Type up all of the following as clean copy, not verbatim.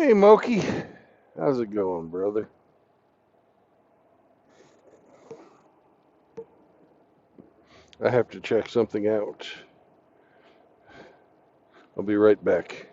Hey, Moki. How's it going, brother? I have to check something out. I'll be right back.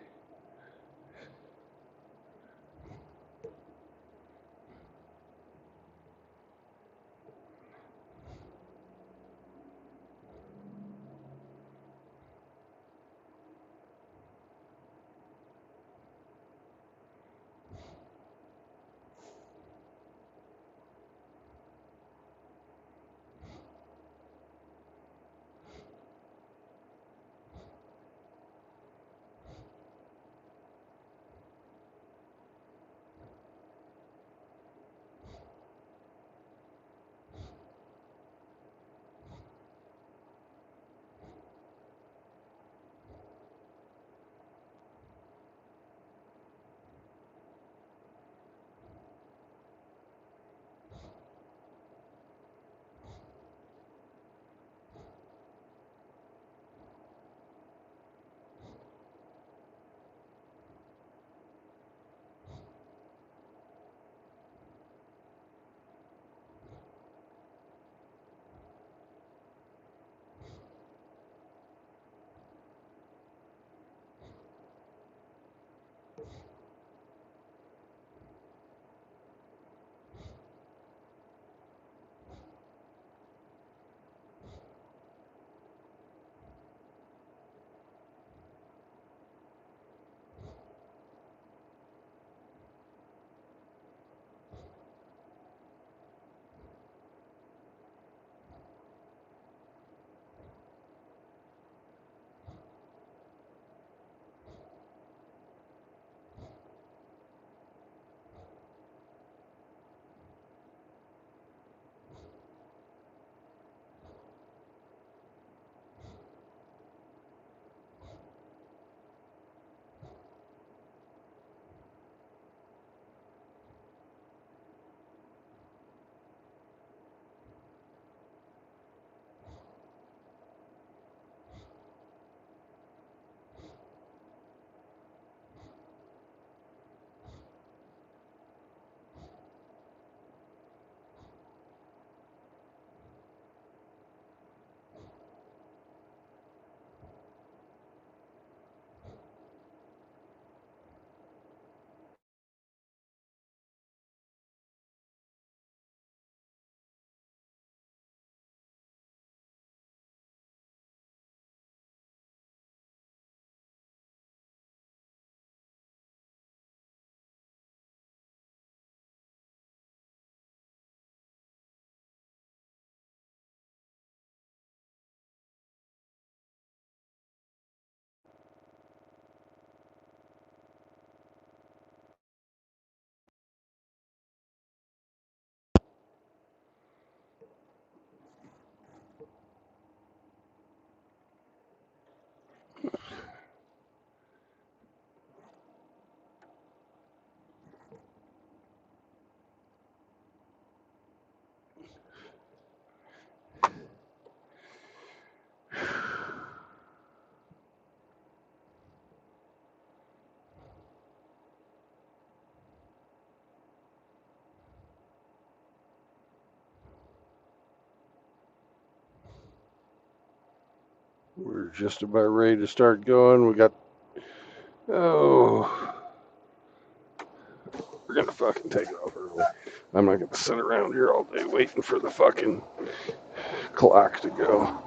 We're just about ready to start going. Oh, we're gonna fucking take off early. I'm not gonna sit around here all day waiting for the fucking clock to go.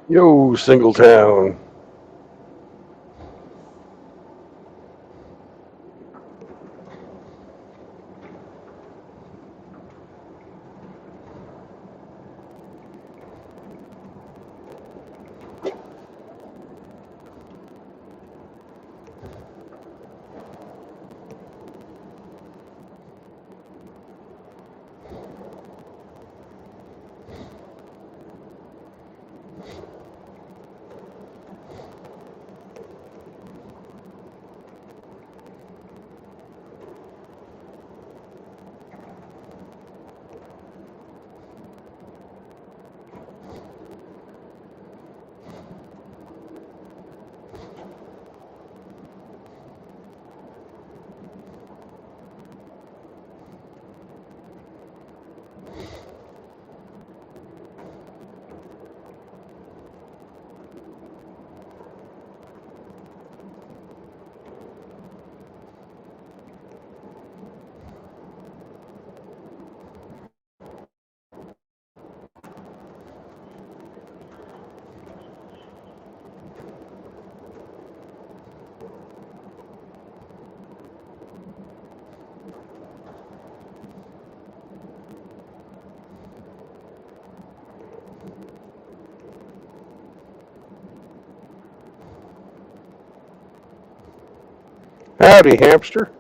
Yo, Singletown. Howdy, hamster.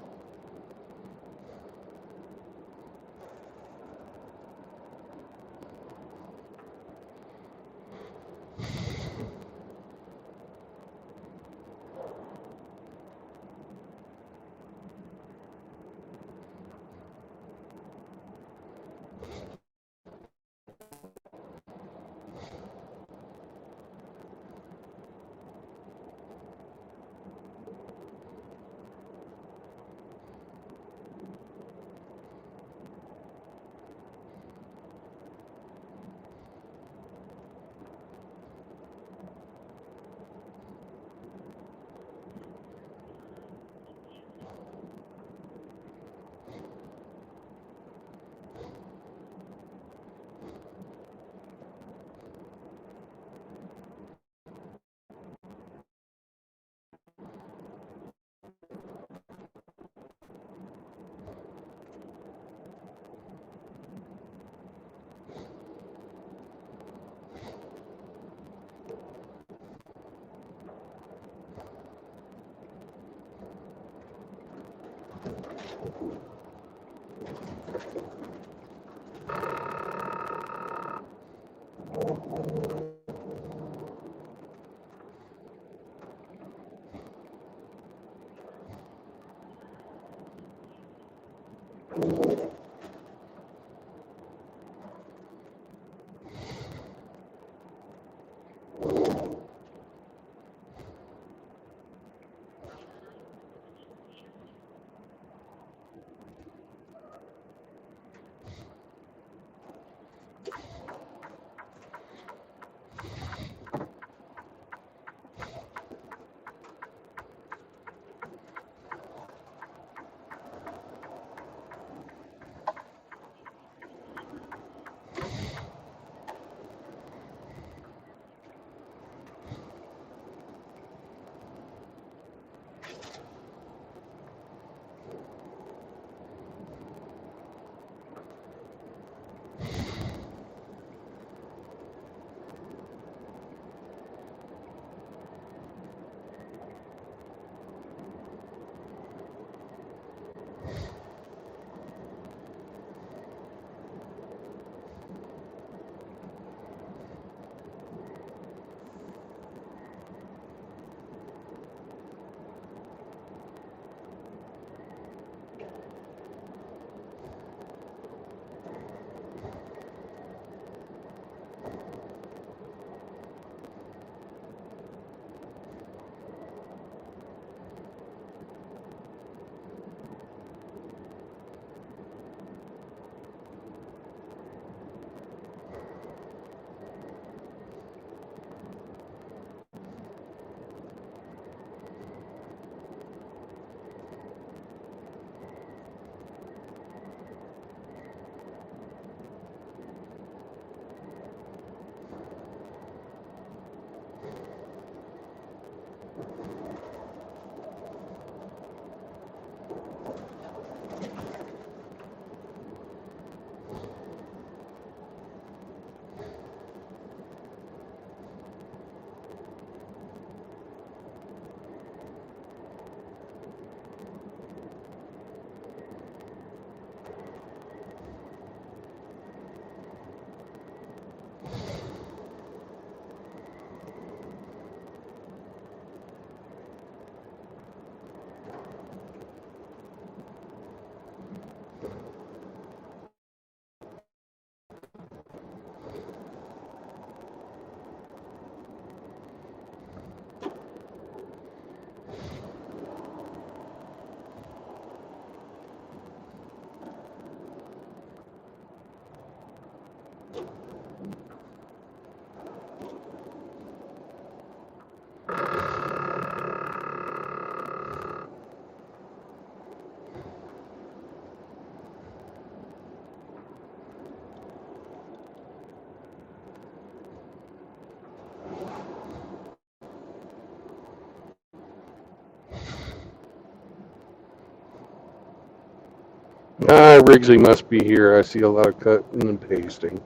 Riggsy must be here. I see a lot of cutting and pasting.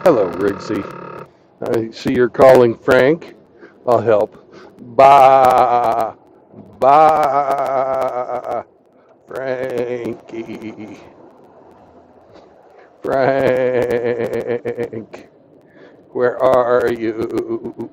Hello, Riggsy. I see you're calling Frank. I'll help. Bye. Bye. Frankie. Frank, where are you?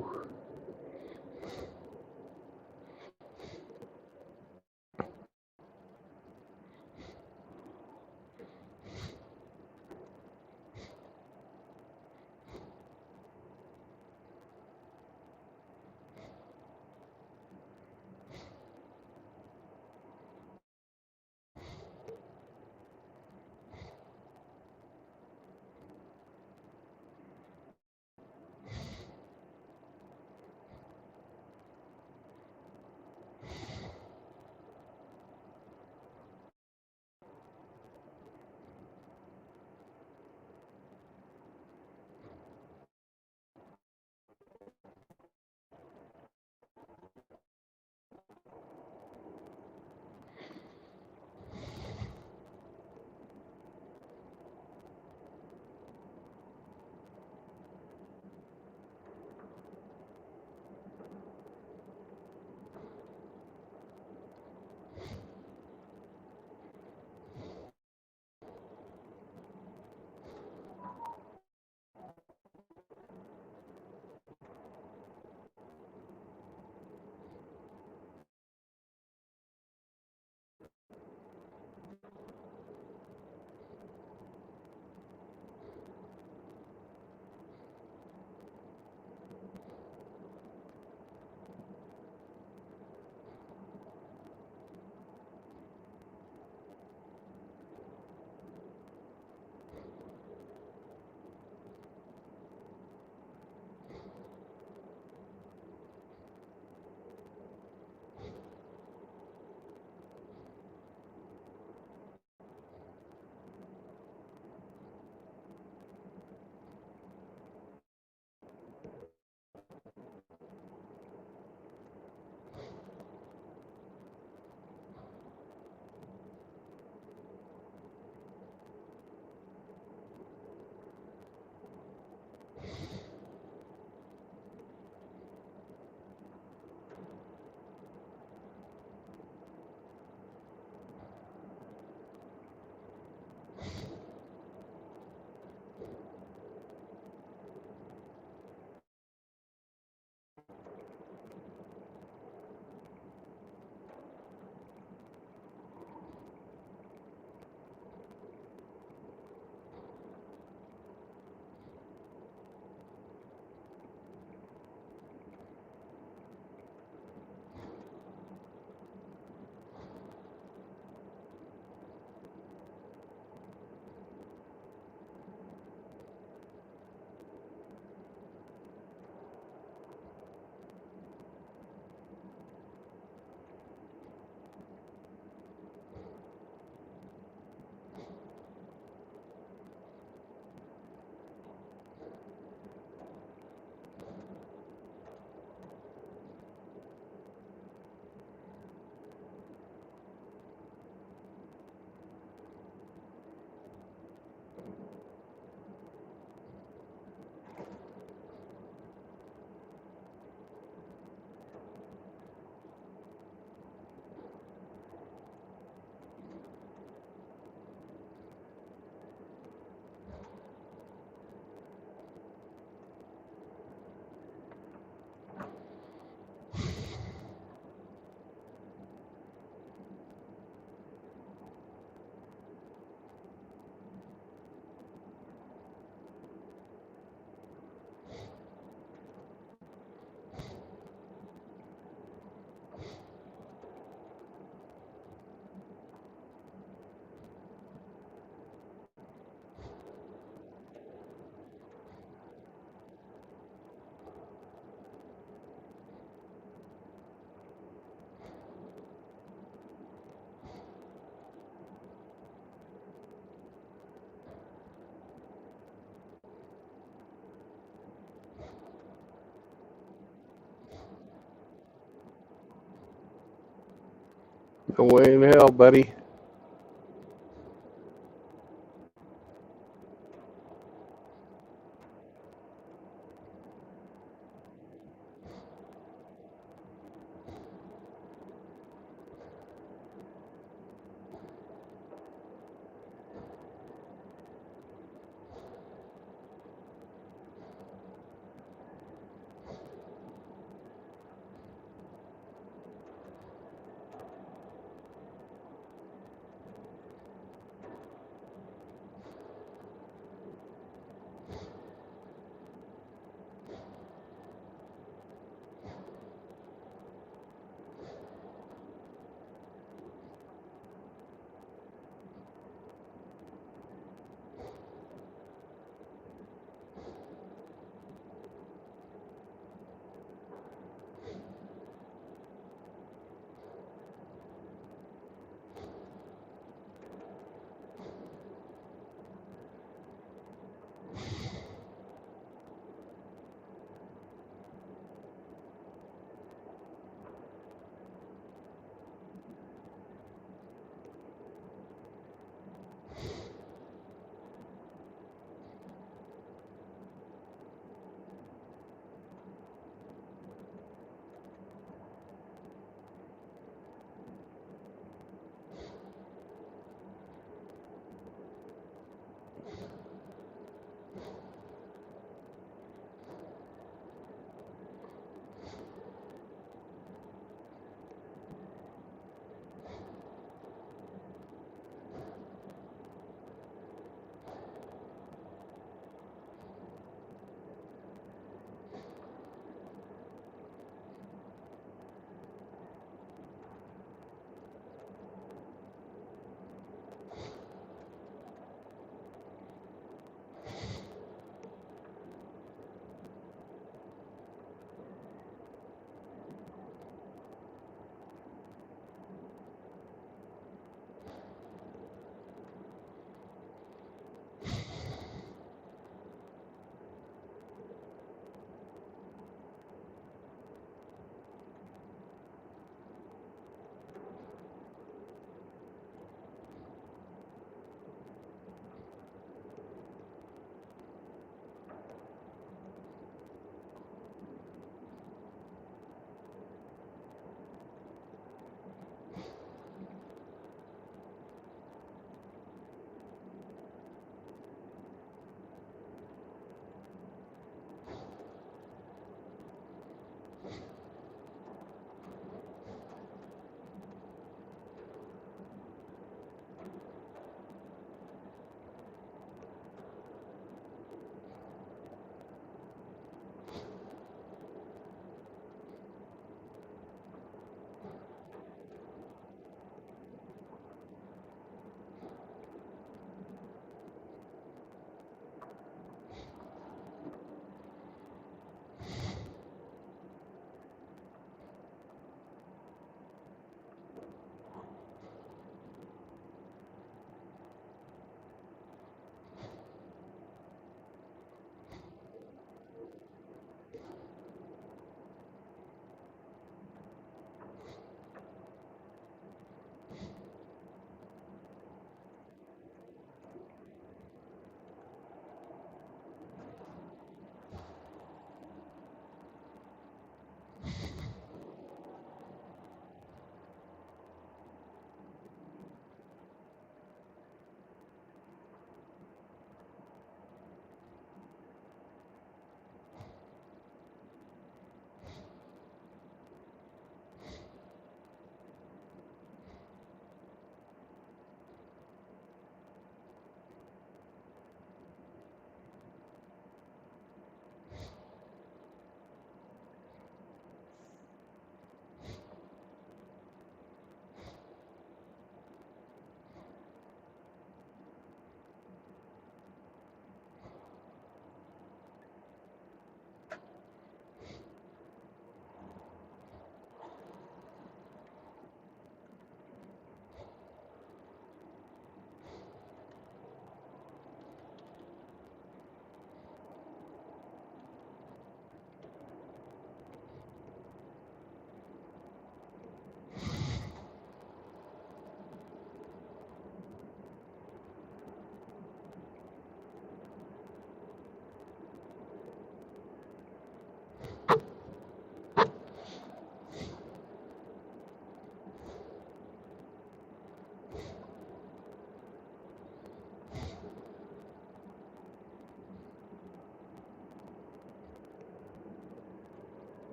No way in hell, buddy.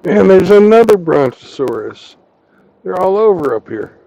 And there's another brontosaurus. They're all over up here.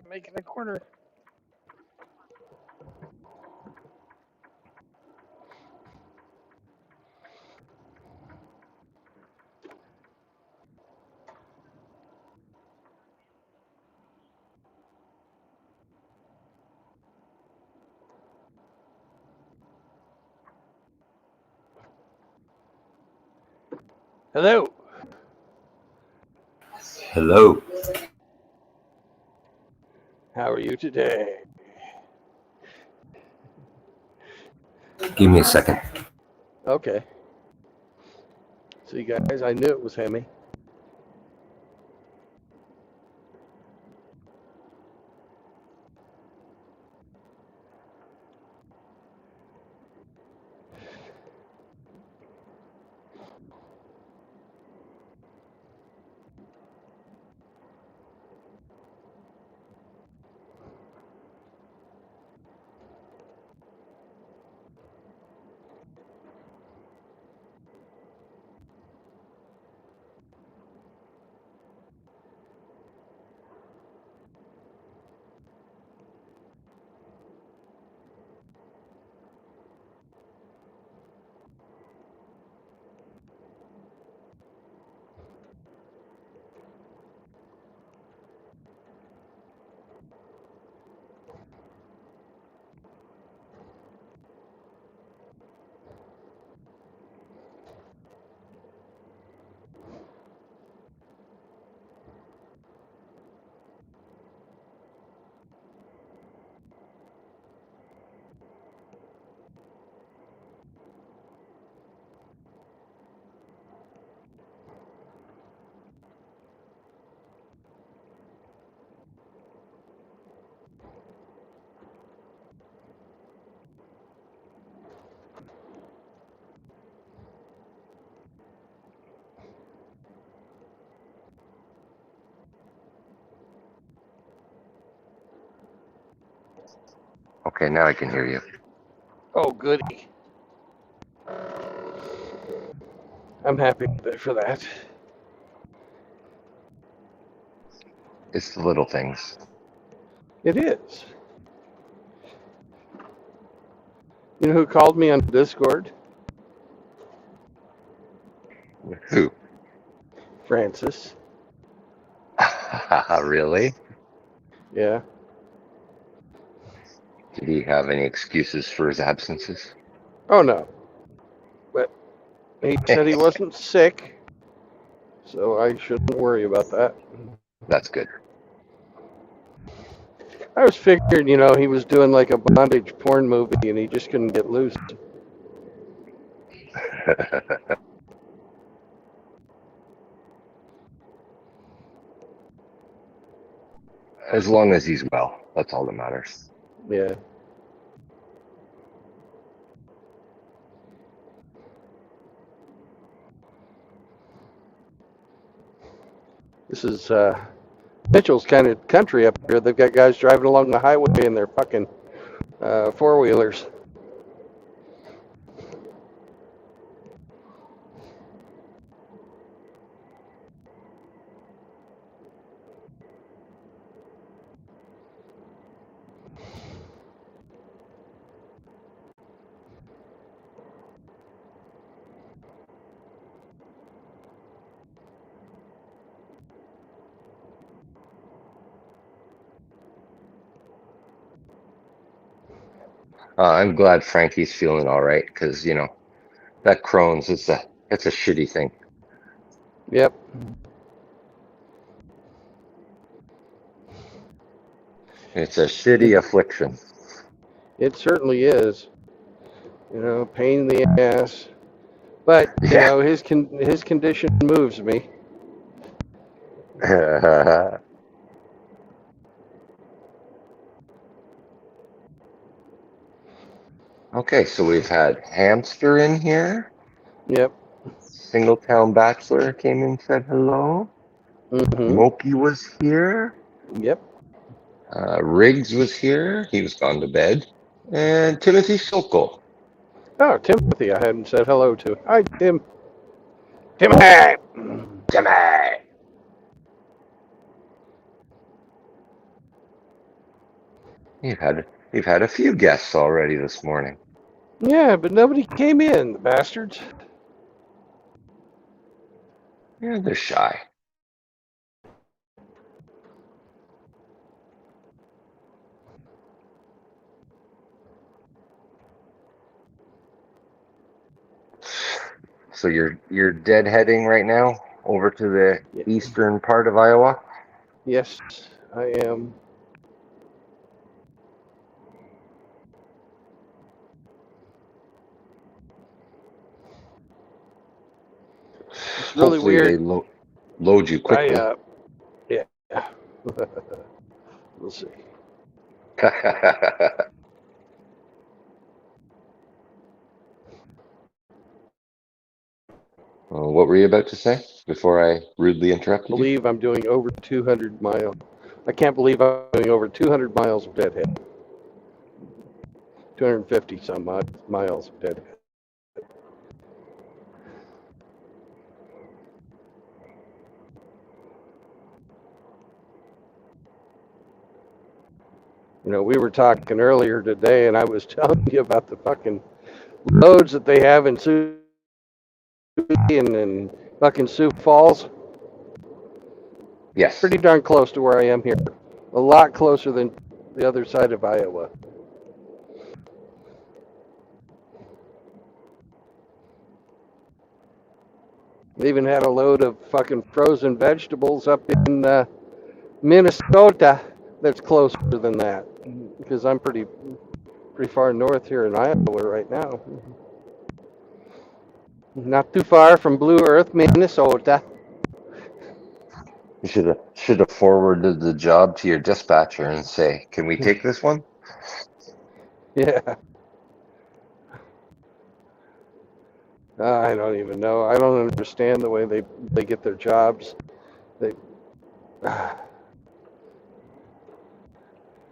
Making a corner. Hello. Hello. How are you today? Give me a second. Okay. See, guys, I knew it was Hemi. Okay, now I can hear you. Oh, goody. I'm happy for that. It's the little things. It is. You know who called me on Discord? Who? Francis. Really? Yeah. Did he have any excuses for his absences? Oh, no. But he said he wasn't sick, so I shouldn't worry about that. That's good. I was figuring, he was doing like a bondage porn movie and he just couldn't get loose. As long as he's well, that's all that matters. Yeah. This is Mitchell's kind of country up here. They've got guys driving along the highway in their fucking four-wheelers. I'm glad Frankie's feeling all right because that Crohn's it's a shitty thing. Yep. It's a shitty affliction. It certainly is. Pain in the ass. But Yeah. his condition moves me. Okay, so we've had Hamster in here. Yep. Singletown Bachelor came in and said hello. Mm-hmm. Moki was here. Yep. Riggs was here. He was gone to bed. And Timothy Sokol. Oh, Timothy, I hadn't said hello to. Hi, Tim. Timothy. Jimmy! You've had a few guests already this morning. Yeah, but nobody came in, the bastards. Yeah, they're shy. So you're deadheading right now over to the Yeah. eastern part of Iowa? Yes, I am. It's really Hopefully they weird. load you I quickly. Yeah. We'll see. What were you about to say before I rudely interrupted you? Believe I'm doing over 200 miles. I can't believe I'm doing over 200 miles of deadhead. 250 some miles of deadhead. You know, we were talking earlier today, and I was telling you about the fucking loads that they have in Sioux and fucking Sioux Falls. Yes. Pretty darn close to where I am here. A lot closer than the other side of Iowa. They even had a load of fucking frozen vegetables up in Minnesota that's closer than that. Because I'm pretty far north here in Iowa right now. Not too far from Blue Earth, Minnesota. You should have forwarded the job to your dispatcher and say, "Can we take this one?" Yeah. I don't even know. I don't understand the way they get their jobs. They,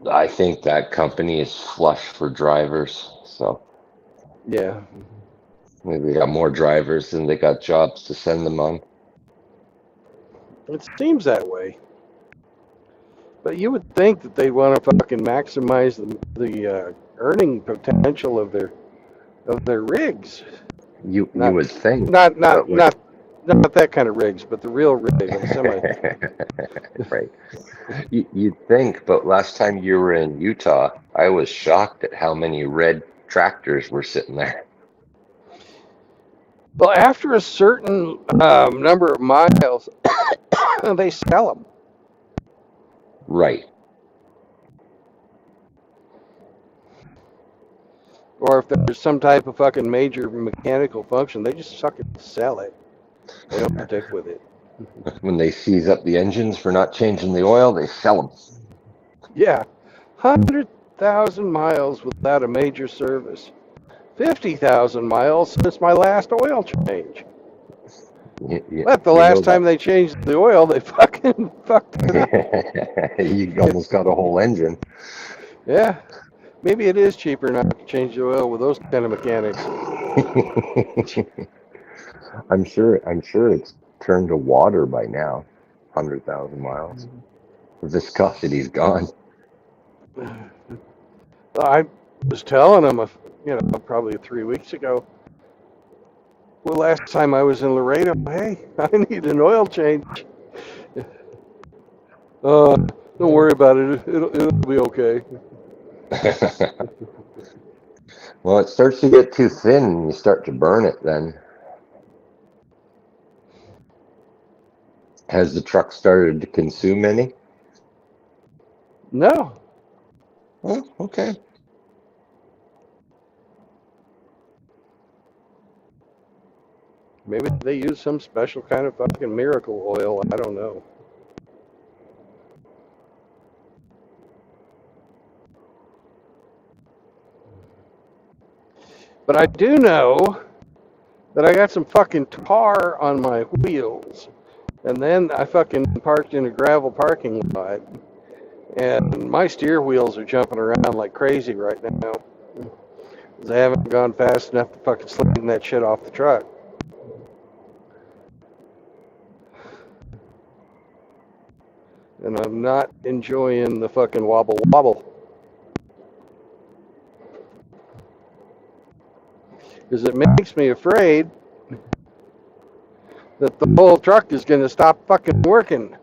I think that company is flush for drivers. So yeah. maybe they got more drivers than they got jobs to send them on. It seems that way. But you would think that they'd want to fucking maximize the earning potential of their rigs. You Not would think, not but not what? not not that kind of rigs, but the real rig of a semi. Right. You'd think, but last time you were in Utah, I was shocked at how many red tractors were sitting there. Well, after a certain number of miles, they sell them. Right. Or if there's some type of fucking major mechanical function, they just fucking sell it. They don't stick with it. When they seize up the engines for not changing the oil, they sell them. Yeah, 100,000 miles without a major service. 50,000 miles since my last oil change. But the You know last time they changed the oil, they fucking fucked it up. that you almost got a whole engine. Yeah, maybe it is cheaper not to change the oil with those kind of mechanics. I'm sure it's turned to water by now. 100,000 miles. The viscosity's gone. I was telling them, probably 3 weeks ago. Well, last time I was in Laredo, hey, I need an oil change. Don't worry about it. It'll be okay. Well, it starts to get too thin and you start to burn it then. Has the truck started to consume any? No, Oh, okay. maybe they use some special kind of fucking miracle oil. I don't know. But I do know that I got some fucking tar on my wheels. And then I fucking parked in a gravel parking lot. And my steer wheels are jumping around like crazy right now. Because I haven't gone fast enough to fucking sling that shit off the truck. And I'm not enjoying the fucking wobble wobble. Because it makes me afraid that the whole truck is going to stop fucking working.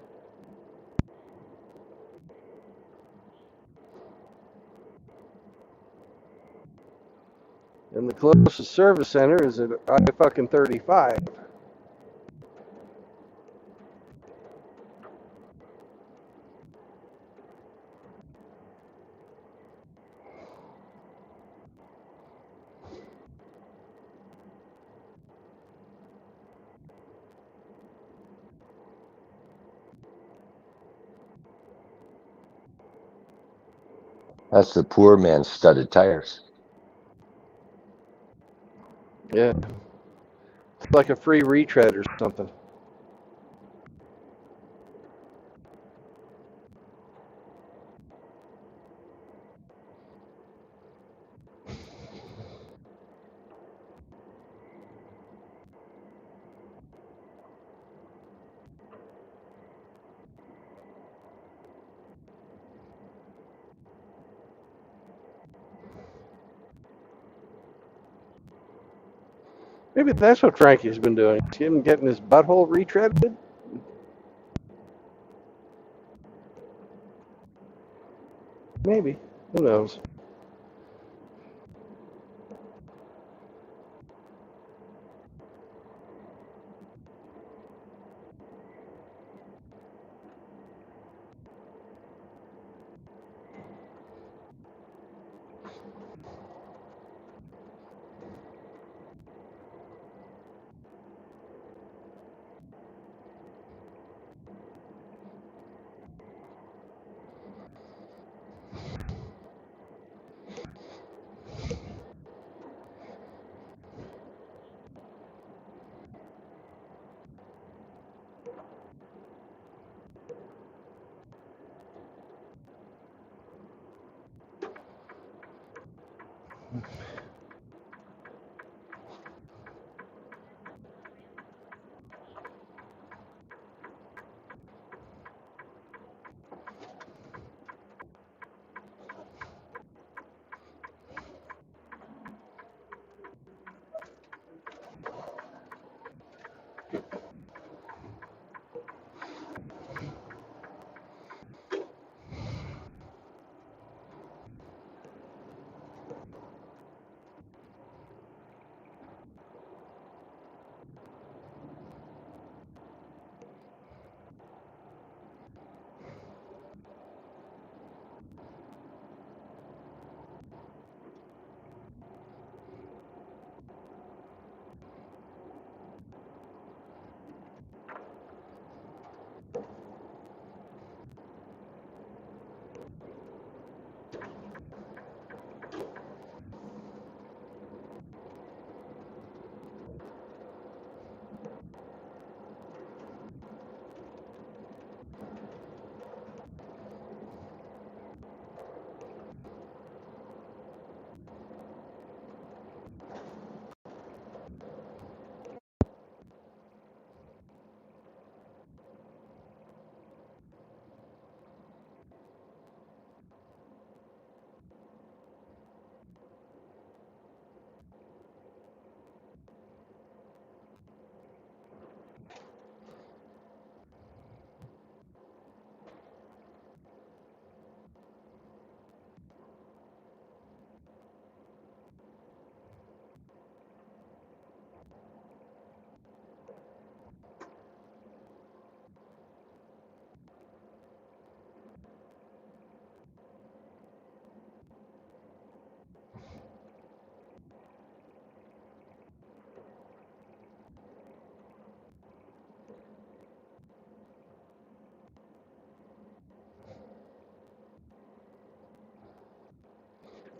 And And the closest service center is at I-35. That's the poor man's studded tires. Yeah. It's like a free retread or something. Maybe that's what Frankie's been doing. He's him getting his butthole retreaded. Maybe. Who knows?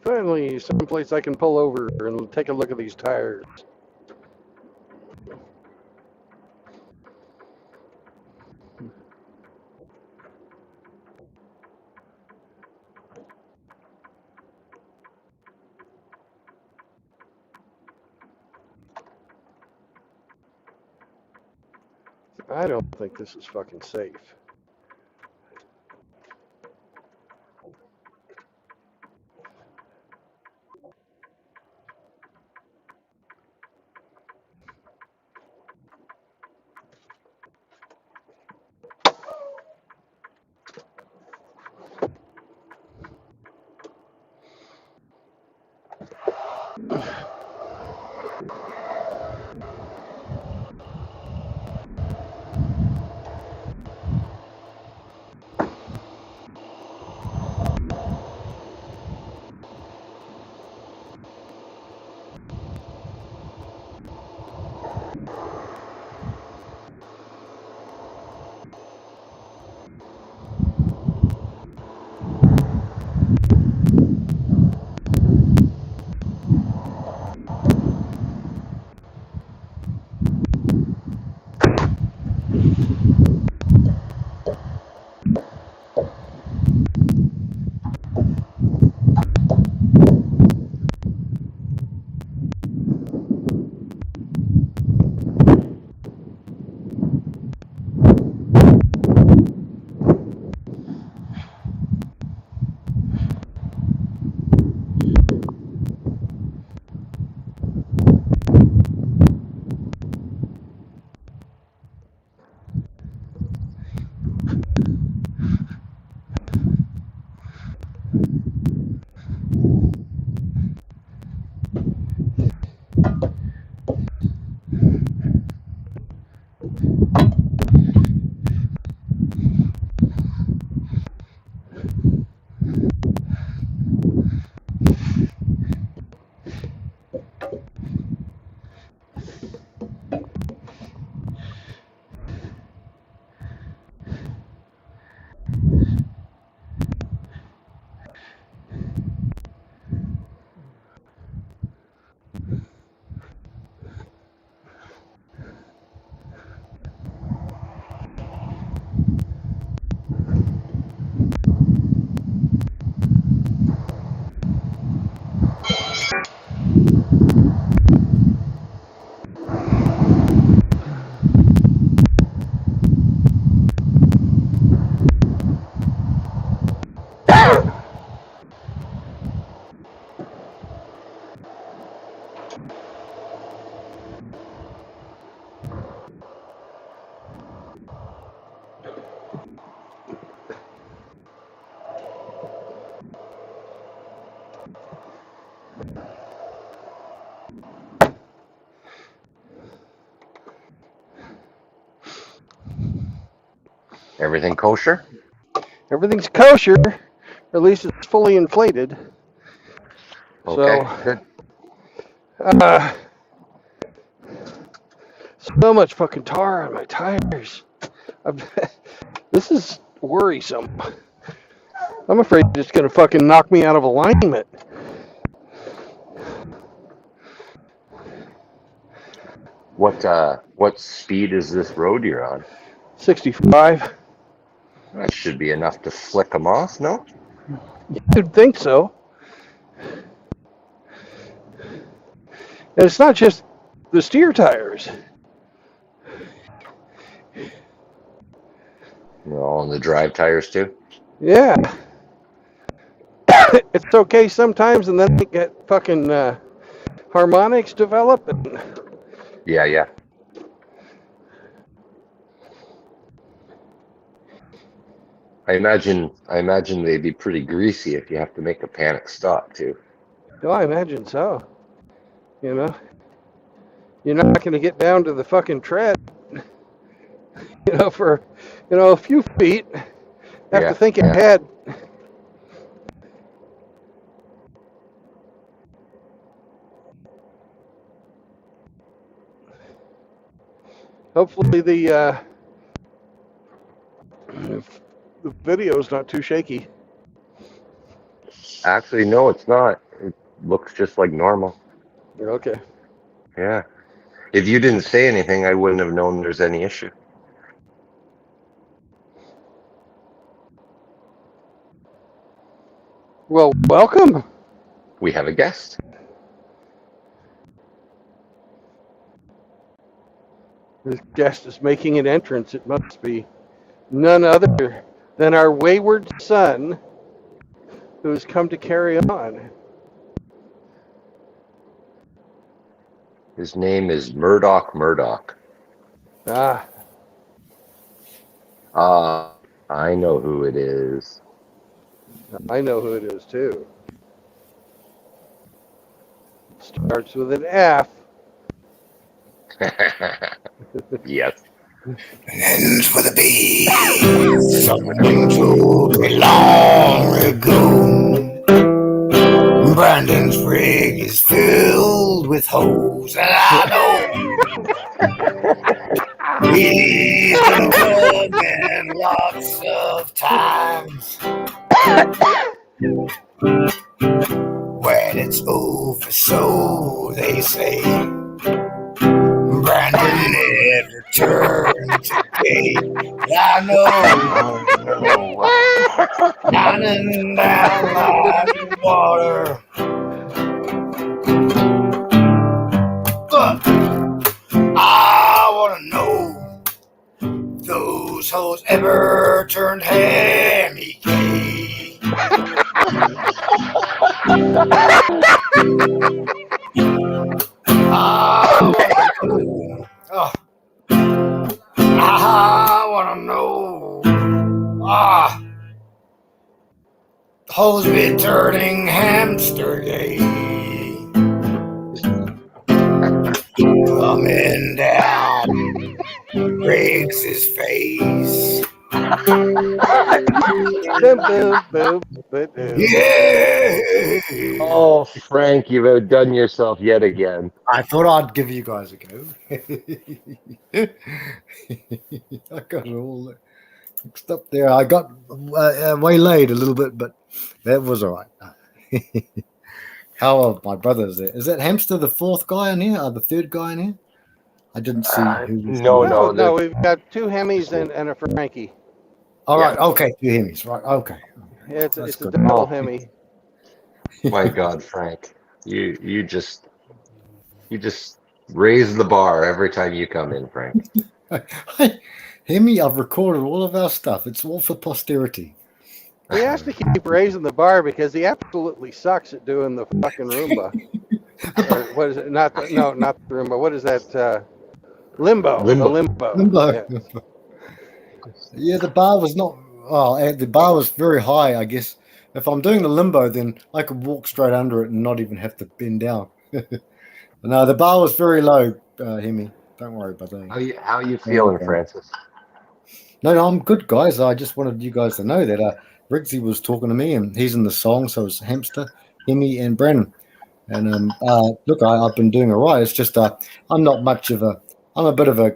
Finally, someplace I can pull over and take a look at these tires. I don't think this is fucking safe. Everything kosher? Everything's kosher, or at least it's fully inflated. Okay, So, good. uh, so much fucking tar on my tires. This is worrisome. I'm afraid it's gonna fucking knock me out of alignment. What speed is this road you're on? 65. That should be enough to flick them off, no? You'd think so. And it's not just the steer tires. They're all on the drive tires too? Yeah. It's okay sometimes, and then they get fucking harmonics develop. And Yeah. I imagine they'd be pretty greasy if you have to make a panic stop too. oh, I imagine so. You know, you're not going to get down to the fucking tread. For a few feet. Have to think Yeah. ahead. Hopefully the video's not too shaky. Actually, no, it's not. It looks just like normal. Okay. Yeah. If you didn't say anything, I wouldn't have known there's any issue. Well, welcome. We have a guest. This guest is making an entrance. It must be none other than our wayward son who has come to carry on. His name is Murdoch. Ah, I know who it is. I know who it is too. Starts with an F. Yes. And ends with a B. Something told me long ago. Brandon's rig is filled with holes, and I know he's been coming lots of times. When it's over, so they say. Brandon never turns away. I know, shining down like water. But I want to know if those hoes ever turned hammy gay. I want to know. Hoes be turning hamster gay. Coming down, breaks his face. Yeah. Oh, Frank, you've outdone yourself yet again. I thought I'd give you guys a go. I got it all mixed up there. I got waylaid a little bit, but that was all right. How are my brothers there? Is that Hamster the fourth guy in here? Or the third guy in here? I didn't see who was No, we've got two Hemis and a Frankie. All right, okay, two Hemis, right? Okay. Yeah, it's a double Hemi. My God, Frank, you just raise the bar every time you come in, Frank. Hemi, I've recorded all of our stuff. It's all for posterity. He has to keep raising the bar because he absolutely sucks at doing the fucking Roomba. Or what is it? Not the Roomba. What is that? Limbo. The limbo. Yeah. Yeah, the bar was not. Oh, the bar was very high. I guess if I'm doing the limbo, then I could walk straight under it and not even have to bend down. No, the bar was very low, Hemi. Don't worry about that. How you feeling, Francis? No, I'm good, guys. I just wanted you guys to know that Riggsy was talking to me, and he's in the song. So it's Hamster, Hemi, and Brennan. And look, I've been doing all right. It's just I'm not much of a. I'm a bit of a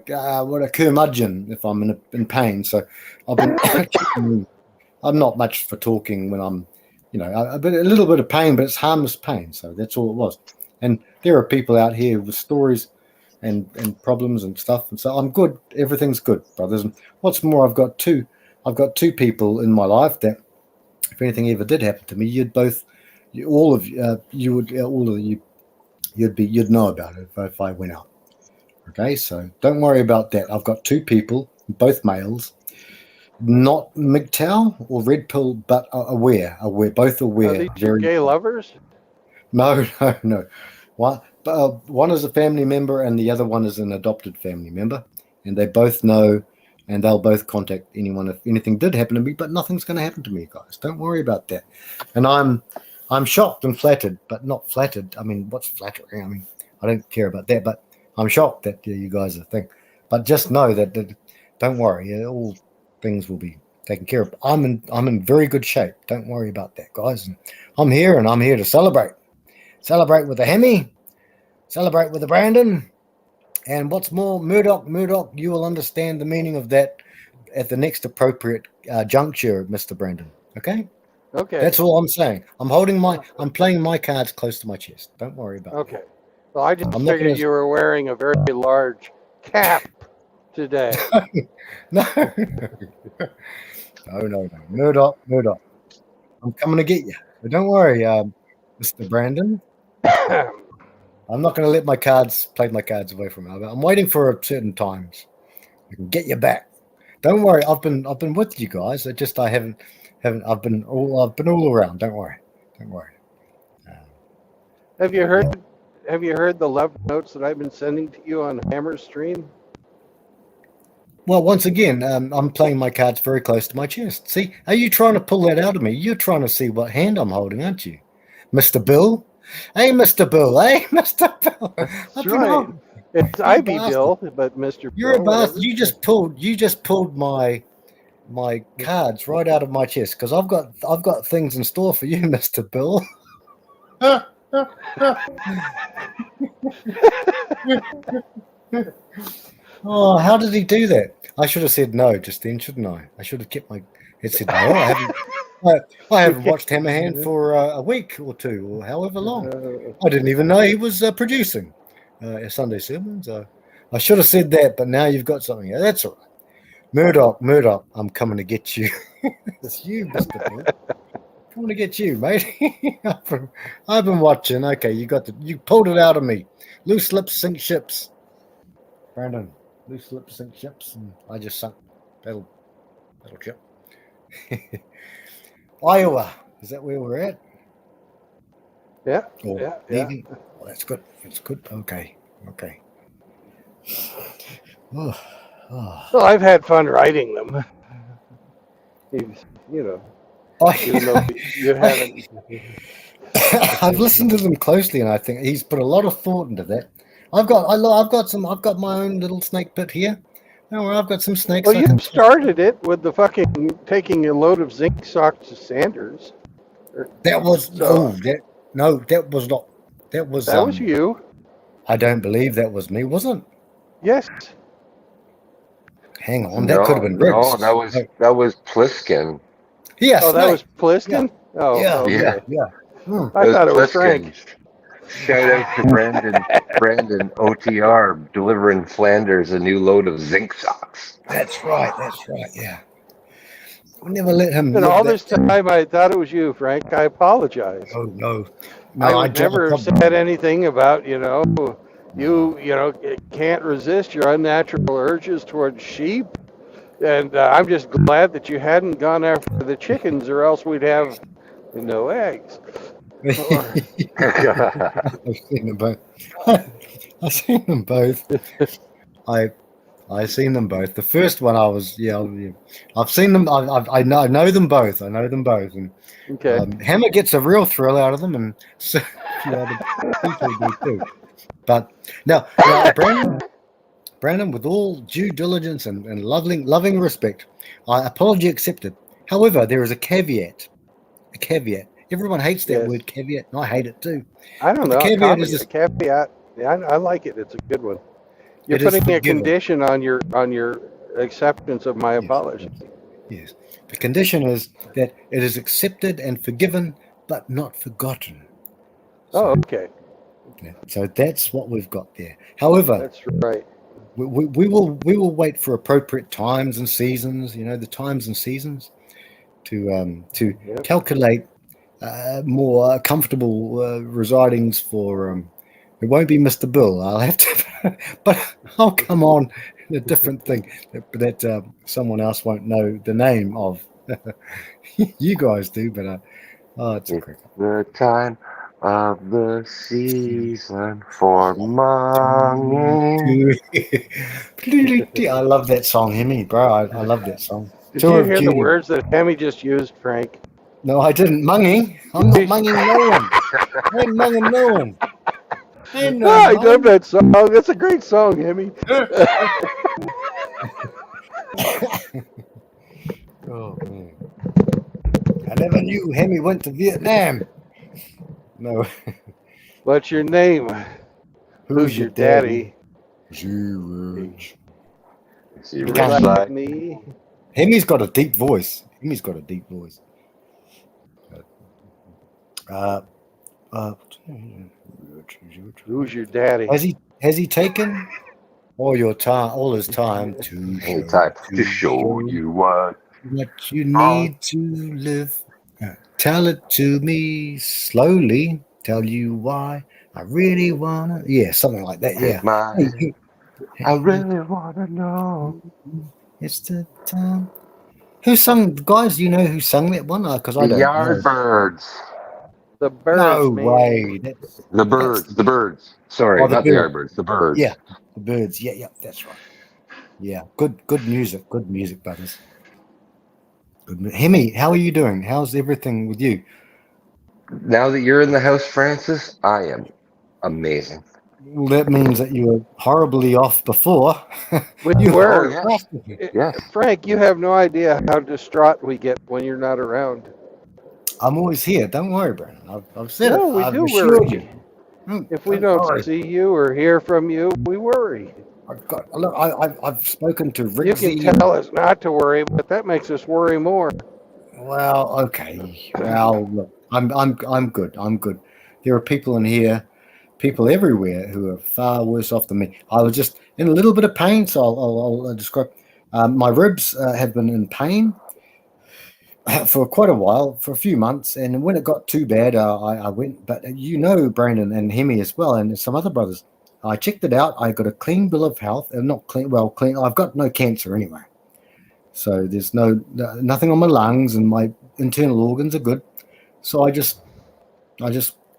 what a curmudgeon if I'm in pain. So I've been. I'm not much for talking when I'm, a little bit of pain, but it's harmless pain. So that's all it was. And there are people out here with stories and problems and stuff. And so I'm good. Everything's good, brothers. And what's more, I've got two people in my life that if anything ever did happen to me, you'd know about it if I went out. Okay, so don't worry about that. I've got two people, both males, not MGTOW or red pill, but aware, both aware. Are these your gay lovers? No. One is a family member and the other one is an adopted family member, and they both know, and they'll both contact anyone if anything did happen to me. But nothing's going to happen to me, guys. Don't worry about that. And I'm shocked and flattered, but not flattered. I mean, what's flattering? I mean, I don't care about that, but I'm shocked that you guys are thinking. But just know that don't worry, all things will be taken care of. I'm in very good shape. Don't worry about that, guys. And I'm here, and I'm here to celebrate with the Hemi, celebrate with the Brandon, and what's more, Murdoch, you will understand the meaning of that at the next appropriate juncture, Mr. Brandon. Okay. That's all I'm saying. I'm playing my cards close to my chest. Don't worry about it. Okay. Well, I just figured you were wearing a very large cap today. No. Murdoch. I'm coming to get you. But don't worry, Mr. Brandon. I'm not going to let play my cards away from me. I'm waiting for certain times. I can get you back. Don't worry. I've been with you guys. I've been all around. Don't worry. Have you heard the love notes that I've been sending to you on Hammer Stream? Well, once again, I'm playing my cards very close to my chest. See, are you trying to pull that out of me? You're trying to see what hand I'm holding, aren't you, Mr. Bill? Hey, Mr. Bill. Hey, Mr. Bill. That's right. It's Ivy Bill, but Mr. Bill. You're a bastard. You just pulled my cards right out of my chest because I've got things in store for you, Mr. Bill. Oh, how did he do that? I should have said no just then, shouldn't I? I should have kept my head said no. I haven't watched Hammerhand for a week or two or however long. I didn't even know he was producing Sunday sermons. I should have said that, but now you've got something. That's all right. Murdoch, I'm coming to get you. It's you, Mr. Bill. Coming to get you, mate. I've been watching. Okay, you pulled it out of me. Loose lips sink ships. Brandon, loose lips sink ships, and I just sunk battleship. Iowa, is that where we're at? Yeah. Yeah. Oh, that's good. Okay. Oh. Well, I've had fun writing them. Even though you haven't. I've listened to them closely, and I think he's put a lot of thought into that. I've got my own little snake pit here. I've got some snakes. Well, you started it with the fucking taking a load of zinc socks to Sanders. That was that was not. That was you. I don't believe that was me, wasn't? Yes. Hang on, that could have been Riggs. No, that was Pliskin. Yes. Oh, that was Pliskin? Yeah. Oh, Yeah. I thought it was Frank. Shout out to Brandon OTR delivering Flanders a new load of zinc socks. That's right. Yeah. We never let him. And all this time I thought it was you, Frank. I apologize. Oh no. I never said anything about you can't resist your unnatural urges towards sheep, and I'm just glad that you hadn't gone after the chickens, or else we'd have no eggs. I've seen them both. I've seen them both. The first one I've seen them. I know them both. And okay. Hammer gets a real thrill out of them, and the people do too. But now, Brandon, with all due diligence and loving respect, apology accepted. However, there is a caveat. A caveat. Everyone hates that Yes. word caveat, and I hate it too. I don't But know. the caveat is this: Caveat. Yeah, I like it. It's a good one. You're it is putting a forgiven. condition on your acceptance of my Yes, apology. Yes. The condition is that it is accepted and forgiven, but not forgotten. Oh, okay. So that's what we've got there. However, That's right. we will wait for appropriate times and seasons. You know, the times and seasons to Yep. calculate more comfortable residings for. It won't be Mr. Bill. I'll have to, but I'll come on a different thing that someone else won't know the name of. You guys do, but it's a It's cricket. the time of the season for monging. I love that song, Hemi, bro. I love that song. Did Tour you of hear the Duty. words that Hammy just used, Frank? No, I didn't. Munging. I'm not munging no one. I ain't munging no one. I ain't no I mung. love that song. That's a great song, Hammy. Oh man. I never knew Hemi went to Vietnam. No. What's your name? Who's your daddy? Zero. See, You Rich can't- Like like me? Hemi's got a deep voice. Who's your daddy? Has he taken all his time any time to show you what. what you need to live? Tell it to me slowly. Tell you why I really wanna. Yeah, something like that. Yeah. Take mine. I really want to know. It's the time. Who sung, guys? Do you know who sung that one? Because I The don't know. Yardbirds. The birds, No man. way. The birds. Sorry, Oh, the not the bird. Yardbirds. The birds. Yeah, the birds. Yeah, that's right. Yeah, good music, brothers. Hemi, how are you doing? How's everything with you? Now that you're in the house, Francis, I am amazing. Well, that means that you were horribly off before. We You were. Oh, yes. Yes. Frank, you have no idea how distraught we get when you're not around. I'm always here. Don't worry, Brandon. I've said No, it. we I've do assured worry. you. If we don't worry. see you or hear from you, we worry. I've spoken to Rick You can Z. tell us not to worry, but that makes us worry more. Well, okay. Well, look, I'm good. I'm good. There are people in here, people everywhere who are far worse off than me. I was just in a little bit of pain, so I'll describe. My ribs have been in pain for quite a while, for a few months, and when it got too bad, I went. But Brandon and Hemi as well, and some other brothers. I checked it out. I got a clean bill of health, and not clean. Well, clean. I've got no cancer anyway. So there's nothing on my lungs, and my internal organs are good. So I just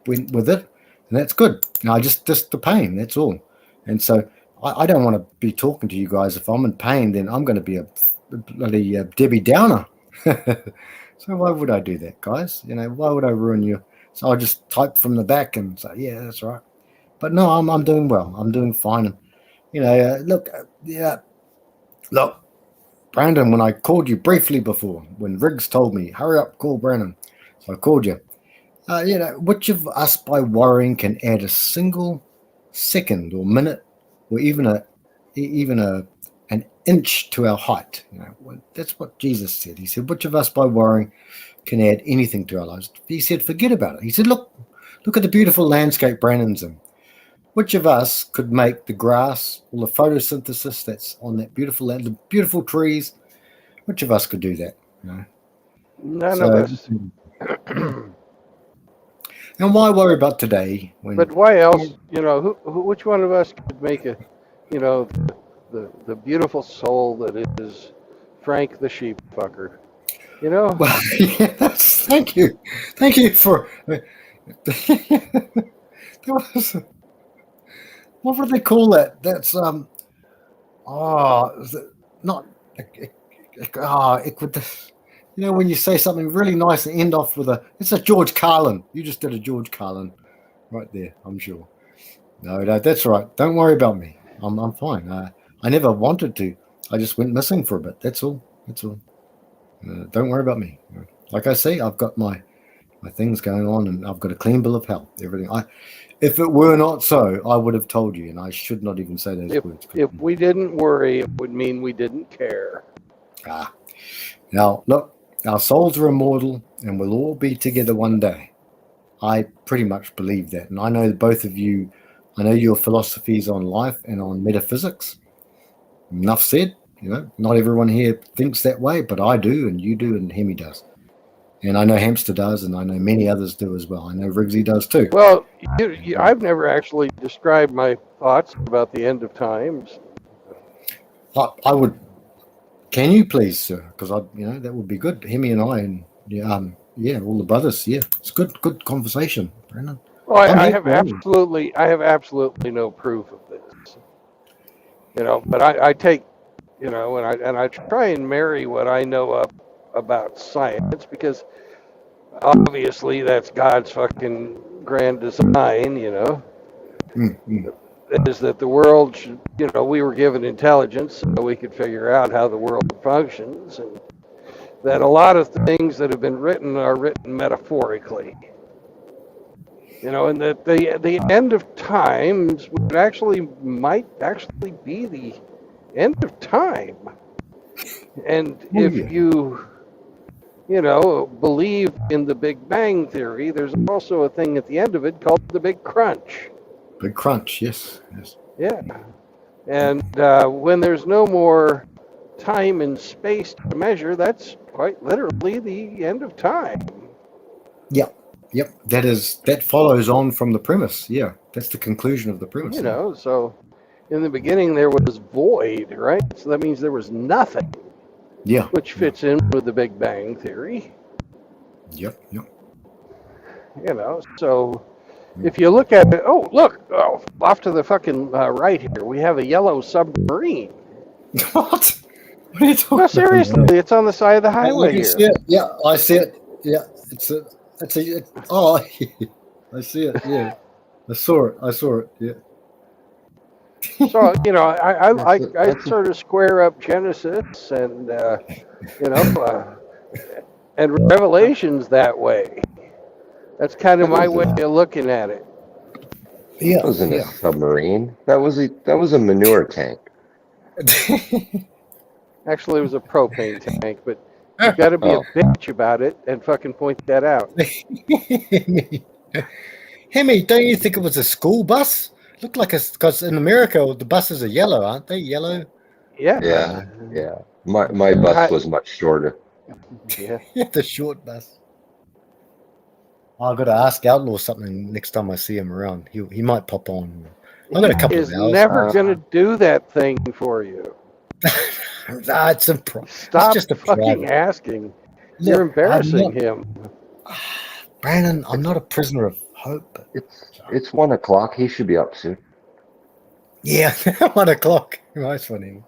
went with it, and that's good. And I just the pain, that's all. And so I don't want to be talking to you guys. If I'm in pain, then I'm going to be a bloody Debbie Downer. So why would I do that, guys? Why would I ruin you? So I just type from the back and say, yeah, that's right. But no, I'm doing well. I'm doing fine. And, look, Brandon, when I called you briefly before, when Riggs told me, hurry up, call Brandon. So I called you. Which of us by worrying can add a single second or minute or even an inch to our height? That's what Jesus said. He said, which of us by worrying can add anything to our lives? He said, forget about it. He said, look at the beautiful landscape Brandon's in. Which of us could make the grass, all the photosynthesis that's on that beautiful land, the beautiful trees? Which of us could do that? None of us. And why worry about today? But why else? Which one of us could make the beautiful soul that is Frank the sheep fucker? Well, yes, thank you for. What would they call that? That's is it not it would. When you say something really nice and end off with it's a George Carlin. You just did a George Carlin right there, I'm sure. No, that's right. Don't worry about me. I'm fine. I never wanted to. I just went missing for a bit. That's all. That's all. Don't worry about me. Like I say, I've got my things going on, and I've got a clean bill of health. Everything. If it were not so, I would have told you, and I should not even say those words. If we didn't worry, it would mean we didn't care. Now, look, our souls are immortal, and we'll all be together one day. I pretty much believe that, and I know both of you. I know your philosophies on life and on metaphysics. Enough said. Not everyone here thinks that way, but I do, and you do, and Hemi does. And I know Hamster does, and I know many others do as well. I know Riggsy does too. Well, I've never actually described my thoughts about the end of times. I would. Can you please, sir? Because that would be good. Hemi and I, and all the brothers. Yeah, it's good conversation, Brandon. Well, I have absolutely no proof of this. But I take, and I try and marry what I know about science, because obviously that's God's fucking grand design, Mm-hmm. is that the world should, we were given intelligence so we could figure out how the world functions, and that a lot of things that have been written are written metaphorically. And that the end of times might actually be the end of time. And if you believe in the Big Bang Theory, there's also a thing at the end of it called the Big Crunch. Big Crunch, yes. Yeah. And when there's no more time and space to measure, that's quite literally the end of time. Yep. That follows on from the premise. Yeah, that's the conclusion of the premise. So in the beginning there was void, right? So that means there was nothing. Yeah. Which fits in with the Big Bang Theory. Yep. So if you look at it, off to the fucking right here, we have a yellow submarine. What? What are you talking about? Seriously, it's on the side of the highway here. See it. Yeah, I see it. Yeah, I see it. Yeah, I saw it. Yeah. So I sort of square up Genesis and and Revelations that way. That's kind of my way of looking at it. Yeah, that wasn't a submarine. That was a manure tank. Actually, it was a propane tank, but you got to be a bitch about it and fucking point that out. Hemi, don't you think it was a school bus? Looked like because in America the buses are yellow, aren't they? Yellow. Yeah. Yeah. My bus was much shorter. Yeah. The short bus. I've got to ask Outlaw something next time I see him around. He might pop on. I've got a couple of hours. He's never going to do that thing for you. It's Stop just a fucking asking. You're embarrassing him. Brandon, I'm not a prisoner of hope. It's 1 o'clock. He should be up soon. Yeah, 1 o'clock. Nice one, him.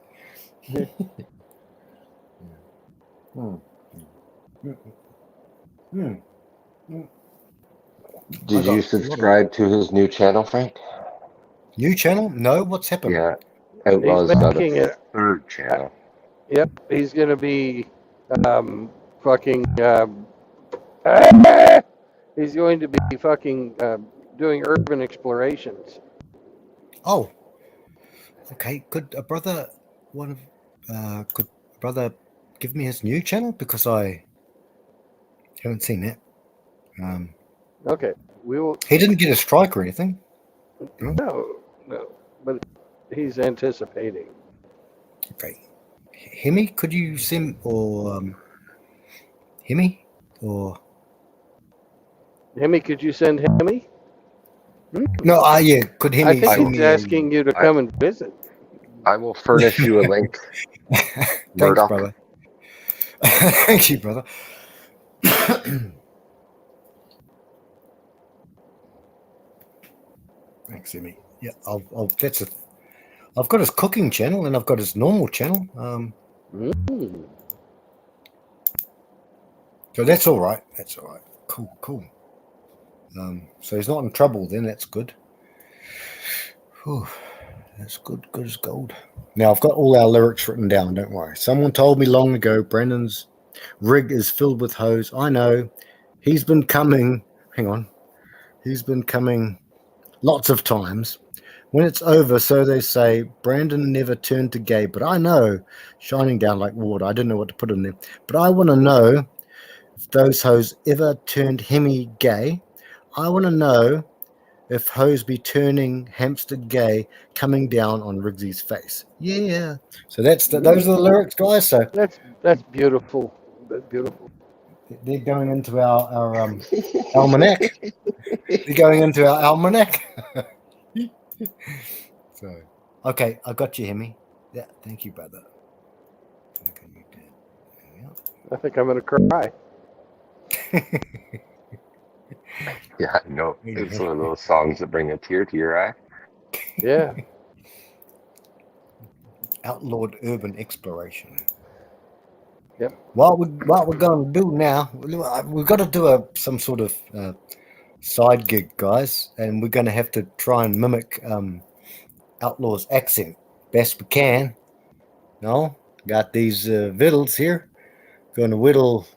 Did you subscribe to his new channel, Frank? New channel? No, what's happened? Yeah, Outlaw's got a third channel. Yep, he's gonna be he's going to be fucking doing urban explorations. Oh, okay. Could a brother give me his new channel, because I haven't seen that. Okay, we will. He didn't get a strike or anything. No, but he's anticipating. Okay, Hemi, could you send Hemi or Hemi? Could you send Hemi? No, yeah. Could Hemi? I think he's asking you to come and visit. I will furnish you a link. Thanks, brother. Thank you, brother. Thanks, Hemi. Yeah, I've got his cooking channel and I've got his normal channel. So that's all right. That's all right. Cool. So he's not in trouble then. That's good. Whew. That's good as gold. Now, I've got all our lyrics written down, don't worry. Someone told me long ago Brandon's rig is filled with hoes. I know. He's been coming. Hang on. He's been coming lots of times. When it's over, so they say, Brandon never turned to gay, but I know. Shining down like water. I didn't know what to put in there. But I want to know if those hoes ever turned Hemi gay. I want to know if hoes be turning hamster gay coming down on Riggsy's face. Yeah. So those are the lyrics, guys. So That's beautiful. That's beautiful. they're going into our almanac. They're going into our almanac. So, okay, I got you, Hemi. Yeah, thank you, brother. Okay, you did. I think I'm gonna cry. Yeah, no, it's one of those songs that bring a tear to your eye. Yeah. Outlawed urban exploration. Yep. What we're going to do now? We've got to do some sort of side gig, guys, and we're going to have to try and mimic Outlaw's accent best we can. No, got these vittles here. Going to whittle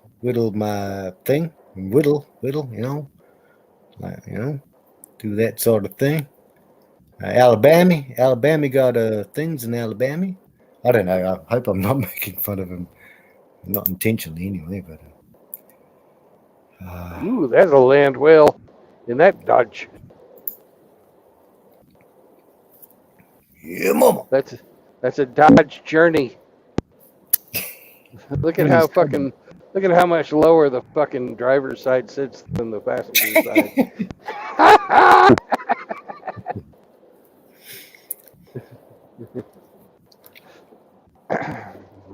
my thing, and whittle, do that sort of thing. Alabama got things in Alabama. I don't know. I hope I'm not making fun of him, not intentionally anyway. But Ooh, there's a land whale in that Dodge. yeah, mama. That's a Dodge Journey. Look at how much lower the fucking driver's side sits than the passenger side.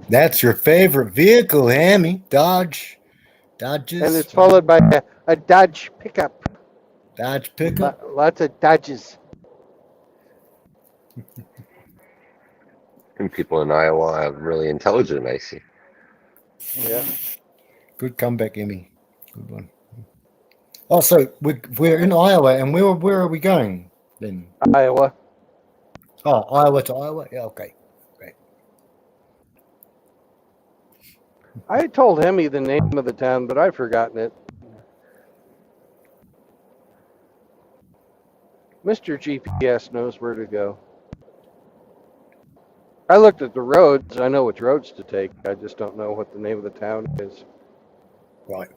That's your favorite vehicle, Hammy. Dodges. And it's followed by a Dodge pickup. Dodge pickup. Lots of Dodges. And people in Iowa are really intelligent, I see. Yeah. Good comeback, Emmy. Good one. Oh, so we're in Iowa, and where are we going then? Iowa. Oh, Iowa to Iowa. Yeah, okay. Great. I told Hemi the name of the town, but I've forgotten it. Mr. GPS knows where to go. I looked at the roads. I know which roads to take. I just don't know what the name of the town is. Right.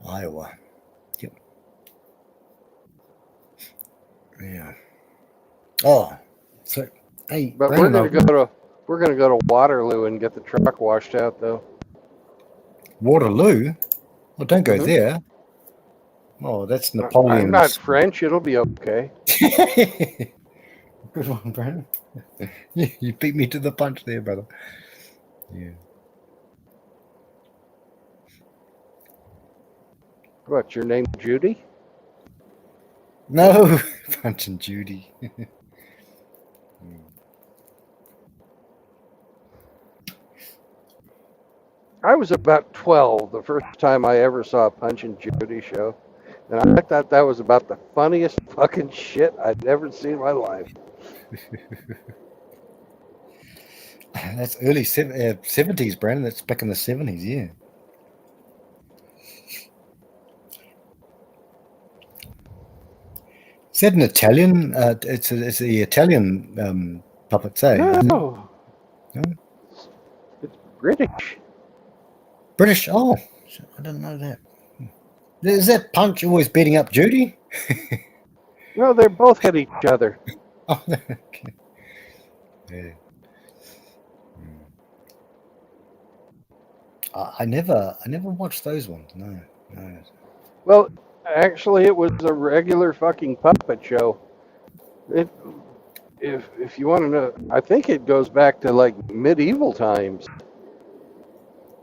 Iowa. Yep. Yeah. Oh, so hey, But Brandon, we're gonna go to Waterloo and get the truck washed out, though. Waterloo. Well, don't go there. Oh, that's Napoleon's. I'm not French. It'll be okay. Good one, Brandon. You beat me to the punch there, brother. Yeah. What, your name Judy? No, punching Judy. I was about 12 the first time I ever saw a Punch and Judy show. And I thought that was about the funniest fucking shit I'd ever seen in my life. That's early 70s, Brandon. That's back in the 70s, yeah. Is that an Italian? It's the Italian puppets, eh? No. No? It's British. British? Oh, I didn't know that. Is that Punch always beating up Judy? No, they both hit each other. Oh, okay. Yeah. I never watched those ones. No. Well, actually, it was a regular fucking puppet show. If you want to know, I think it goes back to like medieval times.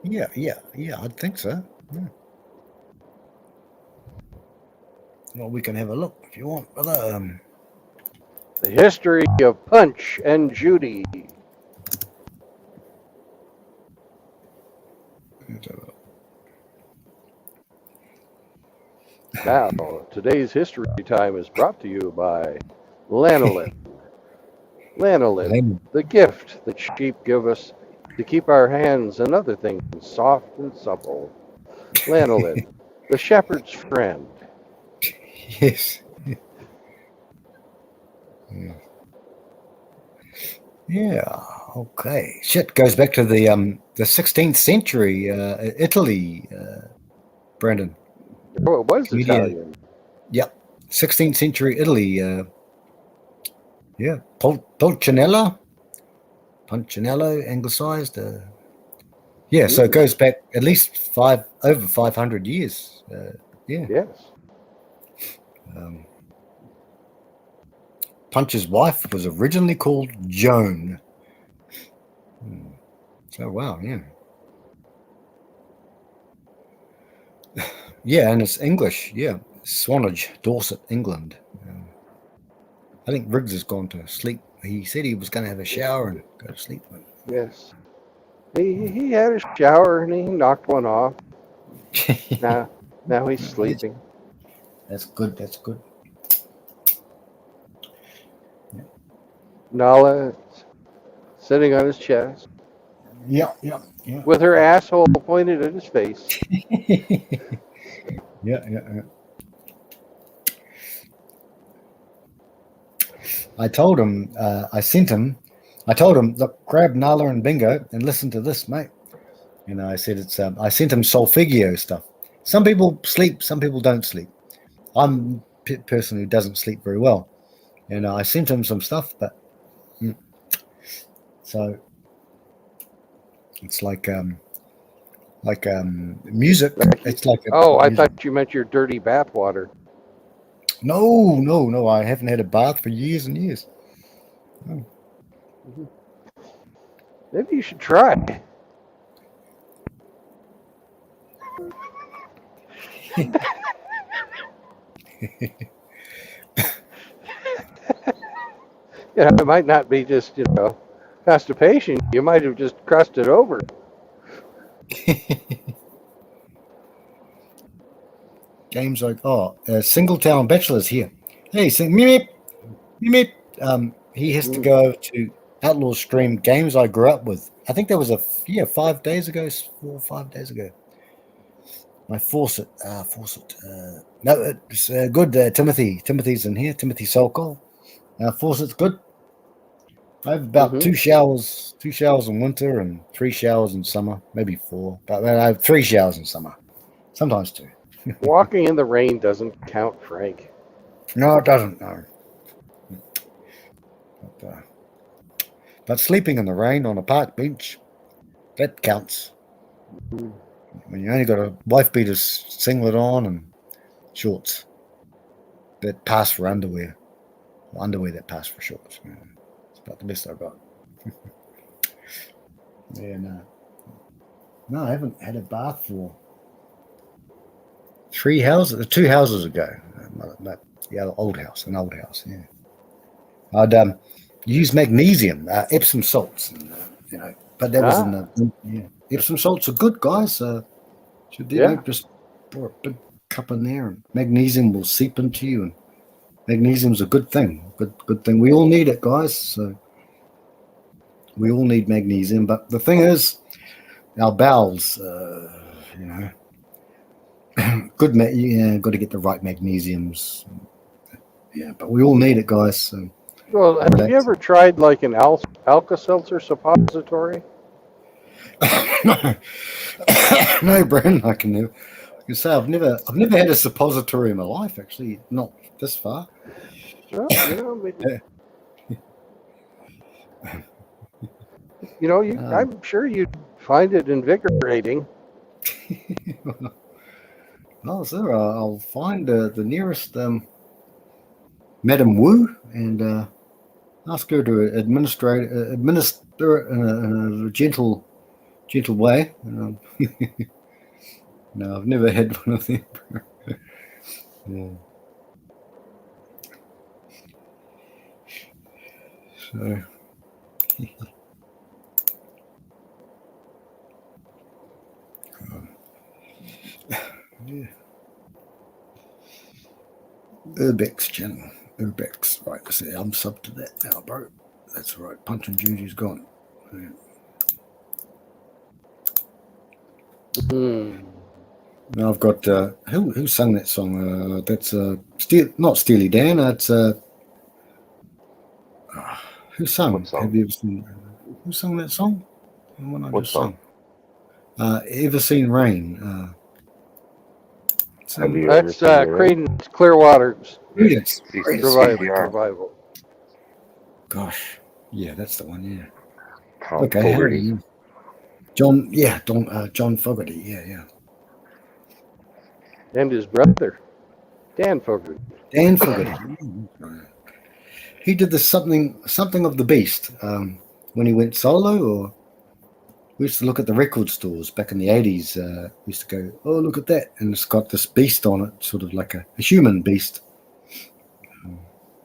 Yeah, I think so. Yeah. Well, we can have a look if you want. The history of Punch and Judy. Now, today's history time is brought to you by lanolin. Lanolin, the gift that sheep give us to keep our hands and other things soft and supple. Lanolin, the shepherd's friend. Yes. Yeah. Yeah. Okay. Shit goes back to the 16th century, Italy, Brandon. Oh, it was Comedian. Italian. Yep. 16th century Italy. Yeah. Pulcinella, anglicized. Yeah. So it goes back at least over 500 years. Yeah. Yes. Punch's wife was originally called Joan. So wow, yeah. Yeah, and it's English. Yeah, Swanage, Dorset, England. I think Riggs has gone to sleep. He said he was going to have a shower and go to sleep. Yes. He had a shower and he knocked one off. Now he's sleeping. That's good. That's good. Nala sitting on his chest Yeah. with her asshole pointed at his face. Yeah. I told him, I told him, look, grab Nala and Bingo and listen to this, mate. You know, I said I sent him Solfeggio stuff. Some people sleep, some people don't sleep. I'm a person who doesn't sleep very well. And I sent him some stuff, but so it's like music. It's like I thought you meant your dirty bathwater. No. I haven't had a bath for years and years. No. Maybe you should try. It might not be just, constipation. You might have just crusted over. Games like Singletown Bachelor's here. Hey, meep. He has to go to Outlaw Stream Games I grew up with. I think that was 5 days ago, 4 or 5 days ago. My Fawcett. No, it's good. Timothy's in here. Timothy Sokol. Fawcett's good. I have about 2 showers in winter and 3 showers in summer, maybe 4. But I have 3 showers in summer, sometimes 2. Walking in the rain doesn't count, Frank. No, it doesn't. No. But sleeping in the rain on a park bench, that counts. When you only got a wife beater singlet on and shorts that pass for underwear, or underwear that pass for shorts. It's about the best I've got. Yeah, no, I haven't had a bath for 2 houses ago. The old house. Yeah, I'd use magnesium, Epsom salts, and, but that was in the Epsom salts are good, guys. Just pour a big cup in there, and magnesium will seep into you, and magnesium's a good thing. Good thing. We all need it, guys. So we all need magnesium. But the thing is, our bowels, got to get the right magnesiums. Yeah, but we all need it, guys. So. Well, have you ever tried like an Alka-Seltzer suppository? No, Brandon. I can say I've never had a suppository in my life. Actually, not this far. Well, I'm sure you'd find it invigorating. No, sir. I'll find the nearest Madam Wu and ask her to administer it in a gentle way. No, I've never had one of them. Yeah. So. Yeah. Urbex channel. Urbex. Right, let's see. I'm sub to that now, bro. That's right. Punch and Judy's gone. Yeah. Now I've got who sung that song? That's not Steely Dan. It's who sung? What song? Have you ever seen? Who sung that song? The one I What just song? sung. Ever Seen Rain? Have you ever That's seen the rain? Creedence Clearwater's Yes. CCR. revival. Gosh, yeah, that's the one. Yeah. Tom Okay. Fogerty. John. Yeah, John Fogerty. Yeah. And his brother, Dan Fogerty. Dan Fogerty. He did the something of the Beast when he went solo, or we used to look at the record stores back in the 80s. We used to go, oh, look at that. And it's got this beast on it, sort of like a human beast.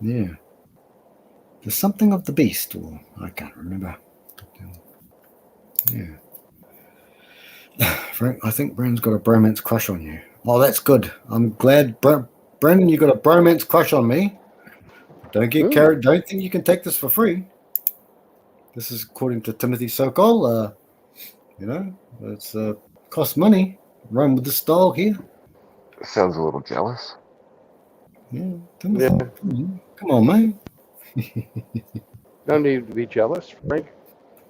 Yeah. There's something of the Beast, or I can't remember. Yeah. Frank, I think Brandon's got a bromance crush on you. Oh, that's good. I'm glad. Brandon, you got a bromance crush on me. Don't get carried. Don't think you can take this for free. This is according to Timothy Sokol. It's costs money. Run with the style here. Sounds a little jealous. Yeah, Timothy. Yeah. Come on, man. No need to be jealous, Frank.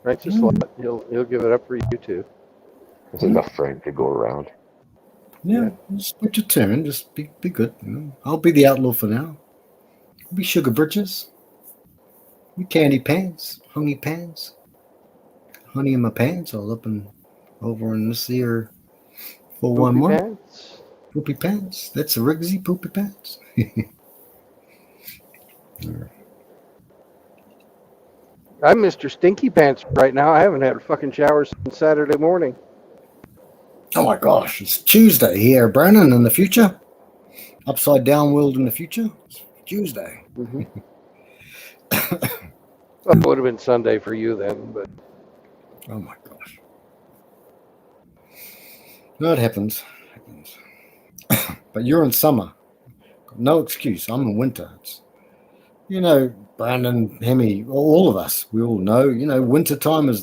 Frank's a slut. He'll give it up for you too. There's enough Frank to go around. Yeah, just wait your turn. Just be good. I'll be the outlaw for now. I'll be Sugar Bridges. You candy pants, honey pants, honey in my pants, all up and over in this here 411. Poopy pants. That's a Rigsy poopy pants. I'm Mr. Stinky Pants right now. I haven't had a fucking shower since Saturday morning. Oh my gosh, it's Tuesday here, Brandon, in the future. Upside down world in the future. It's Tuesday. Mm-hmm. Well, it would have been Sunday for you then, but. Oh my gosh. No, it happens. But you're in summer. No excuse. I'm in winter. Brandon, Hemi, all of us, we all know, winter time is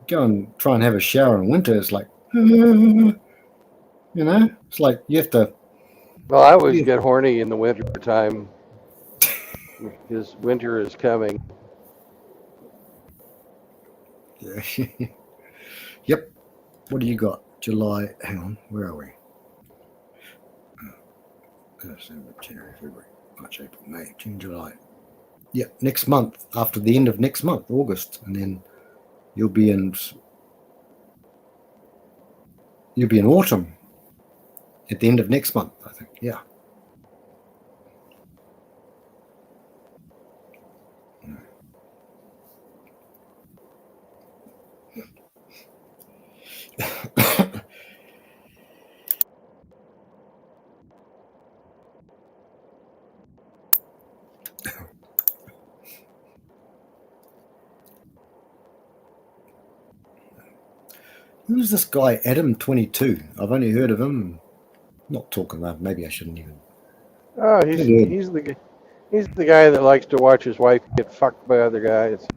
go and try and have a shower in winter. It's like, it's like you have to. Well, I always get horny in the winter time because winter is coming. Yeah. Yep. What do you got? July. Hang on. Where are we? December, January, February, March, April, May, June, July. Yeah, next month. After the end of next month, August, and then you'll be in autumn at the end of next month, I think. Yeah. Who's this guy, Adam22? I've only heard of him. Not talking about. Maybe I shouldn't even. Oh, he's the guy that likes to watch his wife get fucked by other guys.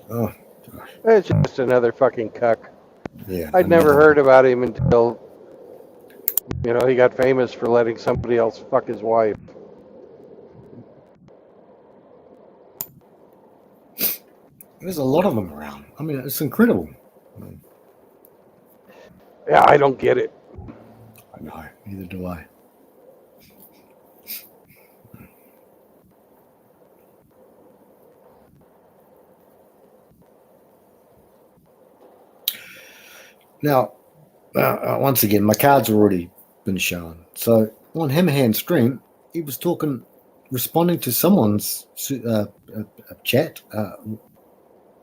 Oh, gosh. It's just another fucking cuck. Yeah. I'd never heard about him until he got famous for letting somebody else fuck his wife. There's a lot of them around. I mean, it's incredible. Yeah, I don't get it. No, neither do I. Now, once again, my cards have already been shown. So on Hammerhand stream, he was responding to someone's chat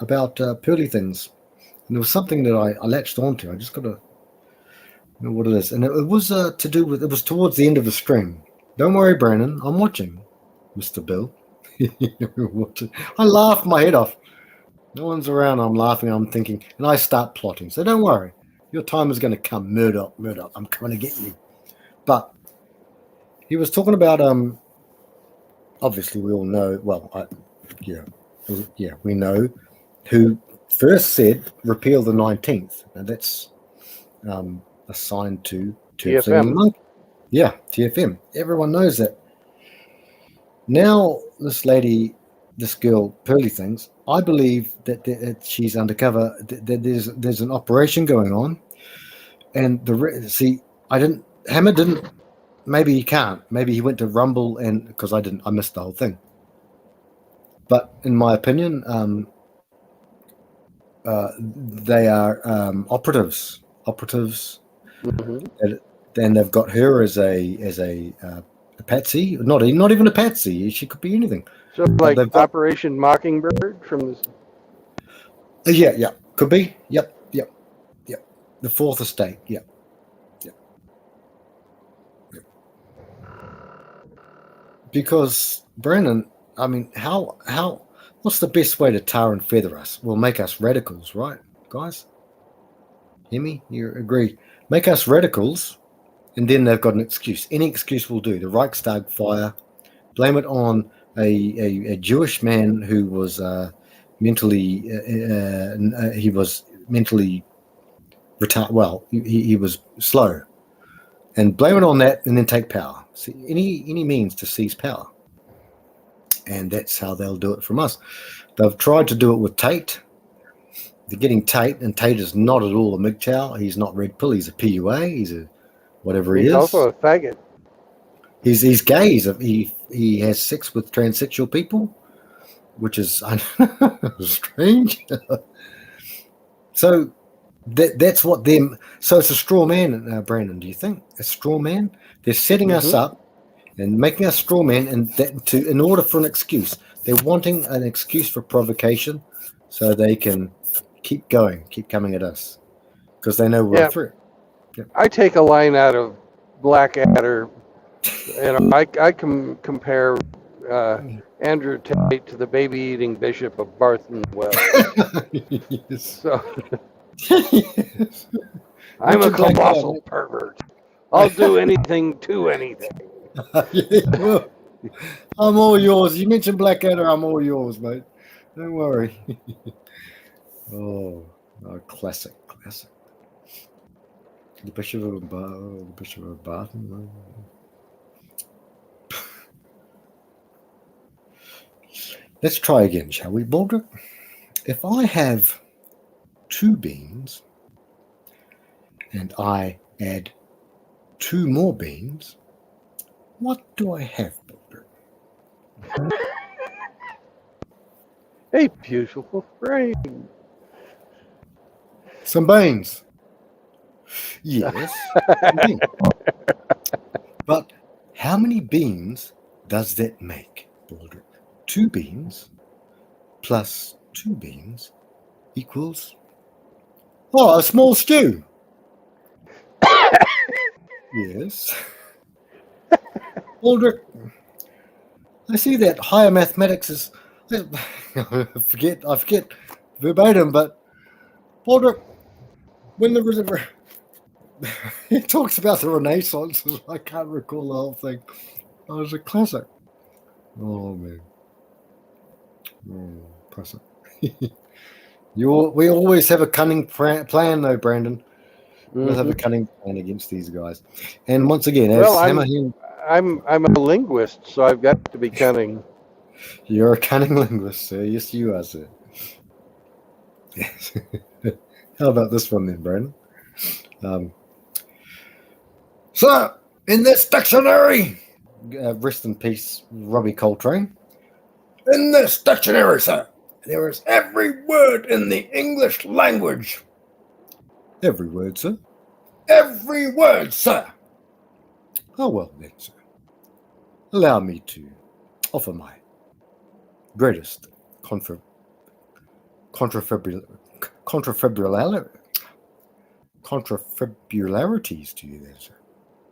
about pearly things. And there was something that I latched onto. I just got to know what it is. And it was to do with, it was towards the end of the stream. Don't worry, Brandon, I'm watching, Mr. Bill. I laughed my head off. No one's around, I'm laughing, I'm thinking, and I start plotting. So don't worry, your time is going to come. Murdoch, I'm coming to get you. But he was talking about obviously we all know. Well, we know who first said repeal the 19th, and that's assigned to TFM. Monkey. Yeah, TFM. Everyone knows that. Now, this girl, Pearly Things, I believe that she's undercover. That there's an operation going on, and Hammer didn't. Maybe he can't. Maybe he went to Rumble, and because I missed the whole thing. But in my opinion, they are operatives. Mm-hmm. And they've got her as a patsy. Not even a patsy. She could be anything. So like they've got, Operation Mockingbird from the... yeah, could be. Yep. The Fourth Estate. Yep. Because Brennan, I mean, what's the best way to tar and feather us? Well, make us radicals, right, guys? Hear me? You agree? Make us radicals, and then they've got an excuse. Any excuse will do. The Reichstag fire. Blame it on a Jewish man who was mentally he was mentally retarded. Well, he was slow, and blame it on that, and then take power. See, any means to seize power, and that's how they'll do it from us. They've tried to do it with Tate. They're getting Tate, and Tate is not at all a MGTOW. He's not Red Pill. He's a PUA. He's a whatever he is. He's also a faggot. He's gay. He has sex with transsexual people, which is strange. So that's what them. So it's a straw man, Brandon. Do you think a straw man? They're setting us up and making us straw man, and in order for an excuse, they're wanting an excuse for provocation, so they can keep coming at us because they know we're a threat. Yeah. I take a line out of Blackadder, and I can compare Andrew Tate to the baby-eating bishop of Bartholomew. Yes. So I'm a colossal pervert. I'll do anything to anything. Well, I'm all yours. You mentioned Blackadder, I'm all yours, mate. Don't worry. Oh, classic. The Bishop of Bath. Let's try again, shall we, Baldrick? If I have 2 beans and I add 2 more beans, what do I have, Baldrick? A beautiful frame. Some beans. Yes. But how many beans does that make, Baldrick? 2 beans plus 2 beans equals a small stew. Yes. Baldrick, I see that higher mathematics is I forget verbatim, but Baldrick, when it talks about the Renaissance, I can't recall the whole thing. It was a classic. Oh man. Classic. We always have a cunning plan, though, Brandon. We'll have a cunning plan against these guys. And once again, as I'm a linguist, so I've got to be cunning. You're a cunning linguist, sir. Yes, you are, sir. Yes. How about this one then, Brandon? So, in this dictionary, rest in peace, Robbie Coltrane. In this dictionary, sir, there is every word in the English language. Every word, sir. Every word, sir. Oh, well, then, sir. Allow me to offer my greatest contrafabularities to you, then, sir.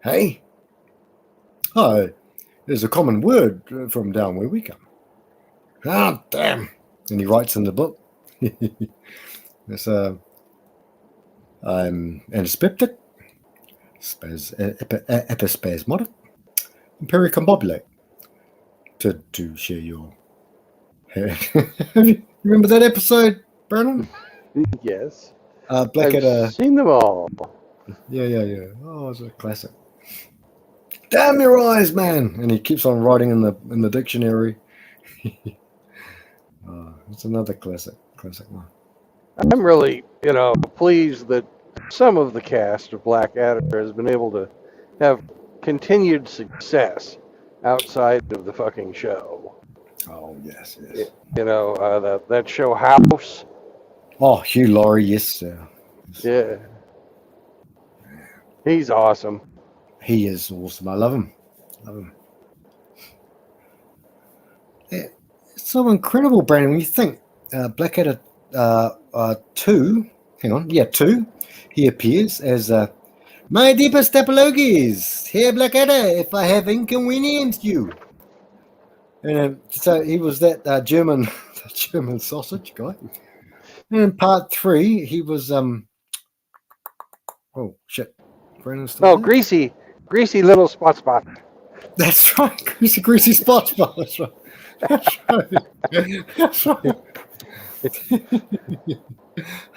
Hey? Oh, there's a common word from down where we come. Oh, damn. And he writes in the book. It's I'm antispeptic, epispasmodic, and pericombobulate. to share your. Remember that episode, Brennan? Yes. I've Blackadder. seen them all. Yeah. Oh, it's a classic. Damn your eyes, man! And he keeps on writing in the dictionary. It's another classic one. I'm really, pleased that some of the cast of Blackadder has been able to have continued success outside of the fucking show. Oh yes. That show House. Oh, Hugh Laurie, yes. Yeah. He's awesome. He is awesome. I love him. Yeah, it's so incredible, Brandon. When you think Blackadder 2, hang on, 2, he appears as my deepest apologies, here Blackadder, if I have inconvenienced you. And so he was that German sausage guy. And in part 3, he was oh shit, Brandon's still there? Greasy little spot. That's right, greasy spot. That's right. That's right.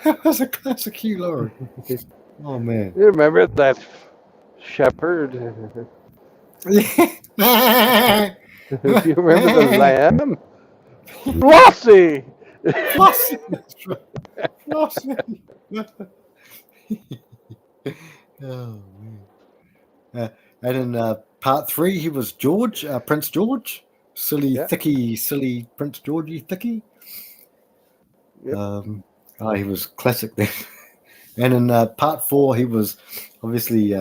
That was a classic Hugh Laurie. Oh man. You remember that shepherd? Yeah. You remember the lamb? Flossie! Flossie. That's right. Flossie. Oh man. And in part 3, he was George, Prince George. Silly Prince Georgie Thicky. Yep. He was classic then. And in part 4, he was obviously,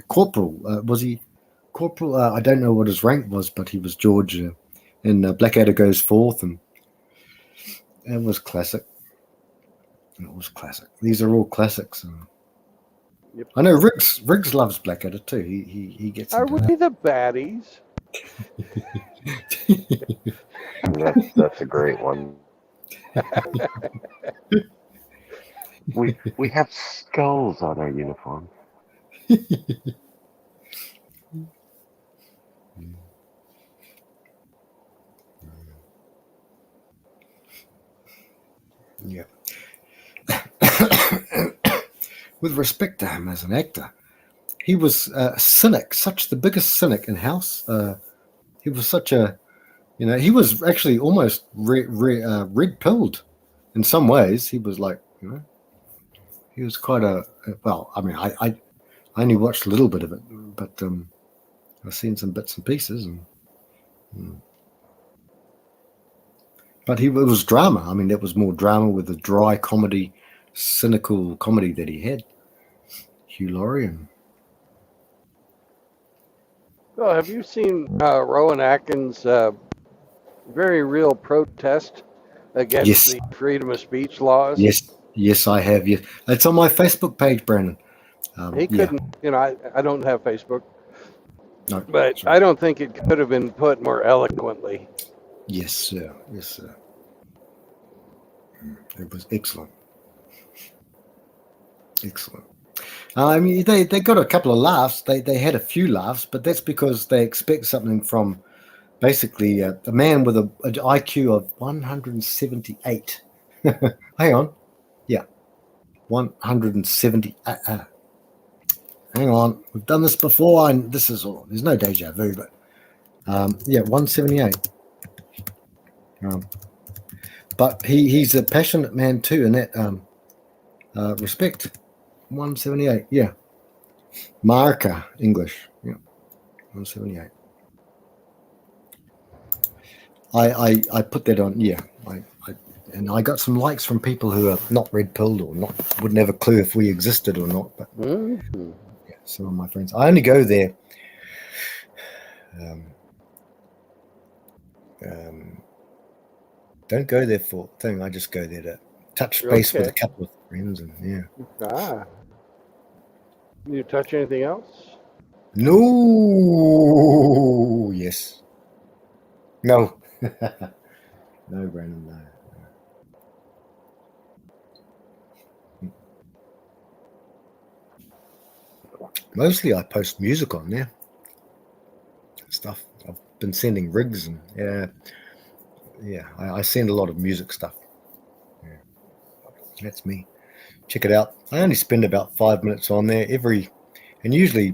corporal. Was he corporal? I don't know what his rank was, but he was George. And Blackadder goes forth, and it was classic. These are all classics. Yep. I know Riggs loves Blackadder too. He gets. Are we the baddies? That's a great one. We have skulls on our uniform. Yeah. With respect to him as an actor, he was a cynic, such the biggest cynic in House. He was such a, he was actually almost red-pilled in some ways. He was like, he was quite well, I mean, I only watched a little bit of it, but I've seen some bits and pieces. But it was drama. I mean, that was more drama with the dry comedy, cynical comedy that he had. Hugh Laurie. Well, have you seen Rowan Atkins' very real protest against the freedom of speech laws? Yes, I have. Yes, it's on my Facebook page, Brandon. He couldn't. I don't have Facebook, no, but I don't think it could have been put more eloquently. Yes, sir. It was excellent. I mean, they got a couple of laughs. They had a few laughs, but that's because they expect something from basically a man with an IQ of 178. Hang on. Yeah. 170. Hang on. We've done this before, and this is all. There's no deja vu, but 178. But he's a passionate man too in that respect. 178, yeah. Marker English, yeah. 178. I put that on, yeah. And I got some likes from people who are not red-pilled or wouldn't have a clue if we existed or not. But yeah, some of my friends. I only go there. Don't go there for thing. I just go there to touch base with a couple of friends, and yeah. You touch anything else? No. Yes. No. No, Brandon. No. Mostly, I post music on there. Stuff. been sending rigs and I send a lot of music stuff. Yeah. That's me. Check it out. I only spend about 5 minutes on there and usually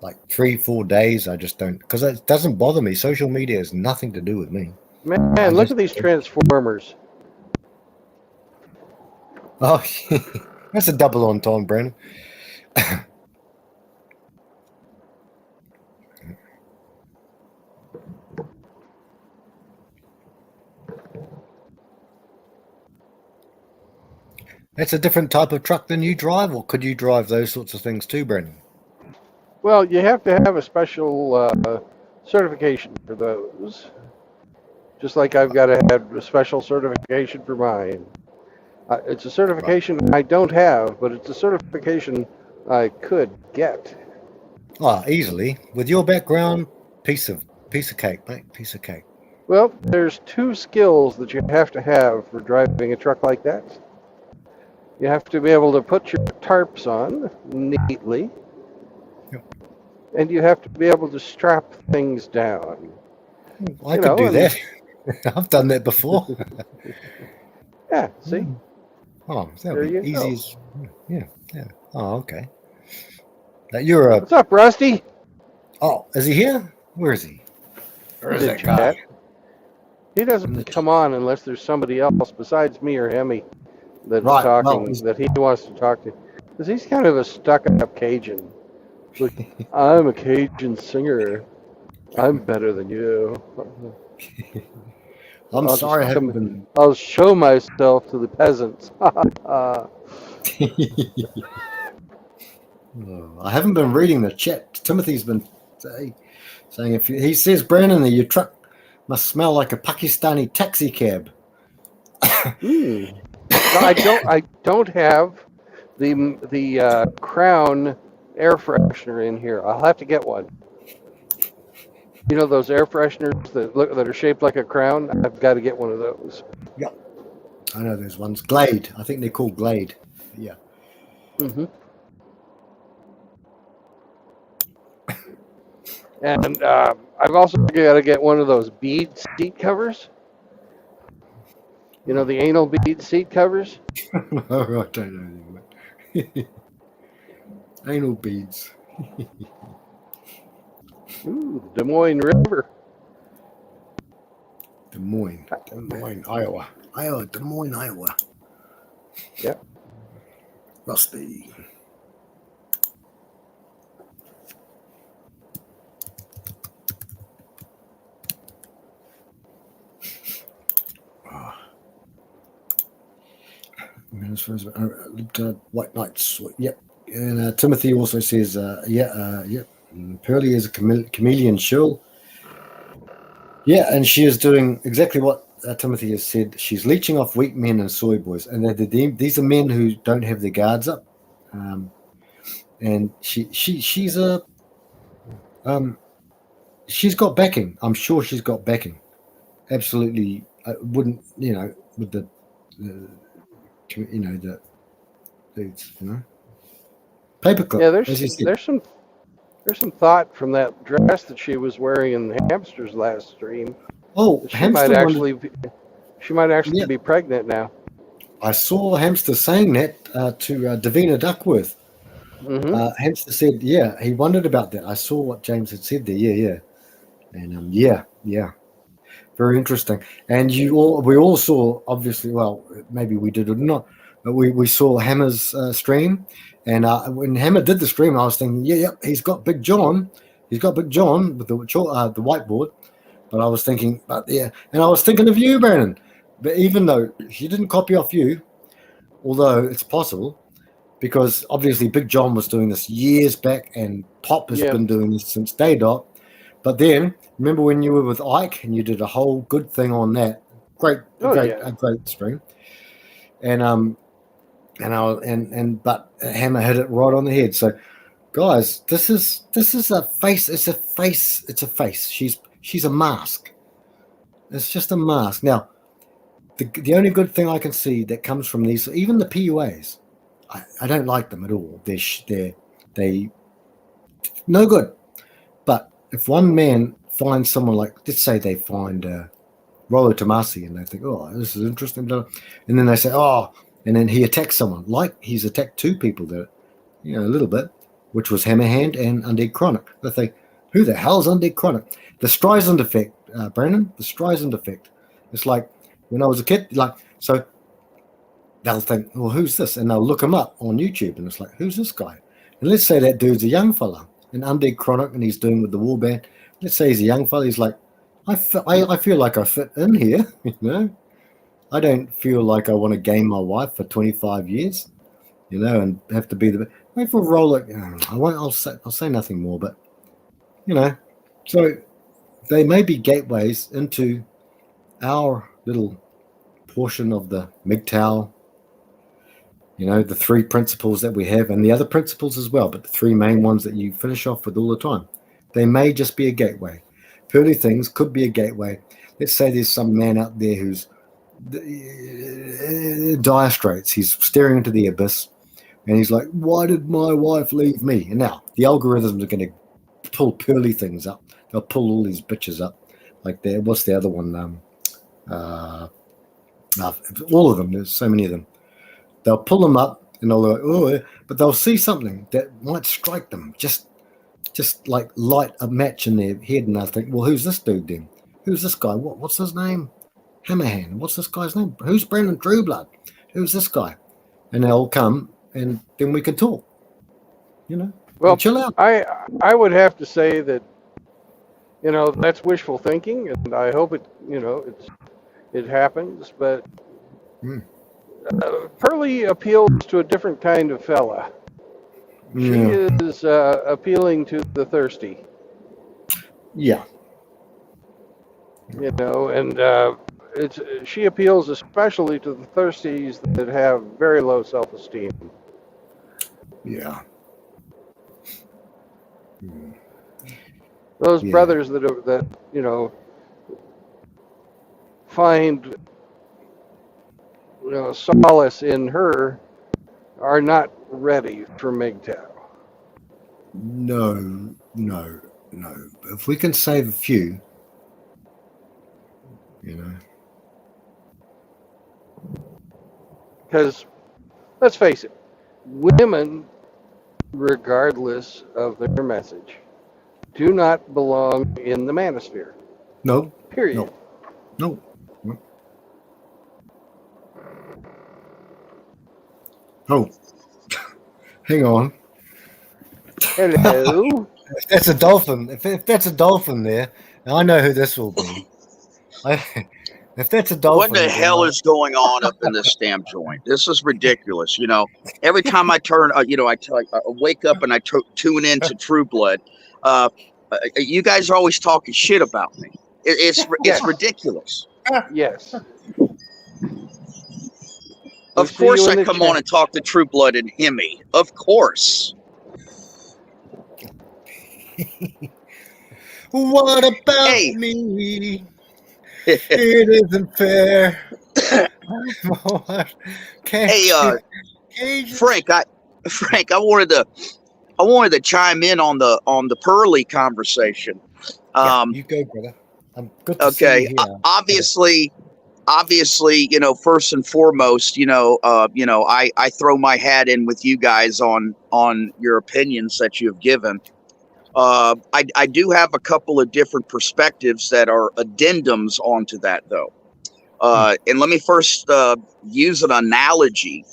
like 3-4 days. I just don't, because it doesn't bother me. Social media has nothing to do with me. Man, look at these transformers. Oh, that's a double entendre, Brandon. That's a different type of truck than you drive, or could you drive those sorts of things too, Brandon? Well, you have to have a special certification for those. Just like I've got to have a special certification for mine. It's a certification I don't have, but it's a certification I could get. Oh, easily. With your background, piece of cake, mate. Piece of cake. Well, there's 2 skills that you have to have for driving a truck like that. You have to be able to put your tarps on neatly, and you have to be able to strap things down. I could do that. I've done that before. Yeah, see? Oh, that There would you be go. easy as... Yeah. Oh, okay. You're a... What's up, Rusty? Oh, is he here? Where is he? Where is that guy? Chat. He doesn't come on unless there's somebody else besides me or Hemi that's talking, that he wants to talk to. Because he's kind of a stuck-up Cajun. Look, I'm a Cajun singer. I'm better than you. Sorry I haven't been... I'll show myself to the peasants. I haven't been reading the chat. Timothy's been saying he says, Brandon, your truck must smell like a Pakistani taxi cab. No, I don't have the Crown air freshener in here. I'll have to get one. You know those air fresheners that are shaped like a crown? I've got to get one of those. Yeah, I know there's ones. Glade. I think they're called Glade. Yeah. Mm-hmm. And I've also got to get one of those bead seat covers. You know, the anal bead seat covers? Oh, I don't know anything about anal beads. Ooh, Des Moines River. Des Moines, Iowa. Des Moines, Iowa. Yep. Rusty. White Knights. Yep. And Timothy also says, Pearlie is a chameleon shell. Yeah, and she is doing exactly what Timothy has said. She's leeching off weak men and soy boys, and these are men who don't have their guards up. And she's got backing. I'm sure she's got backing. Absolutely, I wouldn't, with the paperclip. Yeah, there's some thought from that dress that she was wearing in the hamster's last stream. Oh, she might actually be pregnant now. I saw Hamster saying that to Davina Duckworth. Mm-hmm. Hamster said, yeah, he wondered about that. I saw what James had said there. Yeah. And yeah. Very interesting. And we all saw, obviously, well, maybe we did or not, but we saw Hammer's stream. And when Hammer did the stream, I was thinking, he's got Big John. He's got Big John with the whiteboard. But I was thinking, and I was thinking of you, Brandon. But even though he didn't copy off you, although it's possible, because obviously Big John was doing this years back, and Pop has been doing this since day dot. But then, remember when you were with Ike and you did a whole good thing on that? Great stream. But Hammer hit it right on the head. So, guys, this is a face. It's a face. She's a mask. It's just a mask. Now, the only good thing I can see that comes from these, even the PUAs, I don't like them at all. They no good. But if one man find someone like, let's say they find Rollo Tomasi and they think, oh, this is interesting. And then they say, oh, and then he attacks someone, like he's attacked two people that, a little bit, which was Hammerhand and Undead Chronic. They think, who the hell's Undead Chronic? The Streisand effect, Brandon, the Streisand effect. It's like when I was a kid, so they'll think, well, who's this? And they'll look him up on YouTube and it's like, who's this guy? And let's say that dude's a young fella, an Undead Chronic, and he's doing with the warband. Let's say he's a young fella. He's like, I feel like I fit in here, I don't feel like I want to game my wife for 25 years, and have to be the. If we roll it, I'll say nothing more. But so they may be gateways into our little portion of the MGTOW. The three principles that we have, and the other principles as well. But the three main ones that you finish off with all the time, they may just be a gateway. Pearly things could be a gateway. Let's say there's some man out there who's dire straits. He's staring into the abyss, and he's like, "Why did my wife leave me?" And now the algorithms are going to pull pearly things up. They'll pull all these bitches up. Like what's the other one? All of them. There's so many of them. They'll pull them up, and they'll go, oh, but they'll see something that might strike them. Just like light a match in their head, and they'll think, well, who's this dude then? Who's this guy? What's his name? Hammerhand. What's this guy's name? Who's Brandon Trueblood? Who's this guy? And they'll come, and then we can talk. Well, chill out. I would have to say that, that's wishful thinking, and I hope it happens. But Pearly appeals to a different kind of fella. She is appealing to the thirsty. Yeah. And she appeals especially to the thirsties that have very low self-esteem. Yeah. Those brothers that find solace in her are not ready for MGTOW. No. If we can save a few, Because, let's face it, women, regardless of their message, do not belong in the manosphere. No. Period. No. Oh, hang on. Hello. If that's a dolphin, if that's a dolphin there, I know who this will be. If that's a dolphin, what the hell is going on up in this damn joint? This is ridiculous. Every time I turn, I wake up and I tune into True Blood. You guys are always talking shit about me. It's ridiculous. Yes. Of course, I come on and talk to True Blood and Hemi. Of course. What about me? It isn't fair. Frank, I wanted to chime in on the Pearly conversation. You go, brother. I'm good to see you here. Obviously, first and foremost, I throw my hat in with you guys on your opinions that you have given. I do have a couple of different perspectives that are addendums onto that, though. And let me first use an analogy.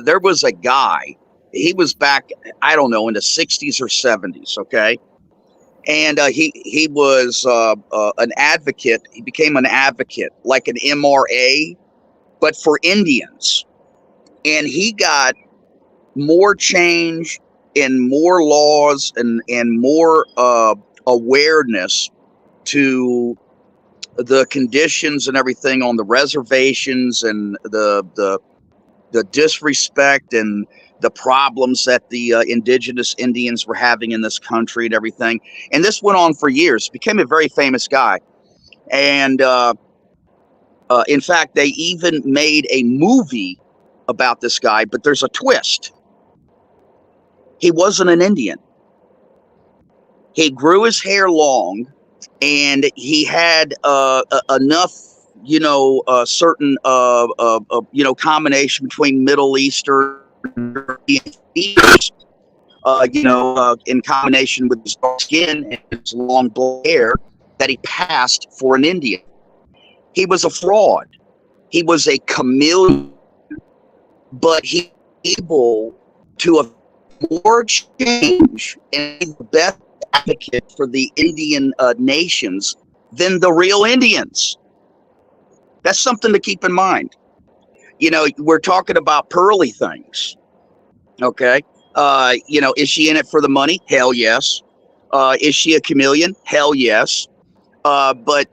There was a guy, he was back, I don't know, in the 60s or 70s, okay? And he was an advocate. He became an advocate, like an MRA, but for Indians. And he got more change and more laws and more awareness to the conditions and everything on the reservations and the disrespect and the problems that the indigenous Indians were having in this country and everything. And this went on for years. Became a very famous guy. And in fact, they even made a movie about this guy, but there's a twist. He wasn't an Indian. He grew his hair long and he had enough, certain, combination between Middle Eastern features, in combination with his dark skin and his long black hair, that he passed for an Indian. He was a fraud. He was a chameleon, but he was able to affect more change and be the best advocate for the Indian nations than the real Indians. That's something to keep in mind. We're talking about pearly things. Okay. Is she in it for the money? Hell yes. Is she a chameleon? Hell yes. But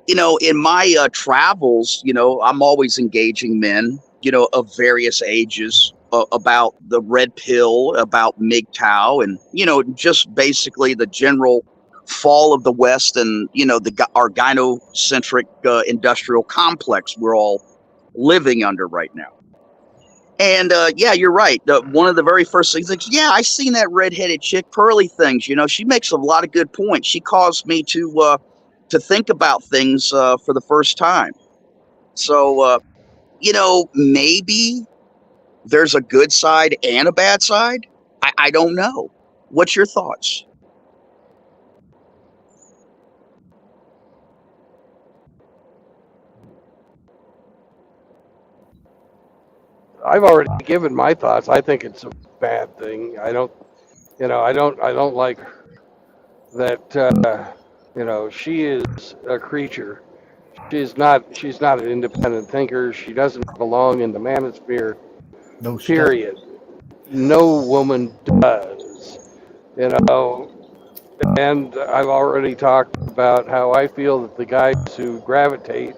in my travels, I'm always engaging men, of various ages, about the red pill, about MGTOW, and just basically the general fall of the West and our gynocentric industrial complex we're all living under right now. And yeah, you're right. One of the very first things, like, yeah, I seen that redheaded chick, pearly things. She makes a lot of good points. She caused me to think about things for the first time. So maybe there's a good side and a bad side. I don't know. What's your thoughts? I've already given my thoughts. I think it's a bad thing. I don't like that. She is a creature. She's not an independent thinker. She doesn't belong in the manosphere. No, Period. No woman does. And I've already talked about how I feel that the guys who gravitate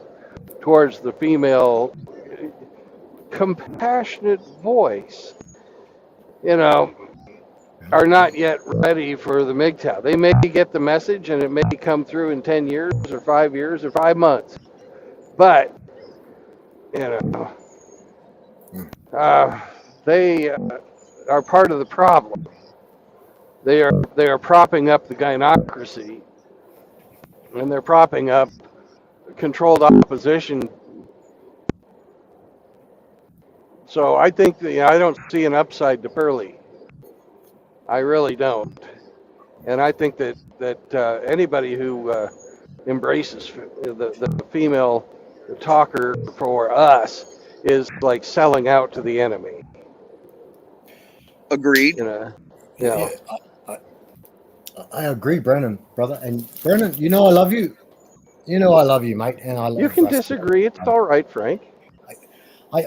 towards the female compassionate voice, are not yet ready for the MGTOW. They may get the message and it may come through in 10 years or 5 years or 5 months. But, they are part of the problem. They are propping up the gynocracy, and they're propping up controlled opposition. So I think that, I don't see an upside to Pearly. I really don't. And I think that anybody who embraces the female talker for us is like selling out to the enemy. Agreed. Yeah. I agree, Brennan, brother. And Brennan, I love you. I love you, mate. And I love You can Rusty. disagree. It's all right, Frank. I'm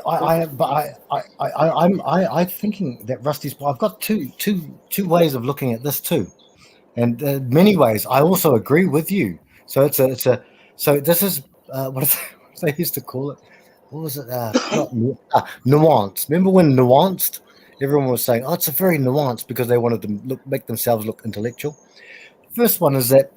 thinking that Rusty's. I've got two ways of looking at this too, and many ways. I also agree with you. So it's a. So this is what they used to call it. What was it? Not nuanced. Remember when nuanced? Everyone was saying, "Oh, it's a very nuanced," because they wanted to make themselves look intellectual. First one is that,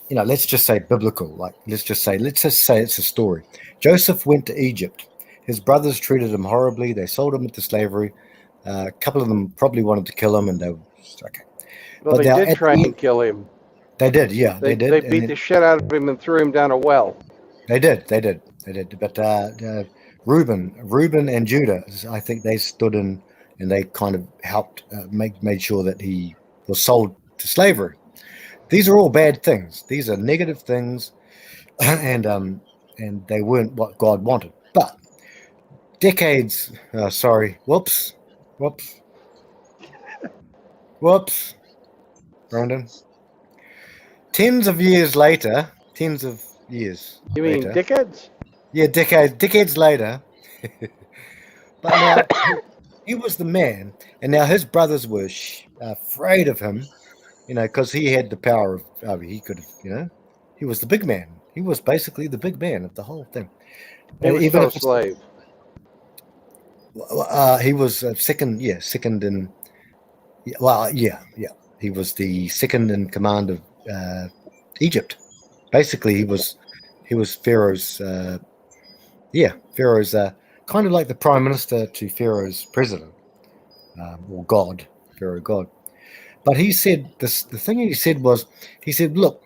let's just say biblical. Like let's just say it's a story. Joseph went to Egypt. His brothers treated him horribly. They sold him into slavery. A couple of them probably wanted to kill him, and they were okay. Well, they did try and kill him. They did, yeah, they did. They beat the shit out of him and threw him down a well. They did. But Reuben and Judah, I think they stood in and they kind of helped made sure that he was sold to slavery. These are all bad things. These are negative things, and they weren't what God wanted. But decades, whoops, Brandon. Tens of years later. You mean later, dickheads? Yeah, decades later. But now he was the man, and now his brothers were afraid of him, because he had the power of. He could have, he was the big man. He was basically the big man of the whole thing. He was even no slave. He was second in. Yeah. He was the second in command of Egypt. Basically, he was Pharaoh's. Pharaoh's kind of like the prime minister to Pharaoh's president, or God, Pharaoh God. But he said this. The thing he said was, look,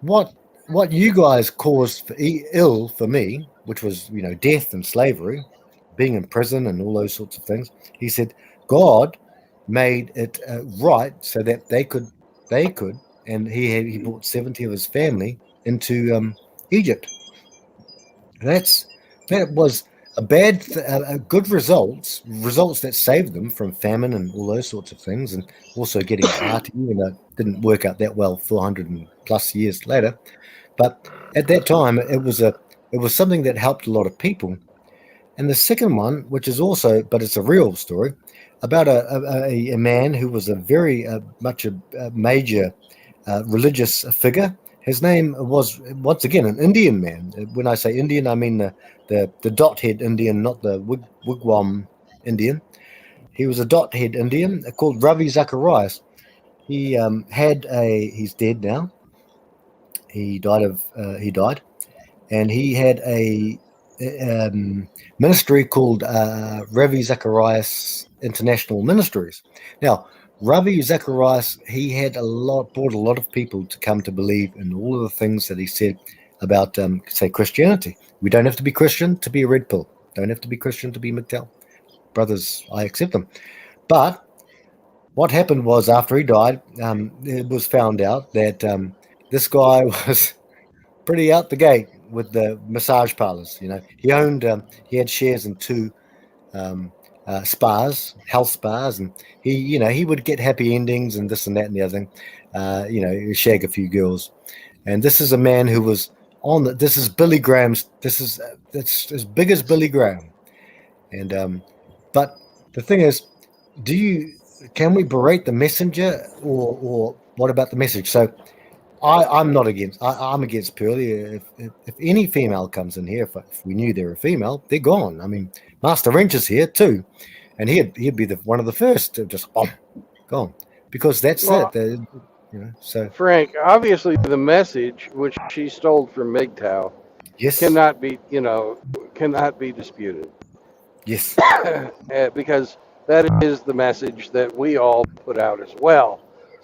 what you guys caused for ill for me, which was death and slavery, being in prison and all those sorts of things. He said God made it right so that they could, and he brought 70 of his family into Egypt. That was a good results that saved them from famine and all those sorts of things, and also getting a party, even though it didn't work out that well 400 and plus years later. But at that time, it was something that helped a lot of people. And the second one, which is also, but it's a real story, about a man who was a very much a major religious figure. His name was, once again, an Indian man. When I say Indian, I mean the dot head Indian, not the wigwam Indian. He was a dot head Indian called Ravi Zacharias. He's dead now. He died, and he had a ministry called Ravi Zacharias International Ministries. Now, Ravi Zacharias, he had brought a lot of people to come to believe in all of the things that he said about, say, Christianity. We don't have to be Christian to be a red pill. Don't have to be Christian to be MGTOW. Brothers, I accept them. But what happened was, after he died, it was found out that this guy was pretty out the gate with the massage parlors. He had shares in two spas, health spas, and he would get happy endings and this and that and the other thing. He'd shag a few girls. And this is a man who was this is Billy Graham's. That's as big as Billy Graham. And but the thing is, can we berate the messenger, or what about the message? So I'm not against. I'm against purely. If any female comes in here, if we knew they're a female, they're gone. I mean, Master Wrench is here too, and he'd be one of the first to just gone, because that's it. So Frank, obviously the message which she stole from MGTOW yes, cannot be disputed. Yes, because that is the message that we all put out as well.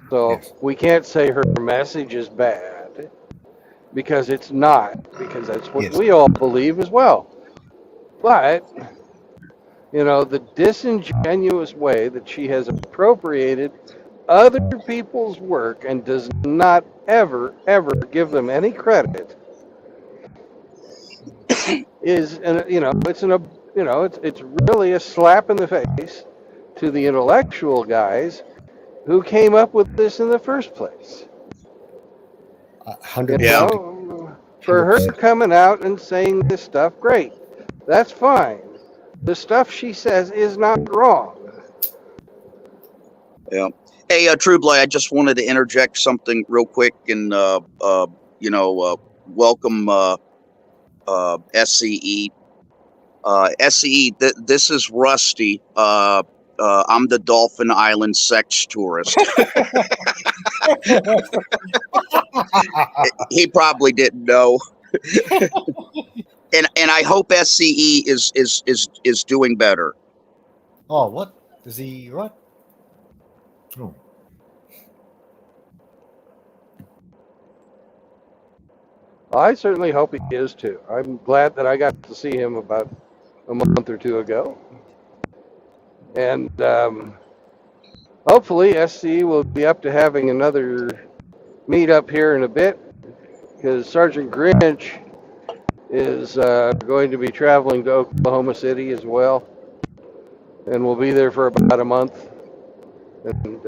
So yes. we can't say her message is bad, because it's not, because that's what Yes. we all believe as well. But, the disingenuous way that she has appropriated other people's work and does not ever, ever give them any credit is, it's really a slap in the face to the intellectual guys who came up with this in the first place. 100%. For her 100%. coming out and saying this stuff, great. That's fine. The stuff she says is not wrong. Yeah. Hey, True Blood, I just wanted to interject something real quick and, welcome SCE. SCE, this is Rusty. I'm the Dolphin Island sex tourist. He probably didn't know. and I hope SCE is doing better. Oh, what? Is he right? Oh. I certainly hope he is too. I'm glad that I got to see him about a month or two ago. And hopefully SCE will be up to having another meetup here in a bit, because Sergeant Grinch is going to be traveling to Oklahoma City as well, and will be there for about a month. And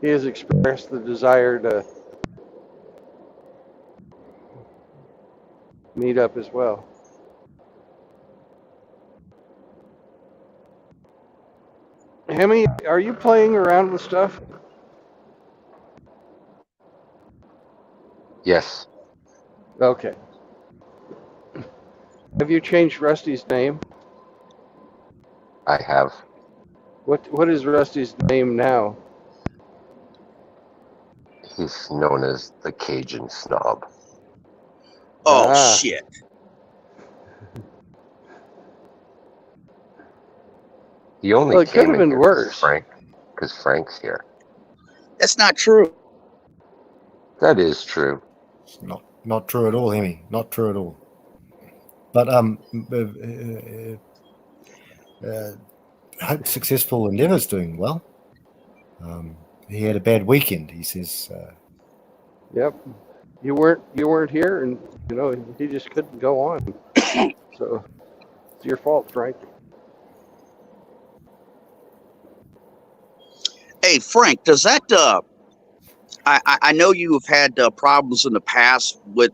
he has expressed the desire to meet up as well. Hemi, are you playing around with stuff? Yes, Okay. Have you changed Rusty's name? I have. What is Rusty's name now? He's known as the Cajun Snob. Oh, shit. He only Well, it could came have in been here worse. because Frank's here. That's not true. That is true. It's not true at all, Hemi. Not true at all. But hope Successful Endeavour's doing well. He had a bad weekend. He says. Yep. You weren't here, and he just couldn't go on. So it's your fault, Frank. Hey, Frank, does that? I know you have had problems in the past with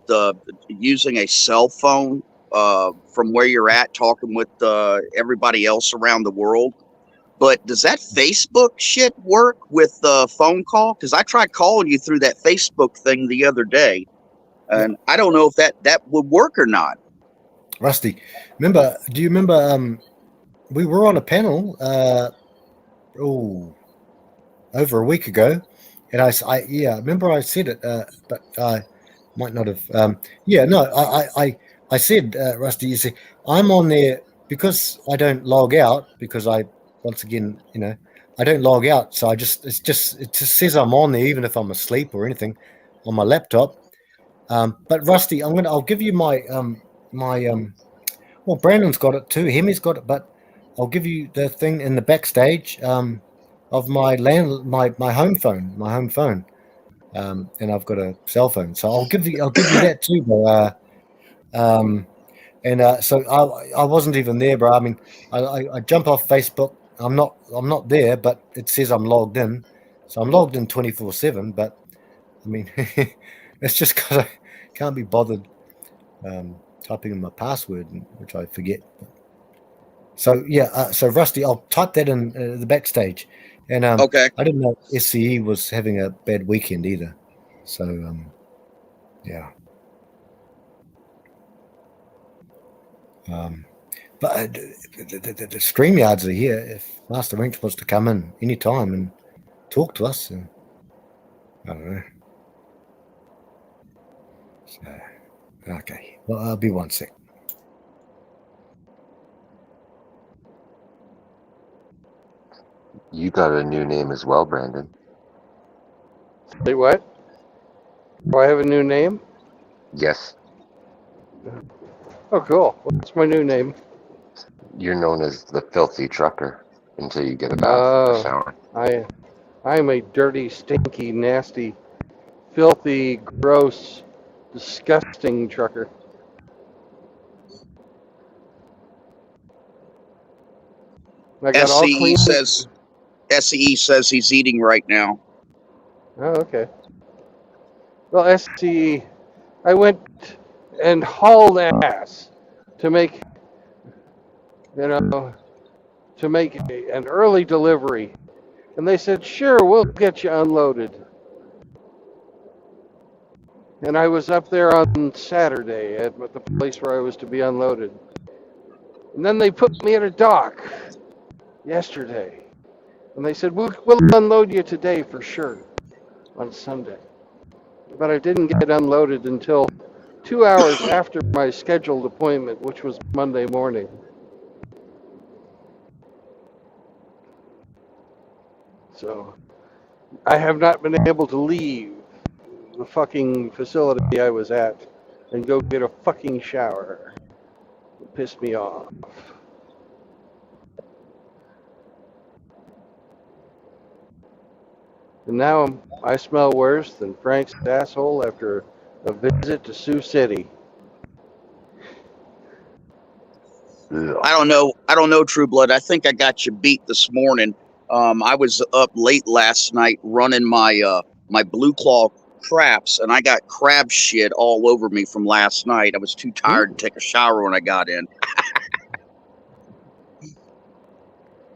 using a cell phone from where you're at, talking with everybody else around the world. But does that Facebook shit work with the phone call? Because I tried calling you through that Facebook thing the other day, and I don't know if that would work or not. Rusty, do you remember we were on a panel over a week ago, and I remember I said it, but I might not have. I said, Rusty, you see, I'm on there because I don't log out, because once again, I don't log out, so it just says I'm on there even if I'm asleep or anything on my laptop. But Rusty, I'll give you my well, Brandon's got it too, Hemi's got it, but I'll give you the thing in the backstage of my home phone, and I've got a cell phone, so I'll give you that too, bro. So I wasn't even there, bro. I mean, I jump off Facebook. I'm not there, but it says I'm logged in, so I'm logged in 24/7. But I mean, it's just because I can't be bothered typing in my password, which I forget. So so Rusty, I'll type that in the backstage, and Okay. I didn't know SCE was having a bad weekend either. So yeah. But the StreamYards are here. If Master Wrench wants to come in anytime and talk to us, I don't know. So, okay. Well, I'll be 1 sec. You got a new name as well, Brandon. Say what? Do I have a new name? Yes, Oh, cool. What's my new name? you're known as the Filthy Trucker until you get a bath or a shower. I'm a dirty, stinky, nasty, filthy, gross, disgusting trucker. I got all SCE clean. SCE says he's eating right now. Oh, okay. Well, SCE, I went and hauled ass to make, an early delivery. And they said, sure, we'll get you unloaded. And I was up there on Saturday at the place where I was to be unloaded. And then they put me at a dock yesterday. And they said, we'll unload you today for sure on Sunday. But I didn't get unloaded until 2 hours after my scheduled appointment, which was Monday morning. So I have not been able to leave the fucking facility I was at and go get a fucking shower. It pissed me off. And now I smell worse than Frank's asshole after a visit to Sioux City. I don't know, True Blood. I think I got you beat this morning. I was up late last night running my my Blue Claw traps, and I got crab shit all over me from last night. I was too tired to take a shower when I got in.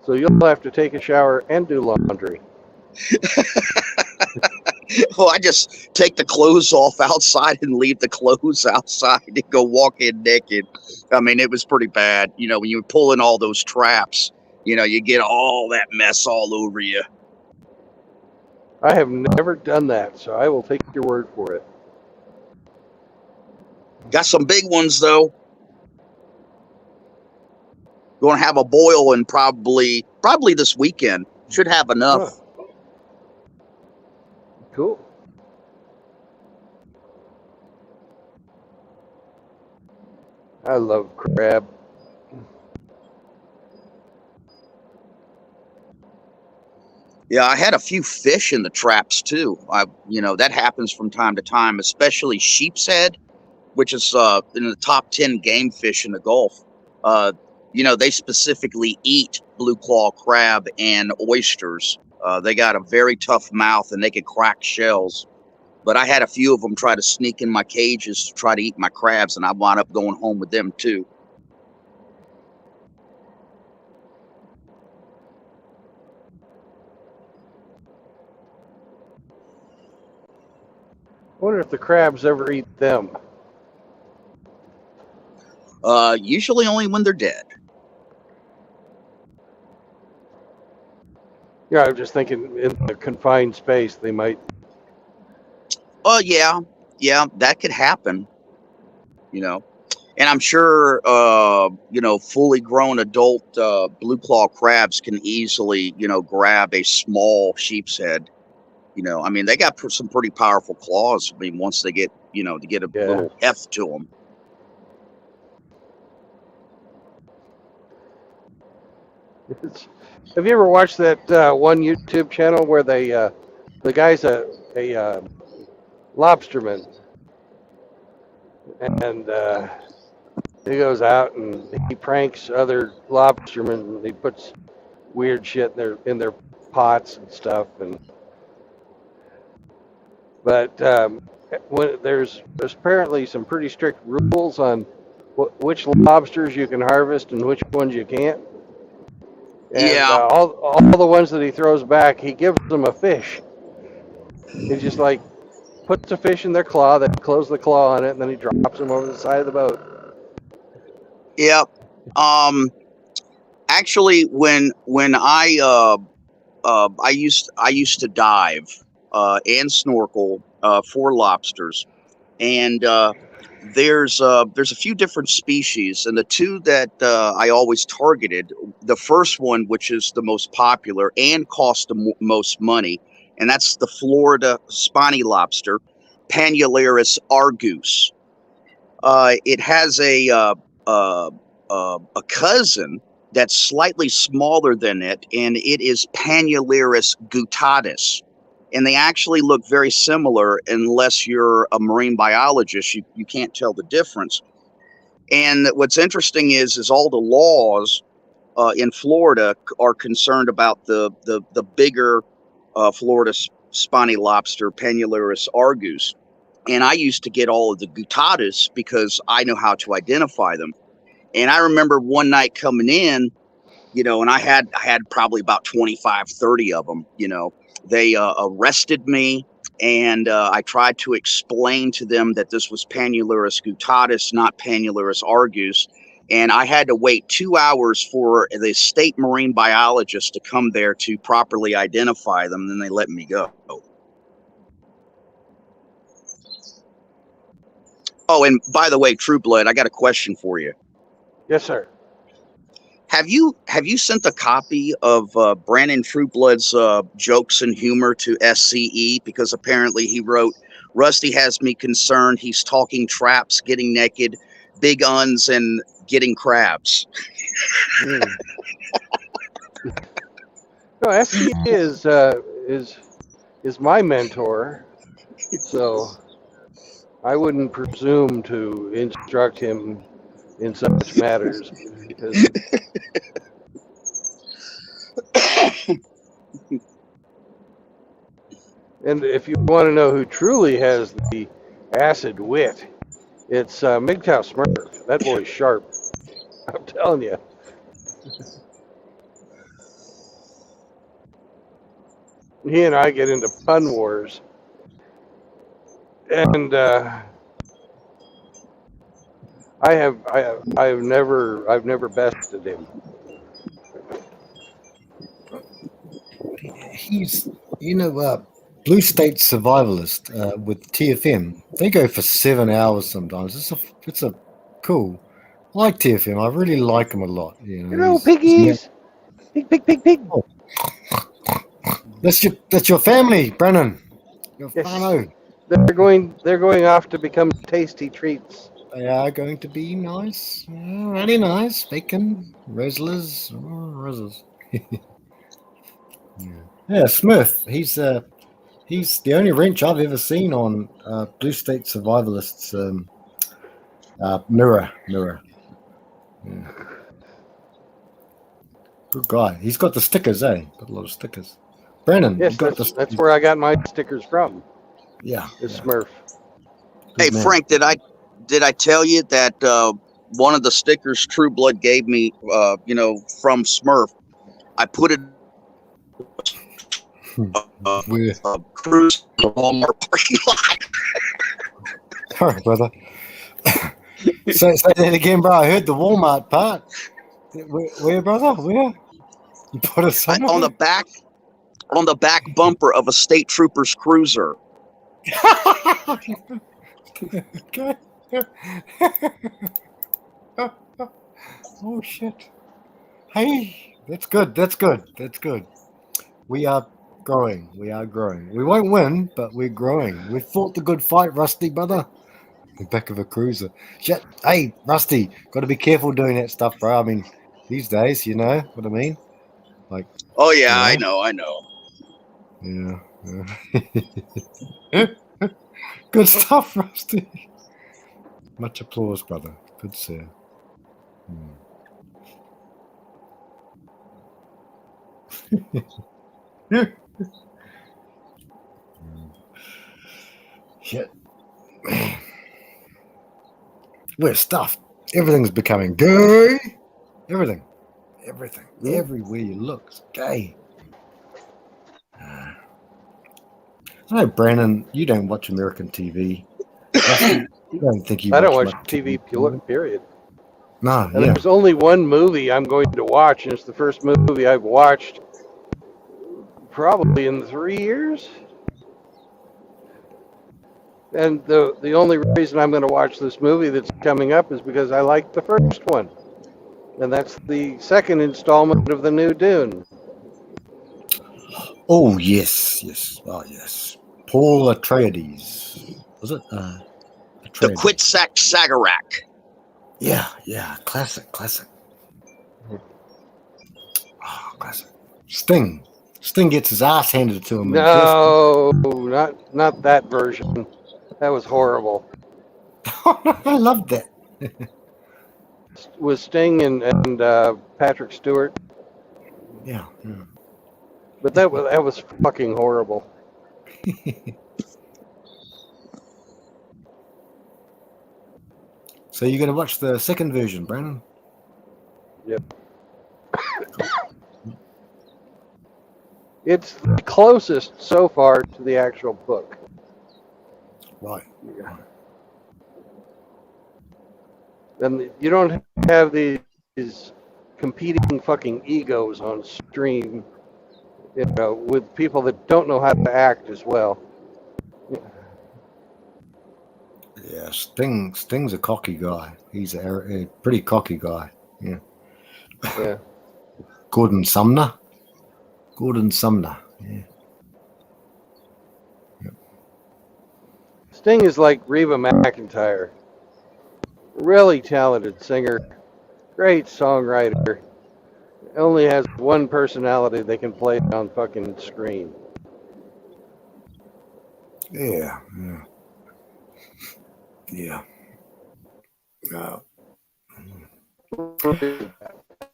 So you'll have to take a shower and do laundry. Well, I just take the clothes off outside and leave the clothes outside and go walk in naked. I mean, it was pretty bad. When you pull in all those traps, you get all that mess all over you. I have never done that, so I will take your word for it. Got some big ones, though. Going to have a boil and probably this weekend. Should have enough. Huh. Cool. I love crab. Yeah, I had a few fish in the traps too. That happens from time to time, especially sheep's head, which is in the top 10 game fish in the Gulf. They specifically eat blue claw crab and oysters. They got a very tough mouth and they can crack shells. But I had a few of them try to sneak in my cages to try to eat my crabs, and I wound up going home with them too. I wonder if the crabs ever eat them. Usually only when they're dead. Yeah, I'm just thinking in the confined space they might. Yeah, that could happen. And I'm sure, fully grown adult blue claw crabs can easily, grab a small sheep's head. They got some pretty powerful claws. Once they get, to get a little heft to them. Have you ever watched that one YouTube channel where the guy's a lobsterman, and he goes out and he pranks other lobstermen. And he puts weird shit in their pots and stuff, but there's apparently some pretty strict rules on which lobsters you can harvest and which ones you can't. And all the ones that he throws back, he gives them a fish. He just like puts a fish in their claw, they close the claw on it, and then he drops them over the side of the boat. Yeah. Actually, when I used to dive and snorkel for lobsters, and there's a few different species, and the two that I always targeted, the first one, which is the most popular and cost the most money, and that's the Florida spiny lobster, Panularis argus. It has a cousin that's slightly smaller than it, and it is Panularis guttatus. And they actually look very similar unless you're a marine biologist. You can't tell the difference. And what's interesting is all the laws in Florida are concerned about the bigger Florida spiny lobster, Panularis argus. And I used to get all of the guttatus because I know how to identify them. And I remember one night coming in, and I had probably about 25, 30 of them, They arrested me, and I tried to explain to them that this was Panularis guttatus, not Panularis argus. And I had to wait 2 hours for the state marine biologist to come there to properly identify them. And then they let me go. Oh, and by the way, True Blood, I got a question for you. Yes, sir. Have you sent a copy of Brandon Trueblood's jokes and humor to SCE? Because apparently he wrote, Rusty has me concerned. He's talking traps, getting naked, big uns, and getting crabs. No, SCE is my mentor, so I wouldn't presume to instruct him in such matters. Because and if you want to know who truly has the acid wit, it's MGTOW Smurf. That boy's sharp. I'm telling you. He and I get into pun wars, and I've never bested him. He's, Blue State Survivalist with TFM. They go for 7 hours sometimes. It's a cool. I like TFM. I really like them a lot. Piggies. Pig. Oh. That's your family, Brennan. Your Yes. whānau. They're going off to become tasty treats. They are going to be nice. Really nice. Bacon, Rizzlers. Oh, Rizzlers. Yeah, Smith. He's the only wrench I've ever seen on Blue State Survivalists mirror. Yeah. Good guy. He's got the stickers, eh? Got a lot of stickers. Brennan, Yes, you got that's where I got my stickers from. Yeah. Is Smurf. Good Hey man. Frank, did I tell you that one of the stickers True Blood gave me, from Smurf, I put it We're cruise in the Walmart parking lot. all right, brother. Say that again, bro. I heard the Walmart part. Where, brother? Where? You put it somewhere? on the back bumper of a state trooper's cruiser. Okay. Oh shit. Hey, that's good. We are growing. We won't win, but we're growing. We fought the good fight, Rusty, brother. The back of a cruiser. Shit. Hey, Rusty, got to be careful doing that stuff, bro. I mean, these days, you know what I mean? Like, Oh yeah, you know? I know. Yeah. Good stuff, Rusty. Much applause, brother. Good sir. Shit. We're stuffed. Everything's becoming gay. Everything. Everywhere you look, it's gay. I know, Brandon, you don't watch American TV. You don't think you I don't watch much TV, do period. you? No, And yeah. there's only one movie I'm going to watch, and it's the first movie I've watched probably in 3 years. And the only reason I'm going to watch this movie that's coming up is because I liked the first one. And that's the second installment of the new Dune. Oh, yes. Oh, yes. Paul Atreides. Was it? The Atreides. Quitsack Sagarak. Yeah. Classic. Oh, classic. Sting gets his ass handed to him. No, not that version. That was horrible. I loved that. With Sting and Patrick Stewart. Yeah. But that was fucking horrible. So you're going to watch the second version, Brandon? Yep. It's the closest so far to the actual book. Right. And you don't have these competing fucking egos on stream, with people that don't know how to act as well. Yeah, Sting's a cocky guy. He's a pretty cocky guy. Yeah. Gordon Sumner. Yeah. Yep. Sting is like Reba McEntire. Really talented singer, great songwriter. Only has one personality they can play on fucking screen. Yeah.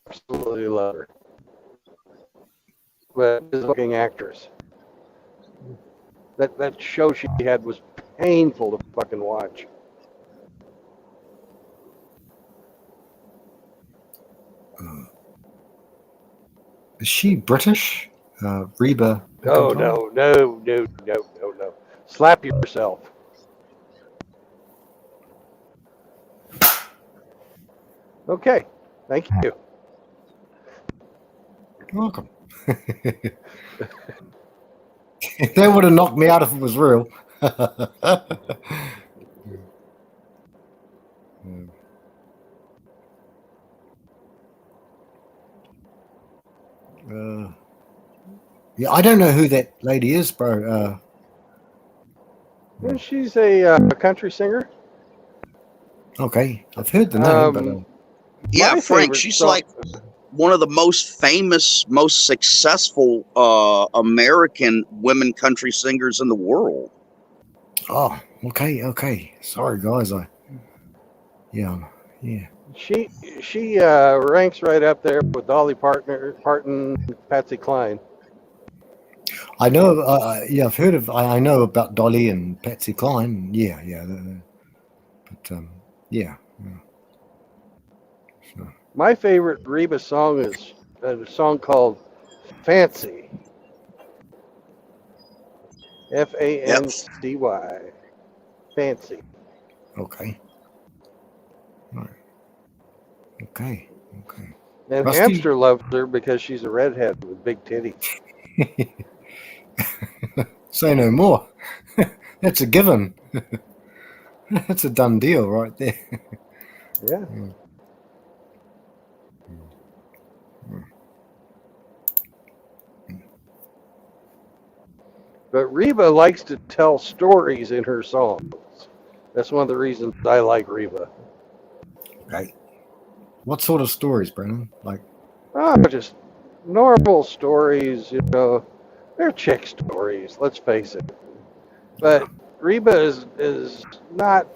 Absolutely love her. But as a fucking actress, that show she had was painful to fucking watch. Is she British? Reba? Oh, no. Slap yourself. Okay. Thank you. You're welcome. That would have knocked me out if it was real. Yeah, I don't know who that lady is, bro. She's a country singer. Okay, I've heard the name, but Yeah, My Frank, favorite she's song. like one of the most famous, most successful American women country singers in the world. oh, okay. Sorry, guys. Yeah. She ranks right up there with Dolly Parton, Patsy Cline. I know. Yeah, I've heard of. I know about Dolly and Patsy Cline. Yeah. But yeah. So, My favorite Reba song is a song called Fancy. Yep. Fancy. Fancy. okay. All right. Okay. And Rusty. Hamster loves her because she's a redhead with big titties. Say no more. That's a given. That's a done deal right there. Yeah. But Reba likes to tell stories in her songs. That's one of the reasons I like Reba. Okay. What sort of stories, Brennan? Like, Oh, just normal stories, you know. They're chick stories, let's face it. But Reba is not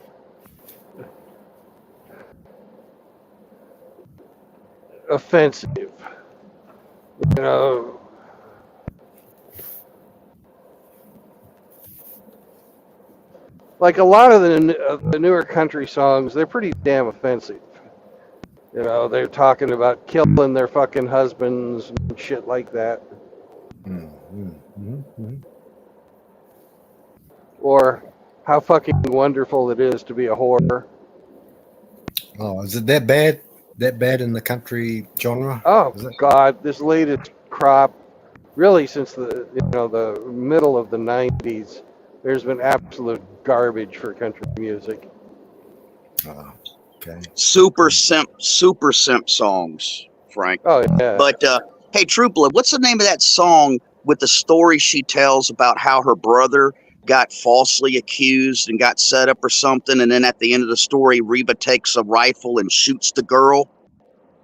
offensive. You know, like a lot of the newer country songs, they're pretty damn offensive. You know, they're talking about killing their fucking husbands and shit like that. Or how fucking wonderful it is to be a whore. oh, is it that bad? That bad in the country genre? Oh Is it? God, this latest crop, really since the middle of the '90s, there's been absolute garbage for country music. Oh, okay. Super simp songs, Frank. Oh yeah, But hey, True Blood, what's the name of that song with the story she tells about how her brother got falsely accused and got set up or something, and then at the end of the story, Reba takes a rifle and shoots the girl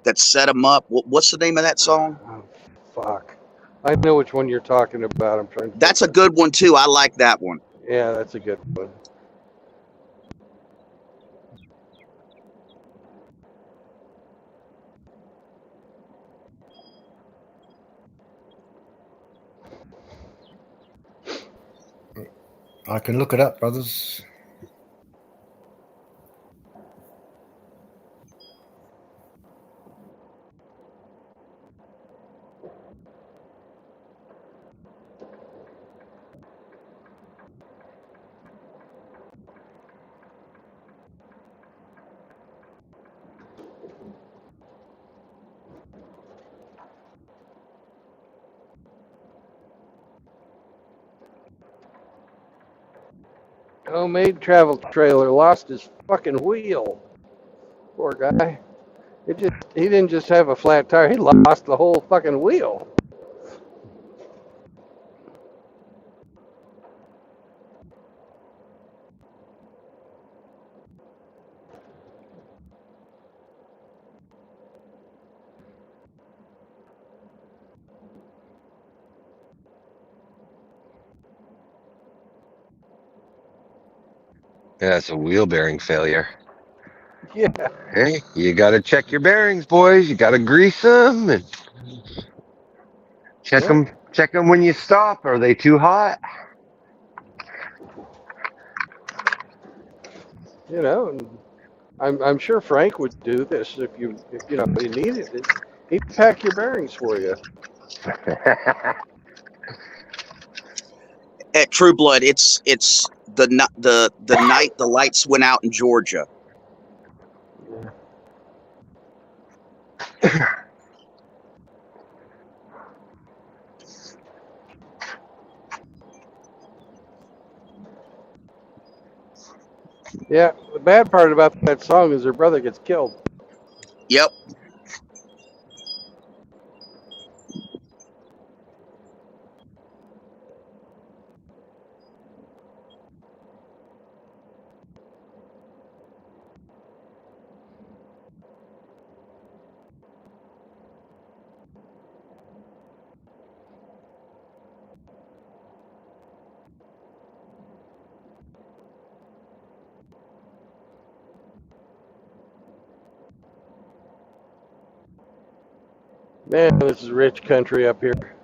that set him up? What's the name of that song? oh, fuck. I know which one you're talking about. I'm trying to That's a think. good one too. I like that one. Yeah, that's a good one. I can look it up, brothers. Homemade travel trailer lost his fucking wheel. Poor guy. He didn't just have a flat tire. He lost the whole fucking wheel. Yeah, it's a wheel bearing failure. Yeah. Hey, you got to check your bearings, boys. You got to grease them and check Yeah. them. Check them when you stop. Are they too hot? You know, and I'm sure Frank would do this if you needed it. He'd pack your bearings for you. At True Blood, it's the night the lights went out in Georgia. Yeah. The bad part about that song is her brother gets killed. Yep. Man, this is rich country up here.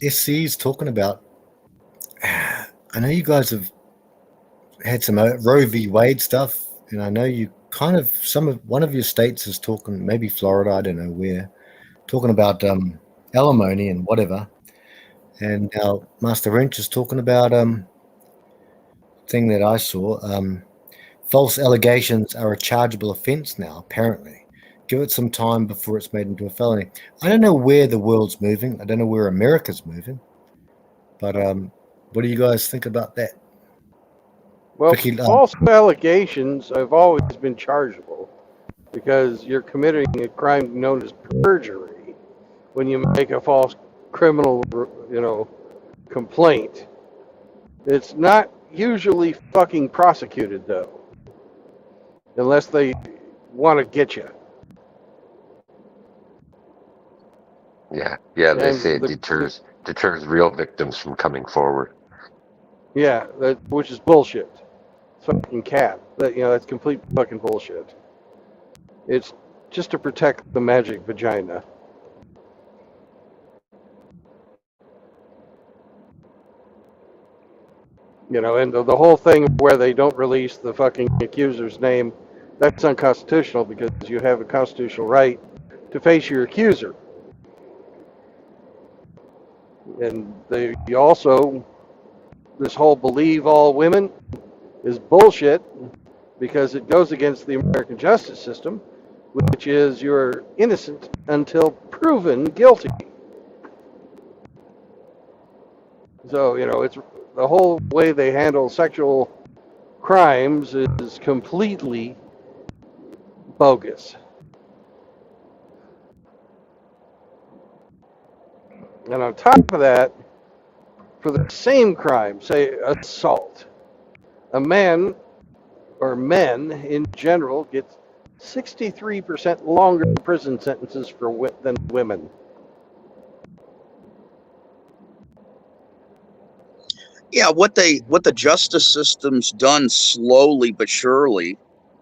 SC's talking about. I know you guys have had some Roe v. Wade stuff, and I know you kind of one of your states is talking, maybe Florida, I don't know where, talking about alimony and whatever. And now Master Wrench is talking about thing that I saw. False allegations are a chargeable offence now, apparently. Give it some time before it's made into a felony. I don't know where the world's moving. I don't know where America's moving. But what do you guys think about that? Well, Vicky, false allegations have always been chargeable because you're committing a crime known as perjury when you make a false criminal, complaint. It's not usually fucking prosecuted though, unless they want to get you. Yeah, they And say it deters real victims from coming forward. Yeah, which is bullshit. It's fucking cap. That's complete fucking bullshit. It's just to protect the magic vagina. And the whole thing where they don't release the fucking accuser's name, that's unconstitutional because you have a constitutional right to face your accuser. And you also, this whole believe all women is bullshit because it goes against the American justice system, which is you're innocent until proven guilty. So, it's the whole way they handle sexual crimes is completely bogus. And on top of that, for the same crime, say assault, a man or men in general get 63% longer prison sentences than women. Yeah, what the justice system's done slowly but surely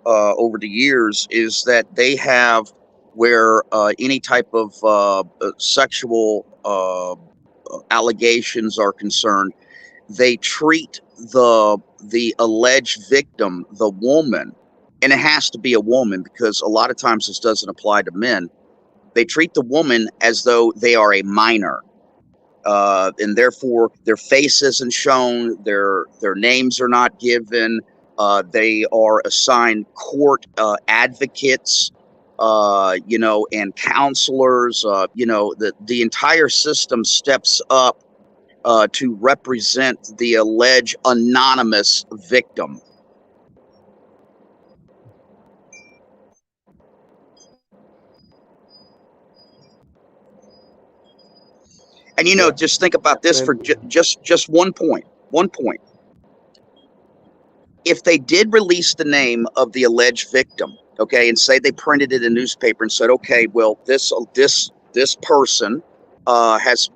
over the years is that they have where any type of sexual allegations are concerned, they treat the alleged victim, the woman, and it has to be a woman because a lot of times this doesn't apply to men. They treat the woman as though they are a minor. And therefore their face isn't shown, their names are not given. They are assigned court advocates, and counselors. The entire system steps up to represent the alleged anonymous victim. And just think about this for just one point. If they did release the name of the alleged victim, okay, and say they printed it in a newspaper and said, okay, well, this person has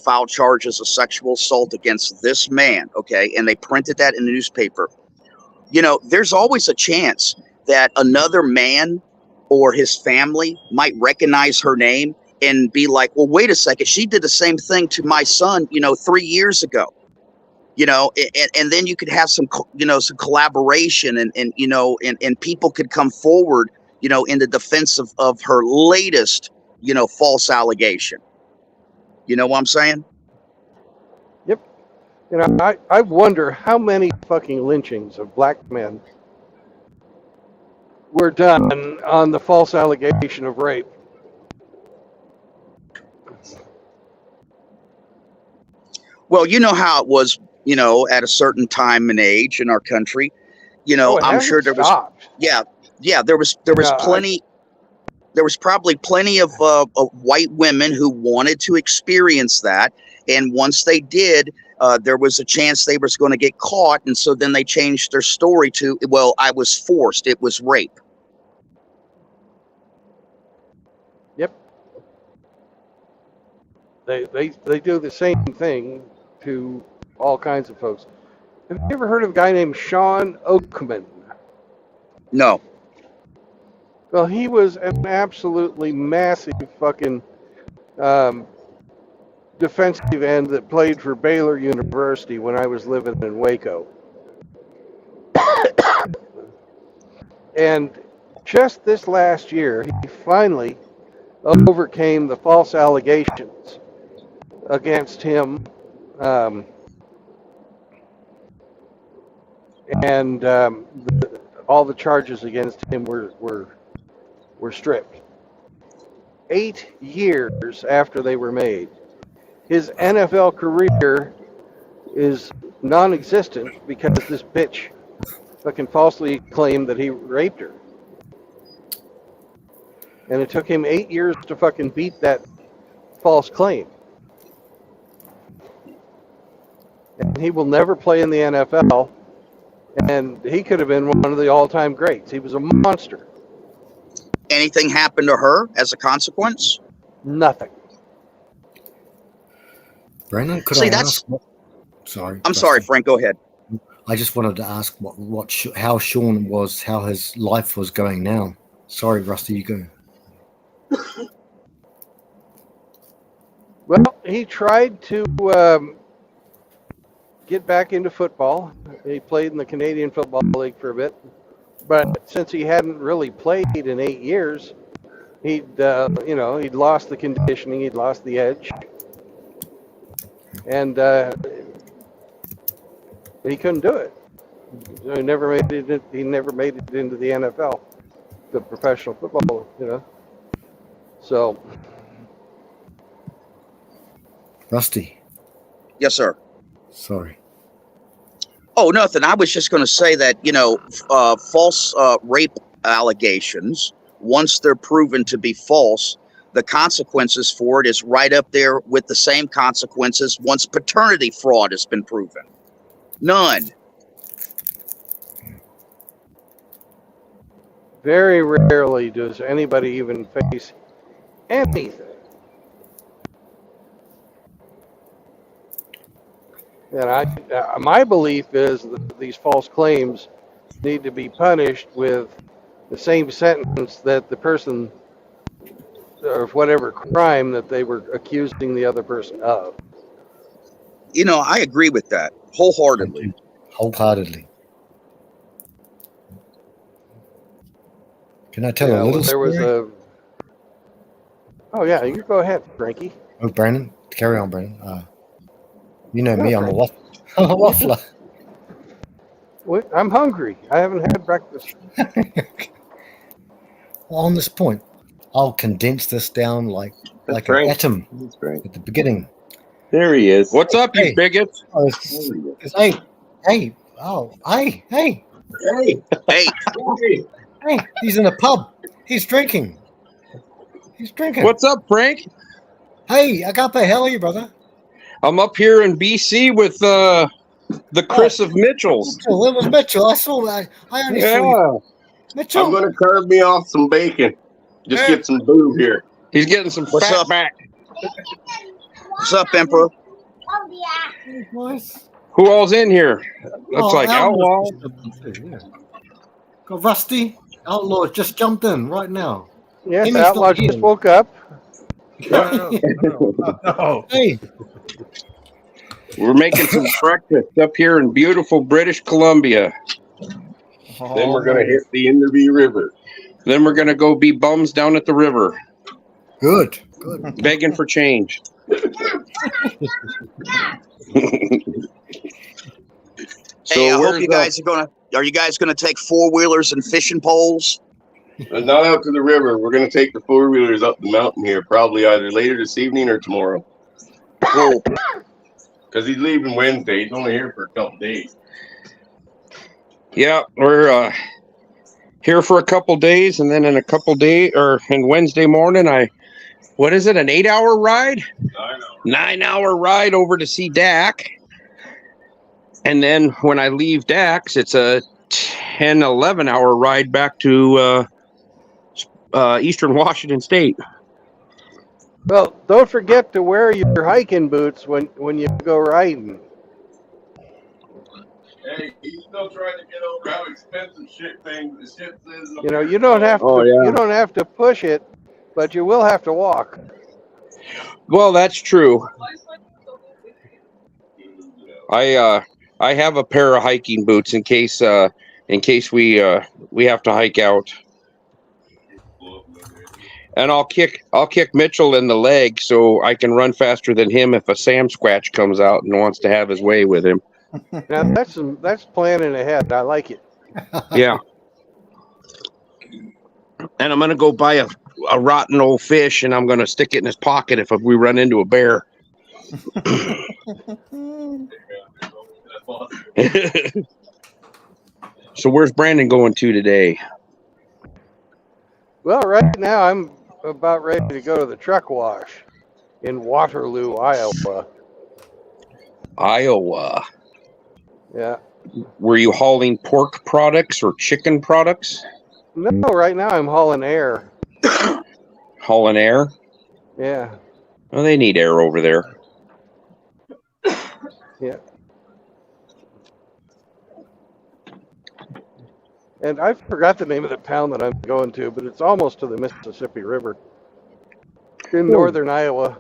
filed charges of sexual assault against this man, okay, and they printed that in the newspaper, there's always a chance that another man or his family might recognize her name and be like, well, wait a second, she did the same thing to my son, 3 years ago. And then you could have some collaboration and people could come forward, in the defense of her latest, false allegation. You know what I'm saying? Yep. I wonder how many fucking lynchings of black men were done on the false allegation of rape. Well, you know how it was, at a certain time and age in our country. I'm sure there was. Yeah, there was plenty. There was probably plenty of white women who wanted to experience that, and once they did, there was a chance they was going to get caught, and so then they changed their story to, well, I was forced. It was rape. Yep. They do the same thing to all kinds of folks. Have you ever heard of a guy named Sean Oakman? No. Well, he was an absolutely massive fucking defensive end that played for Baylor University when I was living in Waco. And just this last year, he finally overcame the false allegations against him, and all the charges against him were stripped. 8 years after they were made. His NFL career is non-existent because this bitch fucking falsely claimed that he raped her. And it took him 8 years to fucking beat that false claim. And he will never play in the NFL. And he could have been one of the all-time greats. He was a monster. Anything happened to her as a consequence? Nothing. Brandon, could See, I that's- ask? Sorry. I'm sorry, Rusty. Frank. Go ahead. I just wanted to ask how Sean was, how his life was going now. Sorry, Rusty, you go. Well, he tried to get back into football. He played in the Canadian Football League for a bit. But since he hadn't really played in 8 years, he'd lost the conditioning, he'd lost the edge. And he couldn't do it. So he never made it. He never made it into the NFL, the professional football. So, Rusty, Yes, sir. sorry. Oh, nothing. I was just going to say that, false rape allegations, once they're proven to be false, the consequences for it is right up there with the same consequences once paternity fraud has been proven. None. very rarely does anybody even face anything. And my belief is that these false claims need to be punished with the same sentence that the person, or whatever crime that they were accusing the other person of. I agree with that wholeheartedly. Wholeheartedly. Can I tell a little There was story? Oh yeah, you go ahead, Frankie. Oh, Brandon, carry on, Brandon. You know Go, me, I'm a Frank. I'm a waffler. What? I'm hungry. I haven't had breakfast. On this point, I'll condense this down like That's an right. atom That's great. at the beginning. There he is. What's up, you Hey. bigots? Oh, hey, Hey. Hey, hey, he's in a pub. He's drinking. What's up, Frank? Hey, Agape, how are you, brother? I'm up here in BC with the Chris of Mitchell's. Mitchell, it was Mitchell. I saw that. I only saw you. Yeah, Mitchell. I'm gonna carve me off some bacon. Just get some boob here. he's getting some What's fat up? back. what's up, Emperor? Nice. Who all's in here? Looks Oh, like Outlaw. Yeah. Got Rusty. Outlaw just jumped in right now. Yes, Amy's Outlaw not just here. woke up. No. Hey, We're making some breakfast up here in beautiful British Columbia. Then we're gonna hit the Enderby River. Then we're gonna go be bums down at the river, good. begging for change. Hey, I hope where's you guys are you guys gonna take 4-wheelers and fishing poles? And not out to the river. We're gonna take the 4-wheelers up the mountain here, probably either later this evening or tomorrow. Cool. Because he's leaving Wednesday. He's only here for a couple days. Yeah, we're here for a couple days, and then in a couple days, or in Wednesday morning, what is it, an 8-hour ride? I know. 9-hour ride over to see Dak. And then when I leave Dak's, it's a 10, 11-hour ride back to Eastern Washington State. Well, don't forget to wear your hiking boots when you go riding. Hey, he's still trying to get over how expensive shit things shit is. You know, you don't have Oh, to. yeah. You don't have to push it, but you will have to walk. Well, that's true. I have a pair of hiking boots in case we have to hike out. And I'll kick Mitchell in the leg so I can run faster than him if a Sam Squatch comes out and wants to have his way with him. Now that's planning ahead. I like it. Yeah. And I'm gonna go buy a rotten old fish and I'm gonna stick it in his pocket if we run into a bear. So where's Brandon going to today? Well, right now I'm about ready to go to the truck wash in Waterloo, Iowa. Iowa. Yeah. Were you hauling pork products or chicken products? No, right now I'm hauling air. Hauling air? Yeah. Well, they need air over there. Yeah. And I forgot the name of the town that I'm going to, but it's almost to the Mississippi River in northern Iowa.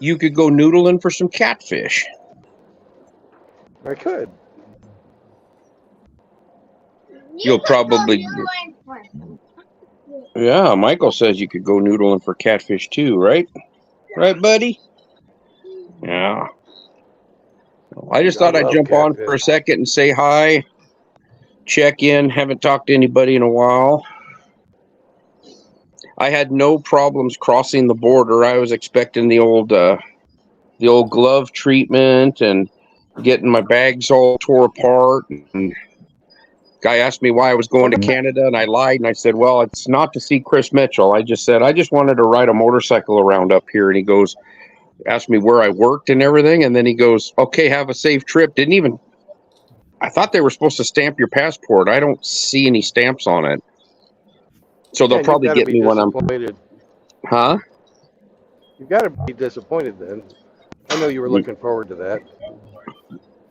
You could go noodling for some catfish. I could. You'll probably. Yeah, Michael says you could go noodling for catfish too, right? Right, buddy? Yeah. I just thought I'd jump on for a second and say hi, check in. Haven't talked to anybody in a while. I had no problems crossing the border. I was expecting the old glove treatment and getting my bags all tore apart. And guy asked me why I was going to Canada, and I lied, and I said, well, it's not to see Chris Mitchell. I just said I just wanted to ride a motorcycle around up here. And he goes, asked me where I worked and everything, and then he goes, okay, have a safe trip. Didn't even. I thought they were supposed to stamp your passport. I don't see any stamps on it. So they'll probably get me when I'm. Huh? You've got to be disappointed then. I know you were looking forward to that.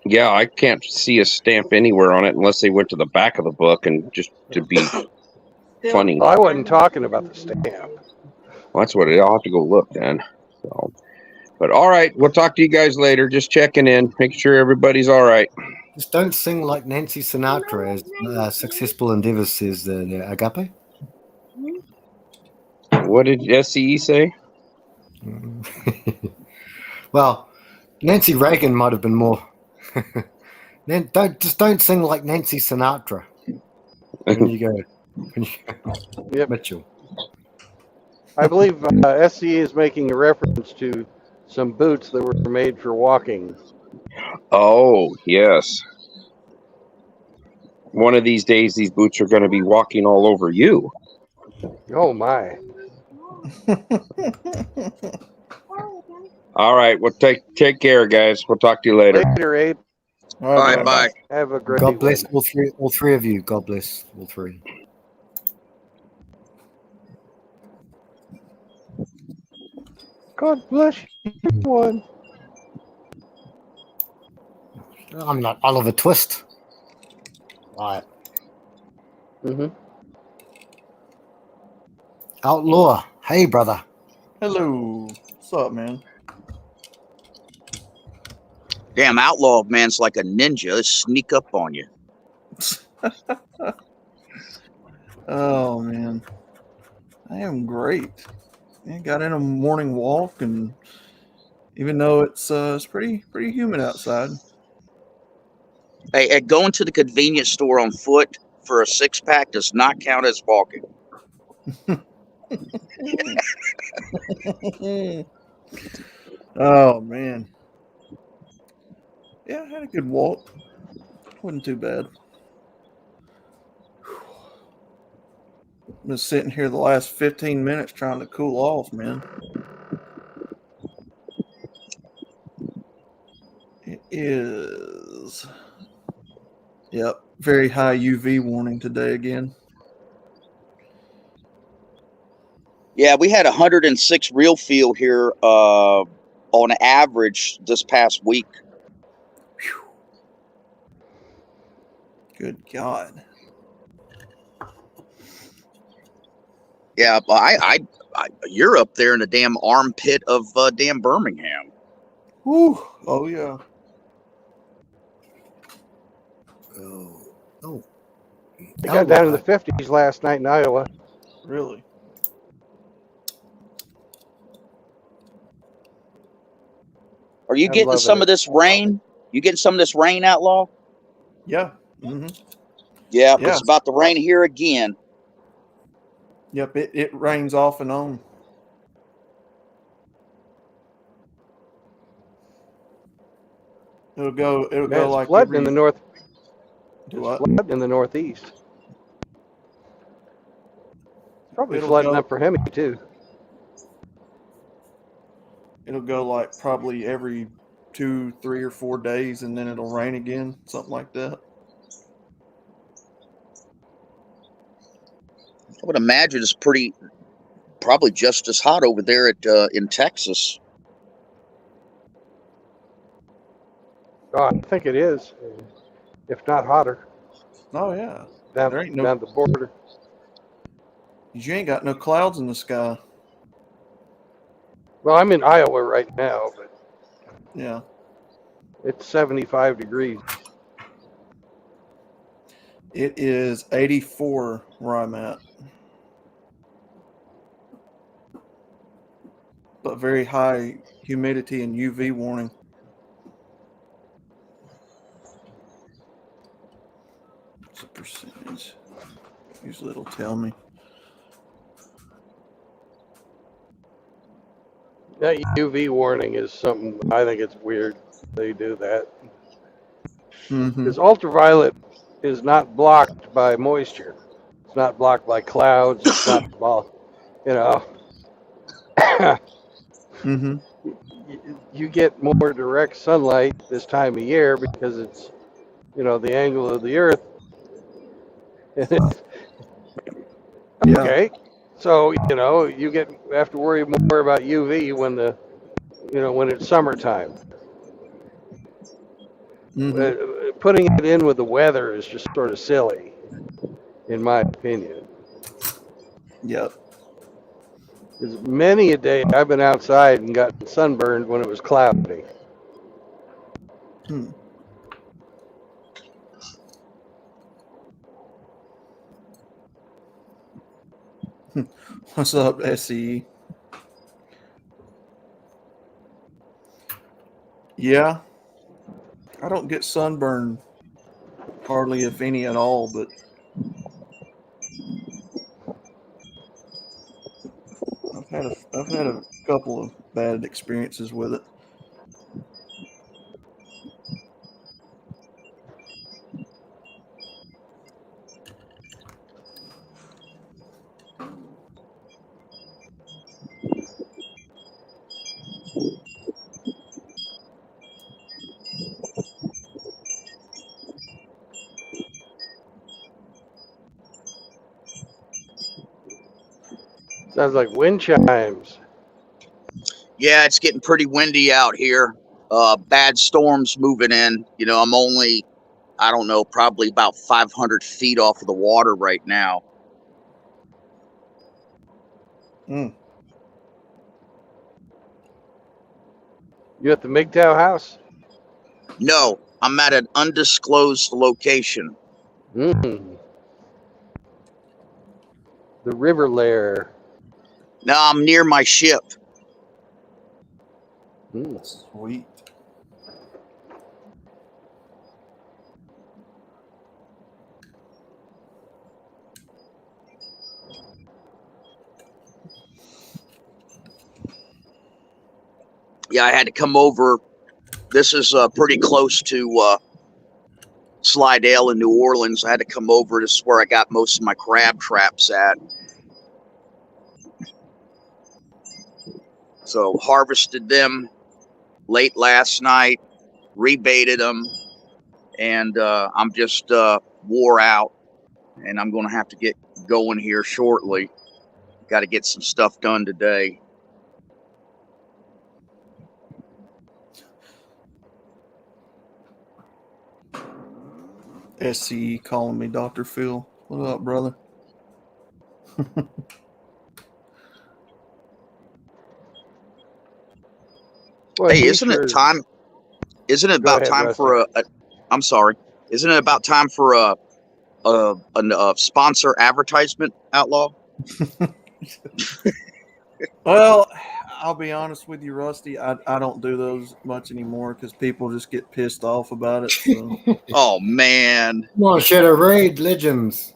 Yeah, I can't see a stamp anywhere on it unless they went to the back of the book and just to be funny. Well, I wasn't talking about the stamp. Well, that's what I'll have to go look then. So, but all right, we'll talk to you guys later. Just checking in, making sure everybody's all right. Just don't sing like Nancy Sinatra, as Successful Endeavors says the Agape. What did SCE say? Well, Nancy Reagan might have been more. Don't sing like Nancy Sinatra. When you go, Yep. Mitchell. I believe SCE is making a reference to some boots that were made for walking. Oh, yes. One of these days, these boots are going to be walking all over you. Oh, my. All right. Well, take care, guys. We'll talk to you later. Later, Abe. All right, bye. Have a great God bless one. all three of you. God bless all three. God bless you, one. I'm not Oliver Twist. Right. Mm-hmm. Outlaw. Hey, brother. Hello. What's up, man? Damn, outlaw man's like a ninja. He'll sneak up on you. Oh man, I am great. I got in a morning walk, and even though it's pretty humid outside. Hey, going to the convenience store on foot for a 6-pack does not count as walking. Oh man. Yeah, I had a good walk. Wasn't too bad. Been sitting here the last 15 minutes trying to cool off, man. It is. Yep, very high UV warning today again. Yeah, we had 106 real feel here on average this past week. Good God. Yeah, but you're up there in the damn armpit of damn Birmingham. Whew. Oh, yeah. Oh. It got down in the 50s last night in Iowa. Really? Are you I'm getting loving some it. of this rain? You getting some of this rain, Outlaw? Yeah. Mm-hmm. Yeah, Yeah. it's about to rain here again. Yep. It rains off and on. It'll go Man, go it's like flooding every in the north. do It's what? flooding in the northeast. Probably It'll flooding go up for Hemi too. it'll go like probably every 2, 3, or 4 days, and then it'll rain again, something like that. I would imagine it's probably just as hot over there in Texas. Oh, I think it is, if not hotter, Oh yeah. down There ain't down the border. you ain't got no clouds in the sky. Well, I'm in Iowa right now, but Yeah. it's 75 degrees. It is 84 where I'm at. But very high humidity and UV warning. What's the percentage? Usually it'll tell me. That UV warning is something I think it's weird they do that Mm-hmm. because ultraviolet is not blocked by moisture. It's not blocked by clouds. It's not blocked. You know, Mm-hmm. you get more direct sunlight this time of year because it's, the angle of the Earth. Yeah. Okay, so you have to worry more about UV when it's summertime. Mm-hmm. Putting it in with the weather is just sort of silly, in my opinion. Yep. Because many a day I've been outside and gotten sunburned when it was cloudy. Hmm. What's up, SE? Yeah. I don't get sunburn hardly if any at all, but I've had a couple of bad experiences with it. Sounds like wind chimes. Yeah, it's getting pretty windy out here. Bad storms moving in. I'm only, I don't know, probably about 500 feet off of the water right now. Mm. You at the MGTOW house? No, I'm at an undisclosed location. The river lair. Now I'm near my ship. Sweet. Yeah, I had to come over. This is pretty close to Slidell in New Orleans. I had to come over. This is where I got most of my crab traps at. So harvested them late last night, rebaited them, and I'm just wore out, and I'm going to have to get going here shortly. Got to get some stuff done today. SCE calling me Dr. Phil. What up, brother? Well, Hey, isn't it time? Isn't it Go about ahead, time Rusty. for a? I'm sorry. Isn't it about time for a sponsor advertisement, Outlaw? Well, I'll be honest with you, Rusty. I don't do those much anymore because people just get pissed off about it. So Oh man. Come on, Shadow Raid Legends.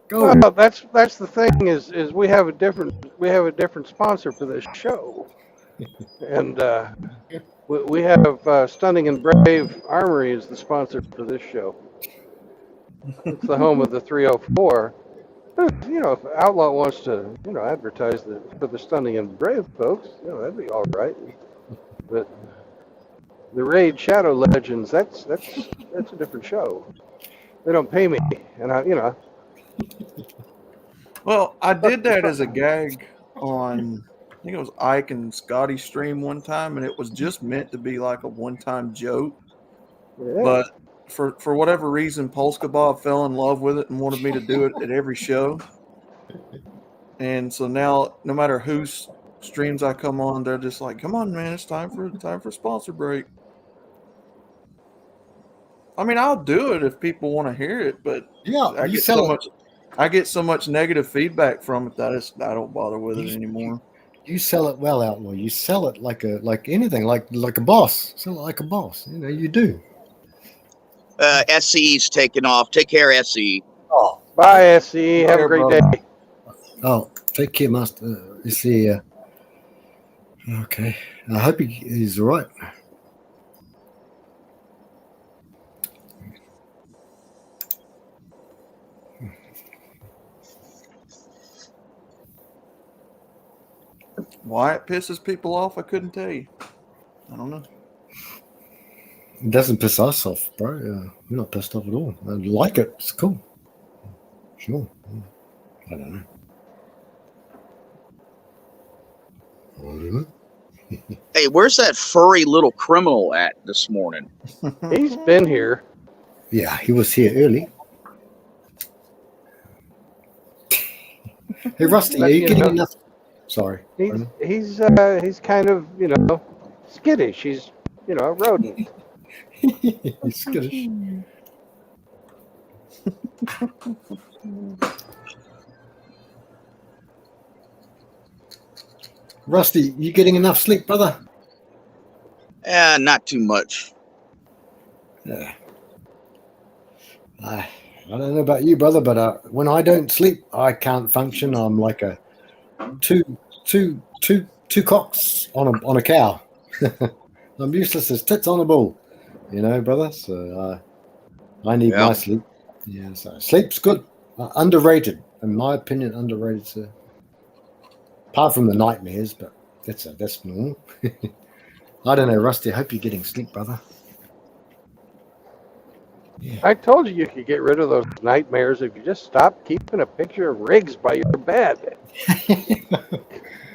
Go. Well, that's the thing is we have a different sponsor for this show, and we have Stunning and Brave Armory is the sponsor for this show. It's the home of the 304. You know, if Outlaw wants to, advertise for the Stunning and Brave folks, that'd be all right. But the Raid Shadow Legends, that's a different show. They don't pay me, and well, I did that as a gag on, I think it was Ike and Scotty's stream one time, and it was just meant to be like a one-time joke. yeah. But for whatever reason, Polska Bob fell in love with it and wanted me to do it at every show. And so now, no matter whose streams I come on, they're just like, "Come on, man, it's time for sponsor break." I mean, I'll do it if people want to hear it, but Yeah, I you get sell so it. much. I get so much negative feedback from it that I don't bother with it anymore. You sell it well, Outlaw. You sell it like anything, like a boss. Sell it like a boss. You do. SCE's taking off. Take care, SCE. Oh, Bye, SC. Have a great day. oh, take care, Master. You see. Okay. I hope he's all right. Why it pisses people off, I couldn't tell you. I don't know. It doesn't piss us off, bro. We're not pissed off at all. I like it. It's cool. Sure. I don't know. Hey, where's that furry little criminal at this morning? He's been here. Yeah, he was here early. Hey, Rusty, But, are you you getting know- enough? Sorry. He's kind of skittish. He's a rodent. He's skittish. Rusty, you getting enough sleep, brother? Not too much. Yeah. I don't know about you, brother, but when I don't sleep, I can't function. I'm like a two cocks on a cow. I'm useless as tits on a bull, brother. So I need my sleep. Yeah, so sleep's good. Underrated, in my opinion. Underrated, sir. Apart from the nightmares, but that's normal. I don't know, Rusty. I hope you're getting sleep, brother. Yeah. I told you could get rid of those nightmares if you just stopped keeping a picture of Riggs by your bed.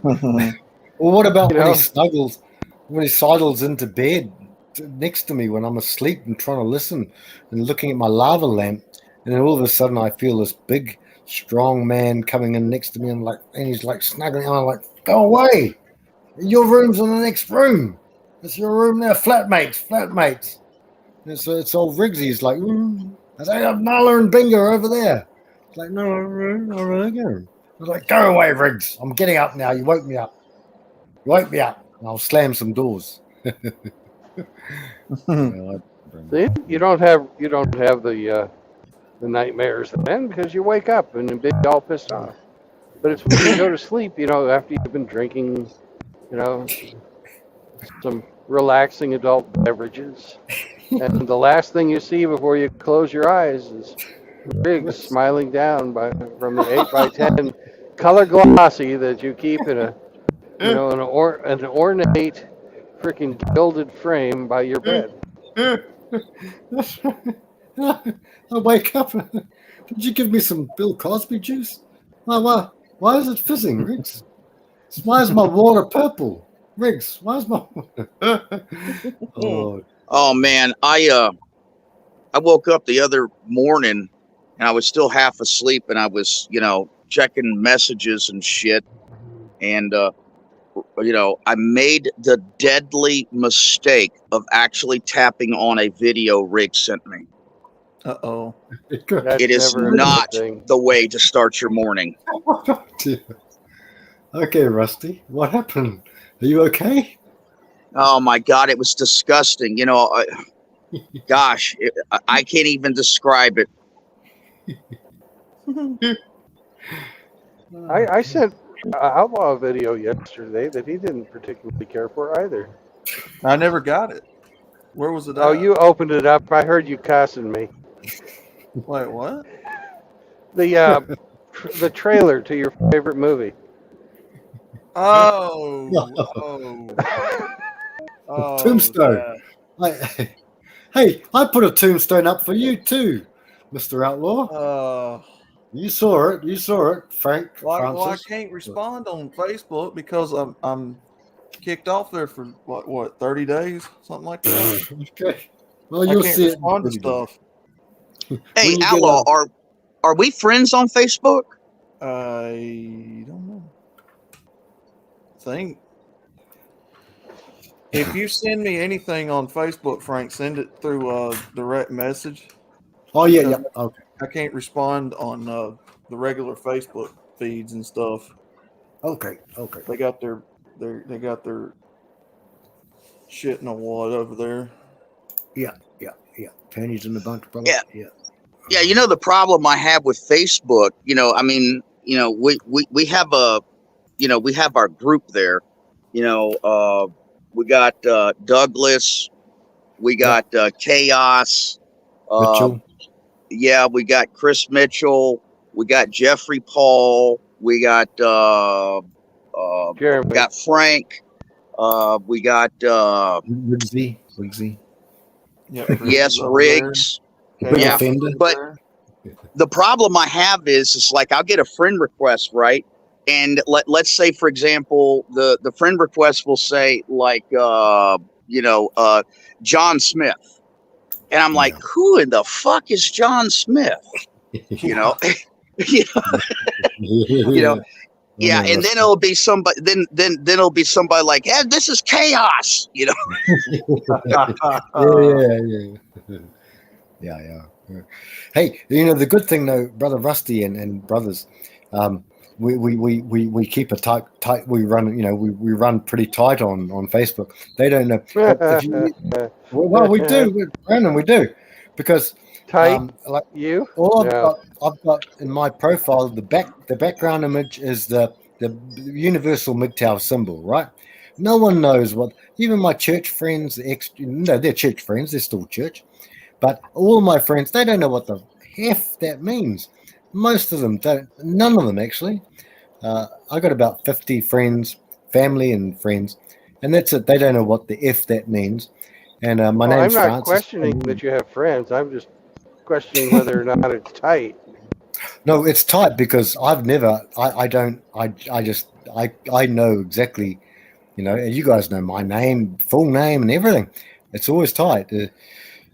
Well, what about You when know? he sidles into bed next to me when I'm asleep and trying to listen and looking at my lava lamp, and then all of a sudden I feel this big, strong man coming in next to me, and he's like snuggling. I'm like, go away! Your room's in the next room. It's your room now, flatmates. And so it's old Riggsy. He's like, I say, I have Nala and Bingo over there. It's like, no, I was like, go away, Riggs. I'm getting up now. You woke me up. And I'll slam some doors. See, you don't have the nightmares then because you wake up and you're all pissed off. But it's when you go to sleep, after you've been drinking, some relaxing adult beverages, and the last thing you see before you close your eyes is Riggs smiling down from the 8x10 color glossy that you keep in an ornate freaking gilded frame by your bed. I wake up. Did you give me some Bill Cosby juice? Why is it fizzing, Riggs? Why is my water purple? Riggs, why is my Oh man, I I woke up the other morning and I was still half asleep, and I was, checking messages and shit. And, I made the deadly mistake of actually tapping on a video Rick sent me. Uh-oh. That's It is never a good not thing. the way to start your morning. Okay, Rusty, what happened? Are you okay? Oh my God, it was disgusting. Gosh, I can't even describe it. I sent Outlaw a video yesterday that he didn't particularly care for either. I never got it. Where was it at? Oh, you opened it up. I heard you cussing me. Wait, what? The trailer to your favorite movie. Oh, Tombstone. that. Hey, I put a tombstone up for you too, Mr. Outlaw. You saw it, Frank Well, I Francis. can't respond on Facebook because I'm kicked off there for what 30 days, something like that. Okay. Well, I you'll can't see it. respond to stuff. Hey, When you get Outlaw, out- are we friends on Facebook? I don't know. Think if you send me anything on Facebook, Frank, send it through direct message. Oh yeah. Okay. I can't respond on the regular Facebook feeds and stuff. Okay. They got their shit in a wad over there. Yeah. Pennies in the bunch, brother. Yeah. Yeah, the problem I have with Facebook, we have we have our group there. We got Douglas, we got Chaos, Mitchell. yeah, we got Chris Mitchell, we got Jeffrey Paul, we got Jeremy. Frank, we got Wiggsy. Yep, yes, over Riggs. there. Big Yeah, offender. but the problem I have is like I'll get a friend request, right? And let's say, for example, the friend request will say like John Smith, and I'm like, who in the fuck is John Smith? You know, yeah, and then it'll be somebody. Then it'll be somebody like, "Yeah, this is chaos." Yeah. Hey, the good thing though, brother Rusty and brothers, we keep a tight. We run, we run pretty tight on Facebook. They don't know. If you, well, we do, Brandon. We do because Tight. like You? all No. I've got in my profile the background image is the universal MGTOW symbol, right? No one knows what. Even my church friends, they're church friends. They're still church. But all my friends, they don't know what the F that means. Most of them don't. None of them, actually. I got about 50 friends, family and friends, and that's it. They don't know what the F that means. And my name's I'm not Francis. questioning that you have friends. I'm just questioning whether or not it's tight. No, it's tight because I've never. I know exactly. And you guys know my name, full name, and everything. It's always tight.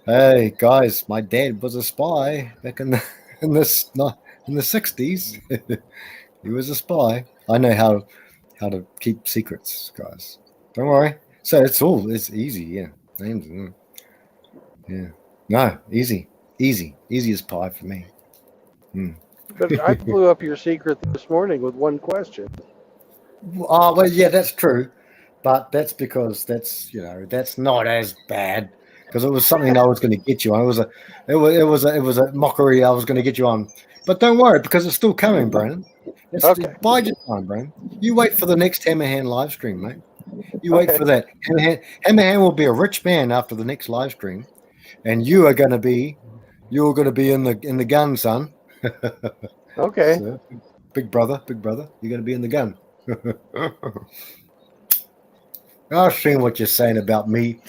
Hey guys, my dad was a spy back in the 60s. He was a spy. I know how to keep secrets, guys. Don't worry. So it's easy, yeah. Names, yeah. No, easy as pie for me. But I blew up your secret this morning with one question. Oh well, yeah, that's true, but that's because that's not as bad. Because it was something I was going to get you on. It was a mockery I was going to get you on. But don't worry, because it's still coming, Brandon. Okay. Bide your time, Brandon. You wait for the next Hammerhand live stream, mate. You wait for that. Hammerhand will be a rich man after the next live stream, and you're going to be in the gun, son. Okay. So, big brother, you're going to be in the gun. I was seeing what you're saying about me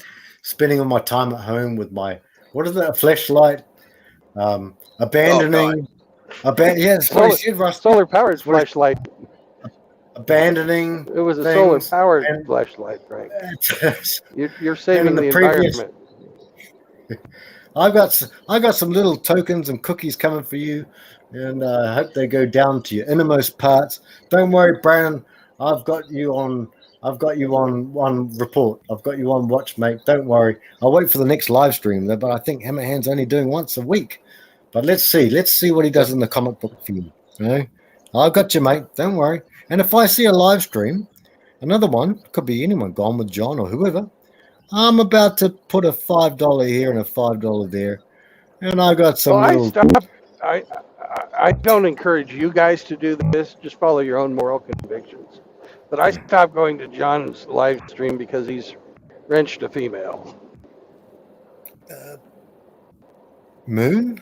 spending all my time at home with my flashlight, abandoning, that's what he said, Russ. Solar powered flashlight. Abandoning. It was a things, solar powered flashlight, Frank. You're saving in the the previous- environment. I got some little tokens and cookies coming for you, and I hope they go down to your innermost parts. Don't worry, Brandon. I've got you on one report. I've got you on watch, mate. Don't worry. I'll wait for the next live stream, though. But I think Hammerhand's only doing once a week. But let's see what he does in the comic book film. You know, I've got you, mate. Don't worry. And if I see a live stream, another one, could be anyone, Gone with John or whoever, I'm about to put a $5 here and a $5 there, and I got some little. I don't encourage you guys to do this. Just follow your own moral convictions. But I stopped going to John's live stream because he's wrenched a female. Moon?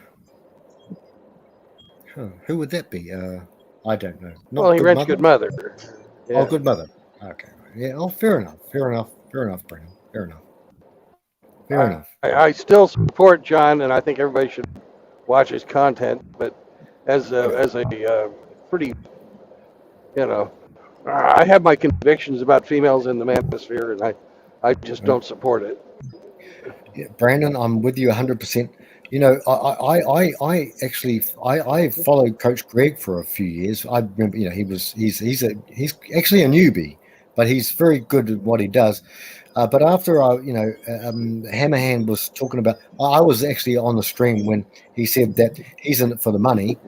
Huh, who would that be? I don't know. Well, he wrenched Good Mother. Yeah. Oh, Good Mother. Okay. Yeah. Oh, fair enough, Brandon. Fair enough. I still support John, and I think everybody should watch his content. But as a pretty, I have my convictions about females in the manosphere, and I just don't support it. Yeah, Brandon, I'm with you 100%. You know, I actually followed Coach Greg for a few years. I remember, he's actually a newbie, but he's very good at what he does. But after Hammerhand was talking about, I was actually on the stream when he said that he's in it for the money,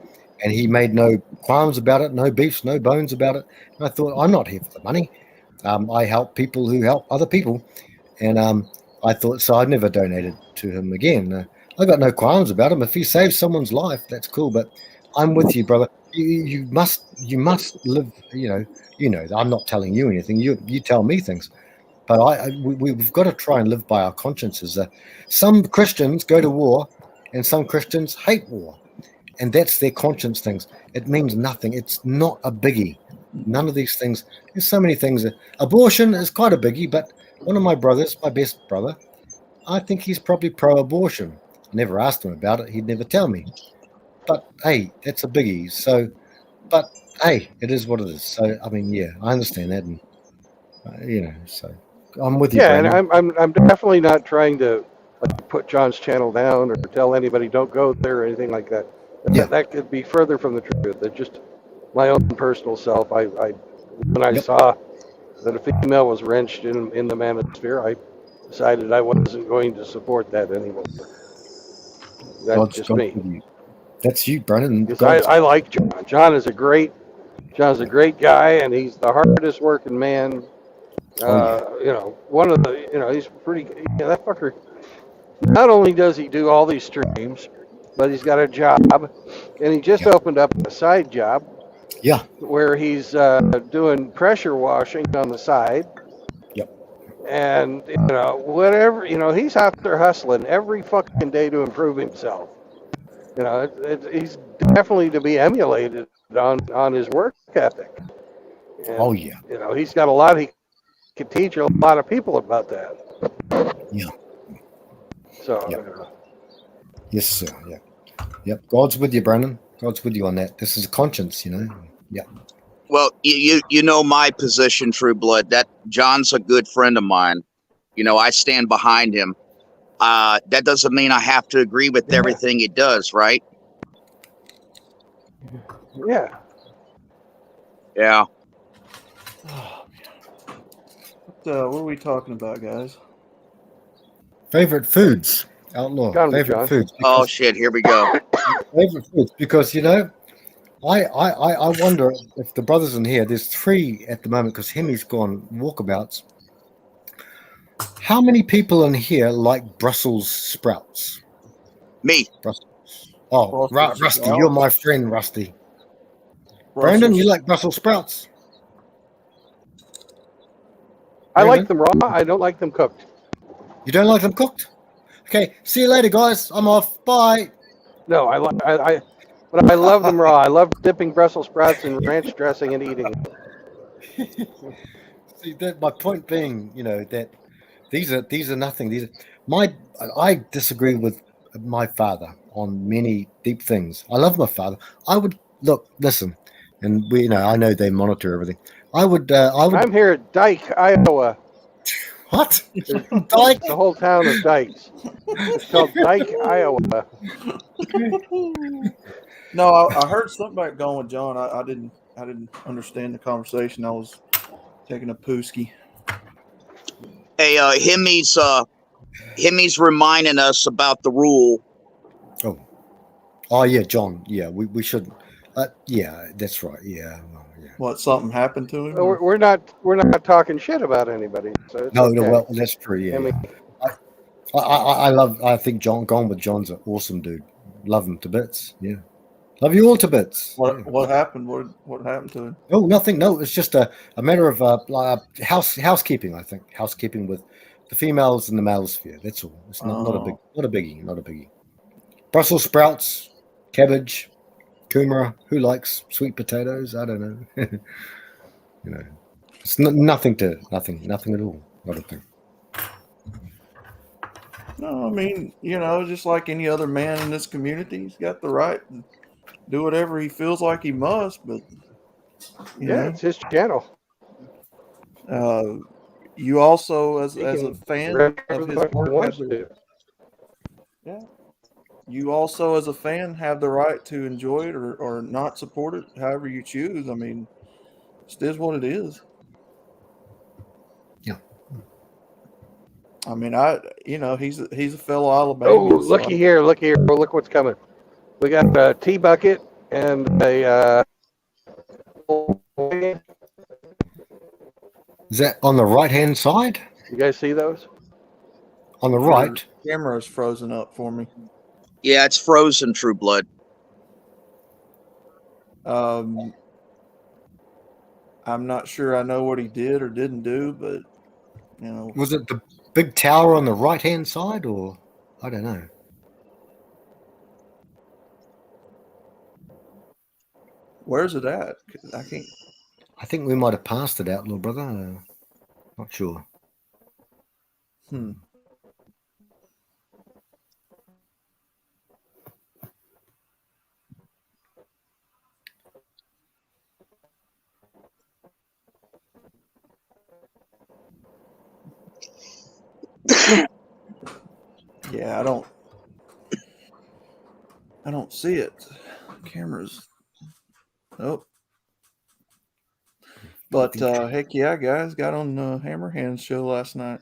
and he made no qualms about it, no beefs, no bones about it. And I thought, I'm not here for the money. I help people who help other people, and I thought so. I'd never donated to him again. I got no qualms about him. If he saves someone's life, that's cool. But I'm with you, brother. You must live. I'm not telling you anything. You tell me things. But we've got to try and live by our consciences. Some Christians go to war, and some Christians hate war, and that's their conscience things. It means nothing. It's not a biggie. None of these things. There's so many things. Abortion is quite a biggie, but one of my brothers, my best brother, I think he's probably pro-abortion. I never asked him about it. He'd never tell me. But hey, that's a biggie. So, but hey, it is what it is. So I mean, yeah, I understand that, and so. I'm with you. Yeah, Brandon. and I'm definitely not trying to put John's channel down or tell anybody don't go there or anything like that. That could be further from the truth. It's just my own personal self. When I saw that a female was wrenched in the manosphere, I decided I wasn't going to support that anymore. That's just me. That's you, Brandon. Because I like John. John's a great guy, and he's the hardest working man. One of the, he's pretty, that fucker, not only does he do all these streams, but he's got a job, and he just opened up a side job. Yeah. Where he's doing pressure washing on the side. Yep. And, whatever, he's out there hustling every fucking day to improve himself. He's definitely to be emulated on his work ethic. And, he's got a lot he could teach a lot of people about that. Yeah. So. Yes, sir. Yeah. Yep. God's with you, Brandon. God's with you on that. This is a conscience, Yeah. Well, you know my position, True Blood. That John's a good friend of mine. I stand behind him. That doesn't mean I have to agree with everything he does, right? Yeah. Yeah. What are we talking about, guys? Favorite foods, Outlaw. Favorite foods. Oh shit! Here we go. Favorite foods, because I wonder if the brothers in here. There's 3 at the moment because Hemi's gone walkabouts. How many people in here like Brussels sprouts? Me. Brussels. Oh, Rusty, sprouts. You're my friend, Rusty. Brandon, you like Brussels sprouts? I like them raw. I don't like them cooked. You don't like them cooked? Okay. See you later, guys. I'm off. Bye. No, but I love them raw. I love dipping Brussels sprouts in ranch dressing and eating. See, my point being, that these are nothing. I disagree with my father on many deep things. I love my father. I would listen, and I know they monitor everything. I'm here at Dyke, Iowa. What? Dyke? The whole town of Dykes. It's called Dyke, Iowa. No, I heard something about going with John. I didn't understand the conversation. I was taking a pooski. Hey, Himmy's reminding us about the rule. Oh yeah, John. Yeah, we should. Yeah, that's right. Yeah, well, yeah. What, something happened to him? We're not talking shit about anybody. So it's No, okay. no, well, that's true. Yeah, I mean, I think Gone with John's an awesome dude. Love him to bits. Yeah, love you all to bits. What happened? What happened to him? Oh, nothing. No, it's just a matter of housekeeping. I think housekeeping with the females and the male sphere. That's all. It's not a biggie. Not a biggie. Brussels sprouts, cabbage, kumara. Who likes sweet potatoes? I don't know. You know, it's nothing at all. Not a thing. No, I mean, just like any other man in this community, he's got the right to do whatever he feels like he must. But it's his channel. You also, as a fan of his work, you also, as a fan, have the right to enjoy it or not support it, however you choose. I mean, it is what it is. Yeah. I mean, he's a fellow Alabama. Oh, looky here. Oh, look what's coming. We got a tea bucket and a. Is that on the right-hand side? You guys see those? On the right. The camera is frozen up for me. Yeah, it's frozen, True Blood. I'm not sure I know what he did or didn't do, but Was it the big tower on the right-hand side, or I don't know? Where's it at? I can't. I think we might have passed it out, little brother. Not sure. Yeah, I don't see it. Cameras. Nope. But heck yeah, guys, got on Hammer Hands show last night.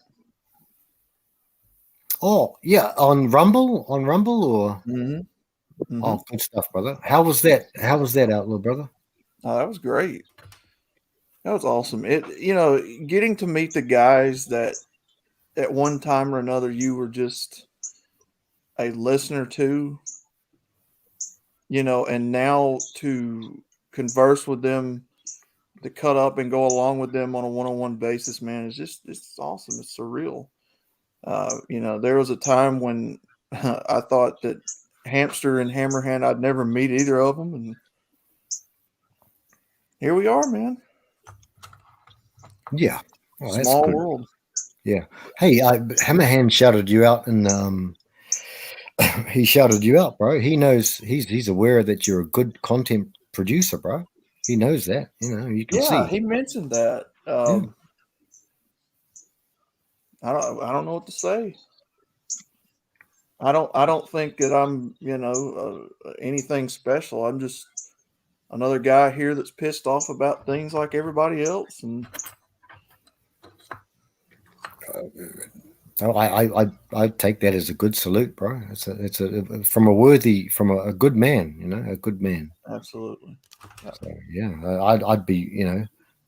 Oh yeah, on Rumble or. Mm-hmm. Oh, good stuff, brother. How was that out, little brother? Oh, that was great. That was awesome. Getting to meet the guys that at one time or another you were just a listener to, and now to converse with them, to cut up and go along with them on a one-on-one basis, man, it's awesome. It's surreal. There was a time when I thought that Hamster and Hammerhand, I'd never meet either of them, and here we are, man. Yeah. Oh, Small world. Yeah. Hey, Hammerhand shouted you out, and he shouted you out, bro. He knows he's aware that you're a good content producer, bro. He knows that. You can see. Yeah, he mentioned that. I don't know what to say. I don't think that I'm, anything special. I'm just another guy here that's pissed off about things like everybody else. And I take that as a good salute, bro. It's from a good man, a good man. Absolutely. So, yeah, I'd be,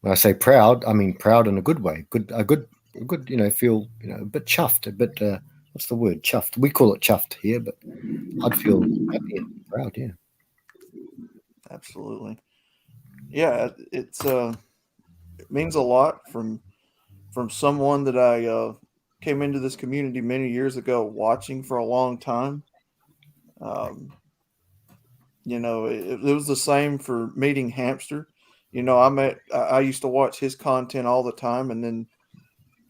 when I say proud, I mean proud in a good way. A good, feel, a bit chuffed, a bit. What's the word? Chuffed. We call it chuffed here, but I'd feel happy and proud. Yeah. Absolutely. Yeah, it means a lot from someone that I came into this community many years ago, watching for a long time. It was the same for meeting Hamster. I used to watch his content all the time, and then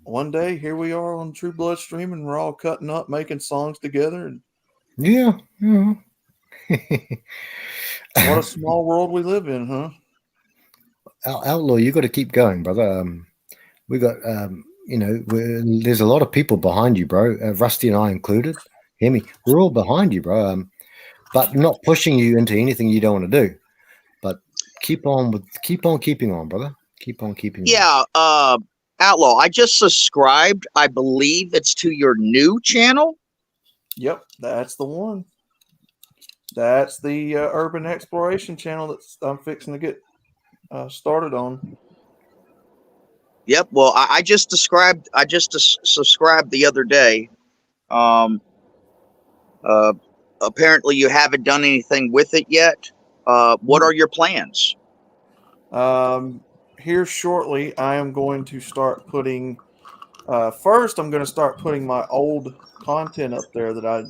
one day here we are on True Blood Stream, and we're all cutting up, making songs together. And yeah. What a small world we live in, huh? Outlaw, you got to keep going, brother. We got there's a lot of people behind you, bro. Rusty and I included. Hear me? We're all behind you, bro. But not pushing you into anything you don't want to do. But keep on keeping on, brother. Keep on keeping on. Yeah, Outlaw, I just subscribed. I believe it's to your new channel. Yep, that's the one. That's the urban exploration channel that I'm fixing to get started on. Yep. Well, I just subscribed the other day. Apparently you haven't done anything with it yet. What are your plans? Here shortly, I am going to start putting. First, I'm going to start putting my old content up there that I've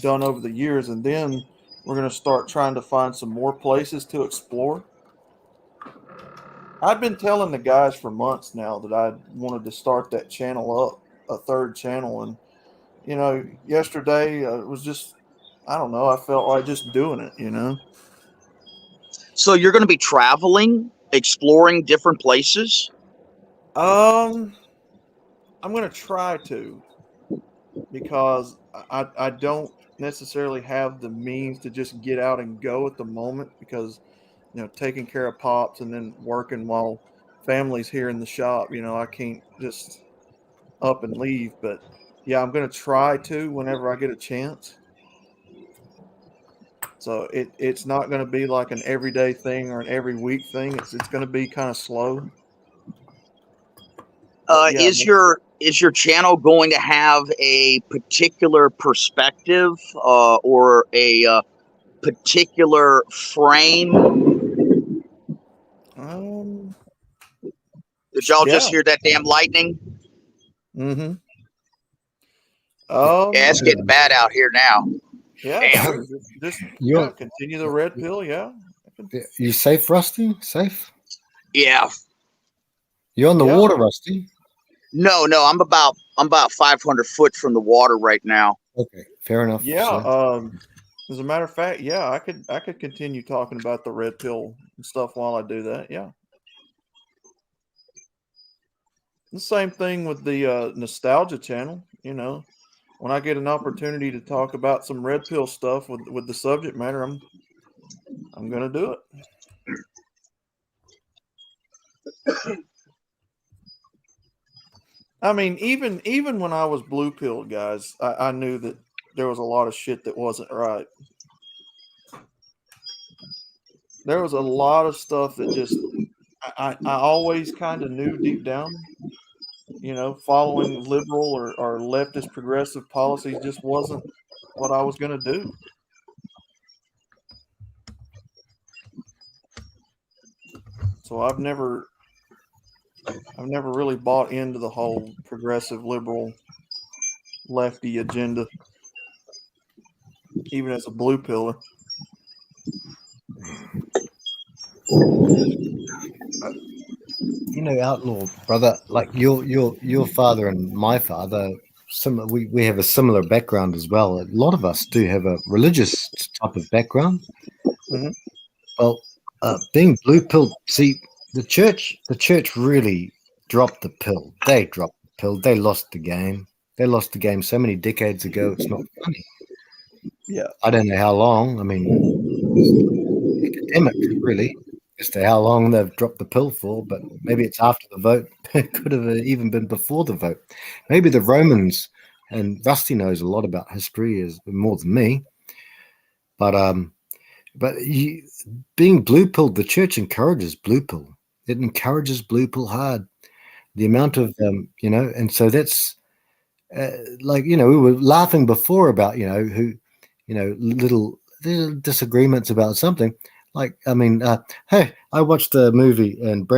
done over the years, and then we're going to start trying to find some more places to explore. I've been telling the guys for months now that I wanted to start that channel up, a third channel, and yesterday it was just, I don't know, I felt like just doing it. So you're going to be traveling, exploring different places? I'm going to try to, because I don't necessarily have the means to just get out and go at the moment, because taking care of pops and then working while family's here in the shop, I can't just up and leave. But yeah, I'm going to try to whenever I get a chance. So it's not going to be like an everyday thing or an every week thing. It's going to be kind of slow. Yeah, is your channel going to have a particular perspective or a particular frame? Did y'all just hear that damn lightning? Mm-hmm. Yeah, it's getting bad out here now. Yeah, damn. Just You're- continue the red pill. Yeah. You safe, Rusty? Safe? Yeah. You're on the Yeah. water, Rusty? No, I'm about 500 foot from the water right now. Okay, fair enough. Yeah. sir. As a matter of fact, yeah, I could continue talking about the red pill and stuff while I do that. Yeah. The same thing with the nostalgia channel. When I get an opportunity to talk about some red pill stuff with the subject matter, I'm gonna do it. I mean, even when I was blue pilled, guys, I knew that there was a lot of shit that wasn't right. There was a lot of stuff that just I always kind of knew deep down, following liberal or leftist progressive policies just wasn't what I was going to do. So I've never really bought into the whole progressive liberal lefty agenda, even as a blue pillar. Outlaw brother, like your father and my father, we have a similar background as well. A lot of us do have a religious type of background. Mm-hmm. Well, being blue pilled, see, the church really dropped the pill. They dropped the pill. They lost the game. They lost the game so many decades ago. It's not funny. Yeah, I don't know how long. I mean, academic, really, as to how long they've dropped the pill for, but maybe it's after the vote. It could have even been before the vote. Maybe the Romans, and Rusty knows a lot about history, is more than me. But being blue pilled, the church encourages blue pill. It encourages blue pill hard. The amount of and so that's we were laughing before about who little disagreements about something. Like, I mean, hey, I watched a movie and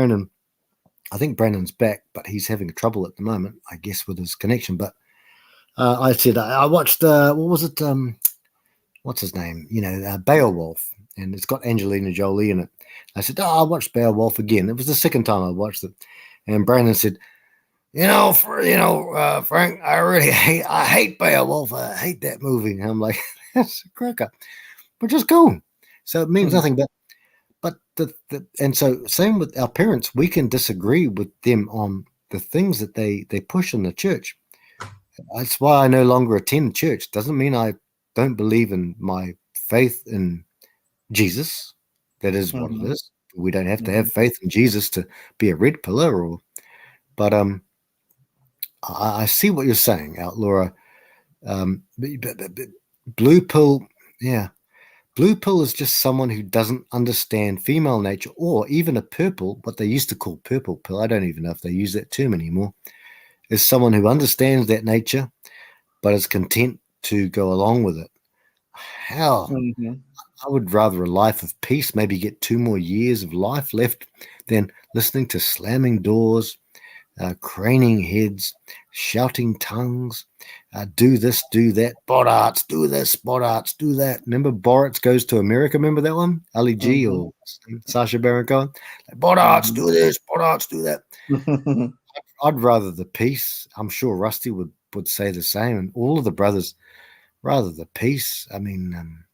I think Brandon's back, but he's having trouble at the moment, I guess, with his connection. But I said, I watched, what was it? What's his name? Beowulf, and it's got Angelina Jolie in it. I said, I watched Beowulf again. It was the second time I watched it. And Brandon said, Frank, I hate Beowulf. I hate that movie. And I'm like, that's a cracker. But just go. So it means nothing. But and so same with our parents. We can disagree with them on the things that they push in the church. That's why I no longer attend church. Doesn't mean I don't believe in my faith in Jesus. That is what it Mhm. is. We don't have to have faith in Jesus to be a red pillar, but I see what you're saying, Outlaw. Blue pill, yeah. Blue pill is just someone who doesn't understand female nature, or even a purple, what they used to call purple pill. I don't even know if they use that term anymore. Is someone who understands that nature, but is content to go along with it. Hell, Mhm. I would rather a life of peace, maybe get 2 more years of life left, than listening to slamming doors, craning heads, shouting tongues, do this, do that, Borat's, do this, Borat's, do that. Remember Borat's Goes to America? Remember that one? Ali G or Sacha Baron Cohen? Like, Borat's, do this, Borat's, do that. I'd rather the peace. I'm sure Rusty would say the same, and all of the brothers rather the peace. I mean,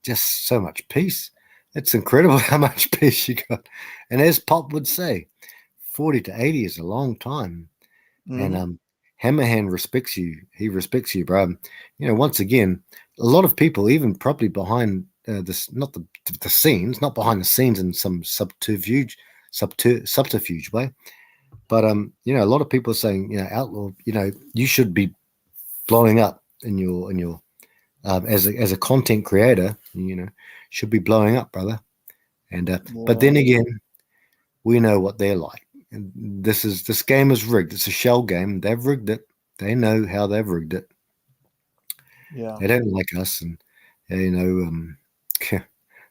just so much peace. It's incredible how much peace you got. And as Pop would say, 40 to 80 is a long time. And Hammerhand respects you. He respects you, bro. You know, once again, a lot of people, even probably behind this, not the scenes, not behind the scenes in some subterfuge way, but you know, a lot of people are saying, you know, Outlaw, you know, you should be blowing up in your as a content creator, you know, should be blowing up, brother. And but then again, we know what they're like. And this game is rigged. It's a shell game. They've rigged it. They know how they've rigged it. Yeah. They don't like us, and you know,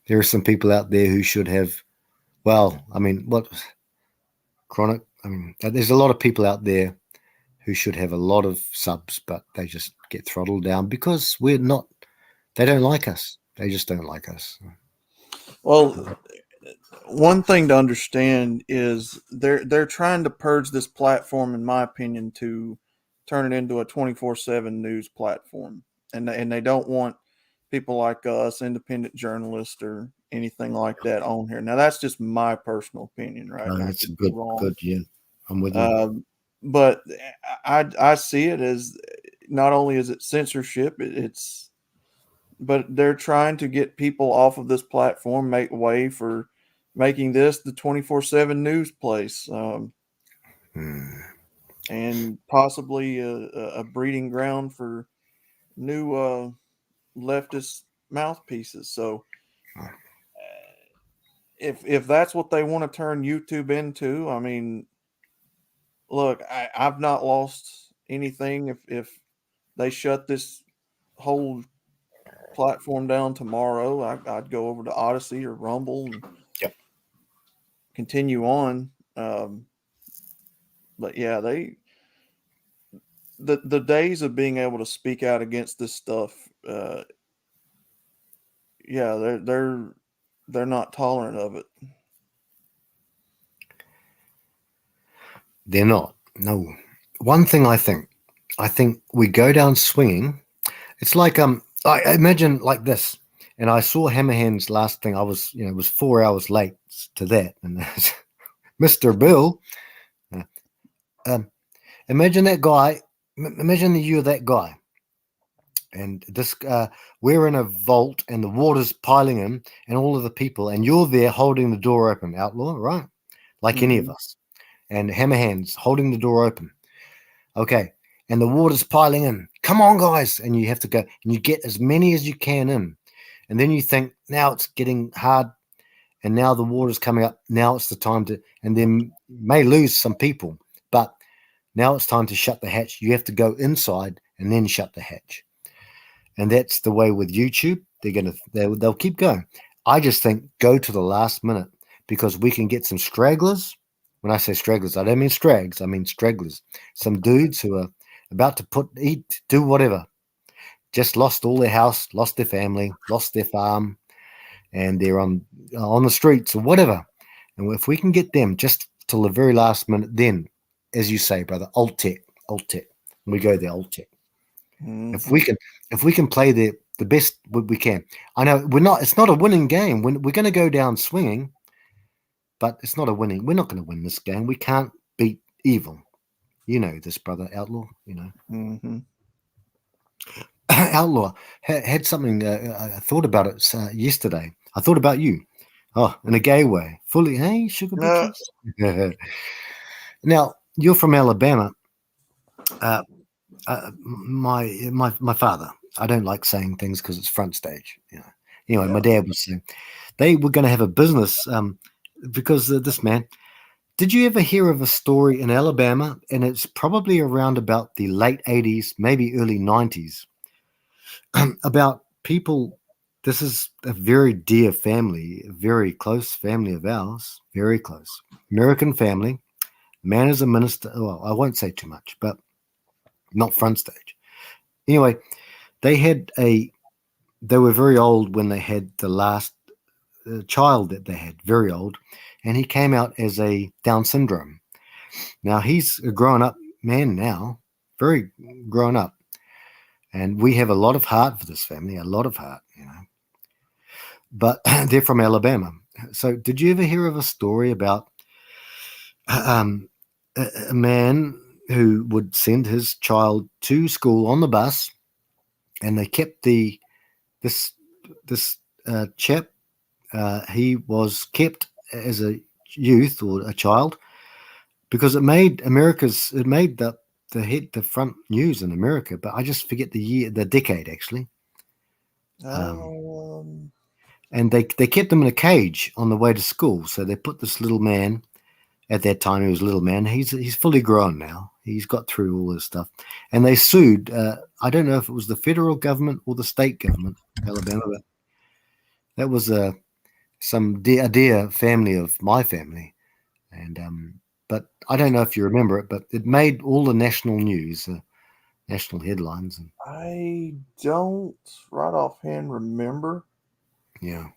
there are some people out there who should have. Well, I mean, what Chronic? I mean, there's a lot of people out there who should have a lot of subs, but they just get throttled down because we're not. They don't like us. They just don't like us. Well, one thing to understand is they're trying to purge this platform, in my opinion, to turn it into a 24/7 news platform, and they don't want people like us, independent journalists or anything like that, on here. Now, that's just my personal opinion, right? No, And I that's could be good. wrong. Good, yeah, I'm with you. But I see it as not only is it censorship, but they're trying to get people off of this platform, make way for making this the 24/7 news place, and possibly a breeding ground for new leftist mouthpieces. So if that's what they want to turn YouTube into, I mean, look, I've not lost anything if they shut this whole platform down tomorrow. I'd go over to Odyssey or Rumble and continue on. But yeah, the days of being able to speak out against this stuff, yeah, they're not tolerant of it. They're not. No. One thing I think we go down swinging. It's like I imagine like this. And I saw Hammerhand's last thing. I was, you know, it was 4 hours late to that. And Mr. Bill, imagine that guy. Imagine that you're that guy. And this, we're in a vault, and the water's piling in, and all of the people, and you're there holding the door open, Outlaw, right? Like any of us. And Hammerhand's holding the door open. Okay. And the water's piling in. Come on, guys. And you have to go, and you get as many as you can in. And then you think, now it's getting hard, and now the water's coming up. Now it's the time to, and then may lose some people, but now it's time to shut the hatch. You have to go inside and then shut the hatch. And that's the way with YouTube. They'll keep going. I just think go to the last minute, because we can get some stragglers. When I say stragglers, I don't mean strags. I mean stragglers. Some dudes who are about to do whatever. Just lost all their house, lost their family, lost their farm, and they're on the streets or whatever. And if we can get them just till the very last minute, then, as you say, brother, alt tech, we go there, alt tech. If we can play the best we can. I know it's not a winning game. We're going to go down swinging, but it's not a winning. We're not going to win this game. We can't beat evil. You know this, brother Outlaw. You know. Mm-hmm. Outlaw had something. I thought about it yesterday. I thought about you. Oh, in a gay way. Fully, hey, sugar bitches. Now, you're from Alabama. My father. I don't like saying things because it's front stage. You know. Anyway, my dad was saying they were going to have a business because this man. Did you ever hear of a story in Alabama? And it's probably around about the late 80s, maybe early 90s, about people. This is a very dear family, a very close family of ours, very close. American family. Man is a minister. Well, I won't say too much, but not front stage. Anyway, they were very old when they had the last child that they had, very old, and he came out as a Down syndrome. Now he's a grown up man now, very grown up, and we have a lot of heart for this family, a lot of heart, you know. But they're from Alabama. So, did you ever hear of a story about um, a man who would send his child to school on the bus, and they kept this chap. He was kept as a youth or a child because it made the front news in America. But I just forget the decade actually. And they kept him in a cage on the way to school. So they put this little man. At that time, he was a little man. He's fully grown now. He's got through all this stuff, and they sued. I don't know if it was the federal government or the state government, Alabama. But that was a dear family of my family, and but I don't know if you remember it, but it made all the national news, national headlines, and I don't right offhand remember. yeah,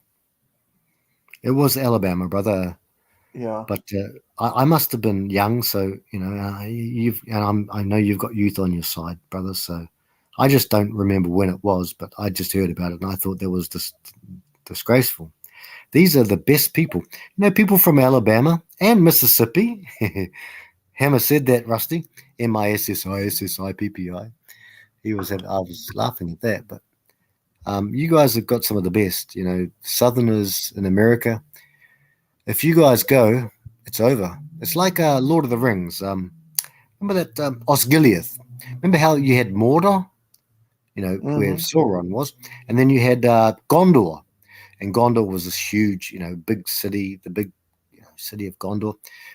it was Alabama, brother. Yeah. But I must have been young, so you know I know you've got youth on your side, brother. So I just don't remember when it was, but I just heard about it and I thought that was just disgraceful. These are the best people, you know, people from Alabama and Mississippi. Hammer said that, Rusty. MISSISSIPPI. I was laughing at that, but you guys have got some of the best, you know, Southerners in America. If you guys go, it's over. It's like Lord of the Rings. Remember that Osgiliath? Remember how you had Mordor, you know, where Sauron was, and then you had Gondor, and Gondor was this huge, you know, big city, the big city of Gondor,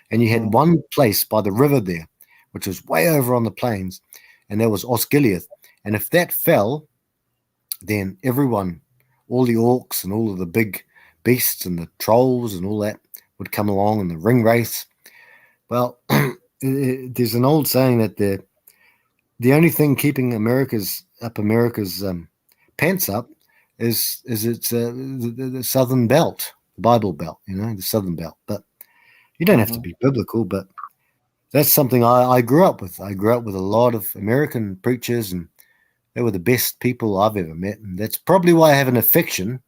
and you had one place by the river there, which was way over on the plains, and that was Osgiliath. And if that fell, then everyone, all the orcs and all of the big beasts and the trolls and all that would come along in the ring race. Well, there's an old saying that the only thing keeping America's pants up is it's the Southern Belt, the Bible Belt, you know, the Southern Belt. But you don't have to be biblical, but that's something I grew up with. I grew up with a lot of American preachers, and they were the best people I've ever met, and that's probably why I have an affection.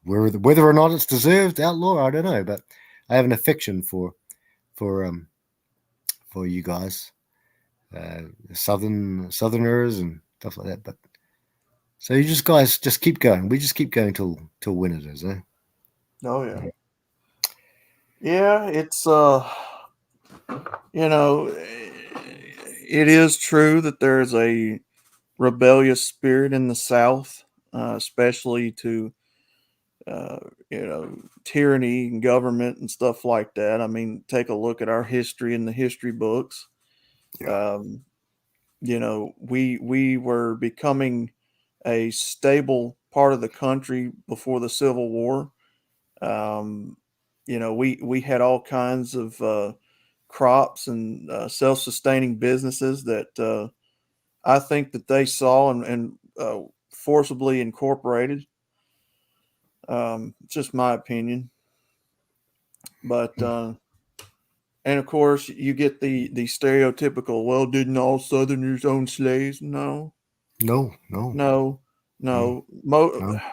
Whether or not it's deserved, Outlaw, I don't know, but I have an affection for you guys, Southerners and stuff like that. But so you guys just keep going. We just keep going till when it is, eh? Oh yeah. Yeah, it's you know, it is true that there's a rebellious spirit in the South, especially to you know, tyranny and government and stuff like that. I mean, take a look at our history in the history books. Yeah. You know, we were becoming a stable part of the country before the Civil War. You know, we had all kinds of crops and self-sustaining businesses that I think that they saw and forcibly incorporated. Just my opinion, but and of course you get the stereotypical. Well, didn't all Southerners own slaves? No, No. no, No. no.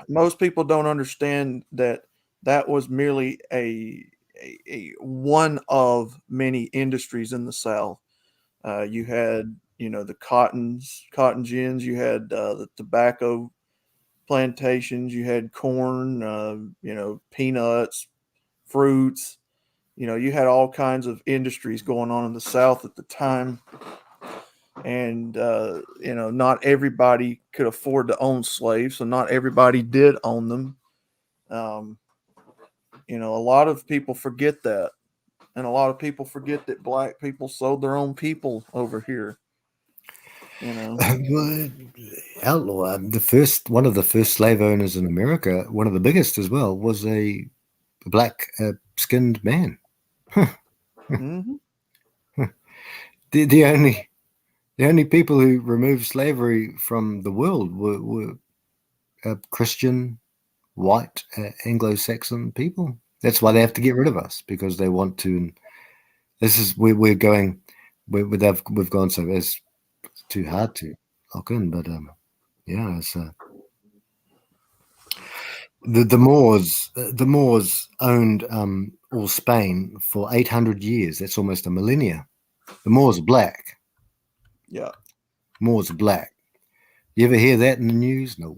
Most people don't understand that that was merely one of many industries in the South. You had, the cotton gins. You had the tobacco plantations. You had corn. Peanuts, fruits. You had all kinds of industries going on in the South at the time. And, not everybody could afford to own slaves. So not everybody did own them. A lot of people forget that. And a lot of people forget that black people sold their own people over here. Well, outlaw. One of the first slave owners in America, one of the biggest as well, was a black skinned man. Mm-hmm. The only people who removed slavery from the world were Christian, white, Anglo-Saxon people. That's why they have to get rid of us, because they want to. This is we're going. We've gone so it's too hard to lock in, but yeah, it's the Moors owned all Spain for 800 years. That's almost a millennia. The Moors are black. Yeah. Moors are black. You ever hear that in the news? No.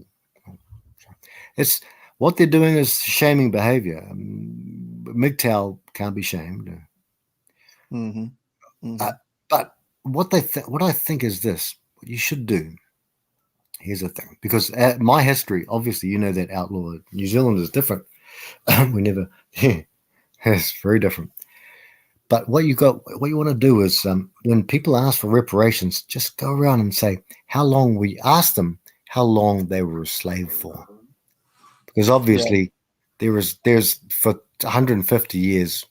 It's what they're doing is shaming behavior. MGTOW can't be shamed. Mm-hmm. Mm-hmm. But what I think is this: what you should do. Here's the thing, because my history, obviously, that outlaw New Zealand is different. We never, it's very different. But what you want to do is, when people ask for reparations, just go around and say ask them how long they were a slave for, because obviously there's for 150 years,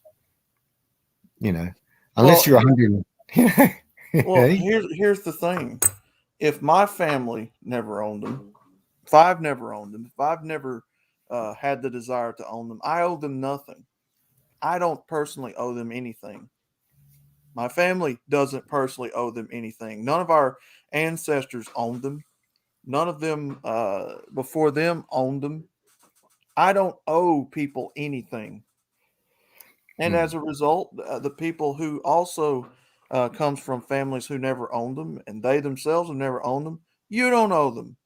unless you're 100. Well, here's the thing: if my family never owned them, if I've never owned them, if I've never had the desire to own them, I owe them nothing. I don't personally owe them anything. My family doesn't personally owe them anything. None of our ancestors owned them. None of them before them owned them. I don't owe people anything. And as a result, the people who also comes from families who never owned them, and they themselves have never owned them, you don't owe them.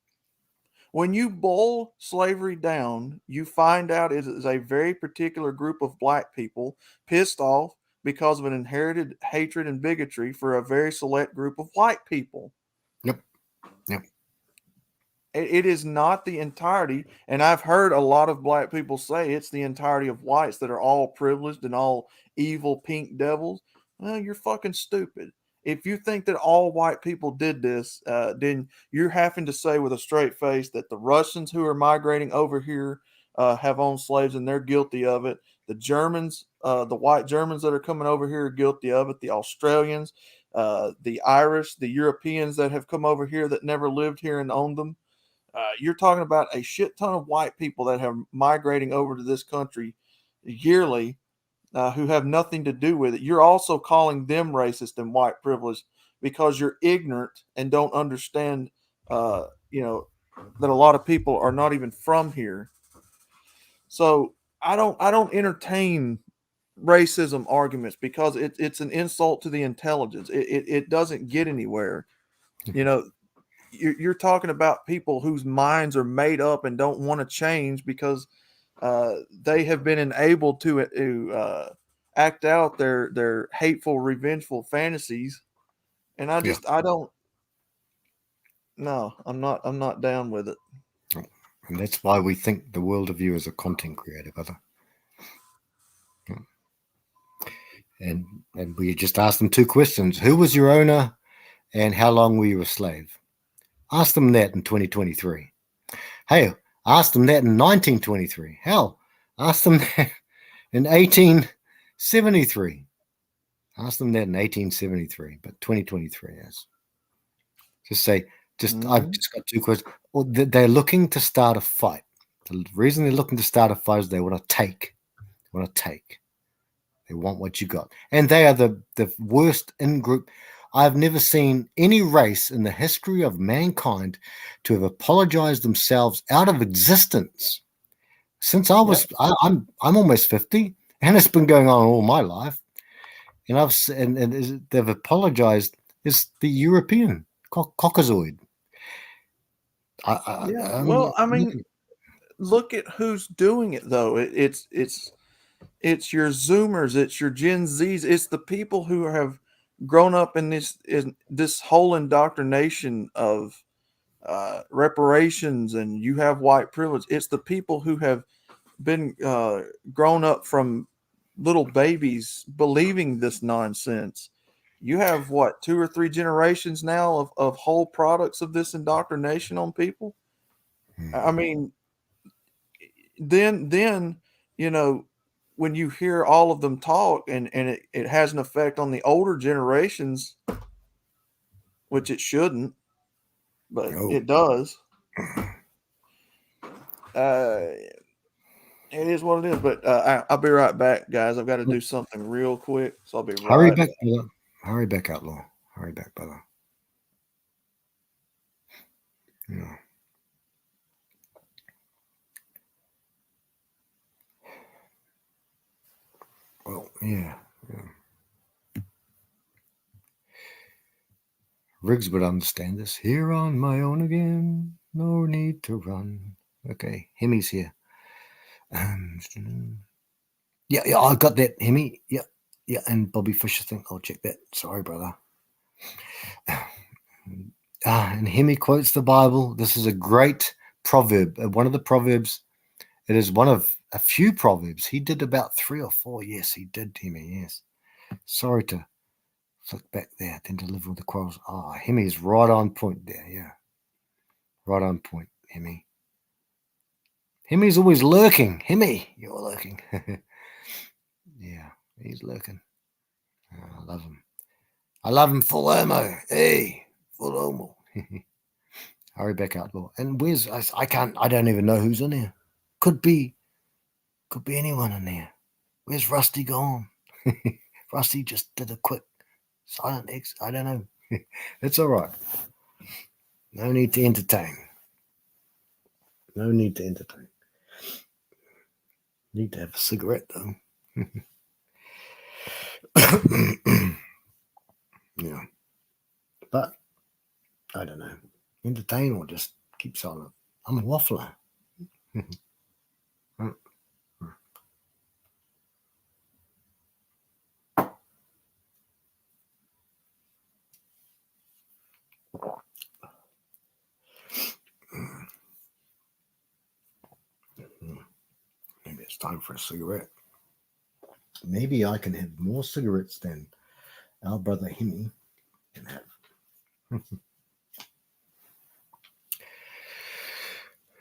When you boil slavery down, you find out it is a very particular group of black people pissed off because of an inherited hatred and bigotry for a very select group of white people. Yep. It is not the entirety, and I've heard a lot of black people say it's the entirety of whites that are all privileged and all evil pink devils. Well, you're fucking stupid. If you think that all white people did this, then you're having to say with a straight face that the Russians who are migrating over here have owned slaves and they're guilty of it. The Germans, the white Germans that are coming over here are guilty of it. The Australians, the Irish, the Europeans that have come over here that never lived here and owned them. You're talking about a shit ton of white people that have migrating over to this country yearly who have nothing to do with it. You're also calling them racist and white privileged because you're ignorant and don't understand, that a lot of people are not even from here. So I don't entertain racism arguments because it's an insult to the intelligence. It doesn't get anywhere. You're talking about people whose minds are made up and don't want to change because they have been enabled to act out their hateful, revengeful fantasies, and I don't. No, I'm not down with it. And that's why we think the world of you as a content creator, brother. And we just asked them two questions: who was your owner, and how long were you a slave? Ask them that in 2023. Hey, ask them that in 1923. Hell, ask them that in 1873. Ask them that in 1873, but 2023 is. Just say, I've just got two questions. Well, they're looking to start a fight. The reason they're looking to start a fight is they want to take. They want what you got. And they are the worst in-group. I've never seen any race in the history of mankind to have apologized themselves out of existence. Since I'm almost 50, and it's been going on all my life. And they've apologized. It's the European Caucasoid. Well, I mean, look at who's doing it though. It's your Zoomers, it's your Gen Zs, it's the people who have grown up in this whole indoctrination of reparations, and you have white privilege. It's the people who have been grown up from little babies believing this nonsense. You have what, 2 or 3 generations now of whole products of this indoctrination on people. I mean, then when you hear all of them talk and it has an effect on the older generations, which it shouldn't, but it does. It is what it is. But I'll be right back, guys. I've got to do something real quick, so I'll be right Hurry back, brother. Hurry back, outlaw. Hurry back, brother. Yeah. Well, yeah. Riggs would understand this. Here on my own again, no need to run. Okay, Hemi's here. Yeah, I got that, Hemi. Yeah, and Bobby Fisher thing. I'll check that. Sorry, brother. And Hemi quotes the Bible. This is a great proverb. One of the proverbs. It is one of a few proverbs. He did about 3 or 4. Yes, he did, Hemi. Yes. Sorry to flick back there. Then to live with the quarrels. Hemi is right on point there. Yeah. Right on point, Hemi. Hemi's always lurking. Hemi, you're lurking. Yeah, he's lurking. I love him. I love him full ammo. Hey, full ammo. Hurry back, outlaw. And where's I don't even know who's in there. Could be anyone in there. Where's Rusty gone? Rusty just did a quick silent X. I don't know. It's all right. No need to entertain. No need to entertain. Need to have a cigarette though. Yeah. But I don't know. Entertain or just keep silent. I'm a waffler. Maybe it's time for a cigarette. Maybe I can have more cigarettes than our brother Hemi can have.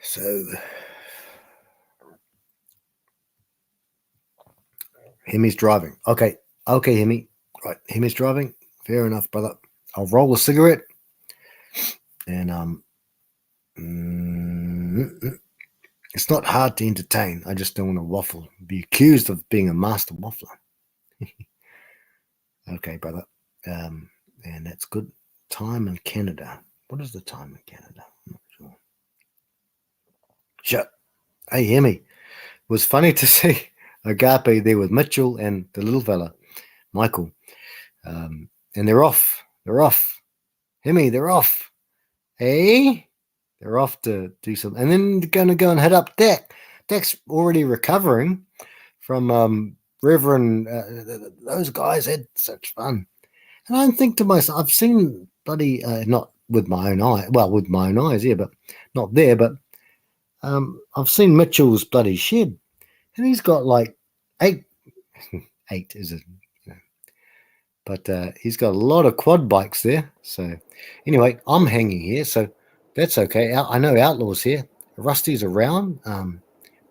So, Hemi's driving. Okay, Hemi. Right, Hemi's driving. Fair enough, brother. I'll roll a cigarette. And it's not hard to entertain. I just don't want to waffle. Be accused of being a master waffler. Okay, brother. And that's good. Time in Canada. What is the time in Canada? I'm not sure. Shut. Hey, Hemi. It was funny to see Agape there with Mitchell and the little fella, Michael. And they're off. They're off. Hemi, they're off. Hey? They're off to do something. And then they're going to go and hit up Dak. Dak's already recovering from Reverend. Those guys had such fun. And I think to myself, I've seen bloody, not with my own eye, well, with my own eyes, yeah, but not there, but I've seen Mitchell's bloody shed. And he's got like 8 is it? But he's got a lot of quad bikes there. So anyway, I'm hanging here, so that's okay. I know Outlaw's here. Rusty's around,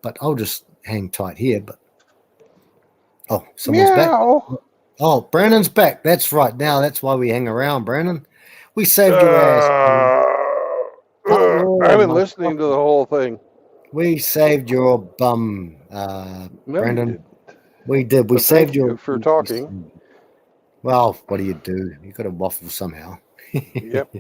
but I'll just hang tight here. But someone's back. Oh, Brandon's back. That's right. Now that's why we hang around, Brandon. We saved your ass. I've been listening to the whole thing. We saved your bum, Brandon. We did. We saved your for talking. Well, what do? You got to waffle somehow. Yep.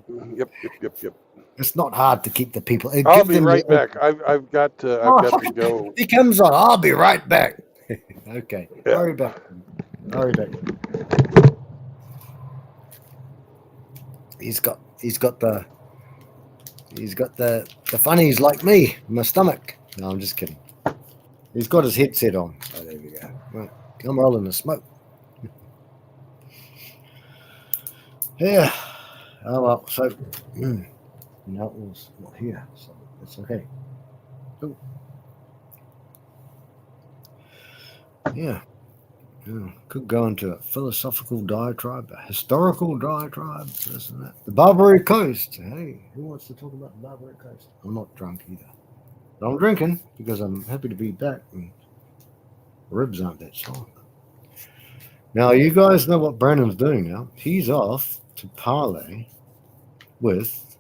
It's not hard to keep the people. I'll be right back. I've got to go. He comes on. I'll be right back. Okay. Yeah. Hurry back. Hurry back. He's got the funnies like me in my stomach. No, I'm just kidding. He's got his headset on. Oh, there we go. Right. I'm rolling the smoke. Yeah. Oh well. So no, it was not here. So it's okay. Ooh. Yeah. Yeah. Could go into a philosophical diatribe, a historical diatribe, this and that. The Barbary Coast. Hey, who wants to talk about the Barbary Coast? I'm not drunk either. But I'm drinking because I'm happy to be back and ribs aren't that sore. Now, you guys know what Brandon's doing now. He's off to parlay with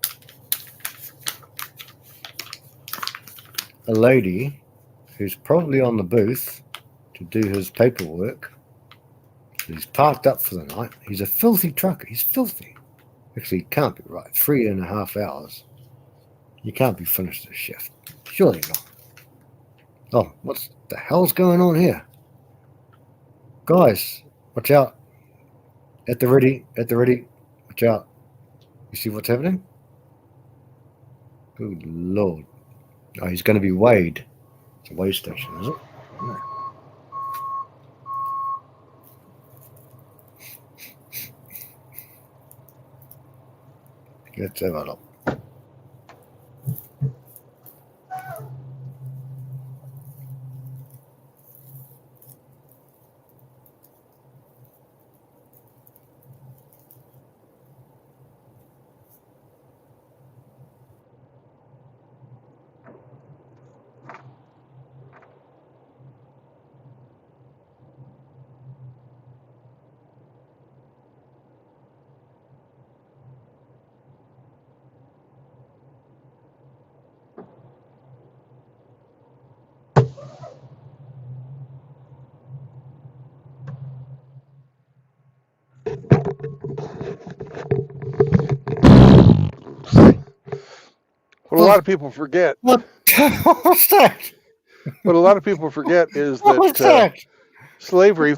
a lady who's probably on the booth to do his paperwork. He's parked up for the night. He's a filthy trucker. He's filthy. Actually, he can't be right. 3.5 hours. You can't be finished this shift. Surely not. Oh, what the hell's going on here? Guys, watch out. At the ready. Watch out. You see what's happening? Good Lord. Oh, he's going to be weighed. It's a weigh station, is it? No. Let's have a look. What a lot of people forget. What was that? What a lot of people forget is What was that that? slavery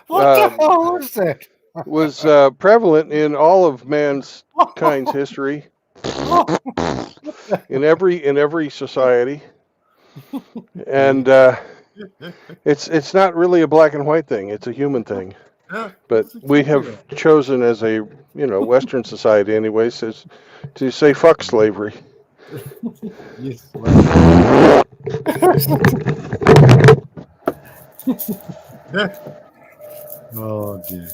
What the hell was that? was prevalent in all of mankind's history, in every society, and it's not really a black and white thing. It's a human thing. But we have chosen, as a Western society, anyways, to say fuck slavery. Yes. Oh dear.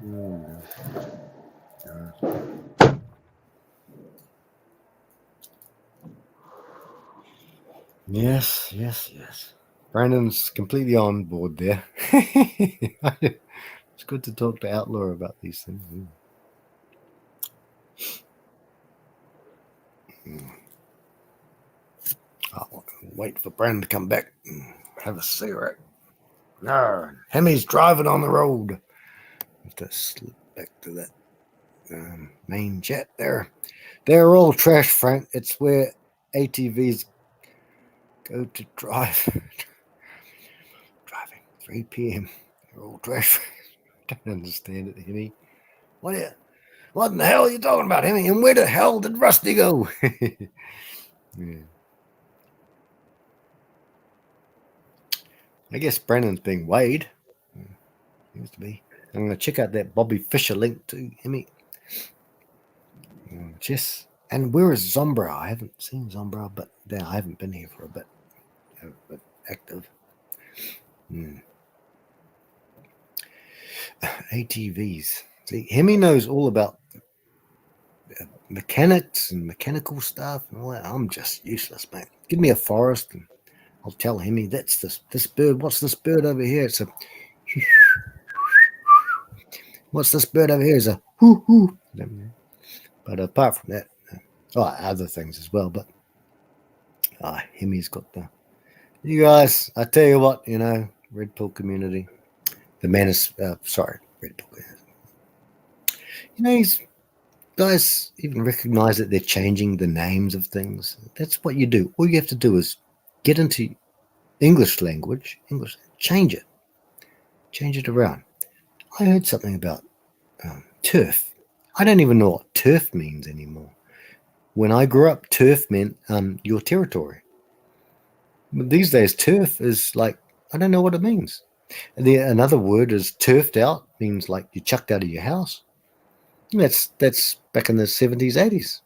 Oh, God. Yes. Brandon's completely on board there. It's good to talk to Outlaw about these things. I'll wait for Brandon to come back and have a cigarette. No, Hemi's driving on the road. Have to slip back to that main chat there. They're all trash, Frank. It's where ATVs go to drive. Driving 3 p.m. They're all trash. I don't understand it, Hemi. What in the hell are you talking about, Hemi? And where the hell did Rusty go? Yeah. I guess Brandon's being weighed. Seems to be. I'm going to check out that Bobby Fischer link too, Hemi. Yes. And where is Zombra? I haven't seen Zombra, but I haven't been here for a bit. But active. ATVs. See, Hemi knows all about mechanics and mechanical stuff. And all that. I'm just useless, mate. Give me a forest and I'll tell Hemi that's this bird. What's this bird over here? It's a. What's this bird over here? It's a hoo hoo. But apart from that, other things as well. But Hemi's got the. You guys, I tell you what, Red Pill community. The man is Red Pill. These guys even recognize that they're changing the names of things. That's what you do. All you have to do is get into English language, change it around. I heard something about turf. I don't even know what turf means anymore. When I grew up, turf meant your territory. But these days, turf is like, I don't know what it means. And another word is turfed out, means like you chucked out of your house. And that's back in the 70s, 80s.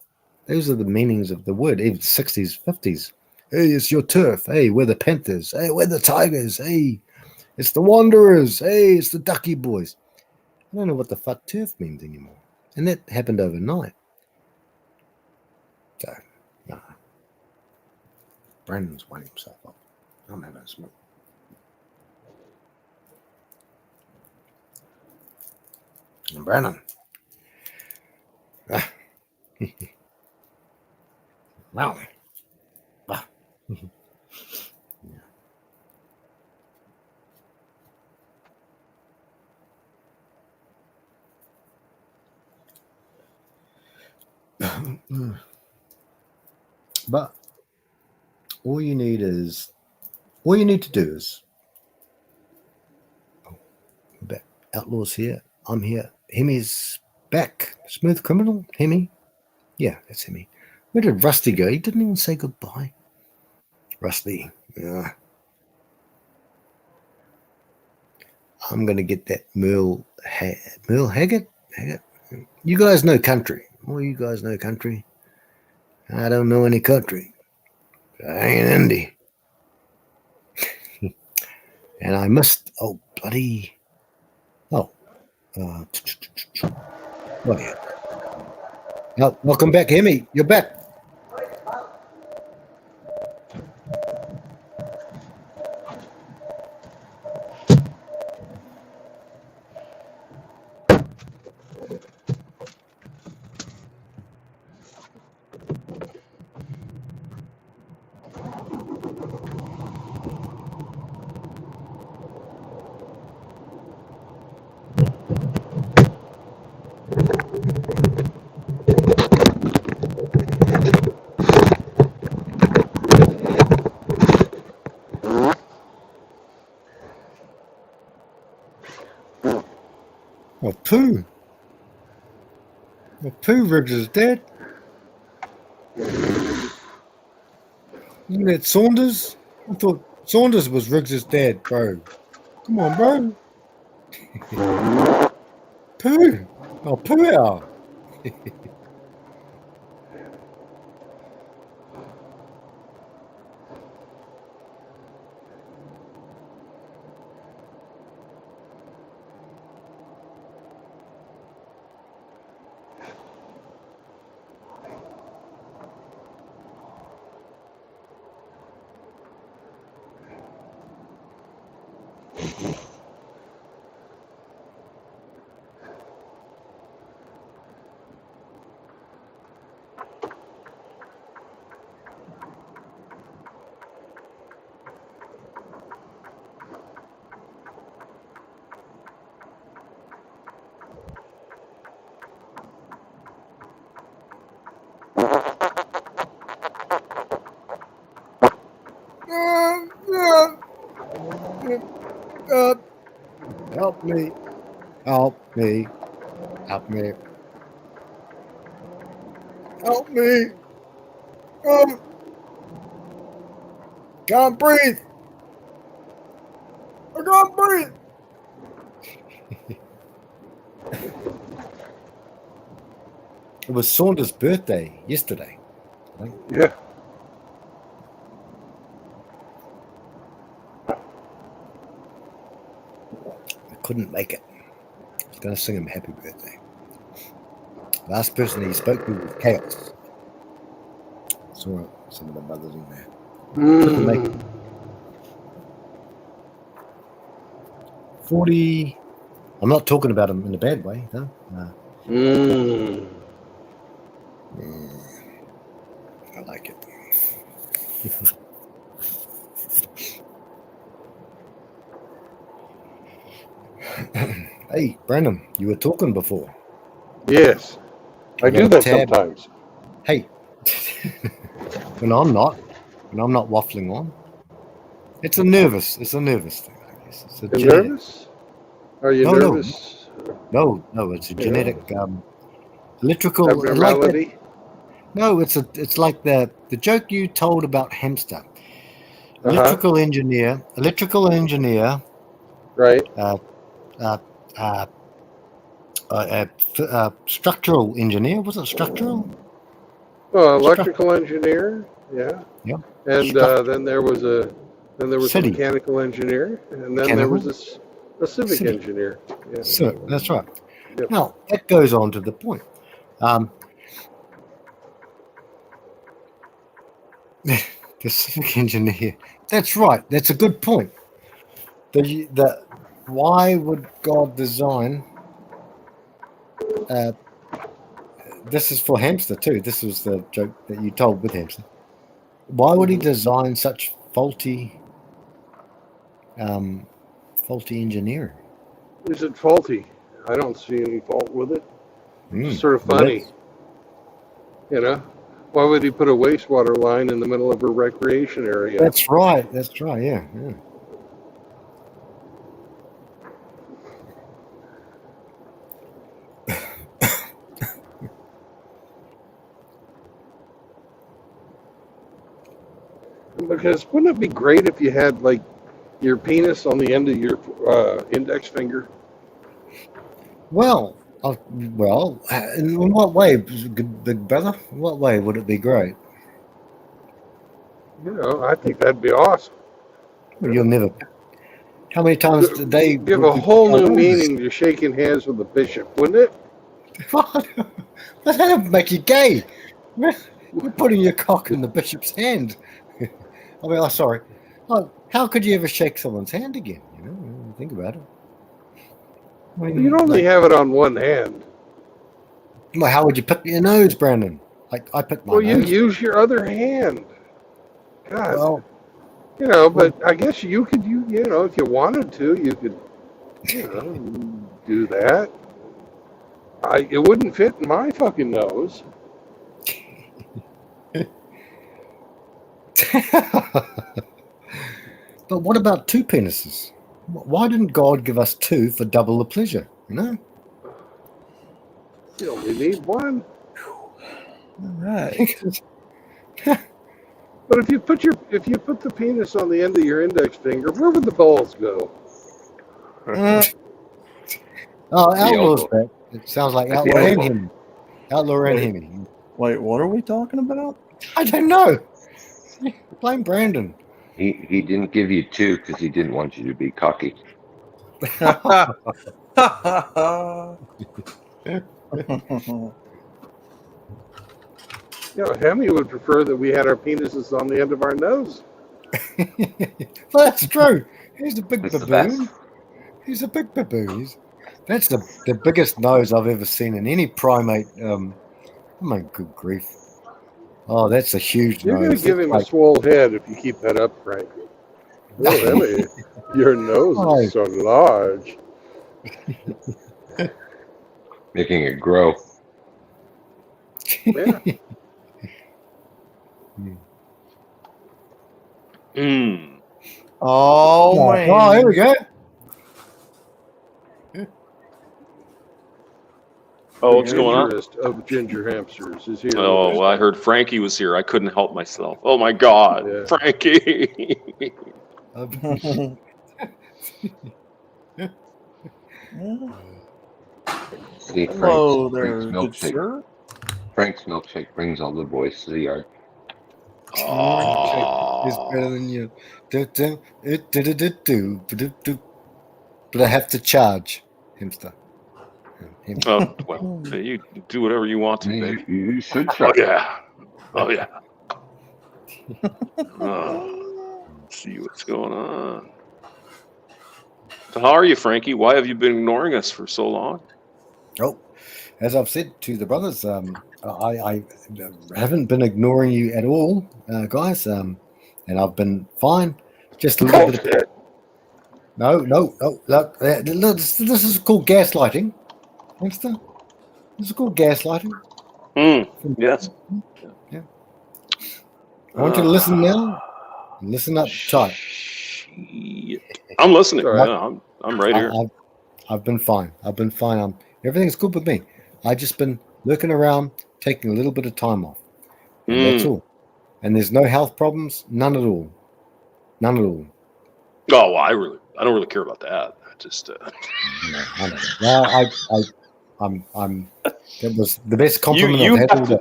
Those are the meanings of the word, even 60s, 50s. Hey, it's your turf. Hey, we're the Panthers. Hey, we're the Tigers. Hey, it's the Wanderers. Hey, it's the Ducky Boys. I don't know what the fuck turf means anymore. And that happened overnight. So, no. Brandon's winding himself up. I'm having a smoke. And Brandon. Wow. Wow. But all you need to do is Outlaw's here. I'm here. Hemi's back. Smooth Criminal. Hemi. Yeah, that's Hemi. Where did Rusty go? He didn't even say goodbye. Rusty. Yeah. I'm gonna get that Merle Haggett. You guys know country. Well, you guys know country. I don't know any country. I ain't Indy. And I missed. Oh, bloody. Oh. Bloody. Oh, welcome back, Hemi. You're back. Oh, Pooh. Well, Pooh Riggs is dead. Isn't that Saunders? I thought Saunders was Riggs' dad, bro. Come on, bro. Pooh. Oh, Pooh Owl. Help me. Help me. Help me. Help me. Can't breathe. I can't breathe. It was Saunders' birthday yesterday. I think. Yeah. I couldn't make it. I was going to sing him happy birthday. Last person he spoke to was Chaos. Saw some of the brothers in there. Couldn't make it. 40. I'm not talking about him in a bad way, though. No. I like it. Hey, Brandon, you were talking before. Yes. I do that sometimes. Hey, when I'm not waffling on, It's a nervous thing, I guess. It's a You genetic. nervous? Are you No, nervous? No, it's a Yeah. genetic electrical like that. Abnormality? No, it's like the joke you told about hamster. Uh-huh. Electrical engineer, Right. structural engineer. Was it structural? Well, electrical engineer. Yeah. Yeah. And then there was a City. mechanical engineer, and then there was a civic City. engineer. Yeah. So that's right. Yep. Now that goes on to the point. The civic engineer. That's right. That's a good point. Why would God design? This is for hamster too. This was the joke that you told with hamster. Why would he design such faulty engineering? Is it faulty? I don't see any fault with it. It's Mm. sort of funny. You know? Why would he put a wastewater line in the middle of a recreation area? That's right. Yeah. Because wouldn't it be great if you had like your penis on the end of your index finger? Well, in what way, big brother? In what way would it be great? You know, I think that'd be awesome. Well, you'll never. How many times a day? Give a whole new meaning to shaking hands with the bishop, wouldn't it? What? That'd make you gay. You're putting your cock in the bishop's hand. I mean, I'm sorry. Oh, how could you ever shake someone's hand again? You know, think about it. I mean, You'd only have it on one hand. well, how would you pick your nose, Brandon? Like I pick my Well, nose. you use your other hand. God, Well, you know, but I guess you could, you know, if you wanted to, you could, you know, do that. It wouldn't fit in my fucking nose. but what about two penises? Why didn't God give us two for double the pleasure? You know. You only need one. All right. But if you put the penis on the end of your index finger, where would the balls go? Oh, Outlaw's elbow. back. It sounds like The Outlaw and elbow. him. Outlaw and him. Wait, what are we talking about? I don't know. Blame Brandon. He didn't give you two because he didn't want you to be cocky. You know, Hemi would prefer that we had our penises on the end of our nose. Well, that's true. He's a big It's the baboon. best. He's a big baboon. That's the biggest nose I've ever seen in any primate. Oh my good grief. Oh, that's a huge You're going nose. to give him a Like- swole head if you keep that up, Frank. Oh, Hemi, your nose is so large. Making it grow. Yeah. Mm. Oh, man. Oh, here we go. Oh, what's The going on? injurist of ginger hamsters is here. Oh, well, I heard Frankie was here. I couldn't help myself. Oh my God, Yeah. Frankie! See, Hello Frank's there, good milkshake. sir. Frank's milkshake brings all the boys to the yard. It's better than you. But I have to charge, hamster. Oh, well, you do whatever you want to, baby. You should Oh try. yeah, oh yeah. Oh, let's see what's going on. So how are you, Frankie? Why have you been ignoring us for so long? Oh, as I've said to the brothers, I haven't been ignoring you at all, guys. And I've been fine. Just a little bit of Bullshit. no. Look, this is called gaslighting, hamster. This is called gaslighting. Yes. I want you to listen now. Listen up tight. I'm listening. All right. Yeah, I'm right here. I've been fine. Everything's good with me. I've just been looking around, taking a little bit of time off. And that's all. And there's no health problems, none at all. None at all. Oh, well, I don't really care about that. I just That was the best compliment I've had all day.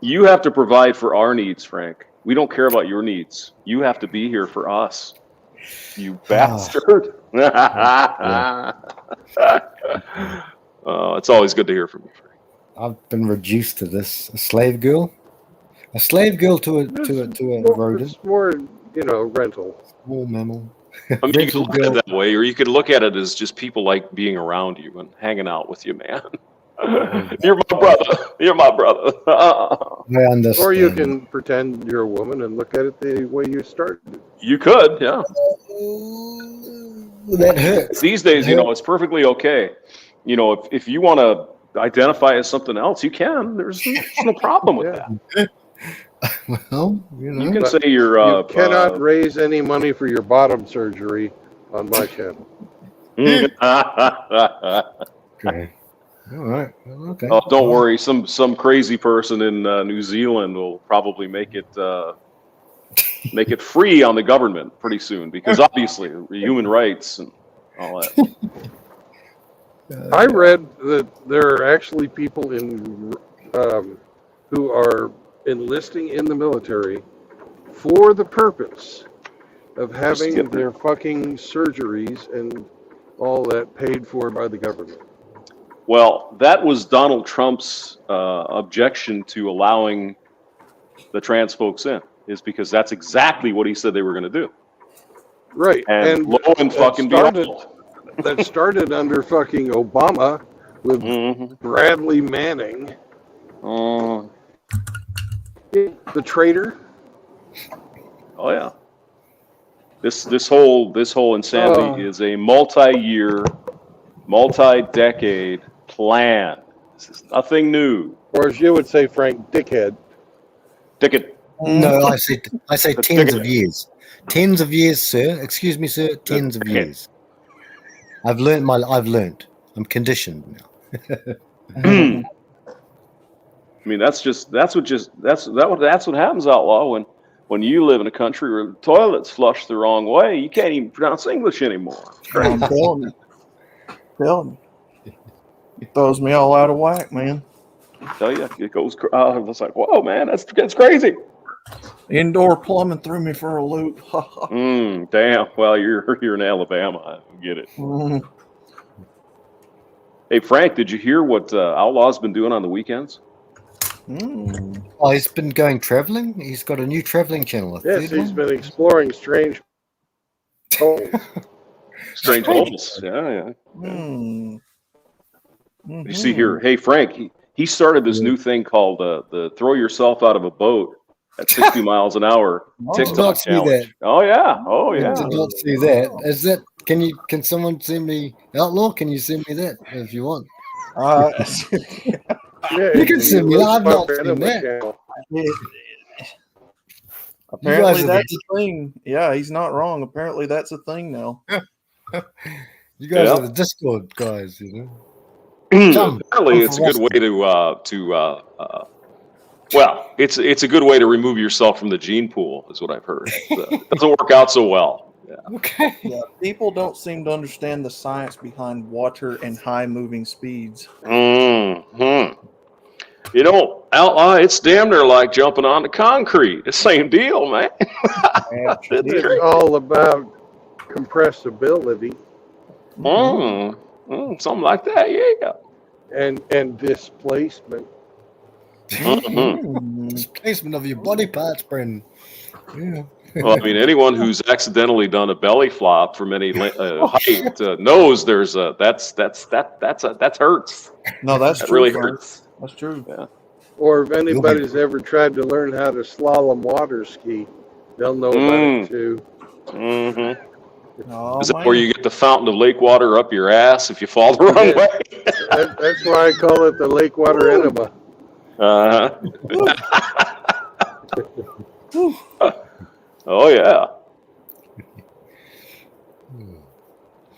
you have to provide for our needs, Frank. We don't care about your needs. You have to be here for us. You bastard. It's always good to hear from you, Frank. I've been reduced to this. A slave girl to a rodent. It's more, rental. Small mammal. I mean, you can look at it that way, or you could look at it as just people like being around you and hanging out with you, man. You're my brother. You're my brother. I understand. Or you can pretend you're a woman and look at it the way you started. You could, yeah. That hurts. These days, it's perfectly okay. If you want to identify as something else, you can. There's no problem with that. Well, You can say you're. You cannot raise any money for your bottom surgery on my channel. Okay. All right. Well, okay. Oh, don't worry. Some crazy person in New Zealand will probably make it free on the government pretty soon, because obviously human rights and all that. I read that there are actually people who are enlisting in the military for the purpose of having their fucking surgeries and all that paid for by the government. Well, that was Donald Trump's objection to allowing the trans folks in, is because that's exactly what he said they were going to do. Right. And lo and fucking behold. That started under fucking Obama with Bradley Manning. The traitor. Oh yeah. This whole insanity is a multi-year, multi-decade plan. This is nothing new. Or as you would say, Frank, dickhead. Dickhead. No, I say tens of years. Tens of years, sir. Excuse me, sir. Tens of years. I've learned. I'm conditioned now. I mean, that's what happens, Outlaw, when you live in a country where the toilet's flushed the wrong way. You can't even pronounce English anymore. I'm telling you. It throws me all out of whack, man. I tell you, it goes. It's like, whoa, man, that's crazy. Indoor plumbing threw me for a loop. Damn. Well, you're in Alabama. I get it. Hey, Frank, did you hear what Outlaw's been doing on the weekends? Oh, he's been going traveling. He's got a new traveling channel. Yes, he's been exploring strange holes. Strange holes. Yeah. You see here, hey Frank, he started this new thing called the throw yourself out of a boat at 60 miles an hour TikTok challenge. Oh yeah. I did not see that. Is that? Can someone send me Outlaw? Can you send me that if you want? Yeah, you can send me. I've not seen that. Apparently that's a thing. Yeah, he's not wrong. Apparently that's a thing now. You guys are the Discord guys, Apparently, it's a good way well, it's a good way to remove yourself from the gene pool, is what I've heard. It doesn't work out so well. Yeah. Okay. Yeah, people don't seem to understand the science behind water and high moving speeds. Outlaw, it's damn near like jumping onto concrete. It's the same deal, man. It's all about compressibility. Something like that, yeah. And displacement. Displacement of your body parts, Brendan. Yeah. Well, I mean, anyone who's accidentally done a belly flop from any height knows there's that hurts. No, that's that true. Really hurts. That's true. Yeah. Or if anybody's ever tried to learn how to slalom water ski, they'll know about it too. Oh, Is that where you get the fountain of lake water up your ass if you fall the wrong way? That's why I call it the lake water enema. Oh yeah.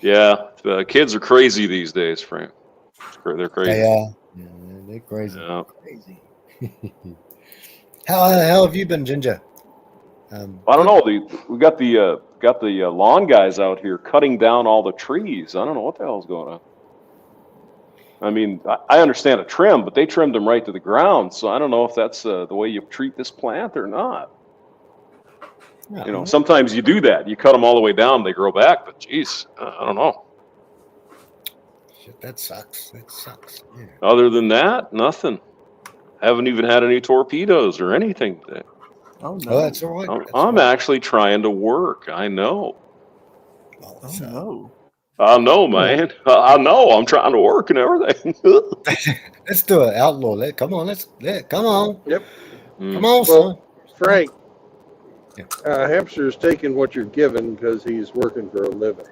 Yeah, the kids are crazy these days, Frank. They're crazy. They are. Yeah, they're crazy. Yeah. Crazy. How have you been, Ginger? I don't know. We got the lawn guys out here cutting down all the trees. I don't know what the hell's going on. I mean, I understand a trim, but they trimmed them right to the ground. So I don't know if that's the way you treat this plant or not. Yeah. You know, sometimes you do that. You cut them all the way down, they grow back. But geez, I don't know. Shit, that sucks. That sucks. Yeah. Other than that, nothing. Haven't even had any torpedoes or anything today. Oh no. Oh, that's all right. That's I'm all right. actually trying to work. I know. Oh, Oh so- no. I know, man. I know. I'm trying to work and everything. Let's do it, outlaw. Come on, come on. Yep. Come on, Well, son. Frank, Yeah. Hamster's taking what you're given because he's working for a living.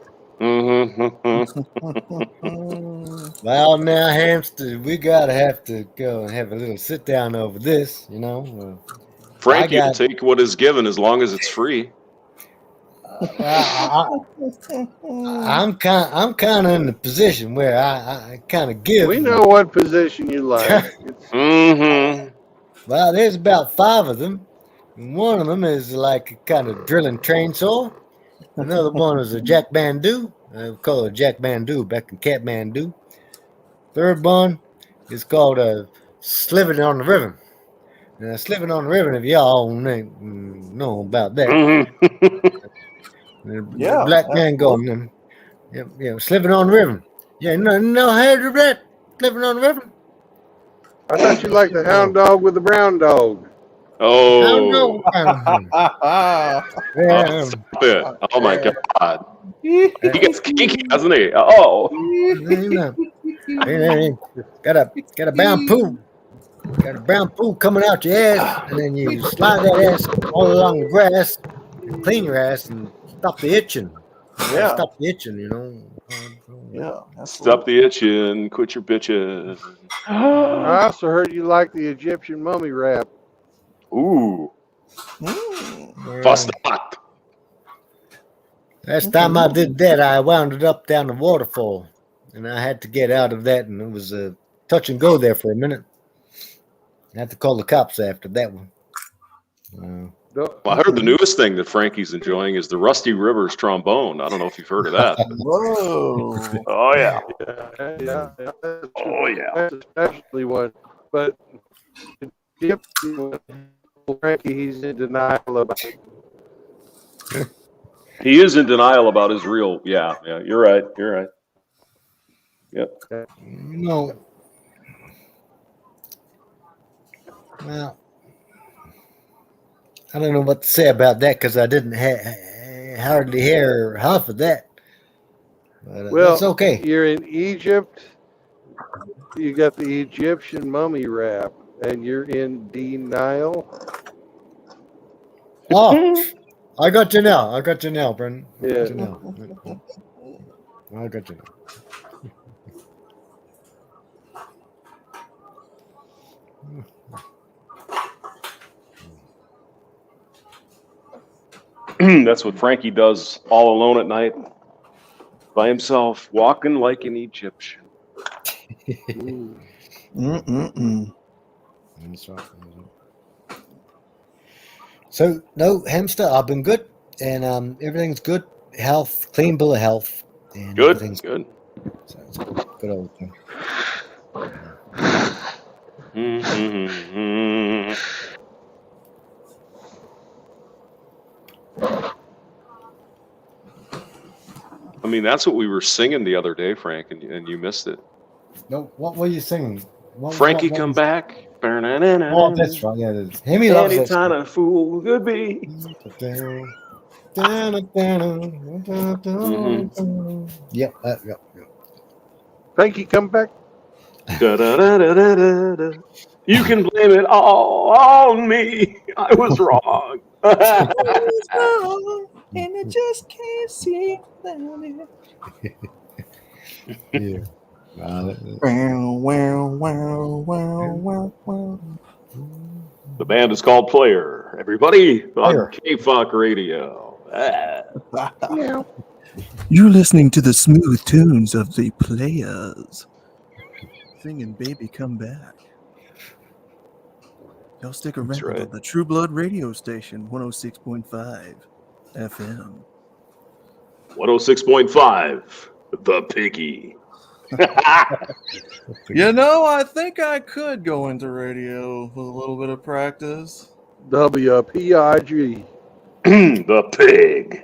Well, now, hamster, we have to go and have a little sit down over this, you know. Frankie will got- take what is given as long as it's free. I'm kind of in the position where I kind of give. We know what position you like. It's- Well, there's about 5 of them. And one of them is like a kind of drilling train saw. Another one is a jack bandoo. We call it a jack bandoo back in Kathmandu. Third one is called a sliving on the river. Now, sliving on the river, if y'all know about that. Yeah, Black man going, sliving on the river. Yeah, no heard of that? Sliving on the river? I thought you liked the hound dog with the brown dog. Oh. I don't know. Yeah, Stop it. Oh my God. He gets kinky, hasn't he? Oh. Got a brown poo. Got a brown poo coming out your ass, and then you slide that ass all along the grass and clean your ass and stop the itching. Yeah. Stop the itching, you know. Yeah. Stop the itching. Quit your bitches. I also heard you like the Egyptian mummy wrap. Ooh. Mm. Fast not. Last time I did that, I wound it up down the waterfall, and I had to get out of that, and it was a touch and go there for a minute. I had to call the cops after that one. Well, I heard the newest thing that Frankie's enjoying is the Rusty Rivers trombone. I don't know if you've heard of that. Whoa. Oh yeah. Yeah. Oh yeah. That's especially one. But yep, Frankie, he's in denial about it. He is in denial about his real. Yeah. You're right. Yep. No. Well, I don't know what to say about that because I didn't hardly hear half of that. But, Well, it's okay. You're in Egypt. You got the Egyptian mummy wrap, and you're in denial. Oh, I got you now. Brendan. I Yeah. got you now. That's what Frankie does all alone at night, by himself, walking like an Egyptian. Mm-mm-mm. That's right. So, no, hamster, I've been good, and everything's good. Health, clean bill of health. And Good. everything's Good. So it's good old thing. Mm-hmm. I mean, that's what we were singing the other day, Frank, and you missed it. No, what were you singing? Frankie, come back. Oh, that's right. Yeah, it is. Hemi loves Any that kind of fool could be. Yep. Frankie, come back. Da-da-da-da-da-da. You can blame it all on me. I was wrong. And I just can't see without it. Yeah. The band is called Player. Everybody Player. on K-Funk Radio. Ah. Yeah. You're listening to the smooth tunes of the Players singing "Baby Come Back." Y'all stick around right. on the True Blood radio station, 106.5 FM. 106.5, The Piggy. You know, I think I could go into radio with a little bit of practice. WPIG. The Pig.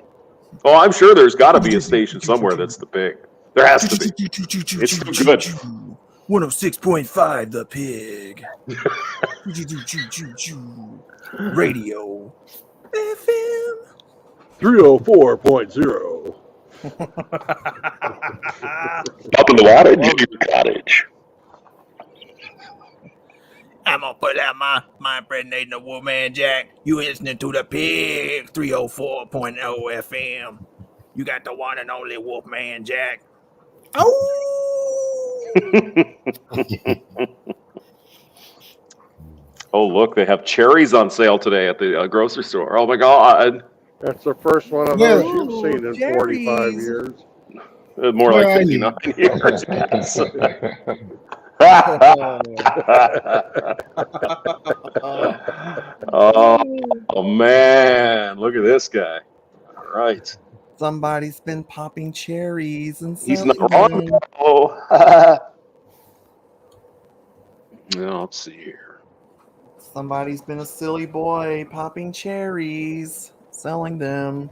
Oh, I'm sure there's got to be a station somewhere that's The Pig. There has to be. It's too good. 106.5 The Pig. Radio FM. 304.0. Up in the water, Junior Cottage. I'm gonna put out my impregnating the Wolfman Jack. You listening to The Pig, 304.0 FM. You got the one and only Wolfman Jack. Oh, look, they have cherries on sale today at the grocery store. Oh, my God. That's the first one of those you've seen in 45 years. More Where like are you? 59 years. Yes. Oh, man. Look at this guy. All right. Somebody's been popping cherries and He's not selling wrong. them. Oh. Now, let's see here. Somebody's been a silly boy popping cherries, selling them.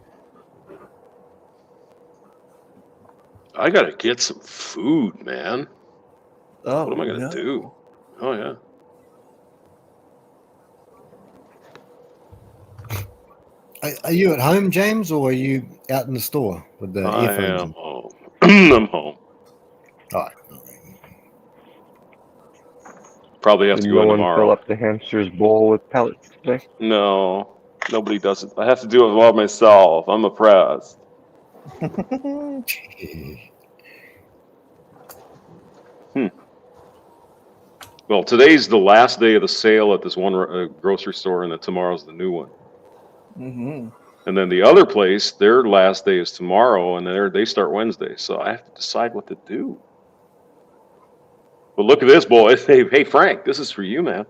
I got to get some food, man. Oh, What am I going to no. do? Oh, yeah. Are you at home, James, or are you out in the store with the I earphones? am home. I'm home. All right. Probably have to Did go no in one fill tomorrow. up the hamster's bowl with pellets today? No, nobody does it. I have to do it all myself. I'm oppressed. Well, today's the last day of the sale at this one grocery store, and then tomorrow's the new one. Mm-hmm. And then the other place, their last day is tomorrow, and they start Wednesday. So I have to decide what to do. But look at this, boys. Hey, Frank, this is for you, man.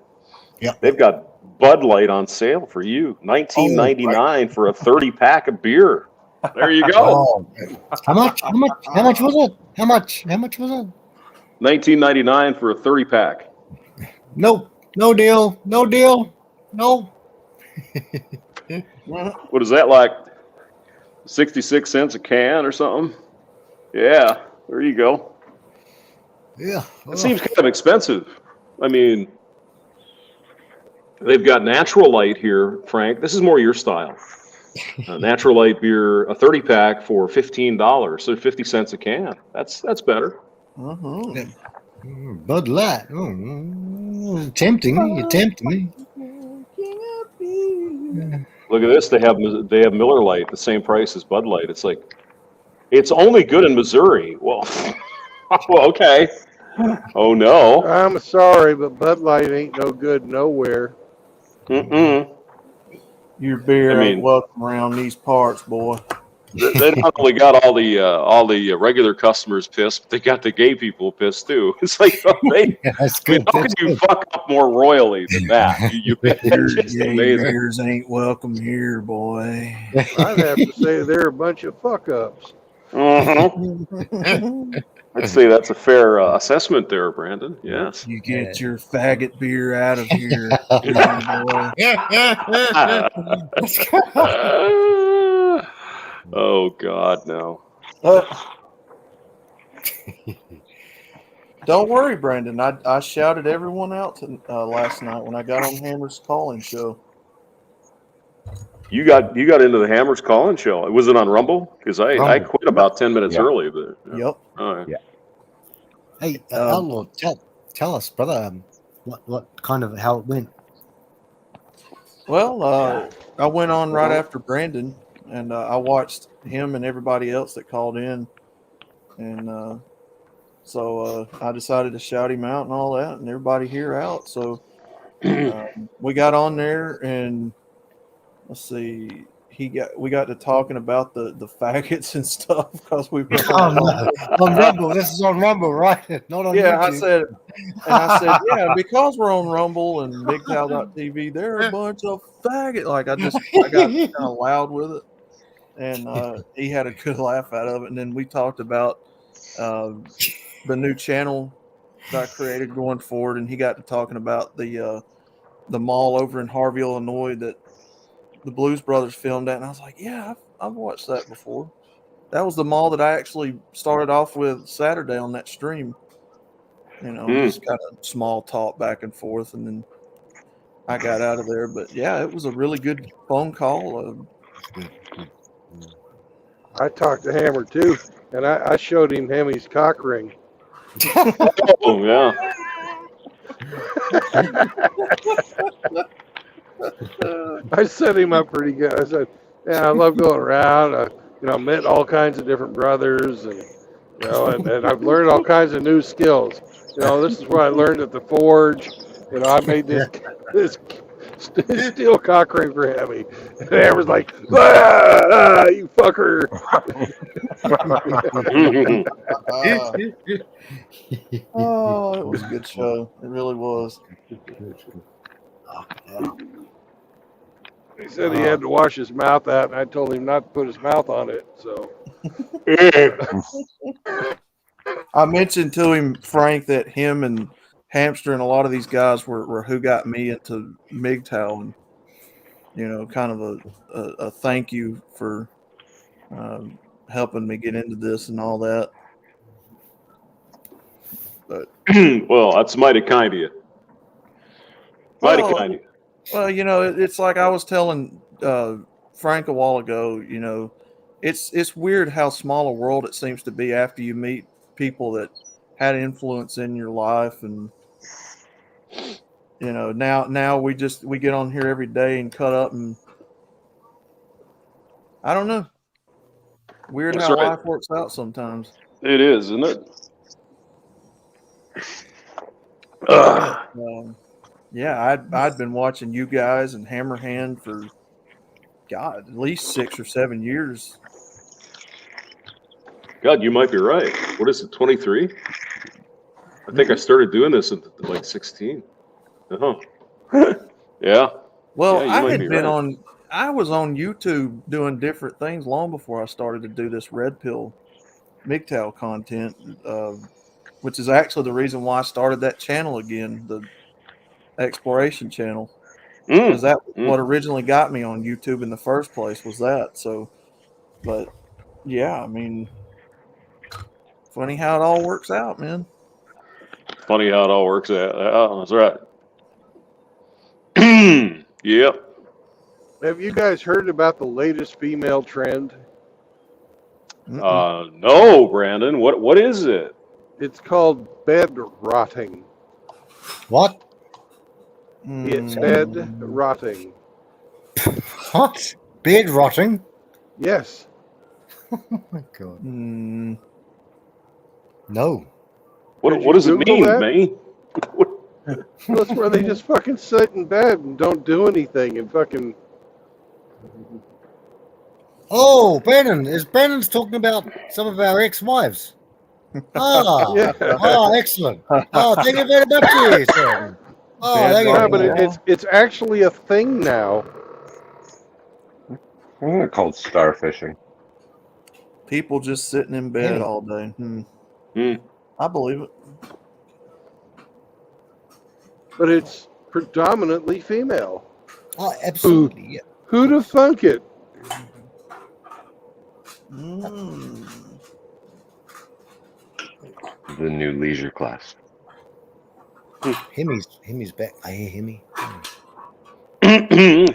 Yep. They've got Bud Light on sale for you. $19.99 for a 30-pack of beer. There you go. Oh, how much? How much was it? How much was it? $19.99 for a 30-pack. Nope. No deal. No deal. No. What is that, like 66 cents a can or something? Yeah, there you go. Yeah. It seems kind of expensive. I mean, they've got Natural Light here, Frank. This is more your style. Natural Light beer, a 30-pack for $15, so 50 cents a can. That's better. Uh-huh. Bud Light. Tempting. You tempt me. Look at this. They have Miller Lite, the same price as Bud Light. It's like, it's only good in Missouri. Well, well, okay. Oh no. I'm sorry, but Bud Light ain't no good nowhere. Mm-mm. Your beer I ain't mean- welcome around these parts, boy. They not only got all the regular customers pissed, but they got the gay people pissed too. It's like, they, That's I mean, good. how That's can you good. fuck up more royally than that? Your It's just gay amazing. beers ain't welcome here, boy. I'd have to say they're a bunch of fuck ups. I'd say that's a fair assessment there, Brandon. Yes. You get your faggot beer out of here, boy. Oh God, no. Don't worry, Brandon. I shouted everyone out last night when I got on Hammer's call-in show. You got into the Hammers call-in show. Was it on Rumble? Because I Rumble. quit about 10 minutes Yeah. early. But Yep. all right. Hey, Outlaw, tell us, brother, what kind of how it went? Well, I went on right after Brandon, and I watched him and everybody else that called in, and so I decided to shout him out and all that, and everybody here out. So we got on there, and let's see, we got to talking about the faggots and stuff because we were Oh no, on Rumble. This is on Rumble, right? Not on yeah, YouTube. I said, yeah, because we're on Rumble and MGTOW.tv, they're a bunch of faggots. Like I got kind of loud with it, and he had a good laugh out of it. And then we talked about the new channel that I created going forward, and he got to talking about the mall over in Harvey, Illinois that the Blues Brothers filmed at, and I was like, yeah, I've watched that before. That was the mall that I actually started off with Saturday on that stream. You know, just kind of small talk back and forth, and then I got out of there. But yeah, it was a really good phone call. I talked to Hammer too, and I showed him Hemi's cock ring. Oh yeah. I set him up pretty good. I said, "Yeah, I love going around. Met all kinds of different brothers, and and I've learned all kinds of new skills. This is what I learned at the forge. I made this steel cock ring for Hemi." And Hammer's like, you fucker. Oh, it was a good show. It really was. He said he had to wash his mouth out, and I told him not to put his mouth on it. So I mentioned to him, Frank, that him and Hamster and a lot of these guys were who got me into MGTOW, and kind of a thank you for helping me get into this and all that. But well, that's mighty kind of you. Mighty kind of you. Well, it's like I was telling Frank a while ago. It's weird how small a world it seems to be after you meet people that had influence in your life, and now we get on here every day and cut up, and I don't know. Weird That's how right. life works out sometimes. It is, isn't it? Yeah, I'd been watching you guys and Hammerhand for God, at least 6 or 7 years. God, you might be right. What is it, 23? I think I started doing this at like 16. Yeah. Well, Yeah, I was on YouTube doing different things long before I started to do this Red Pill MGTOW content, which is actually the reason why I started that channel again, the exploration channel. Because what originally got me on YouTube in the first place was that. So, but yeah, I mean, funny how it all works out, man. Funny how it all works out. That's right. Yep. have you guys heard about the latest female trend? No, Brandon. What is it? It's called bed rotting. What? It's bed rotting. What? Bed rotting? Yes. Oh my God. No. What does it mean, man? That's where they just fucking sit in bed and don't do anything and fucking. Oh, Brandon's talking about some of our ex-wives. Ah, Yeah. Oh, excellent. Oh, thank you very much, sir. Oh, thank you. Yeah, but it's actually a thing now. They're called starfishing. People just sitting in bed all day. I believe it. But it's predominantly female. Oh, absolutely. Yeah. Who'd have thunk it? The new leisure class. Hemi's back. I hear Hemi.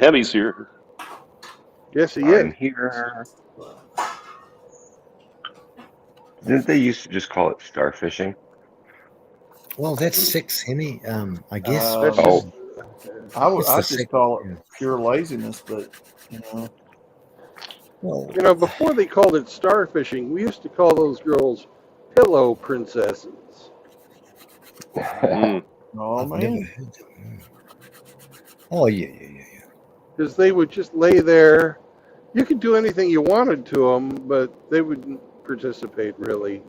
Hemi's here. Yes, he I'm is. here. Didn't they used to just call it starfishing? Well, that's 6, Hemi. I guess. I It's the just sick- call it yeah. pure laziness, but Well, Before they called it starfishing, we used to call those girls pillow princesses. oh I've never man, heard that. Oh, yeah. Because they would just lay there, You could do anything you wanted to them, but they wouldn't participate really,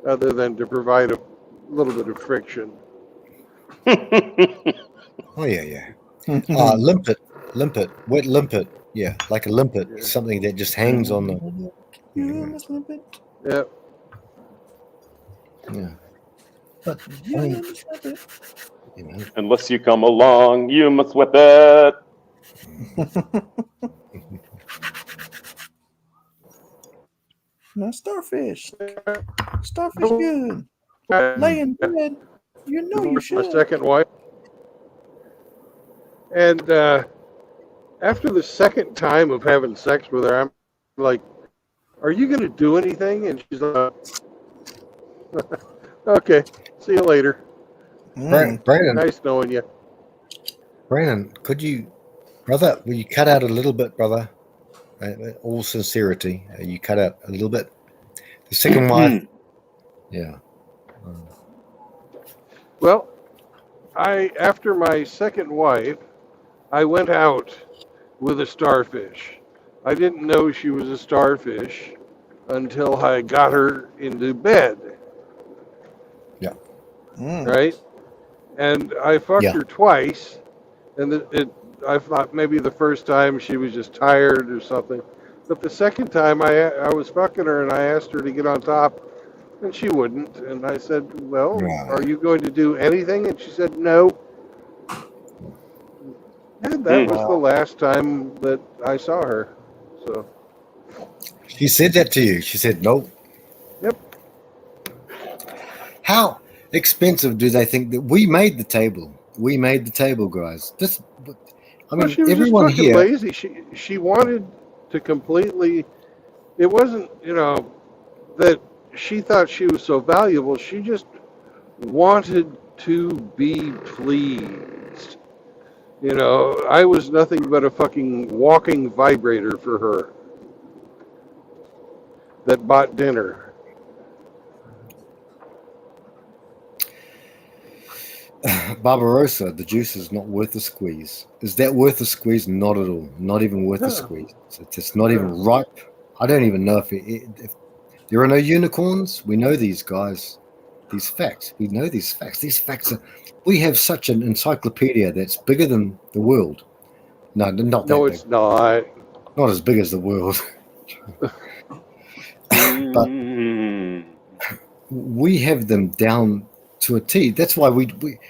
other than to provide a little bit of friction. Oh yeah. Limpet, wet limpet. Yeah, like a limpet, Yeah. something that just hangs on the. Yeah. Yeah. But I mean, you know, Unless you come along, you must whip it. Now, starfish. Starfish good. Lay in bed. You know you My should. second wife. And after the second time of having sex with her, I'm like, "Are you going to do anything?" And she's like, "Okay, see you later. Brandon, Nice knowing you." could you, brother? Will you cut out a little bit, brother? All sincerity, you cut out a little bit. The second wife, yeah. Well, after my second wife, I went out with a starfish. I didn't know she was a starfish until I got her into bed. Yeah. Right? And I fucked her twice, and I thought maybe the first time she was just tired or something. But the second time I was fucking her and I asked her to get on top, and she wouldn't. And I said, "Well, are you going to do anything?" And she said, "No." And that was the last time that I saw her. So She said that to you. She said, "Nope." Yep. How expensive do they think that we made the table? We made the table, guys. This, I mean, she was everyone just fucking here. lazy. She wanted to completely. It wasn't, that she thought she was so valuable. She just wanted to be pleased. I was nothing but a fucking walking vibrator for her that bought dinner. Barbarossa, the juice is not worth a squeeze. Is that worth a squeeze? Not at all. Not even worth a squeeze. It's not even ripe. I don't even know if there are no unicorns. We know these guys, these facts. We know these facts. These facts are. We have such an encyclopedia that's bigger than the world. No, not that No, big. it's not. Not as big as the world. But we have them down to a T. That's why we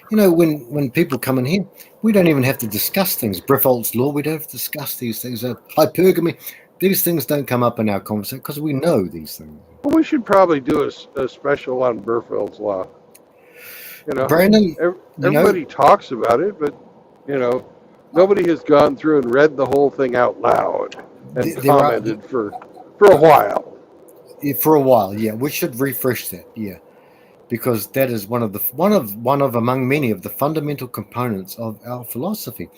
when people come in here, we don't even have to discuss things. Briffolt's law, we don't have to discuss these things. Hypergamy, these things don't come up in our conversation because we know these things. Well, we should probably do a special on Burfield's law. Brandon, everybody talks about it, but nobody has gone through and read the whole thing out loud and commented for a while. For a while, yeah, we should refresh that, yeah, because that is one of among many of the fundamental components of our philosophy.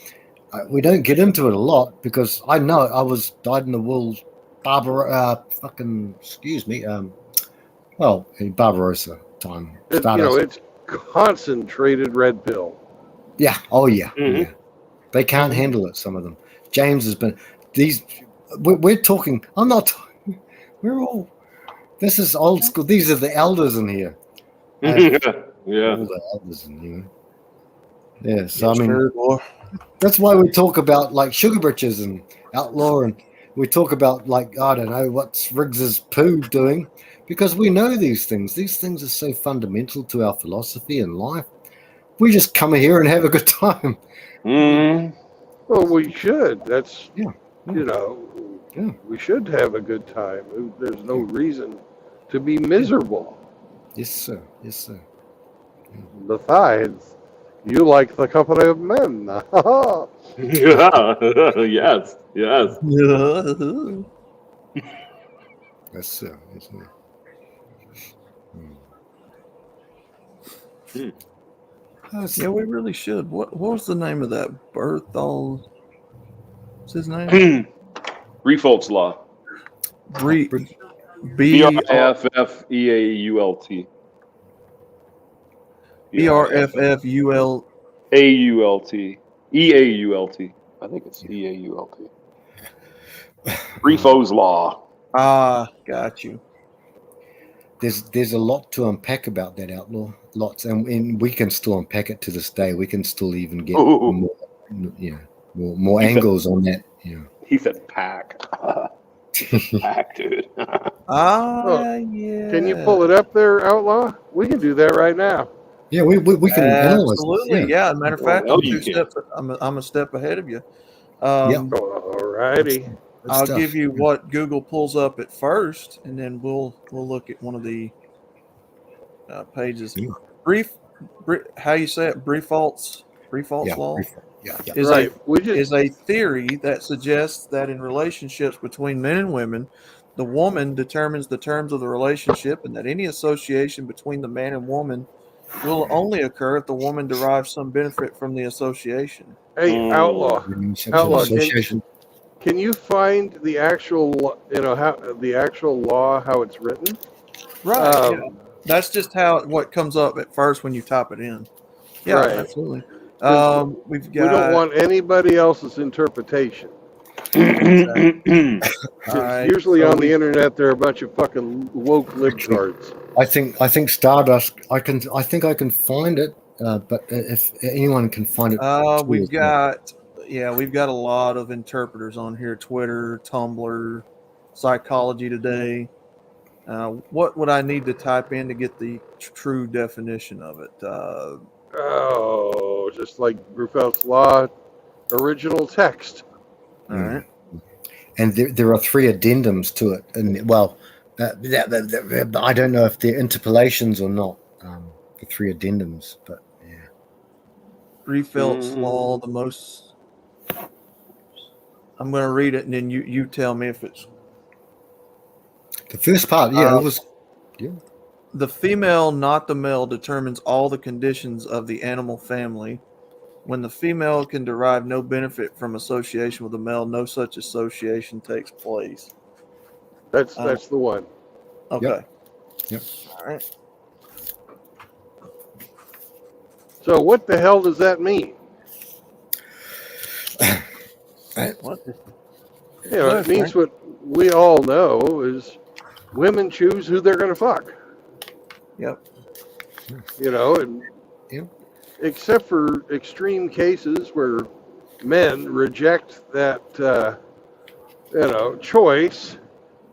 We don't get into it a lot because I know I was dyed-in-the-wool Barbarossa time. It's concentrated red pill. Yeah. Oh yeah. Yeah. They can't handle it. Some of them. James has been these. We're talking. I'm not talking. We're all. This is old school. These are the elders in here. Yeah. All the elders in here. Yeah. So that's why we talk about like sugar britches and outlaw, and we talk about like I don't know what's Riggs's poo doing, because we know these things. These things are so fundamental to our philosophy and life. We just come here and have a good time. Well, we should. That's we should have a good time. There's no reason to be miserable. Yes, sir. Yes, sir. Besides, you like the company of men. Yes. Yes. Yes, sir. Yes, sir. Yeah, we really should. What was the name of that? Berthol? What's his name? Briffolt's law. B-R-I-F-F-E-A-U-L-T. B-R-F-F-U-L. A-U-L-T. E-A-U-L-T. I think it's E-A-U-L-T. Brifo's law. Got you. There's a lot to unpack about that, Outlaw. Lots, and we can still unpack it to this day. We can still even get more, more angles on that. Yeah. He said pack. Pack, dude. Yeah. Can you pull it up there, Outlaw? We can do that right now. Yeah, we can analyze this, Absolutely. Yeah. Matter of fact, Well, you can. I'm a step ahead of you. All righty. Good I'll stuff. give you what Google pulls up at first, and then we'll look at one of the pages. Yeah. How you say it? Brifault's Yeah, law yeah. is a theory that suggests that in relationships between men and women, the woman determines the terms of the relationship, and that any association between the man and woman will only occur if the woman derives some benefit from the association. Hey, Outlaw. Outlaw, Association. can you find the actual, how the actual law, how it's written? Right. Yeah. That's just what comes up at first when you type it in. Yeah, Right. absolutely. We don't want anybody else's interpretation. Usually on the internet, there are a bunch of fucking woke libtards. I think Stardust. I think I can find it, but if anyone can find it, we've got a lot of interpreters on here: Twitter, Tumblr, Psychology Today. What would I need to type in to get the true definition of it? Just like Bruffeld's law, original text. All right. And there are 3 addendums to it, and I don't know if they're interpolations or not. The 3 addendums, but yeah. Bruffeld's law, the most. I'm going to read it, and then you tell me if it's. The first part, it was. Yeah. The female, not the male, determines all the conditions of the animal family. When the female can derive no benefit from association with the male, no such association takes place. That's the one. Okay. Yep. All right. So what the hell does that mean? What? It means what we all know is women choose who they're going to fuck. Yep. Except for extreme cases where men reject that, choice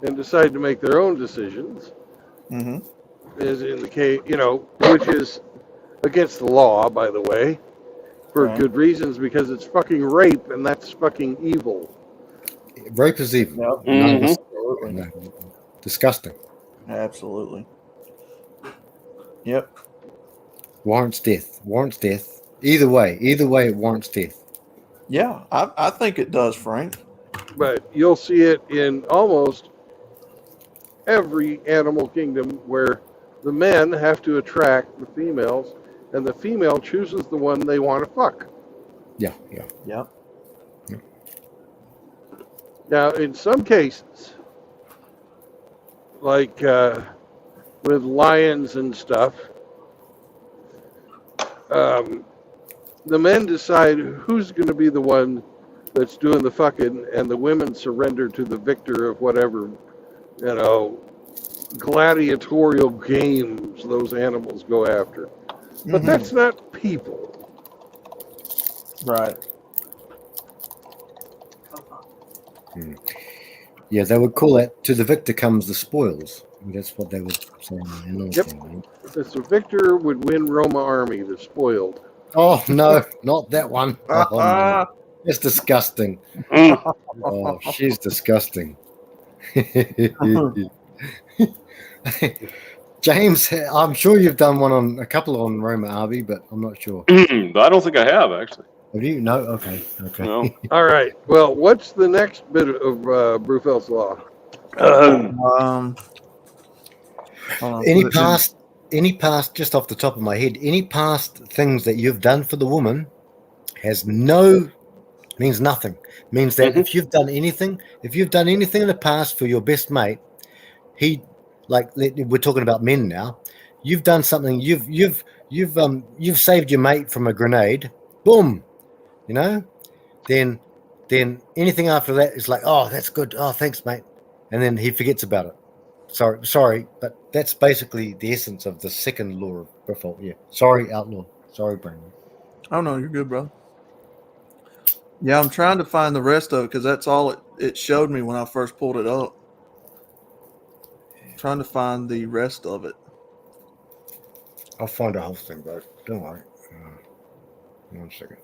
and decide to make their own decisions, is in the case, which is against the law, by the way, for good reasons, because it's fucking rape, and that's fucking evil. Rape is evil. Yep. No, disgusting. Absolutely. Yep. Warrants death. Either way, it warrants death. Yeah, I think it does, Frank. But you'll see it in almost every animal kingdom where the men have to attract the females, and the female chooses the one they want to fuck. Yeah. Yep. Now, in some cases, like with lions and stuff, the men decide who's going to be the one that's doing the fucking, and the women surrender to the victor of whatever, gladiatorial games those animals go after. But that's not people. Right. Yeah, they would call that "to the victor comes the spoils." That's what they would say. Yep. The victor would win Roma army, the spoiled. Oh no, not that one. Oh, no. It's disgusting. Oh, she's disgusting. James, I'm sure you've done a couple on Roma Arby, but I'm not sure. I don't think I have, actually. Have you? No? Okay. No. All right. Well, what's the next bit of Bruffeld's law? Any past, just off the top of my head, any past things that you've done for the woman means nothing. Means that if you've done anything in the past for your best mate, we're talking about men now. You've done something. You've saved your mate from a grenade. Boom. Then then anything after that is like, oh, that's good. Oh, thanks, mate. And then he forgets about it. Sorry, but that's basically the essence of the second law of default. Yeah. Sorry, outlaw. Sorry, Brandon. Oh no, you're good, bro. Yeah, I'm trying to find the rest of it because that's all it showed me when I first pulled it up. I'm trying to find the rest of it. I'll find the whole thing, bro. Don't worry. 1 second.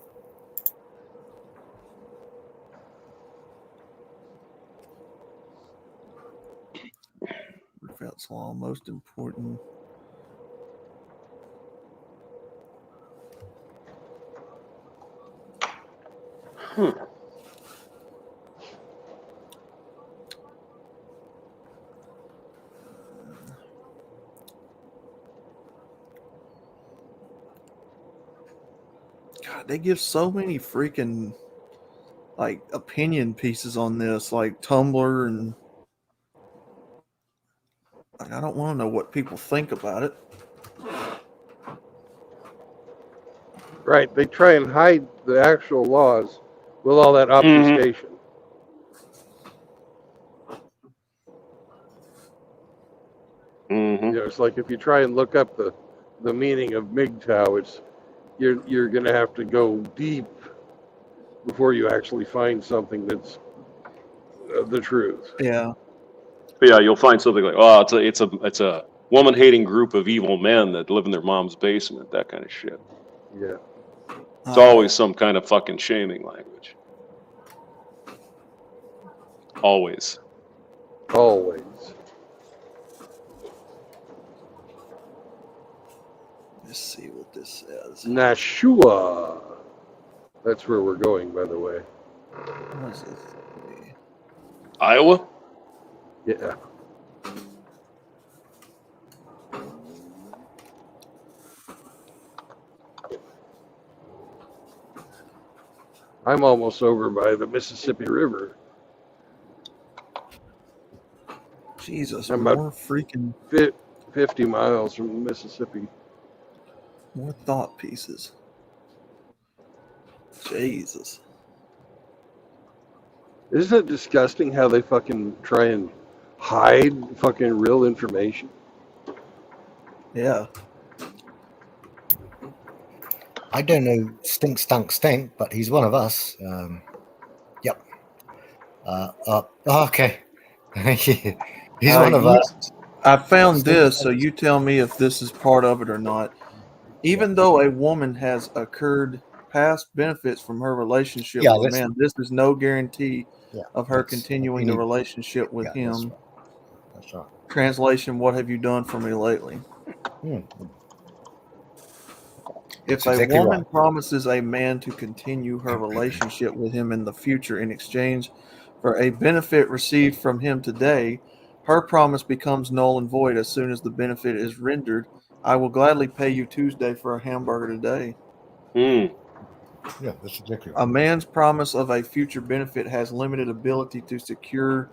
Felt law, most important. God, they give so many freaking like opinion pieces on this, like Tumblr, and like, I don't want to know what people think about it. Right. They try and hide the actual laws with all that obfuscation. Mm-hmm. You know, it's like if you try and look up the meaning of MGTOW, it's you're going to have to go deep before you actually find something that's the truth. Yeah. But yeah, you'll find something like, oh, it's a woman-hating group of evil men that live in their mom's basement, that kind of shit. Yeah. It's always some kind of fucking shaming language. Always. Always. Let's see what this says. Nashua. That's where we're going, by the way. What is this? Iowa? Yeah. I'm almost over by the Mississippi River. Jesus, I'm more about freaking 50 miles from the Mississippi. more thought pieces. Jesus. Isn't it disgusting how they fucking try and hide fucking real information? Yeah. I don't know Stink Stunk Stank, but he's one of us. Yep. Okay. He's one of us. I found this, so you tell me if this is part of it or not. Even though a woman has accrued past benefits from her relationship with a man, this is no guarantee of her continuing the relationship with him. That's right. Translation, what have you done for me lately? If a woman promises a man to continue her relationship with him in the future in exchange for a benefit received from him today, her promise becomes null and void as soon as the benefit is rendered. I will gladly pay you Tuesday for a hamburger today. Yeah, that's exactly right. A man's promise of a future benefit has limited ability to secure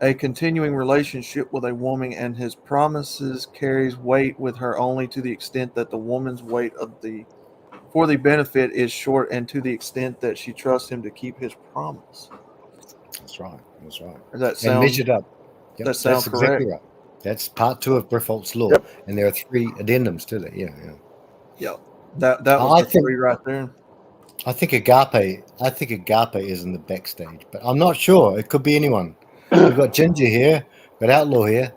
a continuing relationship with a woman, and his promises carries weight with her only to the extent that the woman's weight for the benefit is short, and to the extent that she trusts him to keep his promise. That's right. That's right. Does that sound, and measured up. Yep, that sounds that's correct? Exactly right. That's part 2 of Brifolt's law, and there are 3 addendums to that. Yeah. That was the 3 right there. I think agape is in the backstage, but I'm not sure. It could be anyone. We've got Ginger here, got Outlaw here,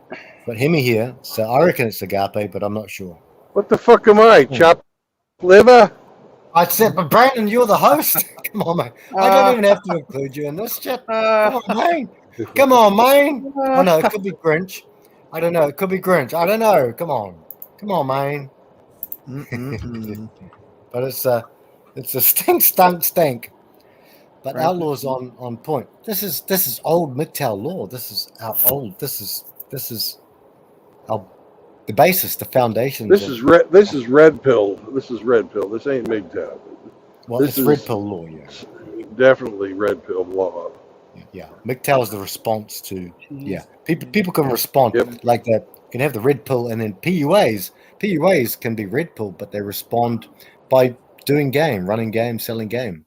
got Hemi here, so I reckon it's agape, but I'm not sure. What the fuck am I? Chopped liver? I said, but Brandon, you're the host. Come on, mate. I don't even have to include you in this chat. Come on, man. Come on, man. Oh no, it could be Grinch. I don't know. It could be Grinch. I don't know. Come on, man. But it's a stink. But Right. Outlaw's on point. This is old MGTOW law. This is our old. This is our the basis, the foundation. This is red pill. This is red pill. This ain't MGTOW. Well, this it's red pill law. Yeah, definitely red pill law. Yeah. MGTOW is the response to People can respond like that. Can have the red pill, and then PUAs. PUAs can be red pill, but they respond by doing game, running game, selling game.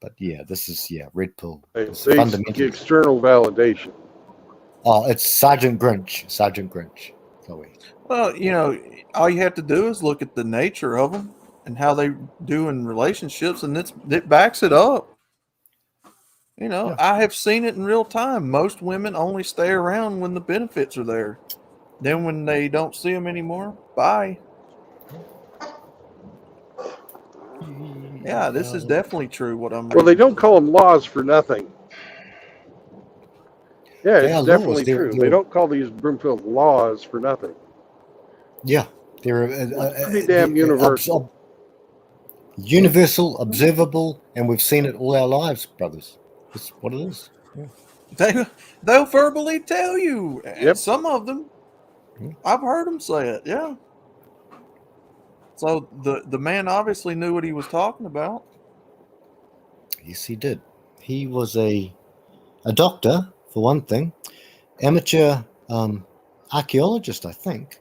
But yeah, this is red pill. They It's seek fundamental. external validation. Oh, it's Sergeant Grinch. Sergeant Grinch. Chloe. Well, all you have to do is look at the nature of them and how they do in relationships, and it backs it up. Yeah. I have seen it in real time. Most women only stay around when the benefits are there. Then when they don't see them anymore, bye. Yeah, this is definitely true. What I'm Well, they reading. don't call them laws for nothing. Yeah, They it's are laws. definitely They're- true. they're- They don't call these Broomfield laws for nothing. Yeah, they're Pretty damn universal. universal, observable, and we've seen it all our lives, brothers. It's what it is. Yeah. They'll verbally tell you. Yep. Some of them, Yeah. I've heard them say it. Yeah. So the man obviously knew what he was talking about. Yes, he did. He was a doctor, for one thing, amateur archaeologist, I think.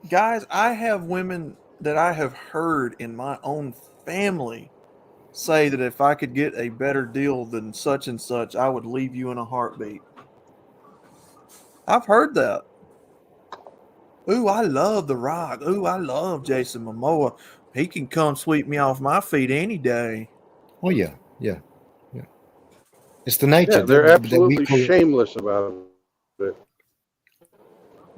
Guys, I have women that I have heard in my own family say that if I could get a better deal than such and such, I would leave you in a heartbeat. I've heard that. Ooh, I love The Rock. Ooh, I love Jason Momoa. He can come sweep me off my feet any day. Oh yeah. It's the nature. Yeah, they're that we absolutely call it. shameless about it.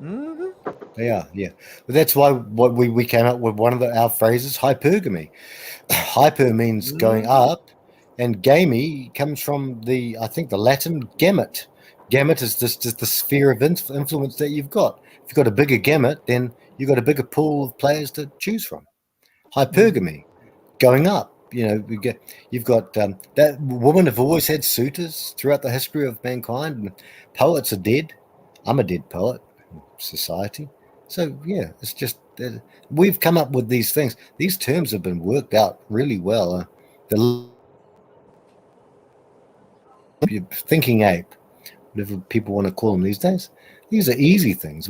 Mm-hmm. They are, yeah. But that's why what we came up with one of our phrases, hypergamy. Hyper means going up, and gamey comes from I think the Latin gamut. Gamut is just the sphere of influence that you've got. If you've got a bigger gamut, then you've got a bigger pool of players to choose from. Hypergamy, going up. You've got that women have always had suitors throughout the history of mankind, and poets are dead. I'm a dead poet. Society. So yeah, it's just we've come up with these things. These terms have been worked out really well. The thinking ape, whatever people want to call them these days, these are easy things.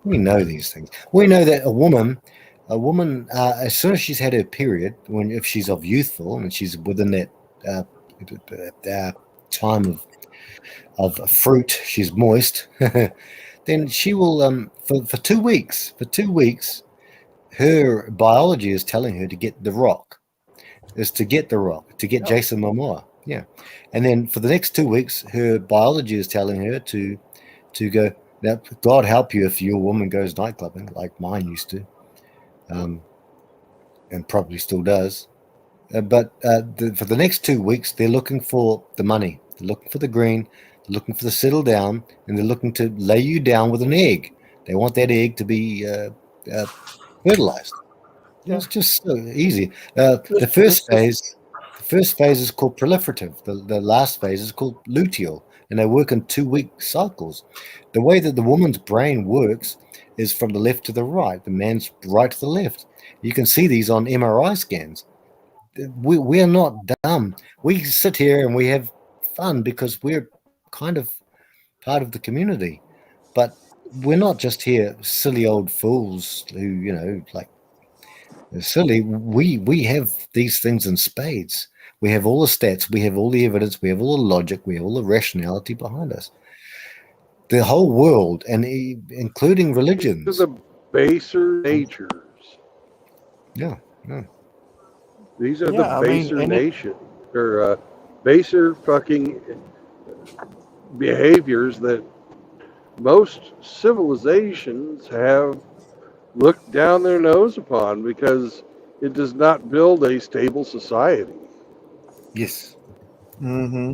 We know these things. We know that a woman, as soon as she's had her period, if she's of youthful and she's within that time of fruit, she's moist. Then she will for 2 weeks. For 2 weeks, her biology is telling her to get the rock. To get Jason Momoa. Yeah. And then for the next 2 weeks, her biology is telling her to go. Now, God help you if your woman goes nightclubbing like mine used to, and probably still does. But for the next 2 weeks, they're looking for the money. They're looking for the green. They're looking for the settle down, and they're looking to lay you down with an egg. They want that egg to be fertilized. Yeah. It's just so easy. The first phase is called proliferative. The last phase is called luteal, and they work in 2-week cycles. The way that the woman's brain works is from the left to the right, the man's right to the left. You can see these on MRI scans. We're not dumb. We sit here and we have fun because we're kind of part of the community, but we're not just here silly old fools who like silly. We have these things in spades. We have all the stats, we have all the evidence, we have all the logic, we have all the rationality behind us. The whole world, and including religions, These are the baser natures. yeah. These are Yeah, the baser baser fucking behaviors that most civilizations have looked down their nose upon because it does not build a stable society. Yes. Mm-hmm.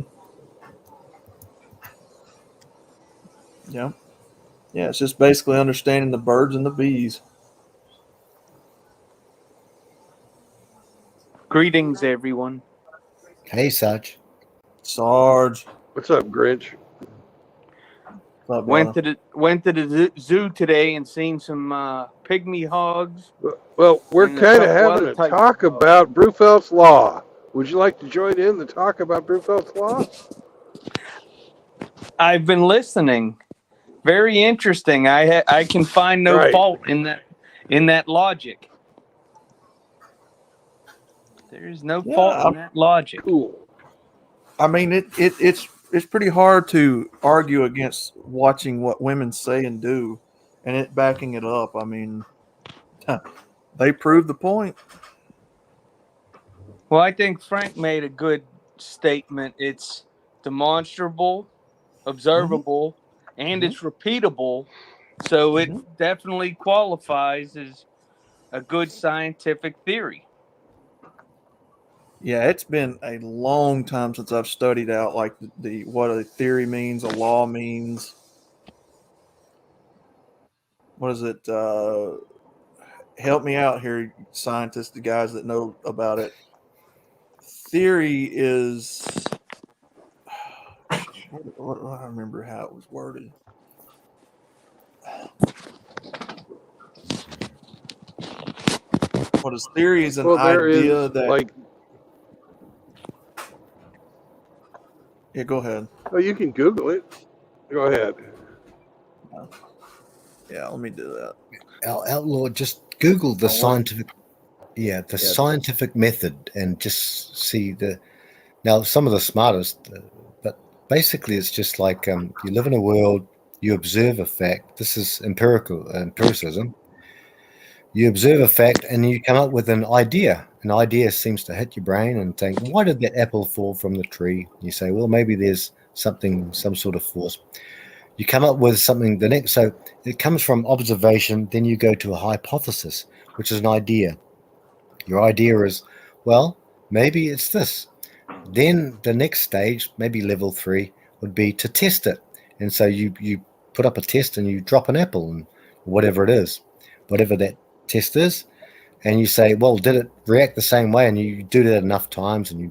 Yeah. Yeah, it's just basically understanding the birds and the bees. Greetings, everyone. Hey, Sarge. Sarge. What's up, Grinch? What's up, Went brother? to the zoo today and seen some pygmy hogs. Well, we're And a kind of couple having other a types talk of about Bruffeld's Law. Would you like to join in the talk about Bruffeld's Law? I've been listening. Very interesting. I can find no Right. fault in that logic. There's no fault in that logic. Cool. I mean, it's pretty hard to argue against watching what women say and do, and it backing it up. I mean, they prove the point. Well, I think Frank made a good statement. It's demonstrable, observable, and it's repeatable. So it definitely qualifies as a good scientific theory. Yeah, it's been a long time since I've studied out like the what a theory means, a law means. What is it? Help me out here, scientists, the guys that know about it. Theory is what do I remember how it was worded. What is theory is an idea that like. Yeah, go ahead. Oh, you can Google it. Go ahead. Yeah, let me do that. Outlaw, just Google the scientific, scientific method, and just see now some of the smartest, but basically it's just like you live in a world, you observe a fact. This is empiricism. You observe a fact and you come up with an idea. An idea seems to hit your brain and think, why did that apple fall from the tree? You say, well, maybe there's some sort of force. You come up with something so it comes from observation, then you go to a hypothesis, which is an idea. Your idea is, well, maybe it's this. Then the next stage, maybe level 3, would be to test it. And so you put up a test and you drop an apple and whatever it is, whatever that test is, and you say, well, did it react the same way? And you do that enough times, and you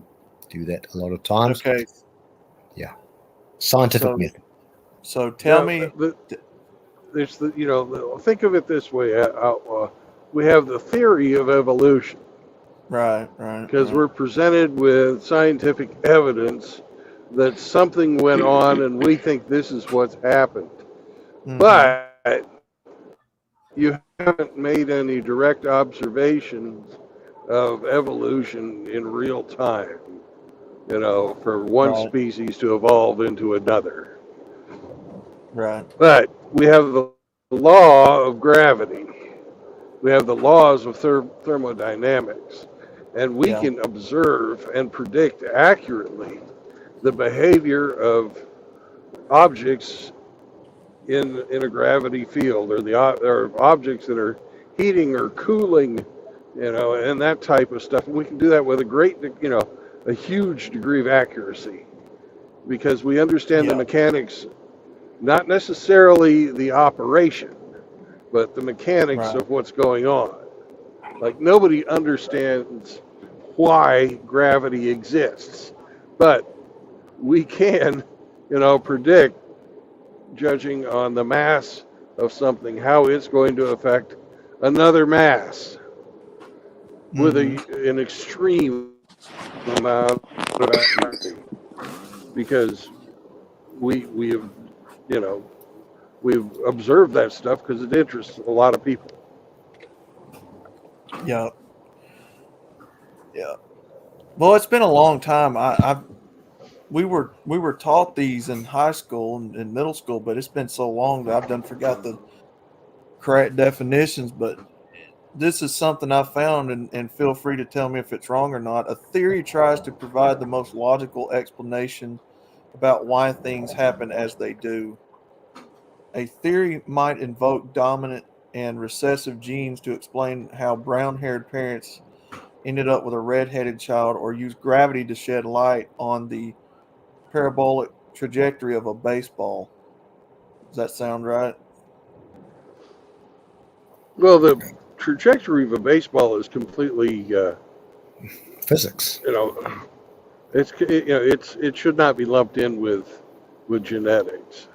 do that a lot of times. Okay. Yeah. Scientific method. So tell me. There's think of it this way, Outlaw. We have the theory of evolution. Right. Because we're presented with scientific evidence that something went on and we think this is what's happened. But you haven't made any direct observations of evolution in real time, for one species to evolve into another. Right. But we have the law of gravity. We have the laws of thermodynamics. And we can observe and predict accurately the behavior of objects in a gravity field, or objects that are heating or cooling, and that type of stuff. And we can do that with a huge degree of accuracy, because we understand the mechanics, not necessarily the operation, but the mechanics of what's going on. Like, nobody understands why gravity exists, but we can, predict, judging on the mass of something, how it's going to affect another mass with an extreme amount of accuracy, because we have, we've observed that stuff because it interests a lot of people. Yeah. Well, it's been a long time. We were taught these in high school and middle school, but it's been so long that I've forgot the correct definitions. But this is something I found, and feel free to tell me if it's wrong or not. A theory tries to provide the most logical explanation about why things happen as they do. A theory might invoke dominant and recessive genes to explain how brown-haired parents ended up with a red-headed child, or use gravity to shed light on the parabolic trajectory of a baseball. Does that sound right? Well, the trajectory of a baseball is completely physics. It should not be lumped in with genetics.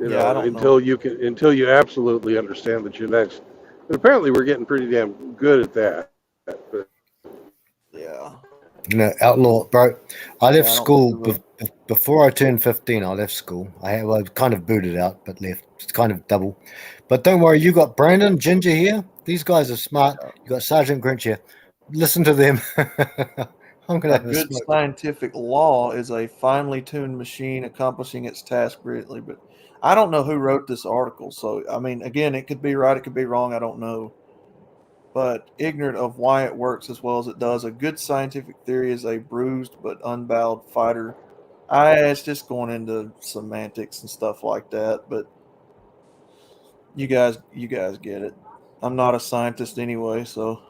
Until you absolutely understand the genetics. And apparently, we're getting pretty damn good at that. But, Outlaw, bro. I left school before I turned 15. I left school. I kind of booted out, but left. It's kind of double. But don't worry, you got Brandon, Ginger here. These guys are smart. You got Sergeant Grinch here. Listen to them. honking A up the good smoke. scientific law is a finely tuned machine accomplishing its task greatly. But I don't know who wrote this article. So, I mean, again, it could be right, it could be wrong. I don't know. But ignorant of why it works as well as it does, a good scientific theory is a bruised but unbowed fighter. It's just going into semantics and stuff like that. But you guys get it. I'm not a scientist anyway, so.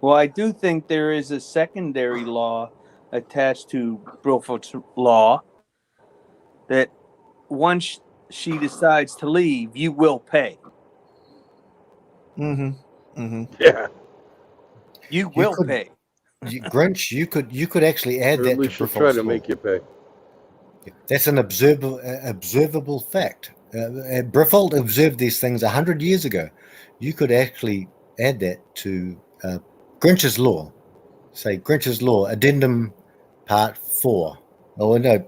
Well, I do think there is a secondary law attached to Broford's law that once she decides to leave, you will pay. Mm-hmm. Mm-hmm. Yeah. You will could- pay. Grinch, you could actually add Or that at to least she'll try Briffault's to law. make you pay. That's an observable fact. Briffault observed these things 100 years ago. You could actually add that to Grinch's law. Say Grinch's law, addendum part 4. Oh, no,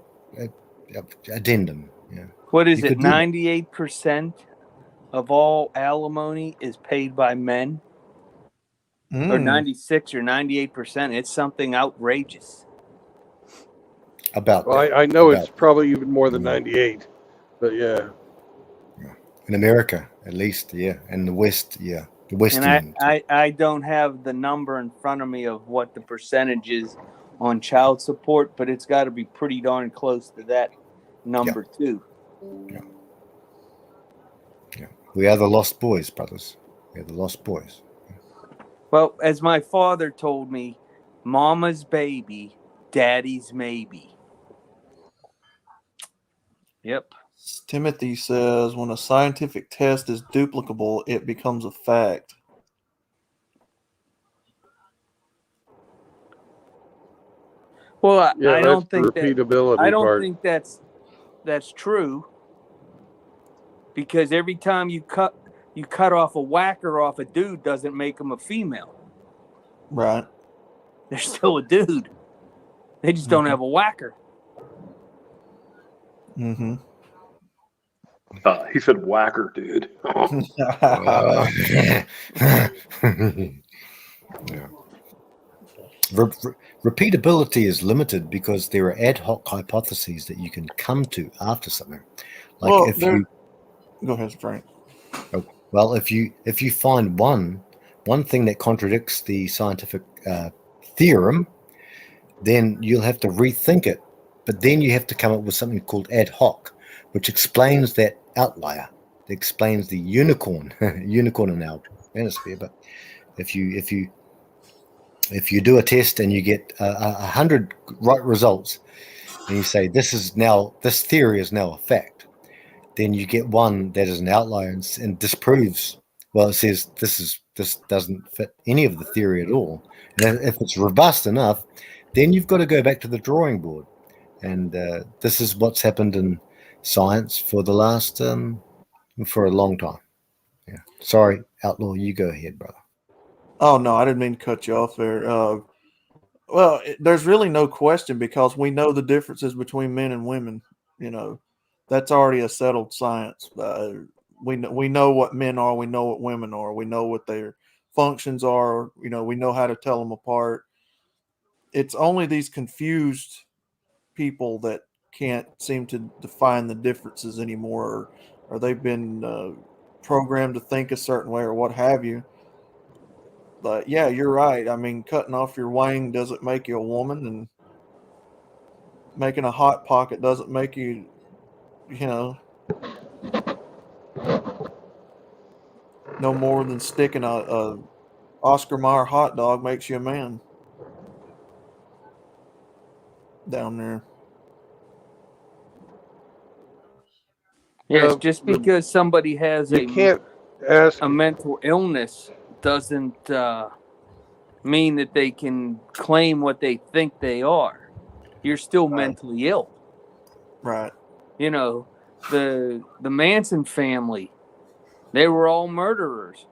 addendum. Yeah. What is You it? could do that. 98% of all alimony is paid by men, or 96 or 98%. It's something outrageous. About Well, that. I know About it's probably even more than 98, but yeah. in America, at least, yeah, and the West, yeah, the West And End. I don't have the number in front of me of what the percentage is on child support, but it's got to be pretty darn close to that number too. Yeah, we are the lost boys, brothers. We are the lost boys. Well, as my father told me, mama's baby, daddy's maybe. Yep. Timothy says, when a scientific test is duplicable, it becomes a fact. Well, that's I don't the think that. repeatability I don't part. think that's true, because every time you cut off a whacker off a dude doesn't make him a female. Right. They're still a dude. They just don't have a whacker. Mm-hmm. He said whacker, dude. Yeah. Repeatability is limited because there are ad hoc hypotheses that you can come to after something. Like Well, if you go ahead, Frank. well, if you find one thing that contradicts the scientific theorem, then you'll have to rethink it. But then you have to come up with something called ad hoc, which explains that outlier. It explains the unicorn in our manosphere. But if you do a test and you get 100 right results, and you say this theory is now a fact, then you get one that is an outlier and disproves. Well, it says this doesn't fit any of the theory at all. And if it's robust enough, then you've got to go back to the drawing board. And this is what's happened in science for the last for a long time. Yeah. Sorry, Outlaw, you go ahead, brother. Oh, no, I didn't mean to cut you off there. Well, there's really no question because we know the differences between men and women. You know, that's already a settled science. We know what men are. We know what women are. We know what their functions are. You know, we know how to tell them apart. It's only these confused people that can't seem to define the differences anymore, or they've been programmed to think a certain way or what have you. But yeah, you're right. I mean, cutting off your wang doesn't make you a woman, and making a hot pocket doesn't make you, no more than sticking a Oscar Mayer hot dog makes you a man down there. Yes, just because somebody has you can't ask a mental illness doesn't mean that they can claim what they think they are. You're still mentally ill. Right. You know, the Manson family, they were all murderers.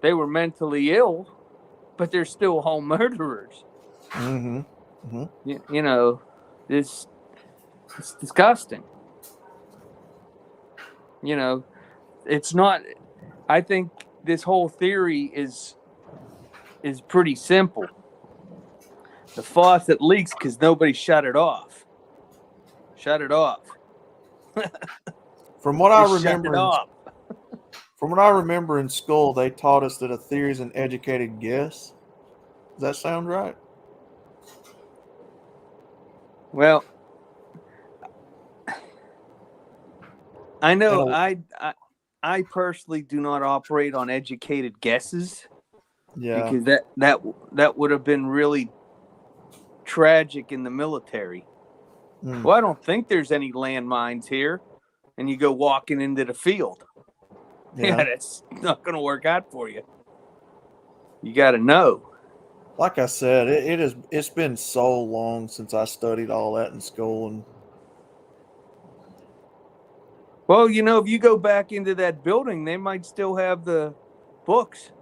They were mentally ill, but they're still all murderers. Mm-hmm. Mm-hmm. You know, it's disgusting. You know, it's not. I think this whole theory is is pretty simple. The faucet leaks because nobody shut it off. Shut it off. From what I Just shut it remember, off. from what I remember in school, they taught us that a theory is an educated guess. Does that sound right? Well, I know I personally do not operate on educated guesses. Yeah. Because that would have been really tragic in the military. Mm. Well, I don't think there's any landmines here. And you go walking into the field. Yeah, that's not going to work out for you. You got to know. Like I said, it's been so long since I studied all that in school, and well, you know, if you go back into that building, they might still have the books.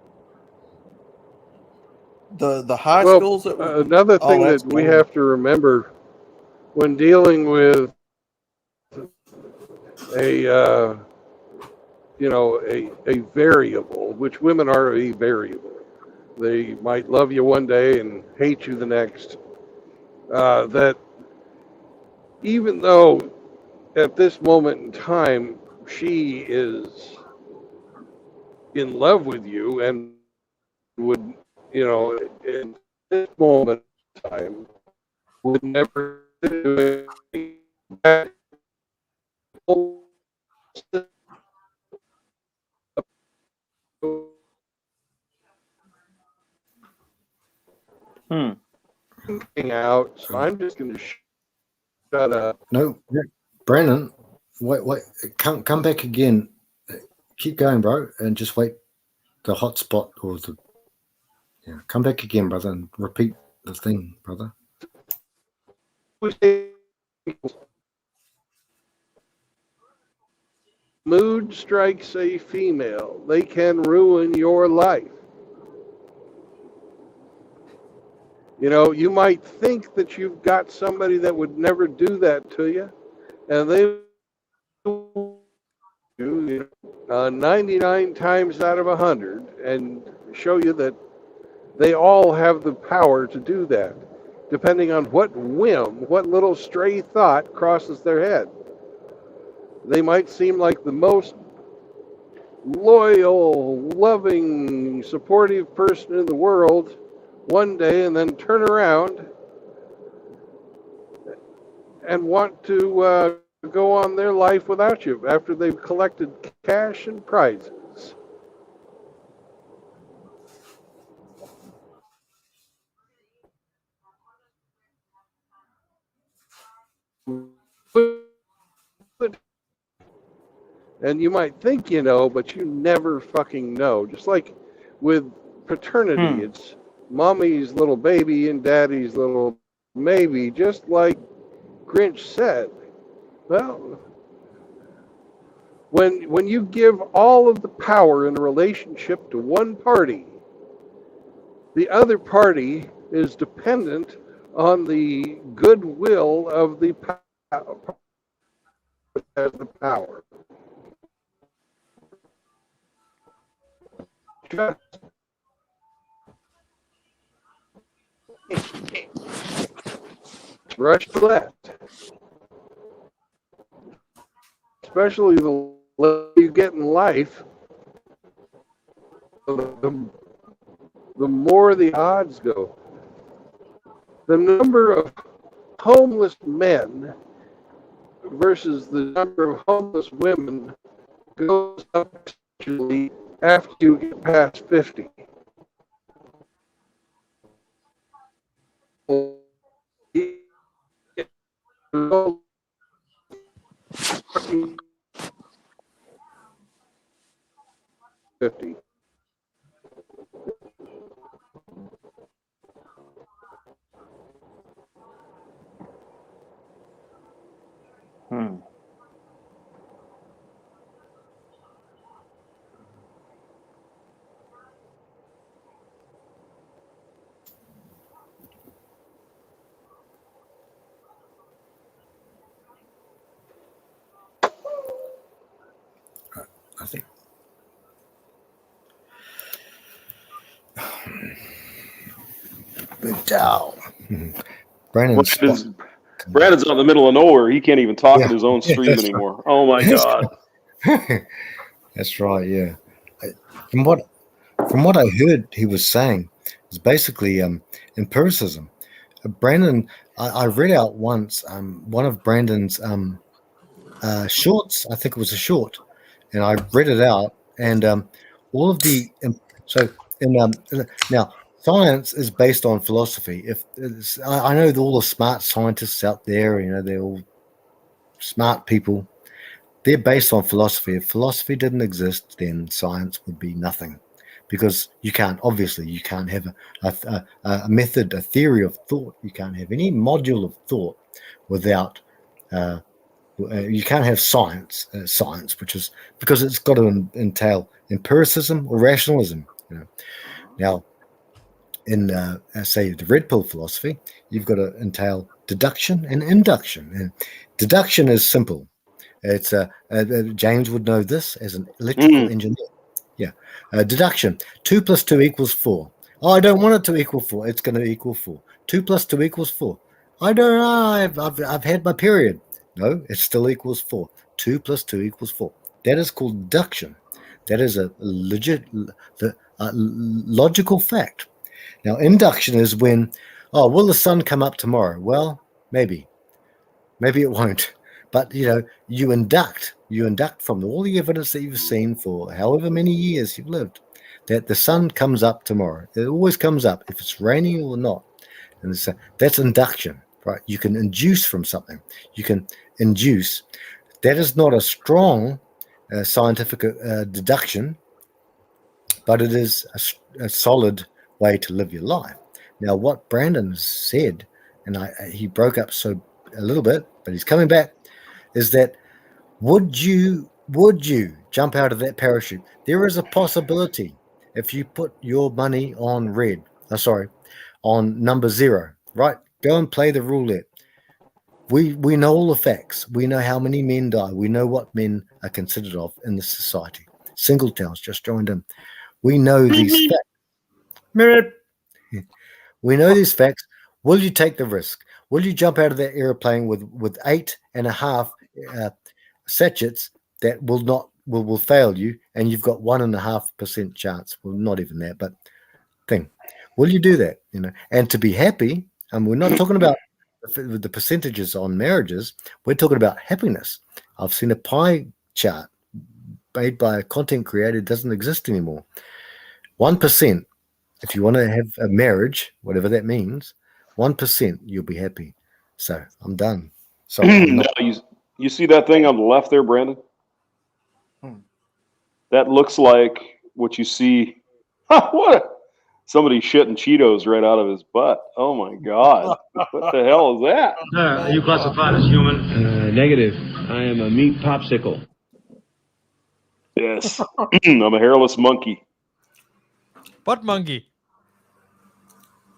The high Well, schools that another thing that's that we gold. have to remember when dealing with a a variable, which women are a variable. They might love you one day and hate you the next. That even though at this moment in time she is in love with you and would, in this moment in time, would never do it. Out, so I'm just going to shut up. No, Brandon, wait, come back again. Keep going, bro, and just wait. The hotspot or the come back again, brother, and repeat the thing, brother. Mood strikes a female, they can ruin your life. You know, you might think that you've got somebody that would never do that to you, and they 99 times out of 100, and show you that they all have the power to do that, depending on what whim, what little stray thought crosses their head. They might seem like the most loyal, loving, supportive person in the world one day and then turn around and want to go on their life without you after they've collected cash and prizes. And you might think you know, but you never fucking know. Just like with paternity, it's mommy's little baby and daddy's little maybe, just like Grinch said. Well, when you give all of the power in a relationship to one party, the other party is dependent on the goodwill of the power. Just rush left, especially the later you get in life, the more the odds go. The number of homeless men versus the number of homeless women goes up actually after you get past 50. $50. I think MGTOW. Brandon Spot. Brandon's out in the middle of nowhere. He can't even talk Yeah. in his own Yeah, stream that's anymore. Oh my God. That's right. Yeah. From what I heard, he was saying is basically empiricism. Brandon, I read out once one of Brandon's shorts. I think it was a short, and I read it out, and all of the so now science is based on philosophy. If I know all the smart scientists out there, they're all smart people. They're based on philosophy. If philosophy didn't exist, then science would be nothing, because you can't have a method, a theory of thought. You can't have any module of thought without. You can't have science, which is because it's got to entail empiricism or rationalism. Now, in say the red pill philosophy, you've got to entail deduction and induction. And deduction is simple. It's James would know this as an electrical engineer. Yeah, deduction. 2 + 2 = 4. Oh, I don't want it to equal 4. It's going to equal 4. 2 + 2 = 4. I don't know. I've had my period. No, it still equals 4. 2 + 2 = 4. That is called deduction. That is a logical fact. Now, induction is when, will the sun come up tomorrow? Well, maybe it won't. But you induct from all the evidence that you've seen for however many years you've lived, that the sun comes up tomorrow. It always comes up, if it's raining or not. And that's induction, right? You can induce from something. You can induce. That is not a strong scientific deduction, but it is a solid way to live your life. Now, what Brandon said, and he broke up a little bit, but he's coming back, is that would you jump out of that parachute? There is a possibility if you put your money on on number 0, right? Go and play the roulette. We know all the facts. We know how many men die. We know what men are considered of in this society. Singletown's just joined in. We know these facts. We know these facts. Will you take the risk? Will you jump out of that airplane with 8.5 sachets that will fail you, and you've got 1.5% chance? Well, not even that, but will you do that? And to be happy, and we're not talking about the percentages on marriages. We're talking about happiness. I've seen a pie chart made by a content creator. It doesn't exist anymore. 1%. If you want to have a marriage, whatever that means, 1%, you'll be happy. So I'm done. So I'm not. You see that thing on the left there, Brandon? That looks like what you see. Somebody shitting Cheetos right out of his butt. Oh my God. What the hell is that? Are you classified as human? Negative. I am a meat popsicle. Yes. I'm a hairless monkey. Butt monkey.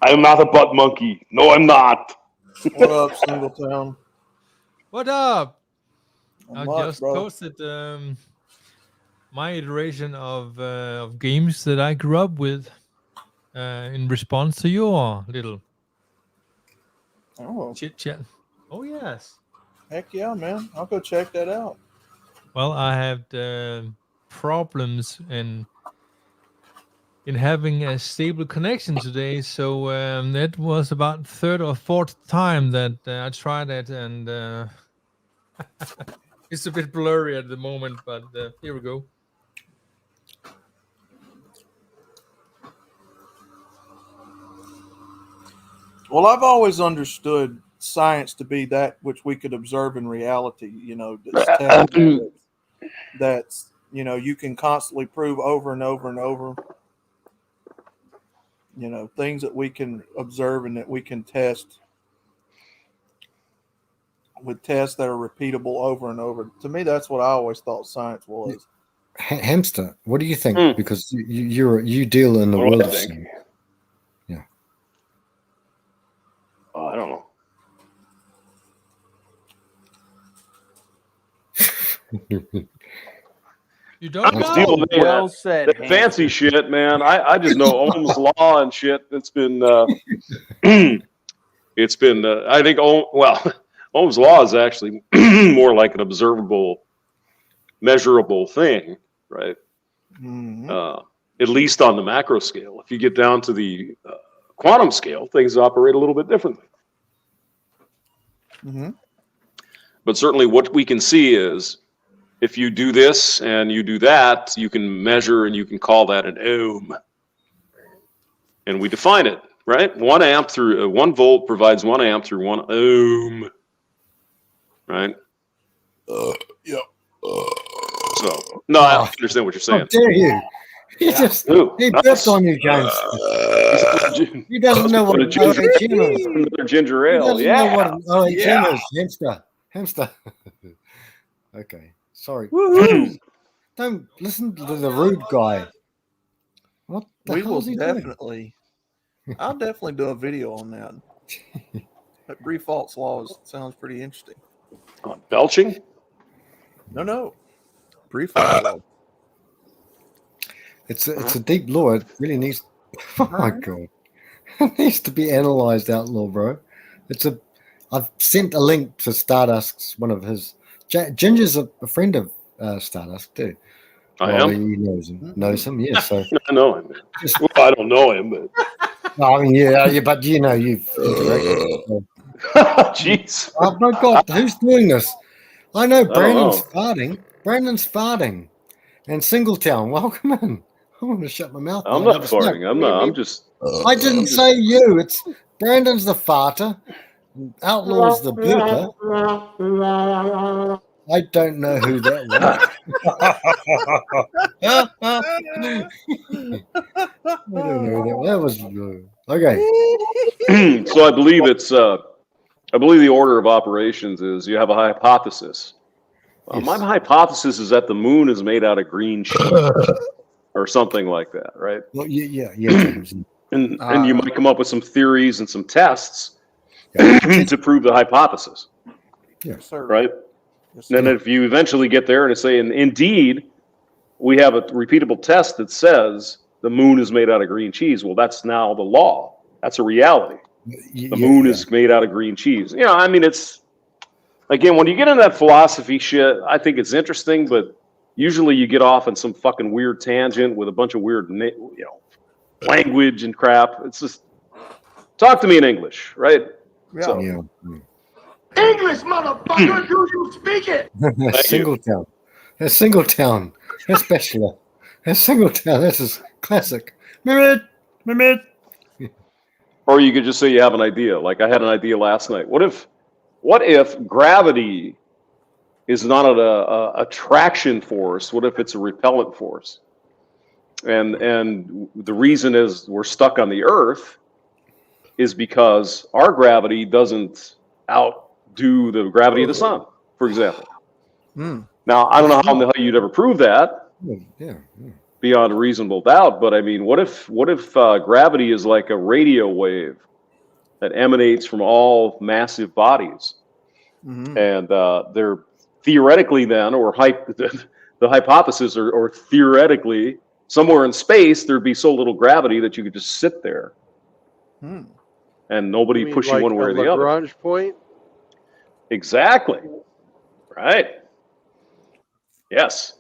I am not a butt monkey. No, I'm not. What up, Singletown? What up? Not I much, just bro. posted my iteration of games that I grew up with in response to your little chit chat. Oh yes. Heck yeah, man! I'll go check that out. Well, I had problems in having a stable connection today, so that was about third or fourth time that I tried it, and it's a bit blurry at the moment, but here we go. Well, I've always understood science to be that which we could observe in reality. That's tested, that's you can constantly prove over and over and over. Things that we can observe and that we can test with tests that are repeatable over and over. To me, that's what I always thought science was. Hamster, what do you think? Because you deal in the world of science. Yeah. Oh, I don't know. You don't Let's know? deal with any of Well that, said, that Hank. fancy shit, man. I just know Ohm's law and shit. It's been it's been I think Ohm's law is actually more like an observable, measurable thing, right? At least on the macro scale. If you get down to the quantum scale, things operate a little bit differently. But certainly what we can see is if you do this and you do that, you can measure and you can call that an ohm. And we define it, right? 1 amp through 1 volt provides 1 amp through 1 ohm, right? Yep. So, no, I understand what you're saying. How dare you? He just he burped on you, James. He doesn't know what an OHM is. Another ginger He ale, doesn't yeah. know what an OHM is. Hamster. Okay, sorry. Don't listen to the rude guy. What the We hell will is he doing? definitely. I'll definitely do a video on that. That brief false laws sounds pretty interesting. On belching? No. Brief false law. It's a deep law. It really needs. Oh my god, it needs to be analyzed, outlaw, bro. I've sent a link to Stardust's one of his. Ginger's a friend of Stardust too. I am. He knows him. Yeah, so I know him. Well, I don't know him, but no, I mean, yeah, but you know, you've interacted. So. Jeez. Oh my god, who's doing this? I know Brandon's know. farting. Brandon's farting. And Singletown, welcome in. I want to shut my mouth. I'm now. not farting. I'm not. I'm just. I didn't say you. It's Brandon's the farter. Outlaw's the burper. I don't know who that was. I don't know who that was. Okay. So I believe it's. I believe the order of operations is you have a hypothesis. Yes. My hypothesis is that the moon is made out of green cheese or something like that, right? Well, yeah. And you might come up with some theories and some tests to prove the hypothesis. Yes, sir. Right? Yes, And then if you eventually get there and say, and indeed, we have a repeatable test that says the moon is made out of green cheese. Well, that's now the law. That's a reality. The moon is made out of green cheese. You know, I mean, it's, again, when you get into that philosophy shit, I think it's interesting, but usually you get off on some fucking weird tangent with a bunch of weird, language and crap. It's just, talk to me in English, right? Yeah. So, English, motherfucker, do you speak it? Singletown. That's Singletown. That's special. That's Singletown. This is classic. Mehmet. or you could just say you have an idea. Like I had an idea last night. What if gravity is not a attraction force? What if it's a repellent force? And the reason is we're stuck on the Earth is because our gravity doesn't outdo the gravity of the sun, for example. Now, I don't know how the hell you'd ever prove that beyond a reasonable doubt, but I mean, what if gravity is like a radio wave that emanates from all massive bodies, and they're theoretically then, or the hypothesis, or theoretically, somewhere in space there'd be so little gravity that you could just sit there, and nobody push you one way or the other. Lagrange point. Exactly. Right. Yes.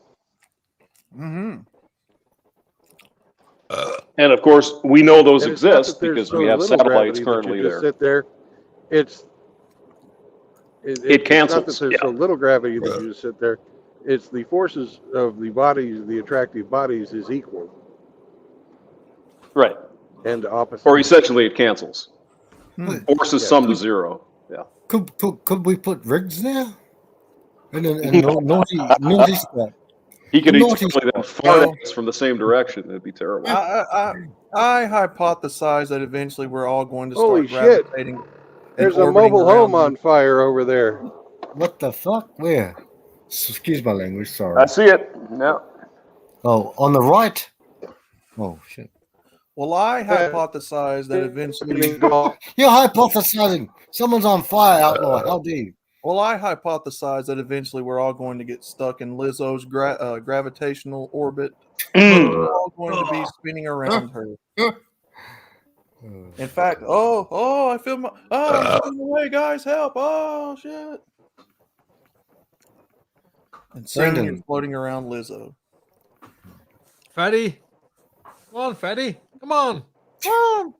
And of course, we know those And it's not exist that there's because so we have little satellites gravity that currently you just there. sit there. It It cancels, It's not that there's yeah. so little gravity that you just sit there. It's the forces of the bodies, the attractive bodies, is equal. Right. And opposite. Or essentially it cancels. Forces Yeah. sum to zero. Yeah. Could we put rigs there? And naughty spot. He could Naughty easily then spot. fart at us from the same direction. It'd be terrible. I hypothesize that eventually we're all going to Holy start shit. gravitating. and There's a orbiting mobile around home the- on fire over there. What the fuck? Where? Excuse my language. Sorry. I see it. No. Oh, on the right. Oh shit. Well, I hypothesize that eventually. You're hypothesizing. Someone's on fire, outlaw. How dare you? Well, I hypothesize that eventually we're all going to get stuck in Lizzo's gravitational orbit. We're all going to be spinning around her. In fact, I feel my I'm spinning away, guys, help! Oh shit! And singing Brendan. and floating around Lizzo. Fatty. Come on, Fatty. Come on. Come on.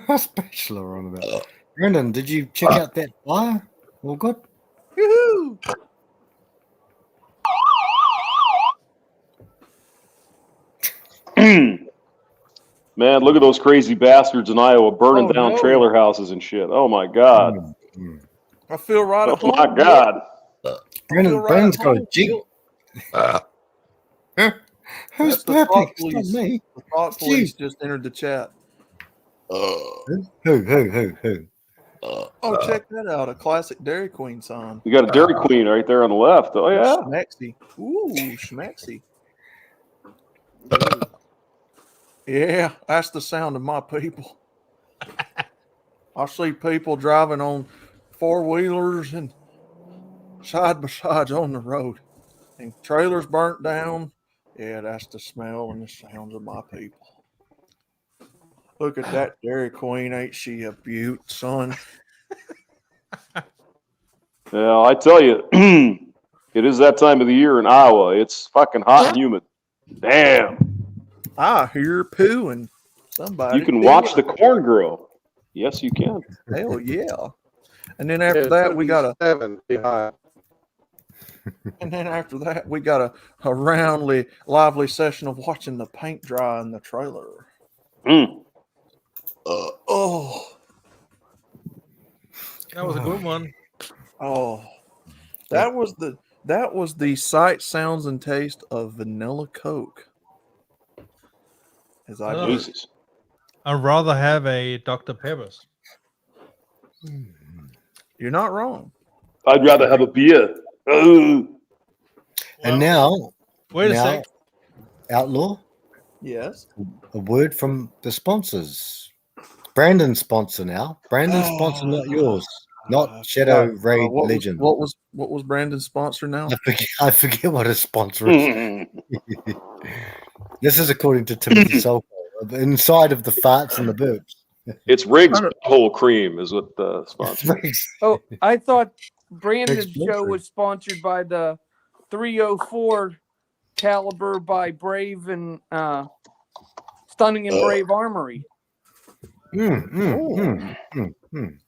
What's Bachelor on about? Brendan, did you check out that fire? All good? Yoo-hoo! Man, look at those crazy bastards in Iowa burning Oh, down no. trailer houses and shit. Oh my God. I feel right at Oh home. my God. Brendan's got a jig. Who's That's the burping? thought It's not police. me. The thought police just entered the chat. Who? Oh, check that out. A classic Dairy Queen song. You got a Dairy Queen right there on the left. Oh yeah. Schmexy. Ooh, schmexy. Ooh. Yeah, that's the sound of my people. I see people driving on four-wheelers and side-by-sides on the road. And trailers burnt down. Yeah, that's the smell and the sounds of my people. Look at that Dairy Queen. Ain't she a beaut, son? Yeah, I tell you, it is that time of the year in Iowa. It's fucking hot and humid. Damn. I hear poo and somebody. You can watch the corn grow. Yes, you can. Hell yeah. And then after that, we got a 70 high. And then after that, we got a roundly, lively session of watching the paint dry in the trailer. Oh, That was a good one. oh, that was the sight, sounds, and taste of vanilla Coke. As I do. Jesus. I'd rather have a Dr. Pepper's. You're not wrong. I'd rather have a beer. And now, Wait a sec. Outlaw, Yes. a word from the sponsors. Brandon's sponsor now. Brandon's sponsor, not yours. Not Shadow Raid Legend. What was Brandon's sponsor now? I forget what his sponsor is. This is according to Timothy Solko. Inside of the farts and the burps. It's Riggs Whole Cream is what the sponsor. Oh, I thought Brandon's Thanks, show was sponsored by the 304 caliber by Brave and Stunning and Brave Armory.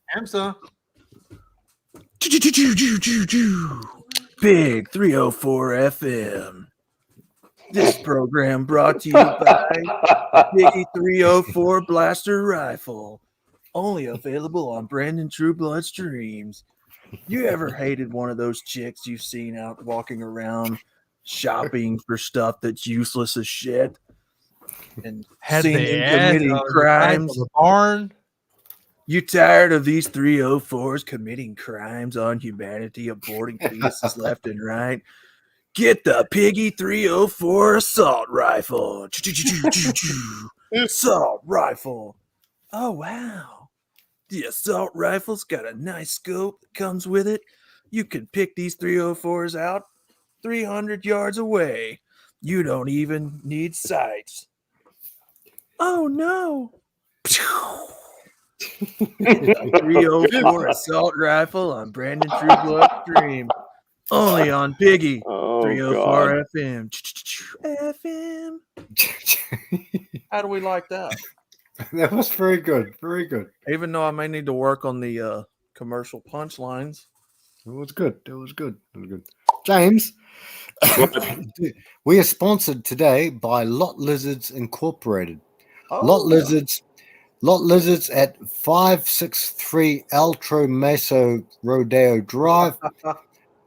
Hamster. Big 304 FM. This program brought to you by Biggie 304 Blaster Rifle. Only available on Brandon Trueblood streams. You ever hated one of those chicks you've seen out walking around shopping for stuff that's useless as shit? And Had seen the them ass committing on the back crimes? of the barn. You tired of these 304s committing crimes on humanity, aborting fetuses left and right? Get the Piggy 304 assault rifle. Assault rifle. Oh, wow. The assault rifle's got a nice scope that comes with it. You can pick these 304s out 300 yards away. You don't even need sights. Oh, no. 304 assault rifle on Brandon Trueblood stream. Only on Piggy 304 FM. FM. How do we like that? That was very good. Very good. Even though I may need to work on the commercial punchlines. It was good. It was good. It was good. James, we are sponsored today by Lot Lizards Incorporated. Lot Lizards at 563 Altro Meso Rodeo Drive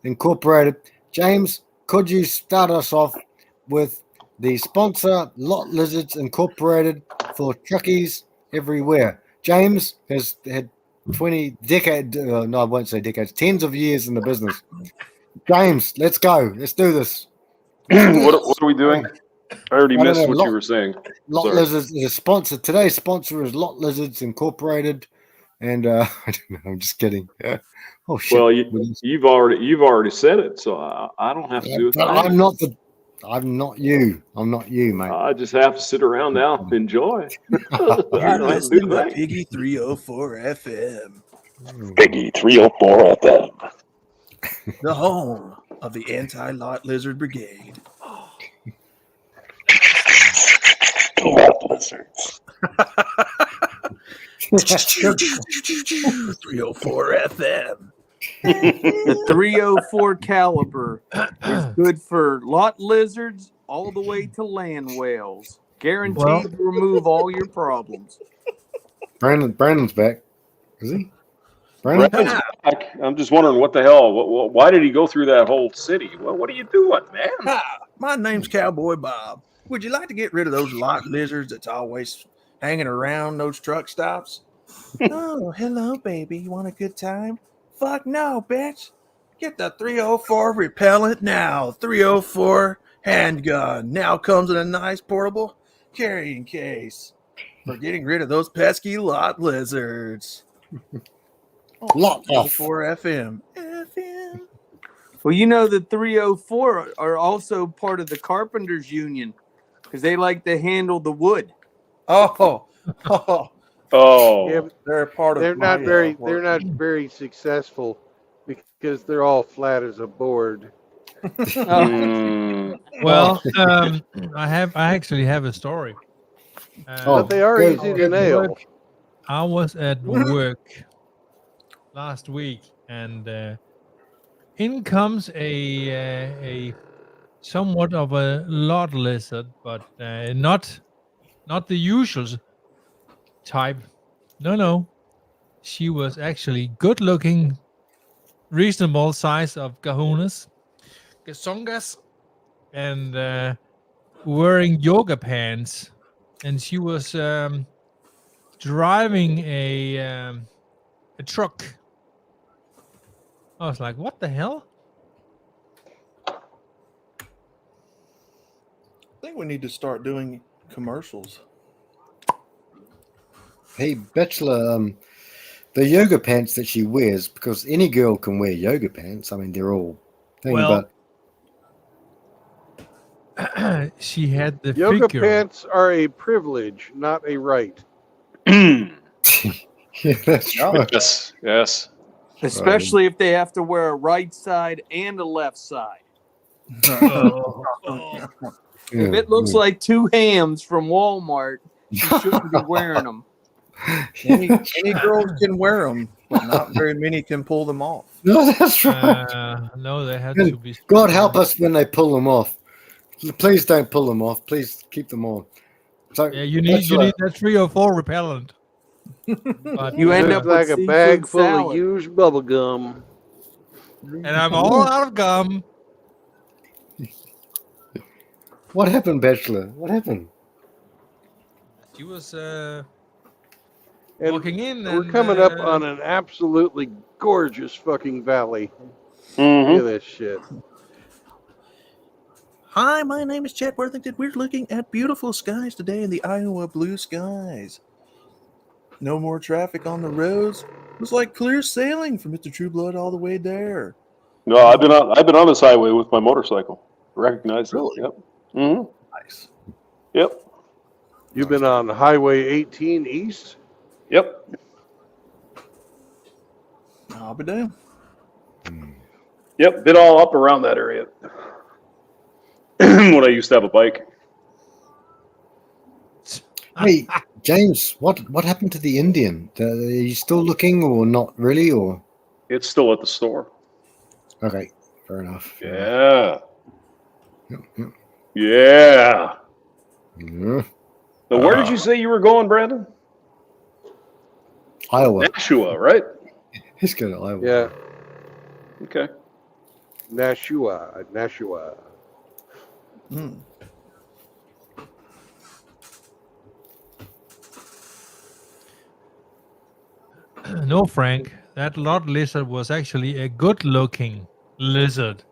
Incorporated. James, could you start us off with the sponsor, Lot Lizards Incorporated, for truckies everywhere? James has had 20 decades, no, I won't say decades, tens of years in the business. James, let's go. Let's do this. What are we doing? I already missed what you were saying. Lot Sorry. Lizards is a sponsor. Today's sponsor is Lot Lizards Incorporated. And I don't know. I'm just kidding. Oh shit! Well, you've already said it, so I don't have to do a But thing. I'm not you. I'm not you, mate. I just have to sit around now and enjoy. I You're don't have to do listening a to thing. Piggy 304 FM, Piggy 304 FM. the home of the anti-lot lizard brigade. Lot lizards. 304 FM. The 304 caliber is good for lot lizards all the way to land whales. Guaranteed Well- to remove all your problems. Brandon's back. Is he? Brandon? Brandon's back. I'm just wondering what the hell. Why did he go through that whole city? What are you doing, man? Hi, my name's Cowboy Bob. Would you like to get rid of those lot lizards that's always hanging around those truck stops? Oh, hello, baby. You want a good time? Fuck no, bitch. Get the 304 repellent now. 304 handgun now comes in a nice portable carrying case for getting rid of those pesky lot lizards. Lot off. 304 FM. FM. Well, you know the 304 are also part of the Carpenters Union because they like to handle the wood. Oh. Yeah, but They're part of. they're not my, very work. they're not very successful because they're all flat as a board. Mm. Well, I actually have a story. But they are good. easy to nail. I was at work last week, and in comes a somewhat of a lot lizard, but not the usual type. No. She was actually good looking, reasonable size of kahunas, gasongas, and wearing yoga pants. And she was driving a truck. I was like, what the hell? I think we need to start doing commercials. Hey, Bachelor, the yoga pants that she wears, because any girl can wear yoga pants. I mean, they're all thing, Well, she had the Yoga figure. pants are a privilege, not a right. yeah, that's right. Yes. Especially if they have to wear a right side and a left side. If it looks like two hams from Walmart, you shouldn't be wearing them. Any girls can wear them, but not very many can pull them off. No, that's right. No, they had to be. God help us when they pull them off. Please don't pull them off. Please keep them on. So Yeah, you need that 304 repellent. But, You end Looks up like with a bag seafood full salad. of used bubble gum. and I'm all out of gum. What happened, Bachelor? What happened? She was And walking in. we're and, coming up on an absolutely gorgeous fucking valley. Look Mm-hmm. at this shit. Hi, my name is Chet Worthington. We're looking at beautiful skies today in the Iowa blue skies. No more traffic on the roads. It was like clear sailing from Mr. Trueblood all the way there. No, I've been on this highway with my motorcycle. Recognize it. Really? Yep. Mm-hmm. Nice. Yep. You've been on Highway 18 East? Yep. I'll be damned. Yep. Been all up around that area. When I used to have a bike. Hey, James, what happened to the Indian? Are you still looking or not really? Or It's still at the store. okay, fair enough. Yeah. Yep, yep. Yeah. Yeah. Now, where did you say you were going, Brandon? Iowa. Nashua, right? He's going to Iowa. Yeah, Okay. Nashua. Mm. No, Frank, that lot lizard was actually a good-looking lizard.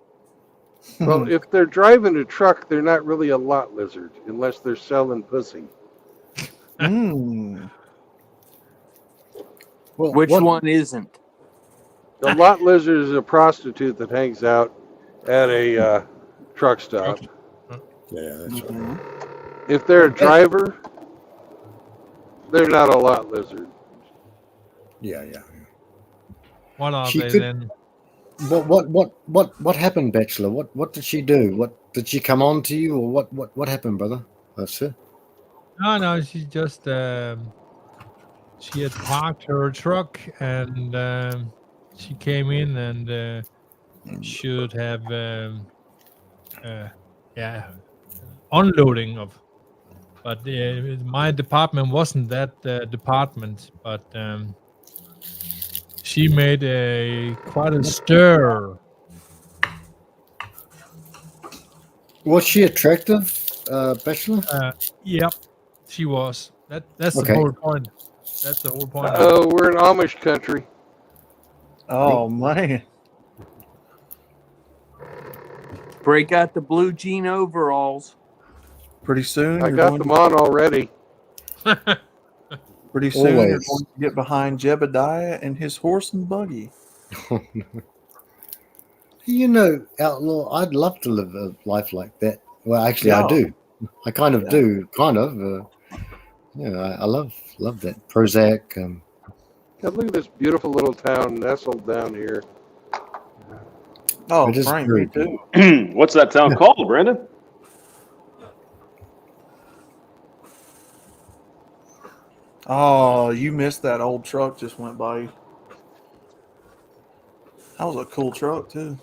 Well, if they're driving a truck, they're not really a lot lizard, unless they're selling pussy. Mm. Well, Which what- one isn't? The lot lizard is a prostitute that hangs out at a truck stop. Yeah, that's right. Mhm. If they're a driver, they're not a lot lizard. Yeah. What are She they could- then? What happened, Bachelor? What did she do? What did she come on to you, or what happened, brother? That's it. No, she just she had parked her truck and she came in and should have unloading of. But my department wasn't that department, but she made quite a stir. Was she attractive, Bachelor? Yep, she was. That's Okay. the whole point. That's the whole point. Oh, we're an Amish country. Oh man. Break out the blue jean overalls. Pretty soon I you're got going them to, on already. pretty soon you're Always. going to get behind Jebediah and his horse and buggy. You know, Outlaw, I'd love to live a life like that. Well, actually, I Yeah. do. I kind of do. Kind of. I love that Prozac. God, look at this beautiful little town nestled down here. Oh, It is Frank, very me too. What's that town called, Brandon? Oh, you missed that old truck just went by you. That was a cool truck too.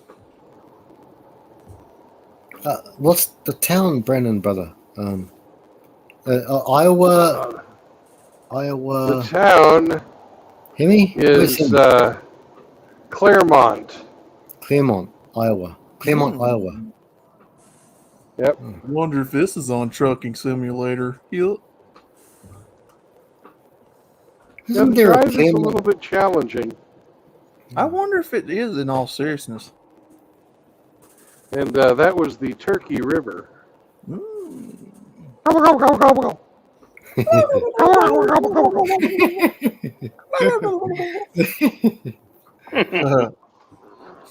What's the town, Brandon, brother? Iowa. The town Hear me? Where's is him? Claremont. Claremont, Iowa. Claremont, Iowa. Yep. I wonder if this is on Trucking Simulator. Yep. Yeah, Isn't the there a drive is a Claremont? little bit challenging. I wonder if it is in all seriousness. And that was the Turkey River. Mm. Gobble, gobble, gobble, gobble, gobble. Gobble, gobble, gobble, gobble.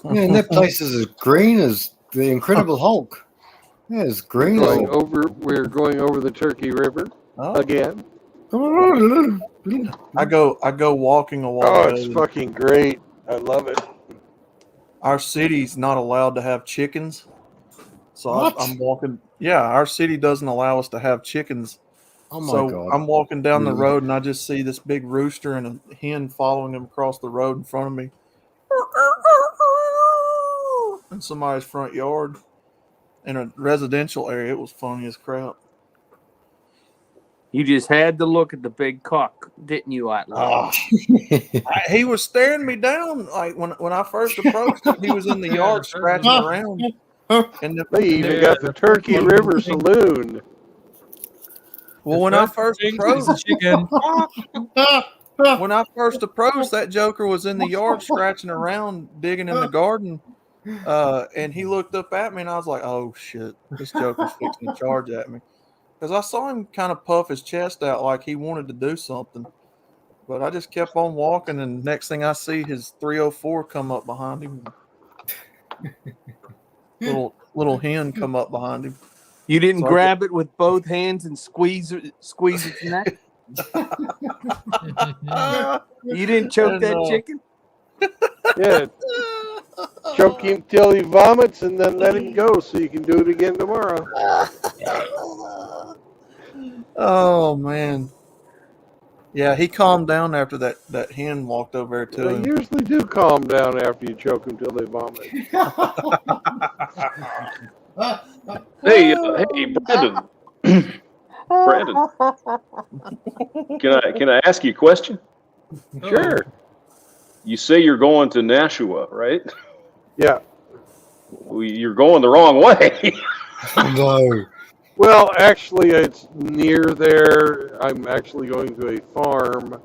Yeah, and that place is as green as the Incredible Hulk. Yeah, it's green. We're going over the Turkey River Oh, again. I go walking a Oh, while it's ago. fucking great. I love it. Our city's not allowed to have chickens. So What? I'm walking. Yeah, our city doesn't allow us to have chickens. Oh my So god. I'm walking down the Really? road and I just see this big rooster and a hen following him across the road in front of me. In somebody's front yard in a residential area. It was funny as crap. You just had to look at the big cock, didn't you, Outlaw? He was staring me down. Like when I first approached him, he was in the yard scratching around. And They even got the Turkey River Saloon. well, when I first approached, chicken. when I first approached, that joker was in the yard scratching around, digging in the garden. And he looked up at me, and I was like, "Oh shit, this joker's fixing to charge at me." Because I saw him kind of puff his chest out like he wanted to do something. But I just kept on walking, and next thing I see, his 304 come up behind him. Little hen come up behind him. You didn't So I grab it with both hands and squeeze its neck? You didn't choke And, that chicken? Yeah. Choke him till he vomits and then let him go so you can do it again tomorrow. Oh man. Yeah, he calmed down after that hen walked over there to They him. usually do calm down after you choke them till they vomit. Hey, Brandon. Brandon, can I ask you a question? Sure. You say you're going to Nashua, right? Yeah. Well, you're going the wrong way. No. Well, actually, it's near there. I'm actually going to a farm.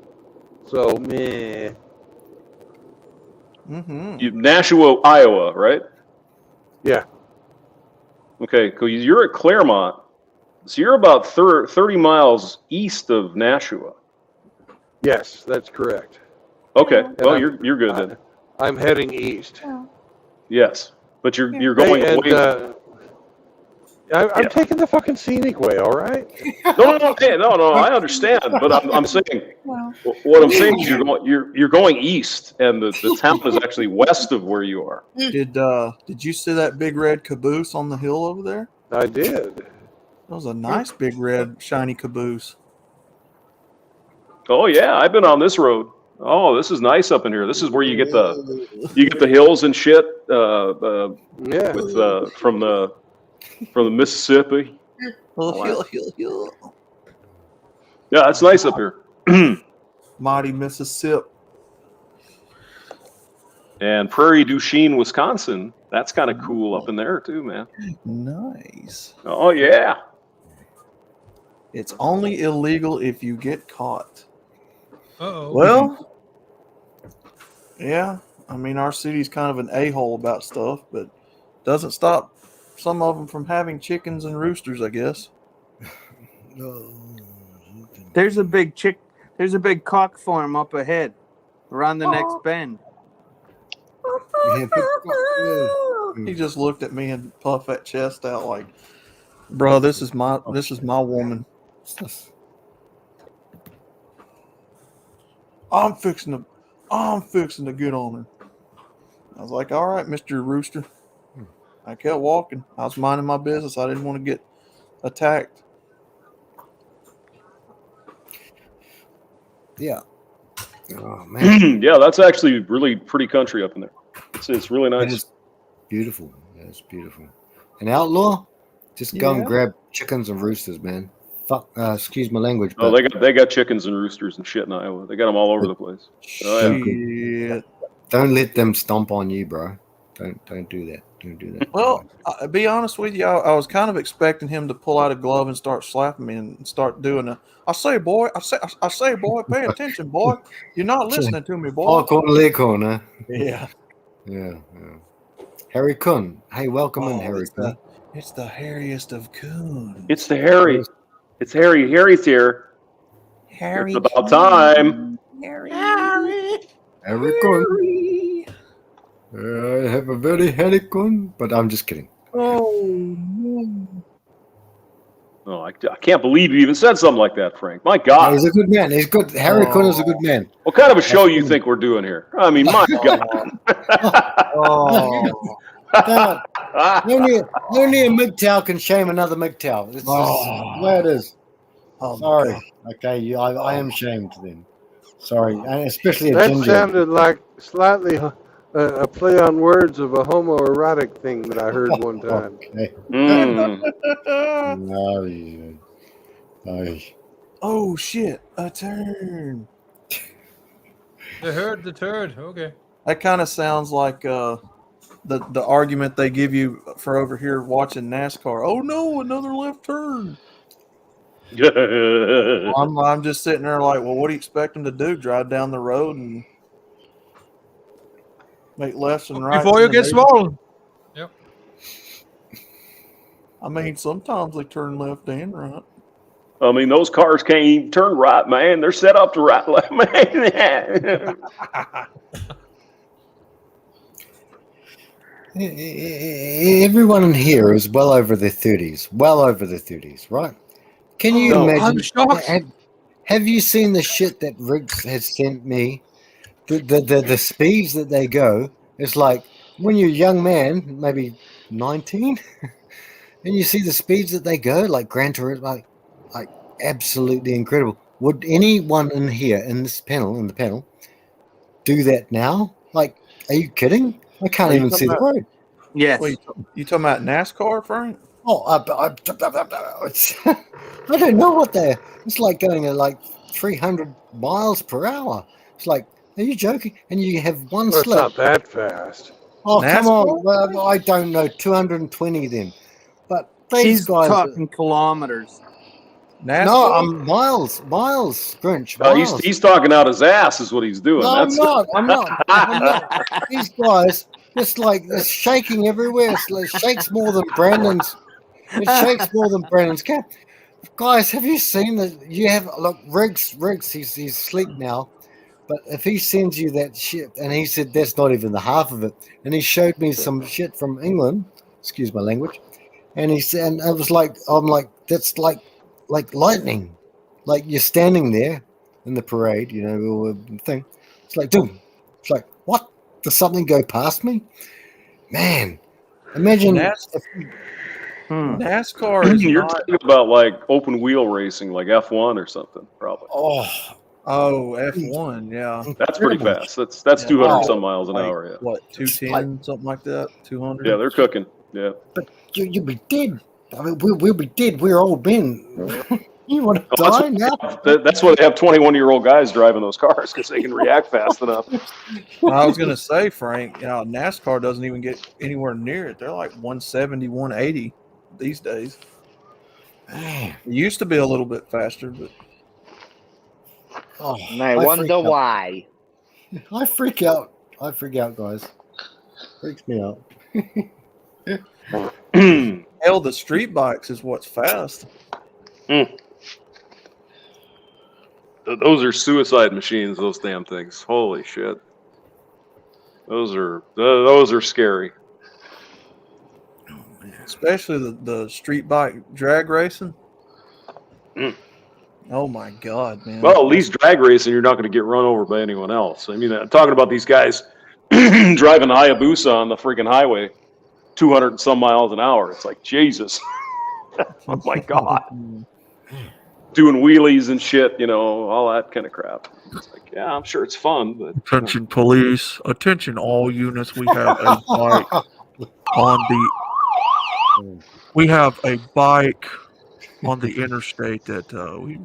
So, meh. Mm-hmm. Nashua, Iowa, right? Yeah. Okay, because you're at Claremont. So you're about 30 miles east of Nashua. Yes, that's correct. Okay. And Well, you're good then. I'm heading east. Yes, but you're going Hey, and away. I'm Yeah. taking the fucking scenic way. All right. No. I understand, but I'm saying what I'm saying is you're going east, and the town is actually west of where you are. Did you see that big red caboose on the hill over there? I did. That was a nice big red shiny caboose. Oh yeah, I've been on this road. Oh, this is nice up in here. This is where you get the hills and shit. Yeah. With from the Mississippi. Yeah, it's nice up here. Mighty Mississippi. And Prairie du Chien, Wisconsin. That's kind of cool up in there too, man. Nice. Oh yeah. It's only illegal if you get caught. Uh-oh. Well, yeah. I mean, our city's kind of an a-hole about stuff, but doesn't stop some of them from having chickens and roosters, I guess. There's a big cock farm up ahead, around the next bend. He just looked at me and puffed that chest out like, bro, this is my woman. I'm fixing to get on her. I was like, all right, Mr. Rooster. I kept walking. I was minding my business. I didn't want to get attacked. Yeah. Oh man. Yeah, that's actually really pretty country up in there. It's really nice. It's beautiful. Yeah, it's beautiful. An outlaw, just go and grab chickens and roosters, man. Fuck. Excuse my language. Oh, they got chickens and roosters and shit in Iowa. They got them all over the place. Oh, yeah. Don't let them stomp on you, bro. Don't do that. Don't do that. Well, I'll be honest with you. I was kind of expecting him to pull out a glove and start slapping me and start doing I say, boy, pay attention, boy. You're not listening to me, boy. Leghorn, huh? Yeah. Yeah. Harry Kun. Hey, welcome in, Harry Kun. It's the hairiest of coons. It's the Harry. It's Harry. Harry's here. Harry. It's about time. Harry Kun. I have a very Harry Kun, but I'm just kidding. Oh, I can't believe you even said something like that, Frank. My God. He's a good man. He's good. Harry Kun is a good man. What kind of a show you think we're doing here? I mean, my God. Only a MGTOW can shame another MGTOW. It's the way it is. Sorry. God. Okay, I am shamed then. Sorry, especially a ginger. That sounded like slightly a play on words of a homoerotic thing that I heard one time. Okay. Oh shit! A turn. The turd. Okay. That kind of sounds like the argument they give you for over here watching NASCAR. Oh no, another left turn. I'm just sitting there like, well, what do you expect them to do? Drive down the road and make lefts and rights before you get swollen. Yep. I mean, sometimes they turn left and right. I mean, those cars can't even turn right, man. They're set up to right left, man. Everyone in here is well over their 30s, right? Can you imagine? I'm shocked. Have you seen the shit that Riggs has sent me? The speeds that they go. It's like when you're a young man, maybe 19, and you see the speeds that they go, like Gran Turismo, like absolutely incredible. Would anyone in here in the panel, do that now? Like, are you kidding? I can't even see the road. Yes. Wait, you talking about NASCAR, Frank? Oh, I don't know what they're. It's like going at like 300 miles per hour. It's like, are you joking? And you have one Well, it's slip. not that fast. Oh, NASCAR? come on. Well, I don't know. 220 then. But these He's guys. talking kilometers. NASCAR? No, I'm miles, Grinch. Miles. He's talking out his ass is what he's doing. No, I'm not. These guys, it's like it's shaking everywhere. It shakes more than Brandon's. It shakes more than Brandon's cap. Guys, have you seen that? You have look, Riggs. He's asleep now. But if he sends you that shit, and he said that's not even the half of it, and he showed me some shit from England, excuse my language, and he said, and I was like, I'm like, that's like lightning, like you're standing there in the parade, you know, or the thing. It's like, dude, it's like, what? Does something go past me? Man, imagine. NASCAR is You're not. talking about like open wheel racing, like F1 or something, probably. Oh, F1, yeah. That's pretty fast. That's 200 some miles an hour. Yeah. What, 210, something like that? 200? Yeah, they're cooking. Yeah. But you'll be dead. I mean, we'll be dead. We're old men. You want to die now? That's why they have 21-year-old guys driving those cars, because they can react fast enough. I was going to say, Frank, NASCAR doesn't even get anywhere near it. They're like 170, 180 these days. Man. It used to be a little bit faster, but. And I wonder why. I freak out. Guys. Freaks me out. Hell, the street bikes is what's fast. Those are suicide machines, those damn things. Holy shit. Those are scary. Especially the street bike drag racing. Oh my God, man. Well, at least drag racing, you're not going to get run over by anyone else. I mean, I'm talking about these guys driving Hayabusa on the freaking highway, 200 and some miles an hour. It's like, Jesus. Oh my God. Doing wheelies and shit, all that kind of crap. It's like, yeah, I'm sure it's fun, but Attention police, attention all units. We have a bike on the interstate that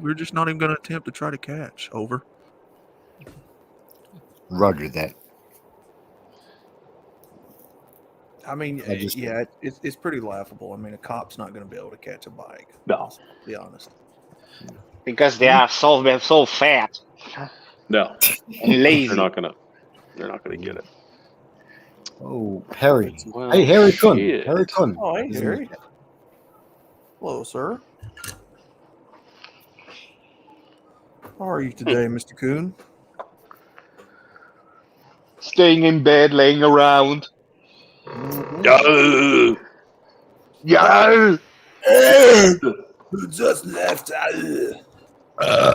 we're just not even going to attempt to try to catch. Over. Roger that. I mean, it's pretty laughable. I mean, a cop's not going to be able to catch a bike. No. To be honest. Because they are so fat. No. And lazy. They're not gonna get it. Oh, Harry. Well, Hey, Harry Kun. shit. Harry Kun. Oh, hey, Harry. Hello, sir. How are you today, Mr. Coon? Staying in bed, laying around. Yeah. Who just left? Oh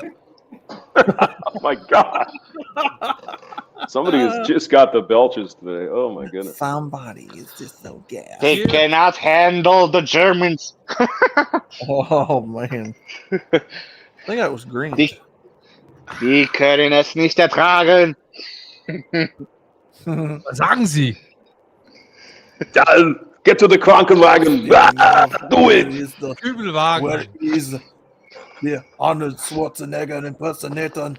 my God. Somebody has just got the belches today. Oh my goodness. Somebody is just so gas. They cannot handle the Germans. Oh man. I think that was green. Die können es nicht ertragen. Was sagen Sie? Get to the Krankenwagen. Do it. Kübelwagen. Where is the Arnold Schwarzenegger impersonator?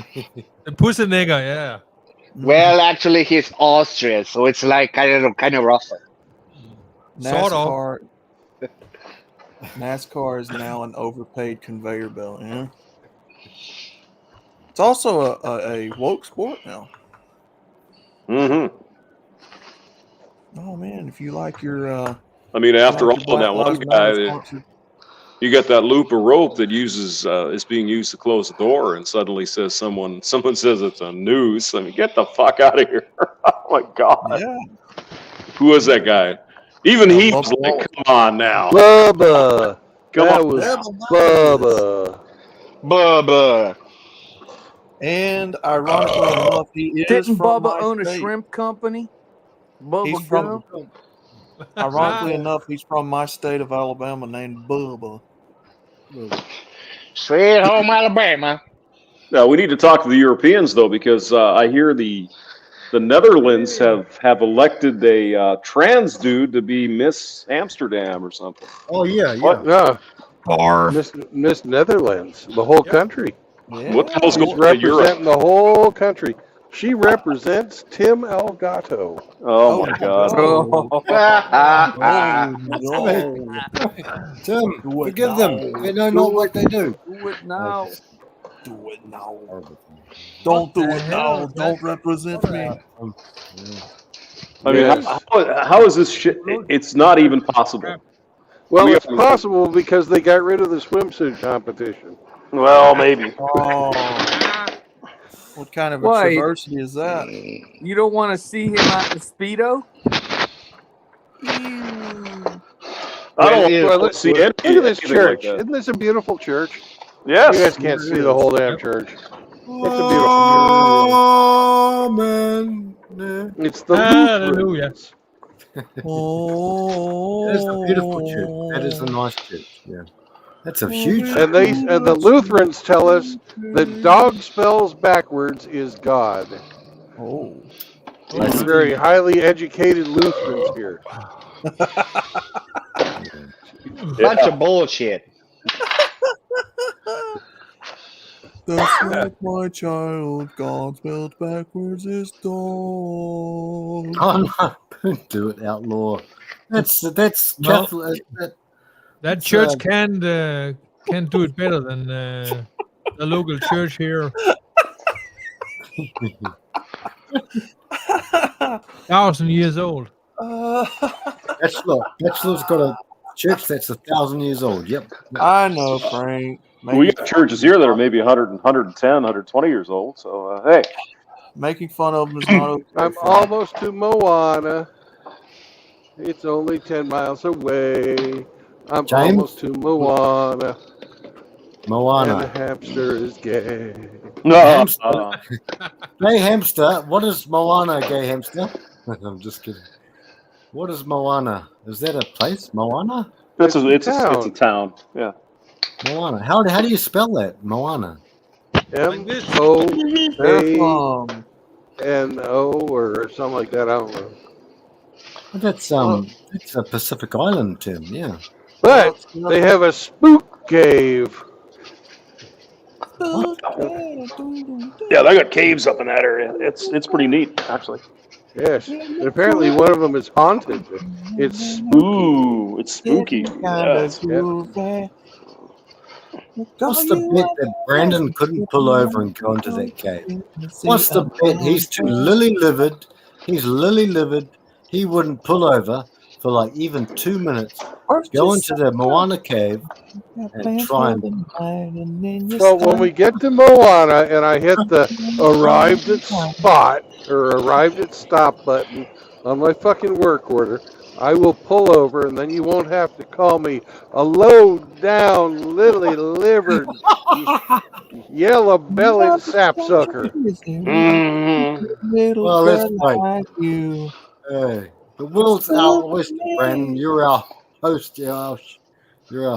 The Pussenegger, yeah. Well, actually, he's Austrian, so it's like kind of rougher. Sort of. NASCAR is now an overpaid conveyor belt. Yeah. It's also a woke sport now. Mm-hmm. Oh man, if you like your I mean, after like all, that one guy, you got that loop of rope that is being used to close the door, and suddenly says someone says it's a noose. I mean, get the fuck out of here! Oh my God! Yeah. Who was that guy? Even he was like, "Come on now, Bubba. come That on." was Bubba. Bubba. And ironically enough, he is Didn't from Bubba my own a state. shrimp company? He's Bubba from. Gump? Ironically enough, he's from my state of Alabama, named Bubba. Sweet home Alabama. Now we need to talk to the Europeans though, because I hear the Netherlands have elected a trans dude to be Miss Amsterdam or something. Oh yeah, yeah. What? No, Or Miss Netherlands, the whole country. Yeah. What the hell's She's going on in Europe? representing the whole country. She represents Tim Elgato. Oh my God! Tim, forgive them. They know not what they do. Do it now. Do it now. Don't do it now. Don't represent me. I mean, how is this shit? It's not even possible. Well, We it's have- possible because they got rid of the swimsuit competition. Well, maybe. Oh. What kind of a Why? traversity is that? You don't want to see him out in Speedo? I don't Well, want look, to see look at this anything like church. that. Isn't this a beautiful church? Yes. You guys can't see the whole damn church. It's a beautiful Amen. church. It's the Hallelujah. Lutherans. That is a beautiful church. That is a nice church. Yeah. That's a huge And the Lutherans tell us that dog spells backwards is God. Oh. These are very highly educated Lutherans here. Bunch of bullshit. That's like my child. God spelled backwards is dog. Oh no! Don't do it, outlaw. That's No. Catholic. That church can do it better than the local church here. 1,000 years old. Bachelor's got a church that's 1,000 years old. Yep. I know, Frank. We got churches here that are maybe 100, 110, 120 years old. So, hey. Making fun of them is not okay. I'm almost to Moana. It's only 10 miles away. I'm James? almost to Moana. Moana. And the hamster is gay. No. Gay hamster. What is Moana, gay hamster? I'm just kidding. What is Moana? Is that a place? Moana? It's a town. Yeah. Moana. How do you spell that? Moana. M-O-A-N-O or something like that. I don't know. That's it's a Pacific Island term, yeah. But they have a spook cave. Yeah, they got caves up in that area. It's pretty neat, actually. Yes. And apparently one of them is haunted. It's spooky. Ooh, it's spooky. Yes. What's the bet that Brandon couldn't pull over and go into that cave? What's the bet? He's too lily-livered. He's lily-livered. He wouldn't pull over for like even 2 minutes, go into the Moana cave and try and... So when we get to Moana and I hit the arrived at spot or arrived at stop button on my fucking work order, I will pull over and then you won't have to call me a low-down, lily-livered, yellow-bellied sapsucker. Well, let's wait. Hey, the world's our oyster, Brandon. You're our host. You're our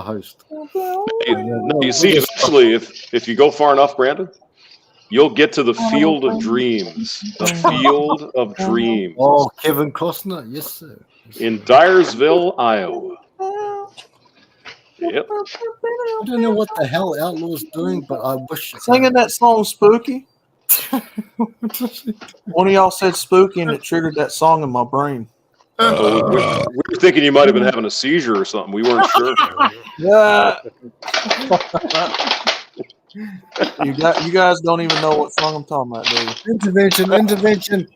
host. You see, eventually, if you go far enough, Brandon, you'll get to the field of dreams. The field of dreams. Oh, Kevin Costner. Yes, sir. In Dyersville, Iowa. Yep. I don't know what the hell Outlaw's doing, but I wish... Singing that song Spooky? One of y'all said Spooky and it triggered that song in my brain. We were thinking you might have been having a seizure or something. We weren't sure. Yeah. You guys don't even know what song I'm talking about, do you? Intervention.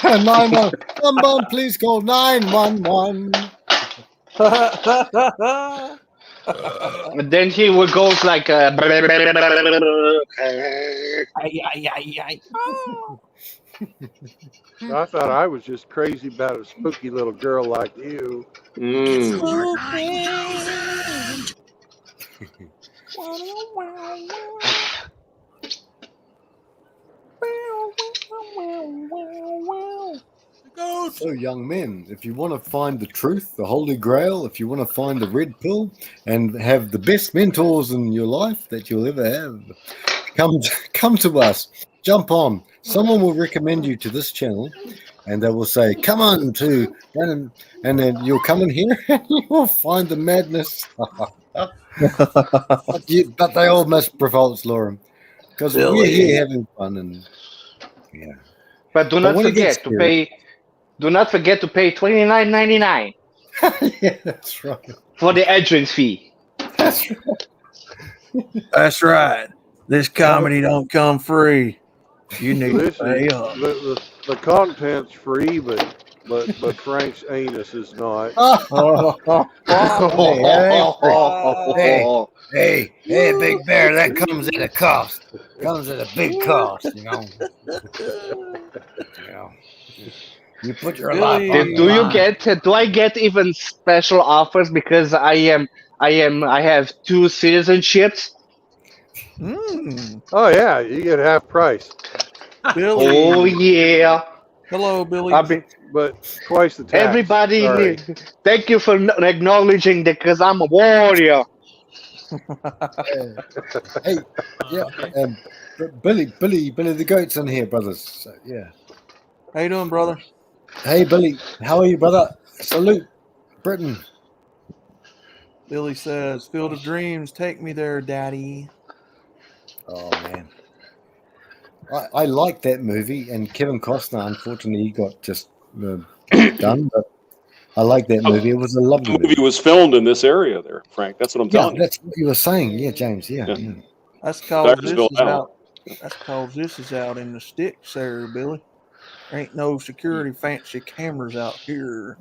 911. Someone please call 911. And then he would go like I thought I was just crazy about a spooky little girl like you. So, young men, if you want to find the truth, the Holy Grail, if you want to find the red pill and have the best mentors in your life that you'll ever have, come to us. Jump on. Someone will recommend you to this channel, and they will say, "Come on to," and then you'll come in here and you'll find the madness. But they all must revolt, Lauren, because we're here having fun and yeah. But do not forget to pay. Do not forget to pay $29.99. Yeah, that's right. For the entrance fee. That's right. That's right. This comedy don't come free. You need to pay up. The content's free, but but Frank's anus is not. Hey, Big Bear, that comes at a cost. Comes at a big cost, you know. You put your life on the line. Do I get even special offers because I have 2 citizenships? Oh yeah, you get half price. Billy. Oh yeah. Hello, Billy. But twice the tax. Everybody, Sorry. thank you for acknowledging that because I'm a warrior. Hey, yeah, Billy the Goat's in here, brothers. So, yeah. How you doing, brother? Hey, Billy, how are you, brother? Salute, Britain. Billy says, "Field of Dreams, take me there, Daddy." Oh man, I like that movie, and Kevin Costner, unfortunately, he got just done. But I like that movie. It was a lovely The movie was filmed in this area there, Frank. That's what I'm Yeah, telling you. that's what you were saying. Yeah, James. Yeah. That's cause Dyersville, this is Alabama. out. That's cause this is out in the sticks, there, Billy. There ain't no security fancy cameras out here.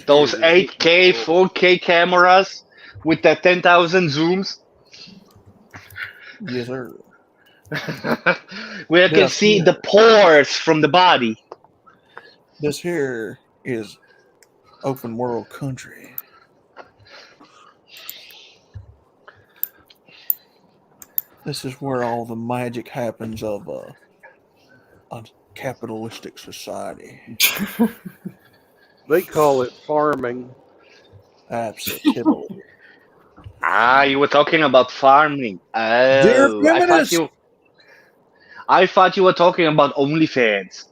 Those 8K, 4K cameras with the 10,000 zooms. Yes, sir. Where I can see the pores from the body. This here is open world country. This is where all the magic happens of a capitalistic society. They call it farming. Absolutely. You were talking about farming. Dear Oh, feminists! I thought you were talking about OnlyFans.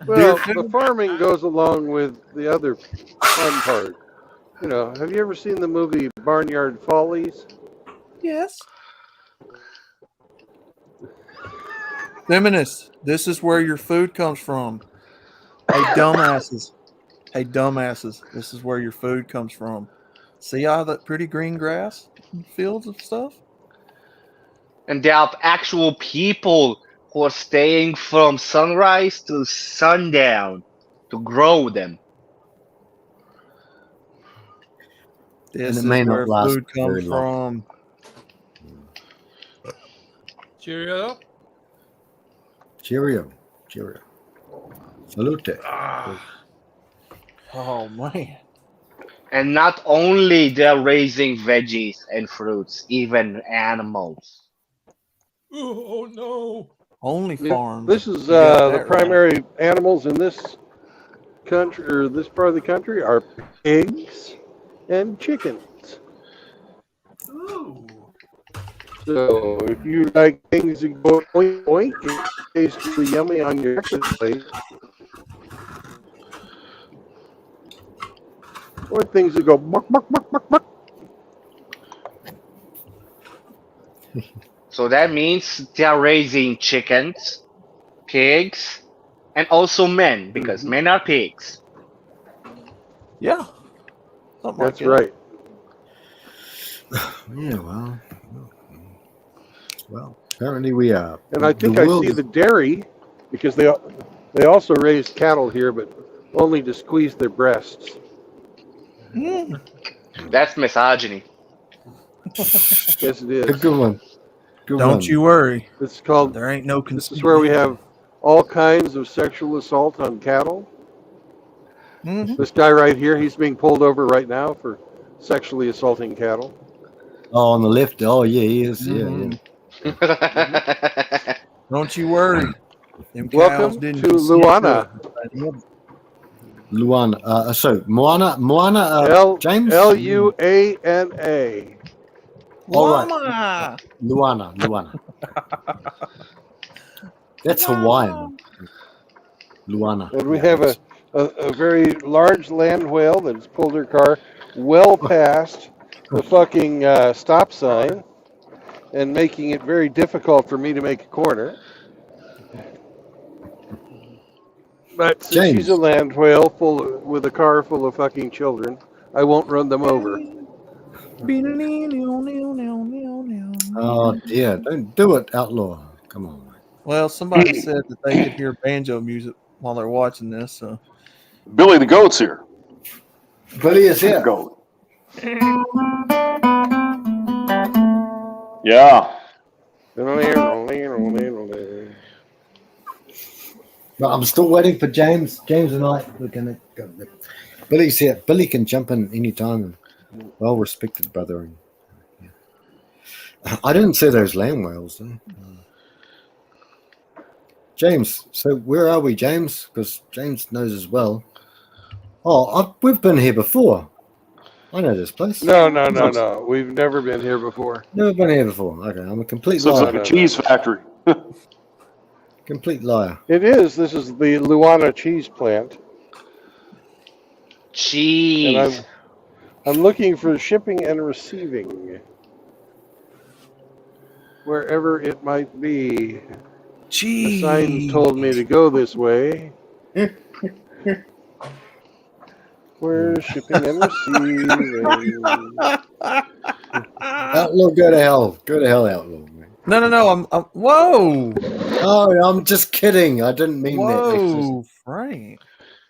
Well, the farming goes along with the other fun part. You know, have you ever seen the movie Barnyard Follies? Yes. Feminists, this is where your food comes from. Hey, dumbasses. Hey, dumbasses, this is where your food comes from. See all that pretty green grass and fields and stuff? And there are actual people who are staying from sunrise to sundown to grow them. This is may not where last food very comes long. from. Cheerio. Cheerio. Salute. Oh, man. And not only they're raising veggies and fruits, even animals. Oh no. Only farms. This is You got the that primary animals in this country, or this part of the country, are pigs and chickens. Ooh. So if you like things that go oink oink and taste really yummy on your breakfast plate, or things that go buck buck buck buck buck. So that means they're raising chickens, pigs, and also men, because men are pigs. Yeah. That's right. Yeah, well, apparently we are. And I think I see the dairy, because they also raise cattle here, but only to squeeze their breasts. That's misogyny. Yes, it is. A good one. Don't you worry. It's called. There ain't no. This is where we have all kinds of sexual assault on cattle. Mm-hmm. This guy right here, he's being pulled over right now for sexually assaulting cattle. Oh, on the left. Oh, yeah, he is. Mhm. Yeah. Don't you worry. Them cows Welcome didn't to just Luana. Luana. So Moana. James. Luana. All right. Luana. That's Hawaiian. Luana. And we have a very large land whale that's pulled her car well past the fucking stop sign and making it very difficult for me to make a corner. But since she's a land whale with a car full of fucking children, I won't run them over. Oh dear! Don't do it, outlaw. Come on. Well, somebody said that they could hear banjo while they're watching this. So Billy the Goat's here. Billy is here. Goat. Yeah. But I'm still waiting for James. James and I, we're gonna go. Billy's here. Billy can jump in anytime. Well respected brother. And, yeah. I didn't see those lamb whales though. James, so where are we, James? Because James knows as well. Oh, we've been here before. I know this place. No. We've never been here before. Never been here before. Okay, I'm a complete So it's liar. like a cheese factory. Complete liar. It is. This is the Luana cheese plant. Cheese. And I'm looking for shipping and receiving. Wherever it might be. cheese. The sign told me to go this way. Where's shipping and receiving? Outlaw, go to hell. Go to hell, Outlaw. Man. No. I'm whoa. Oh, I'm just kidding. I didn't mean that. Whoa, Frank.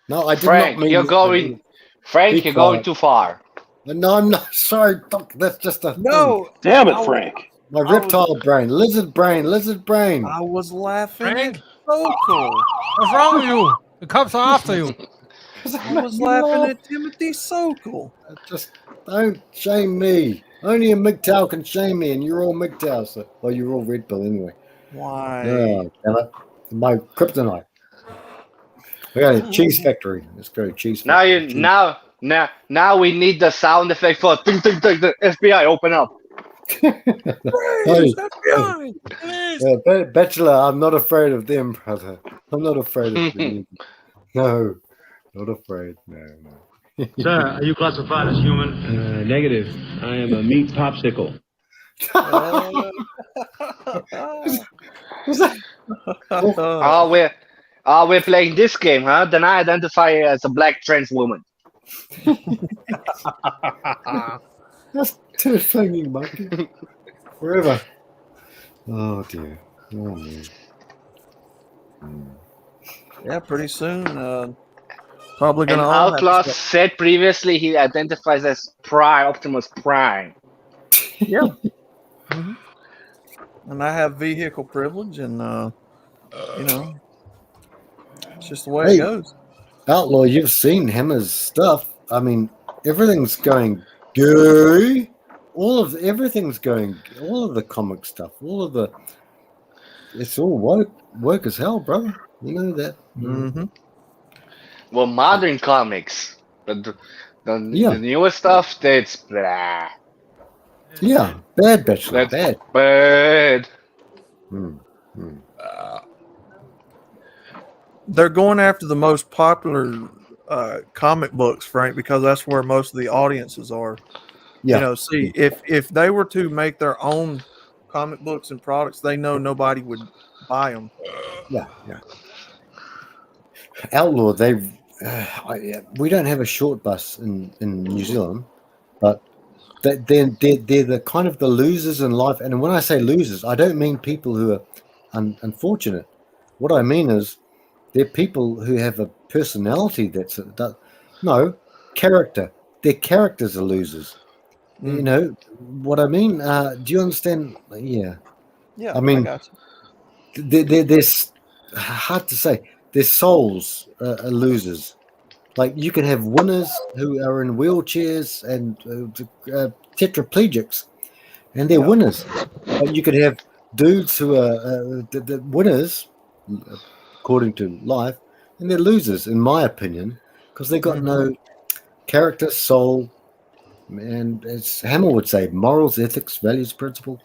No, I did Frank, not mean you're that. going. Frank, you're going too far. No, I'm not. Sorry, that's just a No. thing. Damn it, Frank. My reptile brain, lizard brain. I was laughing. Frank? So cool. What's wrong with you? The cops are after you. I was laughing at Timothy Sokol. Just don't shame me. Only a MGTOW can shame me, and you're all MGTOW. So, well, you're all Red Pill anyway. Why? Oh, damn it. My kryptonite. We got a cheese factory. Let's go to cheese factory. Now we need the sound effect for ding, ding, ding, the FBI open up. Hey, Bachelor, I'm not afraid of them, brother. I'm not afraid of them. No, not afraid. No. Sir, are you classified as human? Negative. I am a meat popsicle. We're playing this game, huh? Then I identify as a black trans woman. That's terrifying, monkey. Forever. Oh dear. Oh man. Yeah, pretty soon. Probably And gonna. Outlaw said previously he identifies as Optimus Prime. Yeah. And I have vehicle privilege, and it's just the way it goes. Outlaw, you've seen Hammer's stuff. I mean, everything's going good. Everything's going. All of the comic stuff. It's all work as hell, brother. You know that. Mm-hmm. Well, modern comics, the newer stuff, that's blah. Yeah, bad, Bachelor. That's bad. They're going after the most popular comic books, Frank, because that's where most of the audiences are. Yeah. See, if they were to make their own comic books and products, they know nobody would buy them. Yeah. Outlaw, we don't have a short bus in New Zealand, but they're the kind of the losers in life. And when I say losers, I don't mean people who are unfortunate. What I mean is they're people who have a personality character. Their characters are losers. You know what I mean? Do you understand? Yeah. Yeah. I mean, got you. they're hard to say. Their souls are losers. Like you can have winners who are in wheelchairs and tetraplegics, and they're winners. But you could have dudes who are the winners, according to life, and they're losers, in my opinion, because they got no character, soul, and as Hammer would say, morals, ethics, values, principle.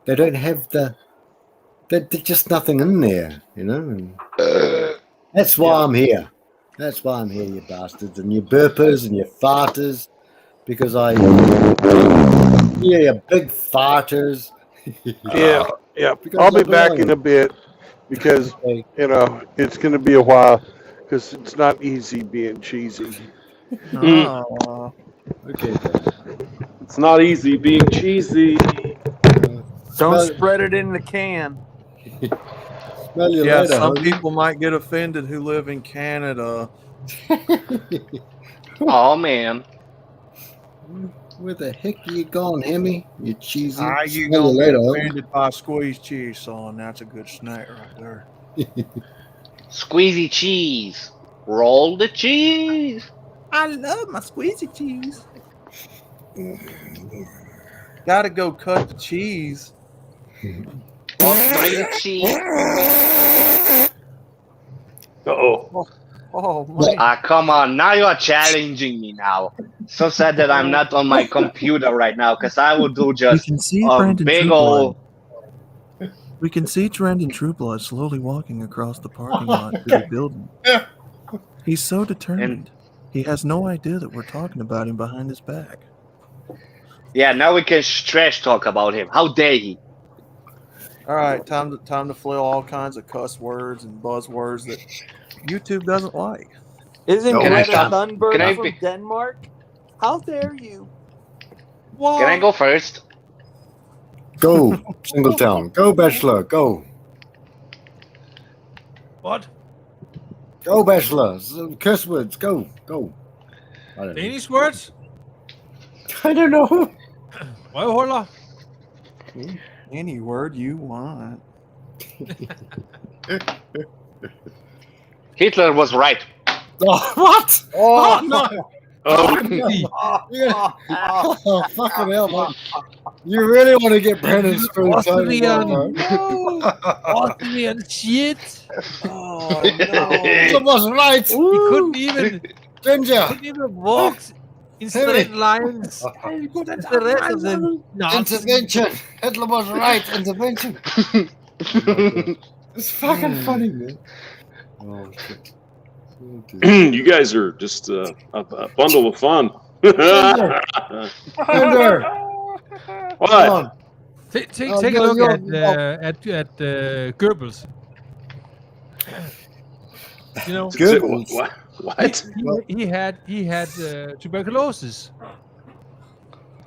They don't have there's just nothing in there, you know. And that's why I'm here. That's why I'm here, you bastards, and you burpers and you farters, because you big farters. Yeah. I'll be back in a bit because it's going to be a while because it's not easy being cheesy. Okay. It's not easy being cheesy. Don't spread it in the can. Smell you Yeah, later, some homie. people might get offended who live in Canada. Oh man. Where the heck are you going, Hemi? You cheesy. Are you Smell gonna you get later, homie. offended by squeezed cheese, son? That's a good snack right there. Squeezy cheese. Roll the cheese. I love my squeezy cheese. Gotta go cut the cheese. Australia cheese. Uh-oh. Oh man. Ah, come on. Now you are challenging me now. So sad that I'm not on my computer right now because I will do We just can see a Brandon big Trueblood. old. We can see Brandon Trueblood slowly walking across the parking lot to the building. He's so determined. He has no idea that we're talking about him behind his back. Yeah, now we can trash talk about him. How dare he? All right, time to flail all kinds of cuss words and buzzwords that YouTube doesn't like. Isn't Can I Greta stop? Thunberg Can I from be- Denmark? How dare you? Can I go first? Go, Singletown. Go, Bachelor. Go. What? Go, Bachelor. Curse words. Go. Go. I don't know. Danish words? I don't know. Røvhuller? Any word you want. Hitler was right. Oh, what? Oh, no. Oh, Yeah. Oh, fucking hell, man. You really want to get Brandon spoon Austrian. Austrian shit. Oh no. That was right. He couldn't even Ginger. walk in straight lines. Hey, The rest of the nonsense. Intervention. Hitler was right. Intervention. It's fucking funny, man. Oh, shit. you guys are just a bundle of fun. Ginger. What? Come on. Take Oh, a no, look you're- at Goebbels. You know, Goebbels. What? he had tuberculosis.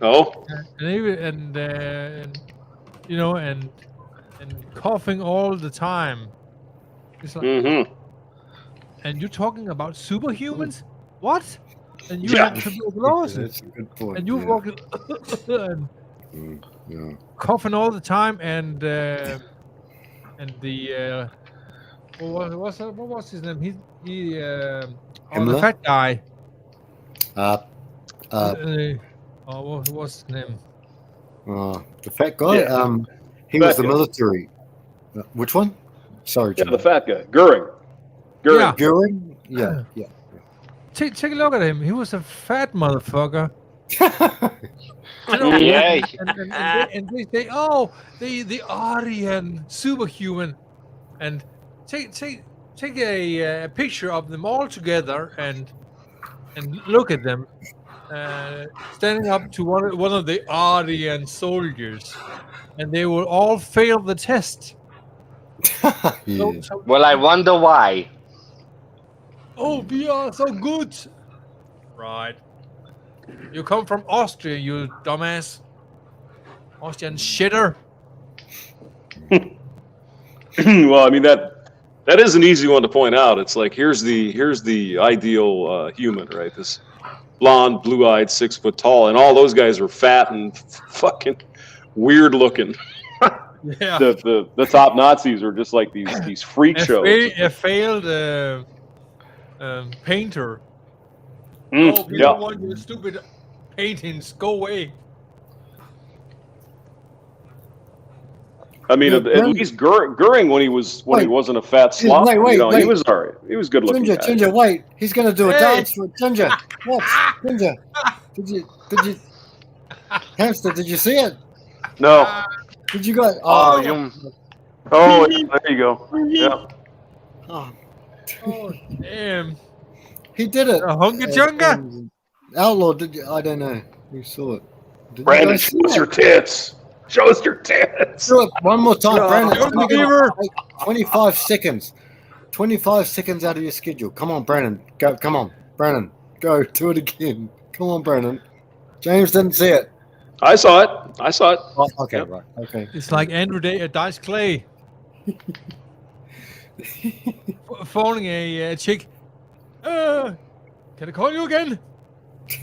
Oh, and you know and coughing all the time. It's like, mm-hmm. and you're talking about superhumans? What? And you Yeah. have tuberculosis, That's a good point. and you're yeah. walking and Yeah. coughing all the time, and the what was his name? The Himmler? fat guy. What was his name? The fat guy. Yeah. He Fat was the guy. military. Which one? Sorry, Yeah, Jim. the fat guy, Goering. Yeah. Goering? Yeah, yeah. Take a look at him. He was a fat motherfucker. Yeah. And they say, oh, the Aryan superhuman, and take a picture of them all together and look at them standing up to one of the Aryan soldiers, and they will all fail the test. Yeah. Well, I wonder why. Oh, we are so good. Right. You come from Austria, you dumbass. Austrian shitter. Well, I mean that is an easy one to point out. It's like here's the ideal human, right? This blonde, blue-eyed, 6 foot tall, and all those guys are fat and fucking weird looking. Yeah. The top Nazis are just like these freak shows. A failed painter. Oh, we Yeah. don't want your stupid paintings. Go away. I mean, Yeah, at Brandon- least Goering when he wasn't a fat Yeah, slob, wait, you know, he wait. was all right. He was good looking. Ginger, wait. He's going to do a Hey. dance for Ginger. What? Ginger. Did you Hamster, did you see it? No. Did you guys? Oh, Oh, you. Oh, yeah, there you go. Yeah. oh, Oh, damn. he did it. A hunga chunga? Outlaw, did you? I don't know. Who saw it? Did you Brandon, guys see show us it? your tits. Show us your tits. Do it one more time, Brandon. You're It's only the gonna beaver. take 25 seconds. 25 seconds out of your schedule. Come on, Brandon. Go. Come on, Brandon. Go. Do it again. Come on, Brandon. James didn't see it. I saw it. I saw it. Oh, okay, Yep. right. Okay. It's like Andrew Dice Clay. phoning a chick. Can I call you again?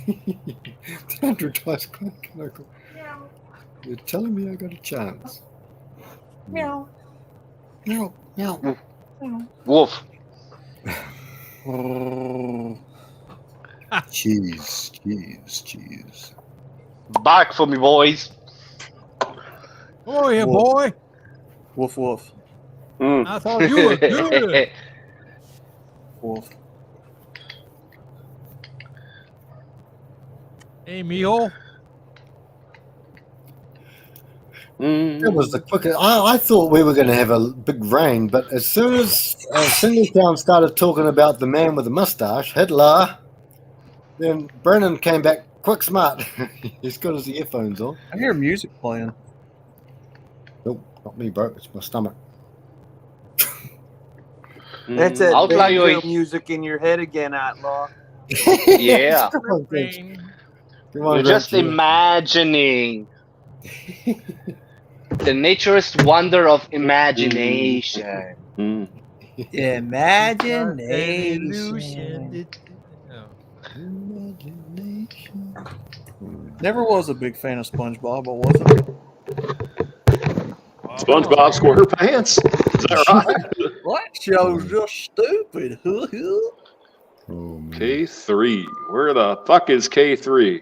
100 times. Can I call? You're telling me I got a chance. Meow. Meow, meow. Wolf. Cheese. Bark for me, boys. Oh, yeah, Wolf. boy. Woof woof. I thought you were good. Wolf. Hey, mijo. That was the quickest. I thought we were going to have a big rain, but as soon as Singletown started talking about the man with the mustache, Hitler, then Brennan came back quick smart. He's got his earphones on. I hear music playing. Nope, not me, bro. It's my stomach. That's that Outlaw banjo you. music in your head again, Outlaw. Yeah. Come on, Grinch. Come on, You're just Grinch. imagining. The nature's wonder of imagination. Imagination. Never was a big fan of SpongeBob, but wasn't. SpongeBob SquarePants. Is that right? That show's just stupid. K3. Where the fuck is K3?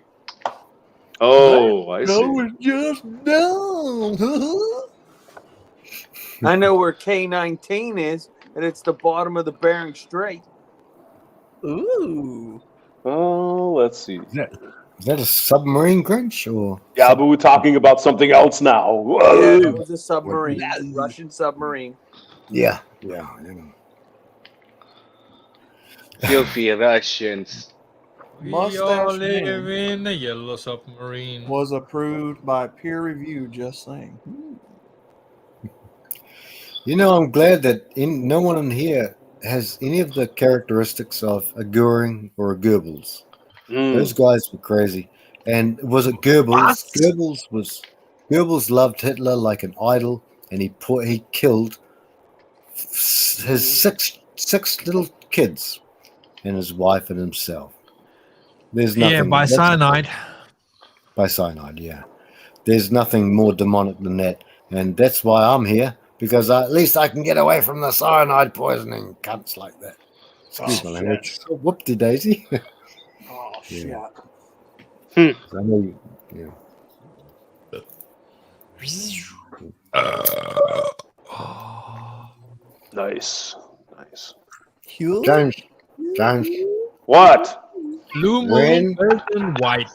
Oh, I see. was just dumb. I know where K19 is, and it's the bottom of the Bering Strait. Ooh. Oh, let's see. Is that a submarine, Grinch? Or Yeah, but we're talking about something else now. Yeah, Whoa. it was a submarine, Russian submarine. yeah. Filthy Russians. We all Mustache live Man in a yellow submarine. was approved by peer review. Just saying. You know, I'm glad that no one in here has any of the characteristics of a Goering or a Goebbels. Those guys were crazy. And was it Goebbels? Goebbels loved Hitler like an idol, and he killed his six little kids and his wife and himself. There's nothing. Yeah, by cyanide. By cyanide, yeah. There's nothing more demonic than that, and that's why I'm here, because at least I can get away from the cyanide poisoning cunts like that. Excuse my language. Whoop-de-daisy. Oh shit. I know you, yeah. Nice. James. What? Blue When- moon, and white.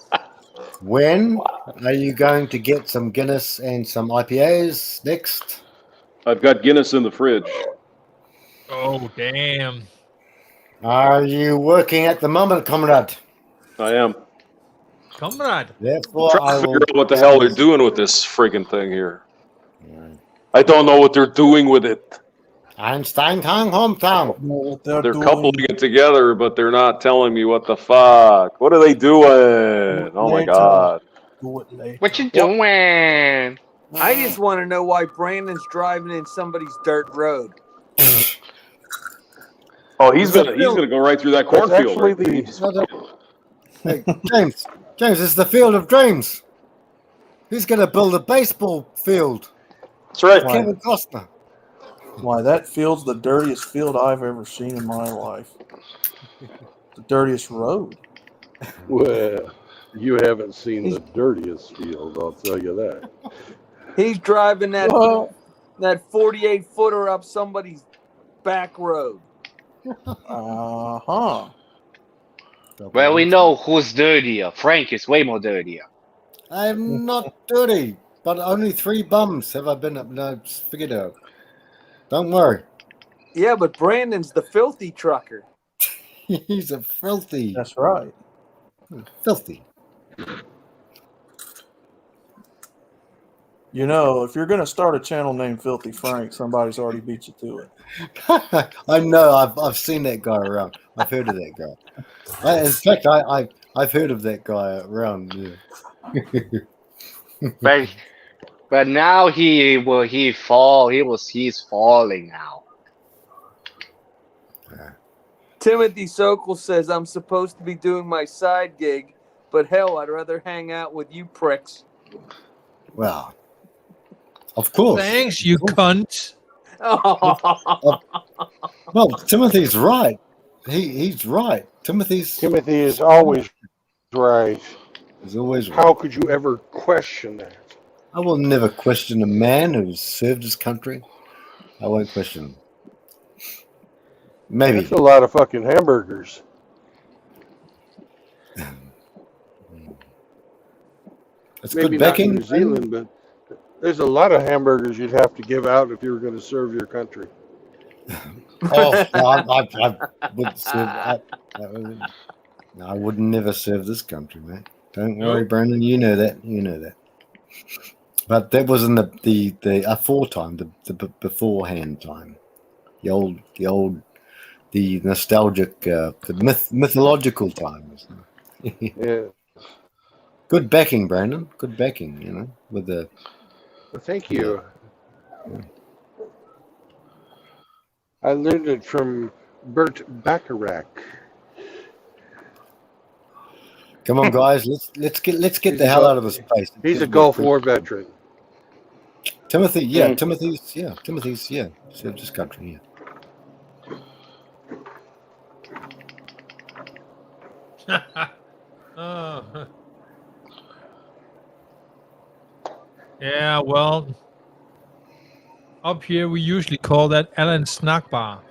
When are you going to get some Guinness and some IPAs next? I've got Guinness in the fridge. Oh, damn. Are you working at the moment, comrade? I am. Comrade. Therefore, Trying I to will. figure out what the hell they're doing with this friggin' thing here. I don't know what they're doing with it. Einstein Kang hometown. They're coupling it together, but they're not telling me what the fuck. What are they doing? Oh my god. What you doing? I just want to know why Brandon's driving in somebody's dirt road. Oh, he's gonna go right through that cornfield. Right there. He just- Hey, James, it's the field of dreams. He's going to build a baseball field. That's right. Kevin Costner. Why, that field's the dirtiest field I've ever seen in my life. The dirtiest road. Well, you haven't seen the dirtiest field, I'll tell you that. He's driving that Whoa. that 48 footer up somebody's back road. Uh-huh. Well, we know who's dirtier. Frank is way more dirtier. I'm not dirty, but only 3 bums have I been up. No, it's figured out. Don't worry. Yeah, but Brandon's the filthy trucker. He's a filthy. That's right. Filthy. You know, if you're going to start a channel named Filthy Frank, somebody's already beat you to it. I know. I've seen that guy around. I've heard of that guy. In fact, I've heard of that guy around. Yeah. But now he's falling now. Timothy Sokol says I'm supposed to be doing my side gig, but hell, I'd rather hang out with you pricks. Well, of course. Thanks, you cunt. No, Timothy's right. He's right. Timothy is always right. He's always right. How could you ever question that? I will never question a man who's served his country. I won't question him. Maybe. That's a lot of fucking hamburgers. It's Maybe good not backing. in New Zealand, but there's a lot of hamburgers you'd have to give out if you were going to serve your country. Oh, no, I would serve. I would never serve this country, man. Don't worry, Brandon. You know that. You know that. But that was in the aforetime, the beforehand time, the nostalgic, the mythological times. Yeah. Good backing, Brandon. Good backing. You know, with the. Well, thank you. Yeah. I learned it from Burt Bacharach. Come on, guys. Let's get the hell out of this place. He's a Gulf War veteran. Timothy, yeah, Timothy's served his country, Oh. Yeah, well, up here we usually call that Alan Snack Bar.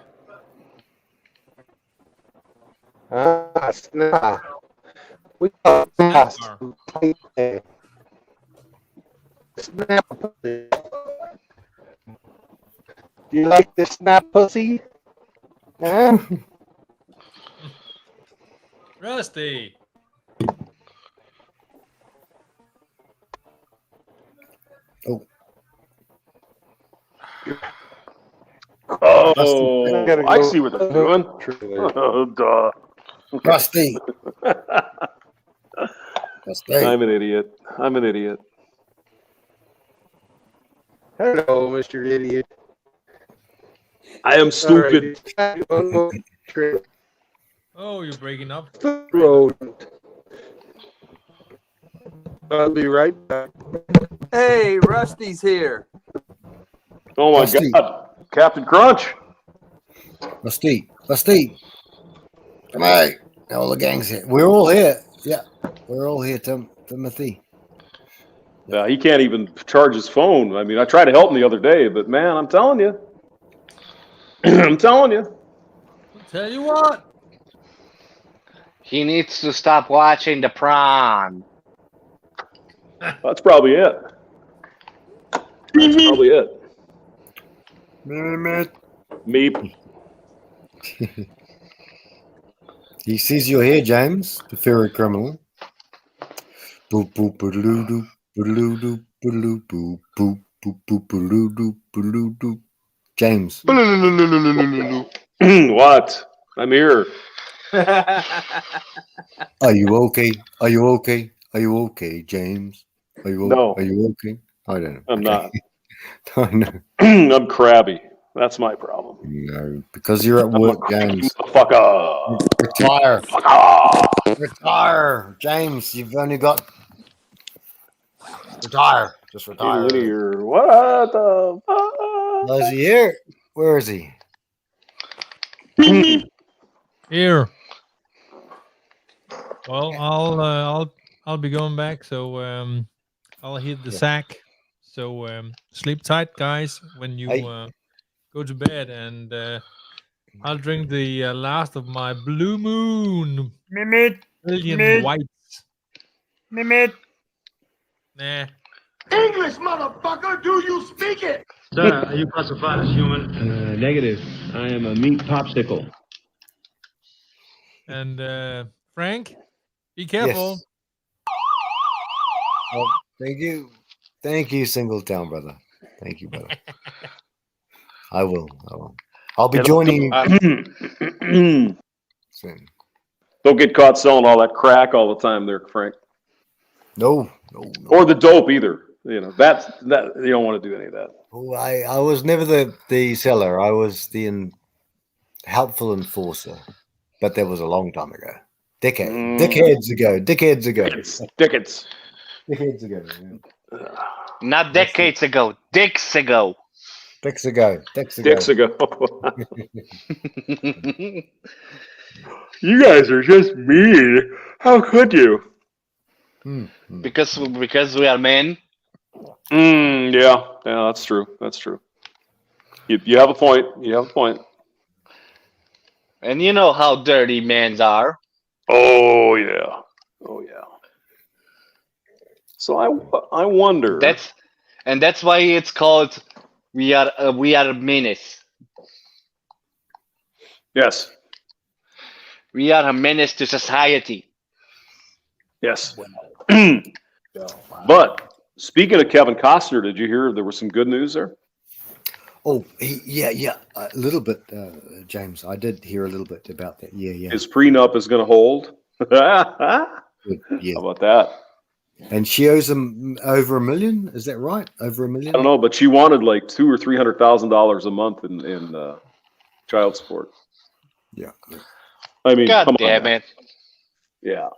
Snack. We call it snap pussy. Do you like the snap pussy? Huh? Rusty. Oh, I see what they're doing. Oh, duh. Rusty. I'm an idiot. Hello, Mr. Idiot. I am stupid. Oh, you're breaking up. Rodent. I'll be right back. Hey, Rusty's here. Oh my Rusty. God, Captain Crunch. Rusty. Come on. All the gang's here. We're all here. Yeah. We're all here, Timothy. Yeah, he can't even charge his phone. I mean, I tried to help him the other day, but man, I'm telling you. Tell you what. He needs to stop watching the prawn. That's probably it. Meep. He sees you're here, James, the fairy criminal. Boop boop boop doop boop boop boop boop boop boop boop. James. What? I'm here. Are you okay? Are you okay? Are you okay, James? Are you No. Are you okay? I don't know. I'm not. I know. I'm crabby. That's my problem. No, because you're at work, James. Motherfucker. Retire. Motherfucker. Retire, James. You've only got. Retire. Just retire. Linear. What the fuck? Oh, is he here? Where is he? Here. Well, I'll be going back, so I'll hit the sack. So sleep tight, guys, when you go to bed, and I'll drink the last of my Blue Moon million whites. Mehmet. Nah. English, motherfucker, do you speak it? Sir, are you classified as human? Negative. I am a meat popsicle. And Frank, be careful. Yes. Oh, thank you. Thank you, Single Town, brother. Thank you, brother. I will. I'll be joining you soon. Don't get caught selling all that crack all the time there, Frank. No. Or the dope either. You know, that you don't want to do any of that. Oh, I was never the seller. I was the helpful enforcer. but that was a long time ago. Decades ago. Dickens. Decades ago. Yeah. Not decades ago, dicks ago. Dicks ago. Dicks ago. You guys are just mean. How could you? Because we are men. Yeah, that's true. That's true. You have a point. You have a point. And you know how dirty men are. Oh yeah. Oh yeah. So I wonder. That's why it's called we are a menace. Yes. We are a menace to society. Yes. But speaking of Kevin Costner, did you hear there was some good news there? Oh, yeah, a little bit, James. I did hear a little bit about that. Yeah. His prenup is going to hold. How about that? And she owes him over $1 million. Is that right? Over $1 million? I don't know, but she wanted like $200,000 or $300,000 a month in child support. Yeah. I mean, God come damn on. it! Yeah.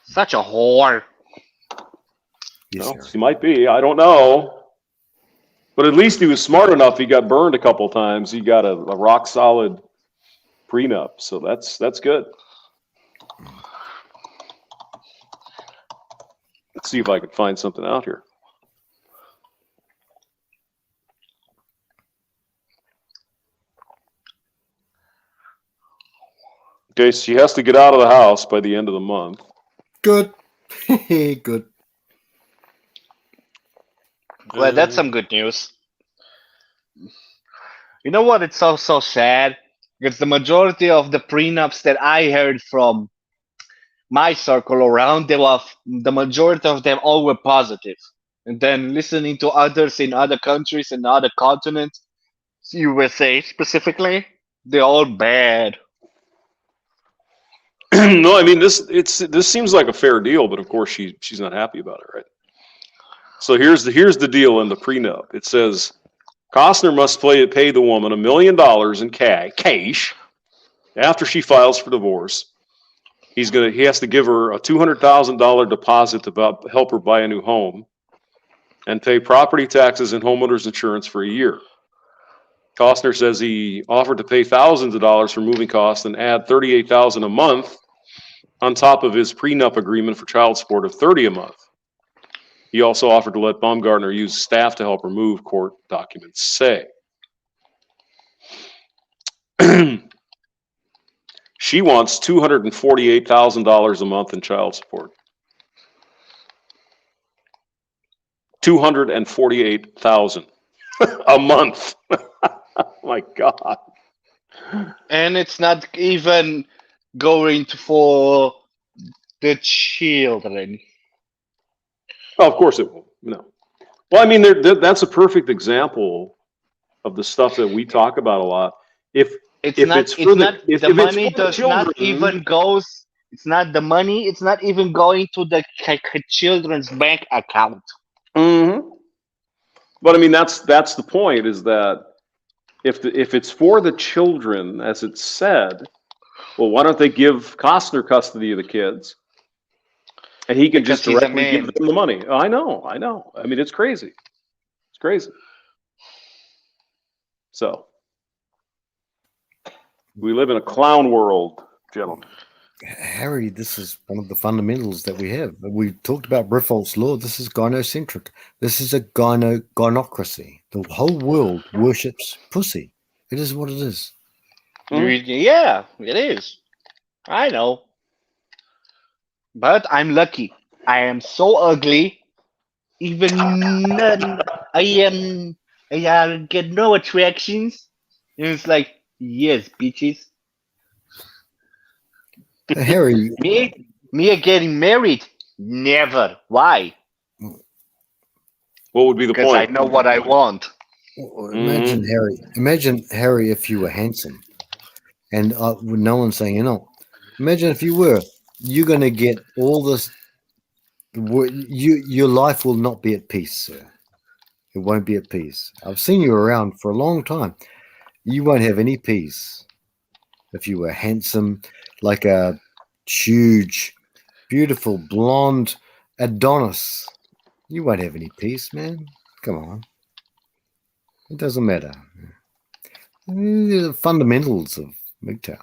Such a whore. Yes, well, he might be. I don't know. But at least he was smart enough. He got burned a couple times. He got a rock solid prenup, so that's good. Let's see if I can find something out here. Okay, so she has to get out of the house by the end of the month. Good. Good. Well, that's some good news. You know what? It's so sad. Because the majority of the prenups that I heard from my circle around, the majority of them all were positive. And then listening to others in other countries and other continents, USA specifically, they're all bad. No, I mean this seems like a fair deal, but of course she's not happy about it, right? So here's the deal in the prenup. It says Costner must pay the woman $1 million in cash after she files for divorce. He has to give her a $200,000 deposit to help her buy a new home, and pay property taxes and homeowners insurance for a year. Costner says he offered to pay thousands of dollars for moving costs and add $38,000 a month on top of his prenup agreement for child support of $30,000 a month. He also offered to let Baumgartner use staff to help remove, court documents say. She wants $248,000 a month in child support. $248,000 a month. My God. And it's not even going for the children. Oh, of course it won't. No. Well, I mean, that's a perfect example of the stuff that we talk about a lot. It's not even going to the children's bank account. Mm-hmm. But I mean, that's the point, is that if it's for the children, as it's said, well, why don't they give Costner custody of the kids, and he can just directly give them the money? Oh, I know. I mean, it's crazy. It's crazy. So we live in a clown world, gentlemen. Harry, this is one of the fundamentals that we have. We talked about Briffault's law. This is gynocentric. This is a gynocracy. The whole world worships pussy. It is what it is. Yeah, it is. I know. But I'm lucky. I am so ugly. Even I get no attractions. And it's like, yes, bitches. Harry, me getting married? Never. Why? What would be the point? Because I know what I want. Imagine Harry. Imagine Harry if you were handsome, and no one's saying you're not. Imagine if you were. You're going to get all this. Your life will not be at peace, sir. It won't be at peace. I've seen you around for a long time. You won't have any peace. if you were handsome, like a huge, beautiful blonde Adonis, you won't have any peace, man. Come on. It doesn't matter. The fundamentals of MGTOW,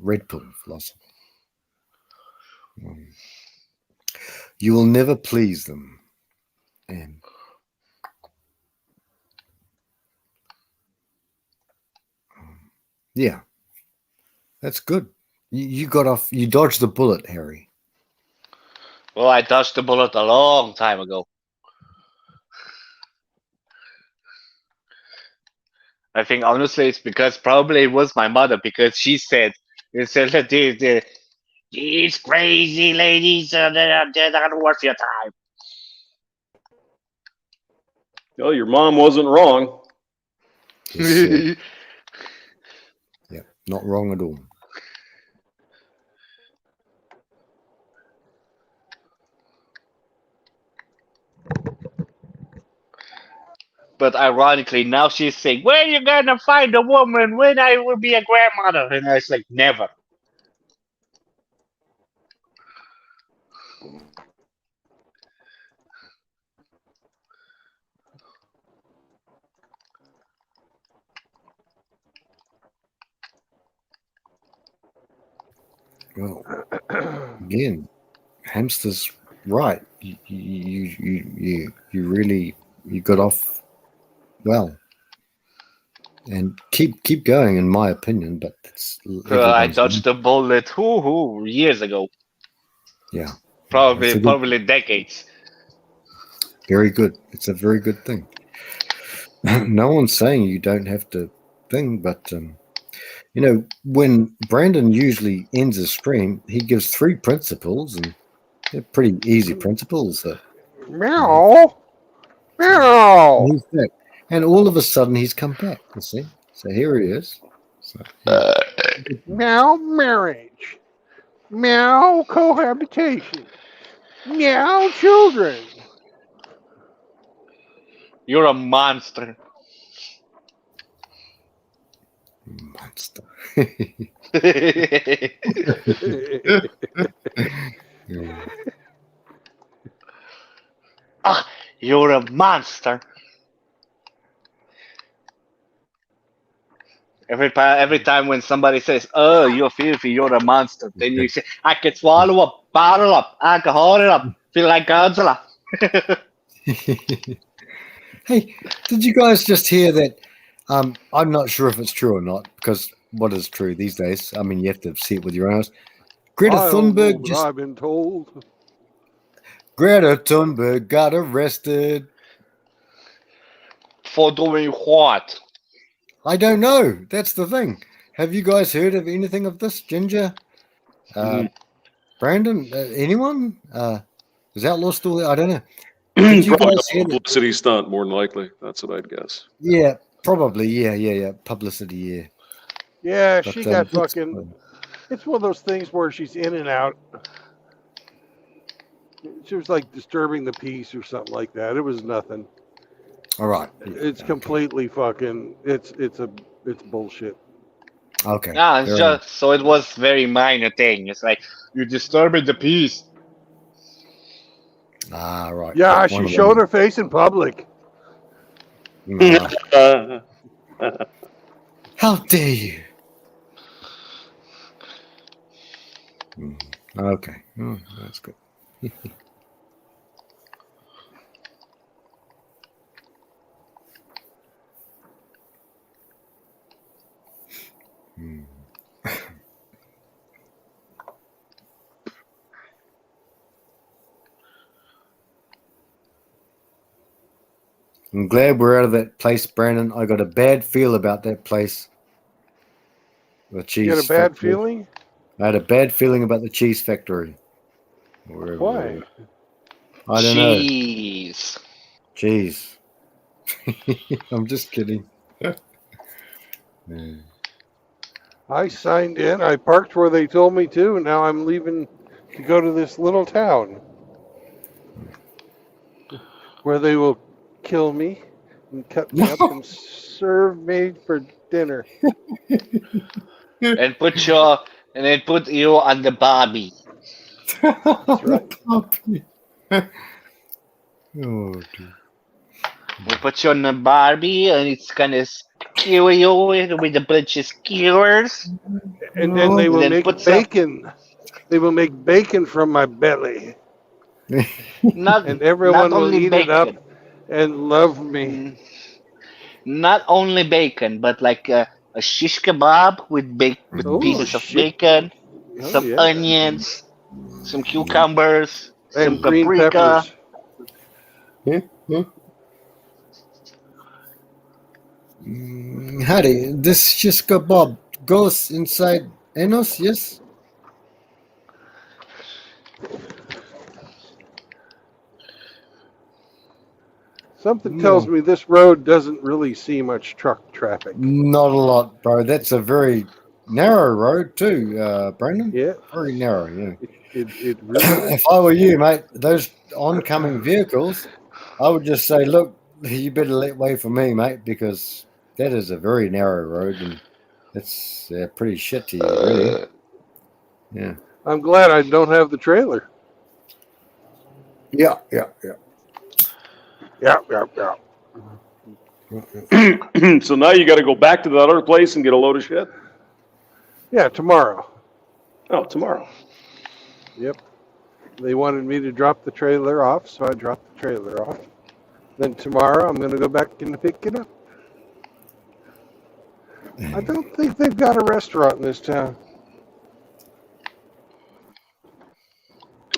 Red Pill philosophy. You will never please them. And yeah, that's good. You got off. You dodged the bullet, Harry. Well, I dodged the bullet a long time ago. I think honestly it's because probably it was my mother, because she said that these crazy ladies they're not worth your time. Well, your mom wasn't wrong. Yeah, not wrong at all. But ironically, now she's saying, "Where are you gonna find a woman when I will be a grandmother?" And I was like, "Never." Well, again, Hamster's right. You really got off well, and keep going, in my opinion. But it's I dodged the bullet years ago. Yeah, probably decades. Very good. It's a very good thing. No one's saying you don't have to think, but you know, when Brandon usually ends a stream, he gives 3 principles, and they're pretty easy principles. Meow. Meow. And he's back. And all of a sudden, he's come back. You see? So here he is. So, Meow marriage. Meow cohabitation. Meow children. You're a monster. Monster. Ah, you're a monster. Every time when somebody says, "Oh, you're filthy, you're a monster," then you say, "I can swallow a bottle up, I can hold it up, feel like Godzilla." Hey, did you guys just hear that? I'm not sure if it's true or not, because what is true these days? I mean, you have to see it with your eyes. Greta I don't know, Thunberg but just I've been told. Greta Thunberg got arrested. For doing what? I don't know. That's the thing. Have you guys heard of anything of this, Ginger? Brandon? Anyone? Is Outlaw still there? I don't know. Did you Probably guys a hear that? publicity stunt, more than likely. That's what I'd guess. Yeah, probably. Yeah. Publicity, yeah. Yeah, But, she got that's fucking. fun. It's one of those things where she's in and out. She was like disturbing the peace or something like that. It was nothing. All right. It's completely fucking. It's bullshit. Okay. Yeah, it's just so it was very minor thing. It's like you're disturbing the peace. Ah, right. Yeah, she showed her face in public. How dare you? Okay. Oh, that's good. I'm glad we're out of that place, Brandon. I got a bad feel about that place. The cheese. You got a bad factory. feeling? I had a bad feeling about the cheese factory. Why? I don't know. Cheese. I'm just kidding. I signed in. I parked where they told me to, and now I'm leaving to go to this little town where they will kill me and cut me up and serve me for dinner. and put your and then put you on the Barbie. That's right. Puppy. Oh, dear. We put you on the Barbie, and it's gonna skewer you with a bunch of skewers, And then they and will then make put some bacon. They will make bacon from my belly, not and not everyone will only eat it bacon, up and love me. mm, not only bacon, but like a shish kebab with Oh pieces of shit! bacon, Oh some yeah, onions, some cucumbers, some and green paprika. peppers. Harry, this shish kebab goes inside anus, yes? Something tells No, me this road doesn't really see much truck traffic. not a lot, bro. That's a very narrow road too, Brandon. Yeah, Very narrow, yeah. it really is. If I were you, mate, those oncoming vehicles, I would just say, look, you better let way for me, mate, because that is a very narrow road and it's pretty shitty, really. Yeah. I'm glad I don't have the trailer. Yeah. Yeah, yeah, yeah. So now you got to go back to that other place and get a load of shit. Yeah, tomorrow. Oh, tomorrow. Yep. They wanted me to drop the trailer off, so I dropped the trailer off. Then tomorrow I'm going to go back and pick it up. I don't think they've got a restaurant in this town.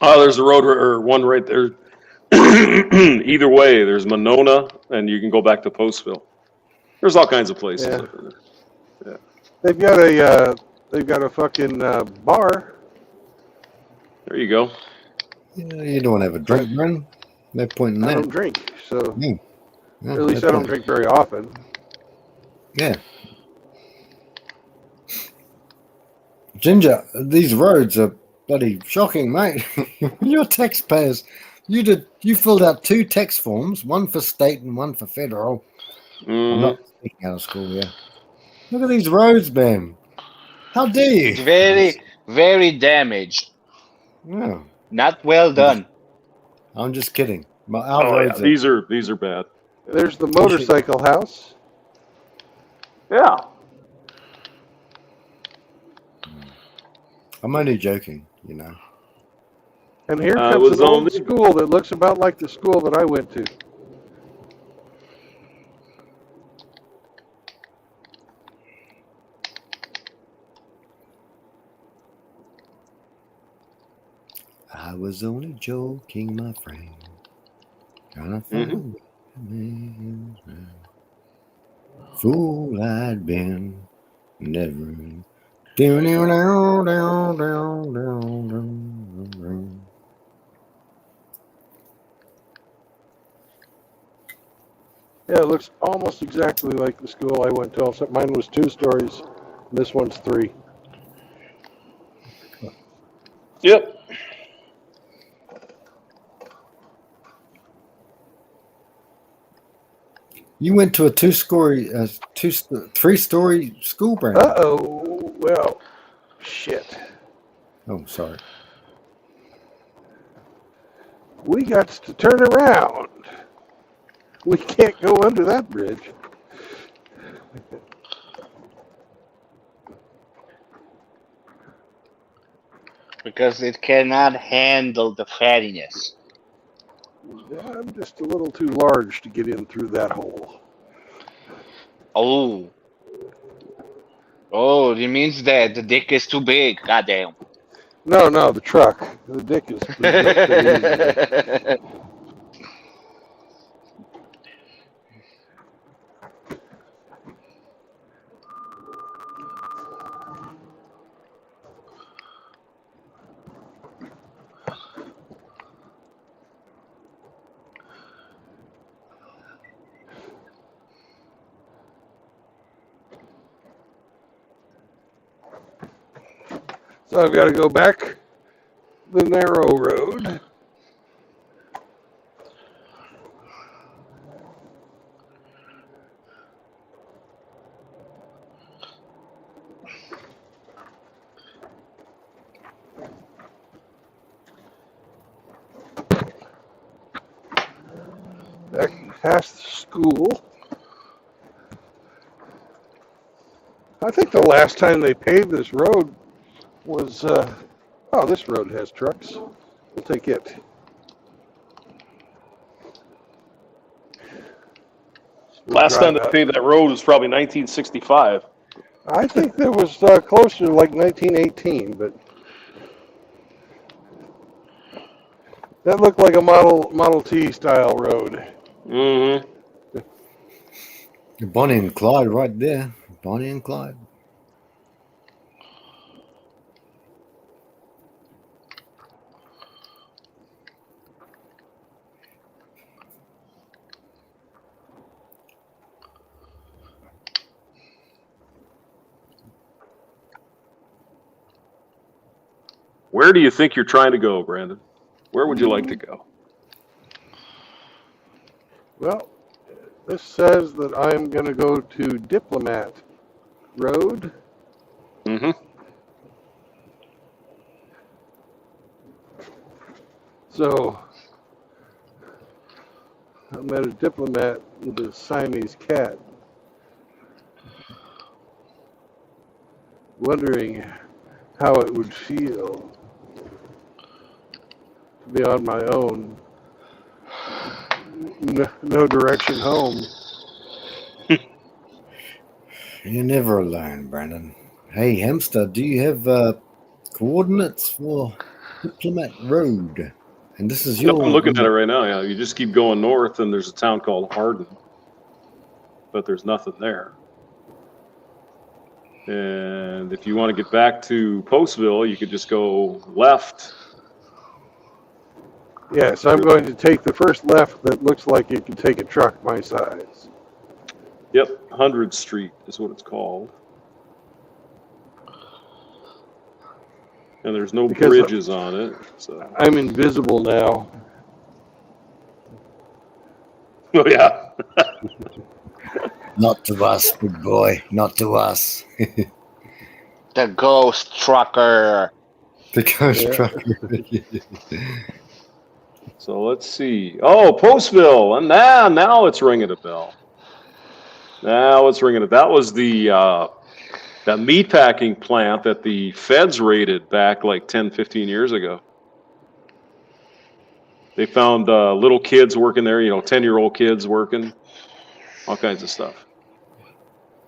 Oh, there's a road or one right there. Either way, there's Monona, and you can go back to Postville. There's all kinds of places. Yeah. Over there. Yeah. They've got a fucking bar. There you go. Yeah, you don't want to have a drink, man. No point in I that. don't drink, so Yeah, at least no I don't point. drink very often. Yeah. Ginger, these roads are bloody shocking, mate. You're taxpayers. You filled out 2 tax forms, one for state and one for federal. I'm not speaking out of school here. Look at these roads, man. How dare you? It's very, very damaged. Yeah. Not well done. I'm just kidding. Our Oh yeah, roads these are bad. There's the motorcycle house. Yeah. I'm only joking, you know. And here It comes was an old only- school that looks about like the school that I went to. I was only joking, my friend. Trying to find fool I'd been. Never. Yeah, it looks almost exactly like the school I went to, except mine was 2 stories. This one's 3. Yep. You went to a 2-story, 3-story school, Brandon. Uh-oh. Well, shit. Oh, sorry. We got to turn around. We can't go under that bridge. Because it cannot handle the fattiness. I'm just a little too large to get in through that hole. Oh. Oh, it means that the dick is too big. Goddamn. No, the truck. The dick is pretty easy. So I've got to go back the narrow road. past the school. I think the last time they paved this road was, oh, this road has trucks. We'll take it. Last time they paved that road was probably 1965. I think that was closer to like 1918, but that looked like a Model T style road. Mm-hmm. Bonnie and Clyde right there. Bonnie and Clyde. Where do you think you're trying to go, Brandon? Where would you like to go? Well, this says that I'm going to go to Diplomat Road. Mm-hmm. So I'm at a Diplomat with a Siamese cat, wondering how it would feel to be on my own. No direction home. You're never alone, Brandon. Hey, Hamster, do you have coordinates for Diplomat Road? And this is your... I'm looking at it right now. Yeah, you just keep going north, and there's a town called Hardin, but there's nothing there. And if you want to get back to Postville, you could just go left. Yes, I'm going to take the first left that looks like it can take a truck my size. Yep, 100th Street is what it's called. And there's no bridges on it. So. I'm invisible now. Oh, yeah. Not to us, big boy. Not to us. The ghost trucker. The ghost trucker. So let's see. Oh, Postville. And now it's ringing a bell. Now it's ringing a bell. That was the that meatpacking plant that the feds raided back like 10, 15 years ago. They found little kids working there, 10-year-old kids working, all kinds of stuff.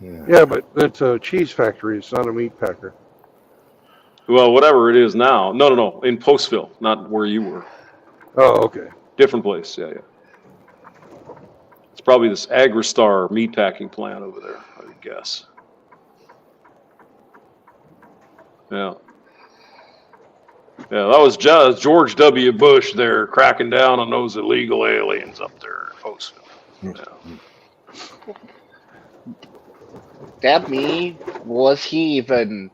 Yeah, but that's a cheese factory. It's not a meat packer. Well, whatever it is now. No. In Postville, not where you were. Oh, okay. Different place. Yeah. It's probably this Agristar meatpacking plant over there, I would guess. Yeah. Yeah, that was just George W. Bush there cracking down on those illegal aliens up there in Postville. Yeah. That me, was he even...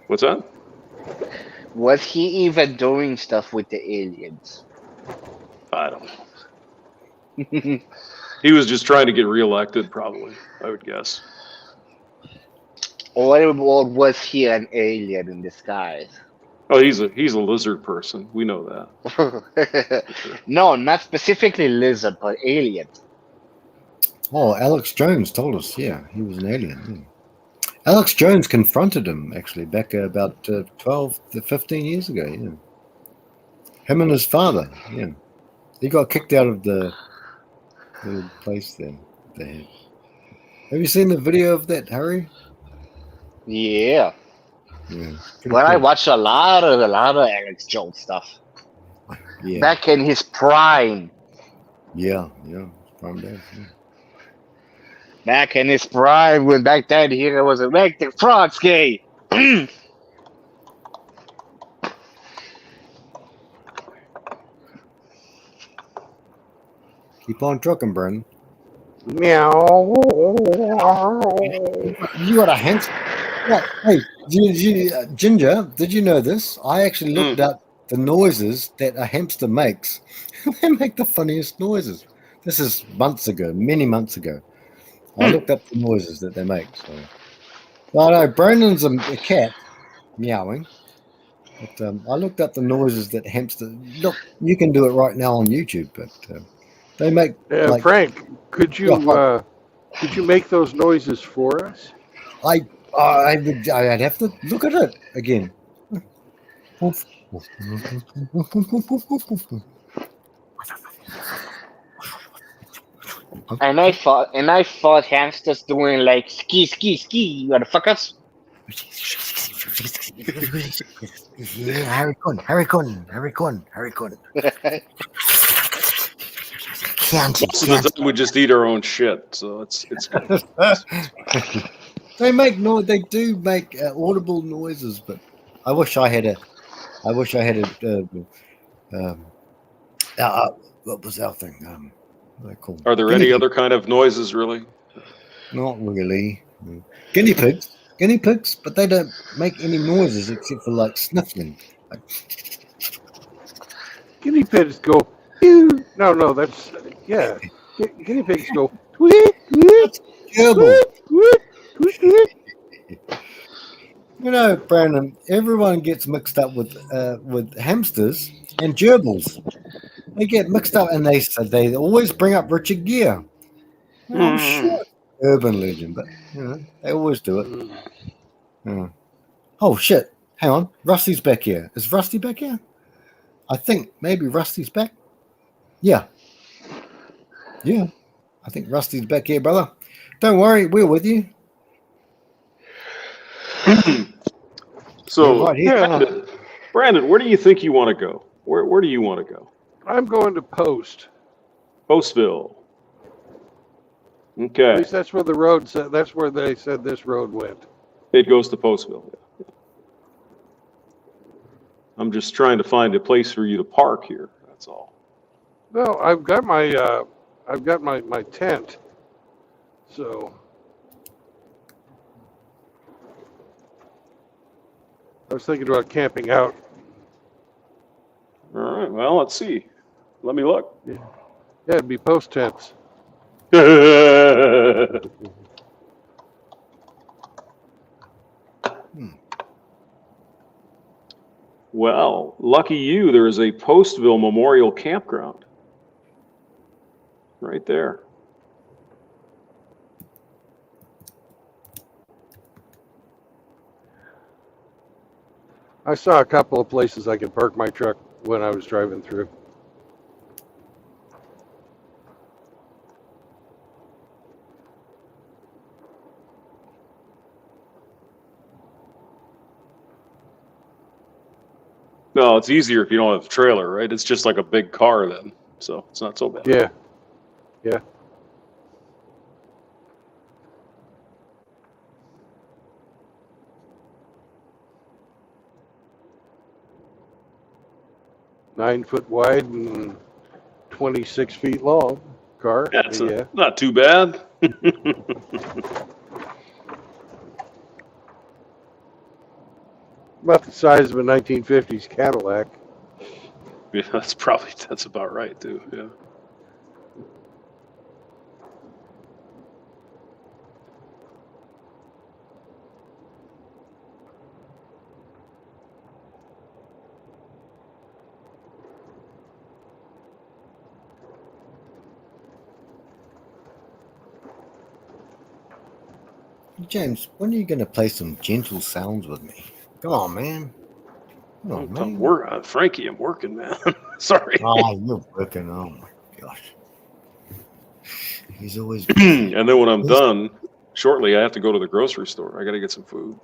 What's that? Was he even doing stuff with the aliens? I don't know. He was just trying to get reelected, probably, I would guess. Or was he an alien in disguise? Oh, he's a lizard person. We know that. Sure. No, not specifically lizard, but alien. Oh, Alex Jones told us, yeah, he was an alien. Yeah. Alex Jones confronted him, actually, back about 12 to 15 years ago, yeah. Him and his father, yeah. He got kicked out of the little place there. Have you seen the video of that, Harry? Yeah. Yeah. Well, I watched a lot of Alex Jones stuff. Yeah. Back in his prime. Yeah. Prime days, yeah. Back in his prime, when back then he was electric frogs gay. Keep on trucking, Brendan. Meow. You got a hint? Yeah. Hey, Ginger, did you know this? I actually looked up the noises that a hamster makes. They make the funniest noises. This is many months ago. I looked up the noises that they make. So I know Brandon's a cat meowing. But I looked up the noises that hamsters. Look, you can do it right now on YouTube, but they make like. Frank, could Yeah, you make those noises for us? I'd have to look at it again. And I thought hamsters doing like ski, motherfuckers. Yeah, Harry Kun. Most of the time, we just eat our own shit, so it's good. They make noise. They do make audible noises, but I wish I had a. What was our thing? What are they called? Are there any other kind of noises, really? Not really. Guinea pigs, but they don't make any noises except for like sniffling. Like, Guinea pigs go. Ew. No, that's yeah. Guinea pigs go. Tweet, tweet, gerbil. tweet, tweet, tweet. You know, Brandon, everyone gets mixed up with hamsters and gerbils. They get mixed up, and they always bring up Richard Gere. I'm sure it's urban legend, but they always do it. Yeah. Oh shit! Hang on, Rusty's back here. Is Rusty back here? I think maybe Rusty's back. Yeah. I think Rusty's back here, brother. Don't worry, we're with you. So, right here. Brandon, where do you think you want to go? Where do you want to go? I'm going to Post. Postville. Okay. At least that's where the road said. That's where they said this road went. It goes to Postville. Yeah. I'm just trying to find a place for you to park here. That's all. No, I've got my tent. So I was thinking about camping out. All right. Well, let's see. Let me look. Yeah, it'd be Post tents. Well, lucky you, there is a Postville Memorial Campground. Right there. I saw a couple of places I could park my truck when I was driving through. No, it's easier if you don't have a trailer, right? It's just like a big car then, so it's not so bad. Yeah. 9 foot wide and 26 feet long car. That's not too bad. About the size of a 1950s Cadillac. Yeah, that's about right too. Yeah. James, when are you going to play some gentle sounds with me? Come on, man. Come on, man. Frankie, I'm working, man. Sorry. Oh, you're working. Oh, my gosh. He's always... And then when I'm done, shortly, I have to go to the grocery store. I got to get some food.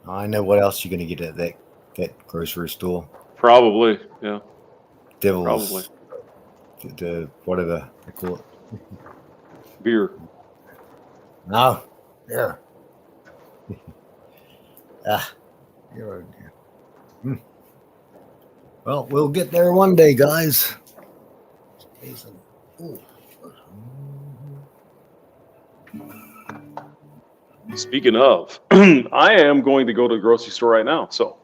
I know what else you're going to get at that grocery store. Probably, yeah. Devil's... Probably. The whatever they call it. Beer. No. Yeah. You're Well, we'll get there one day, guys. Speaking of, I am going to go to the grocery store right now. So,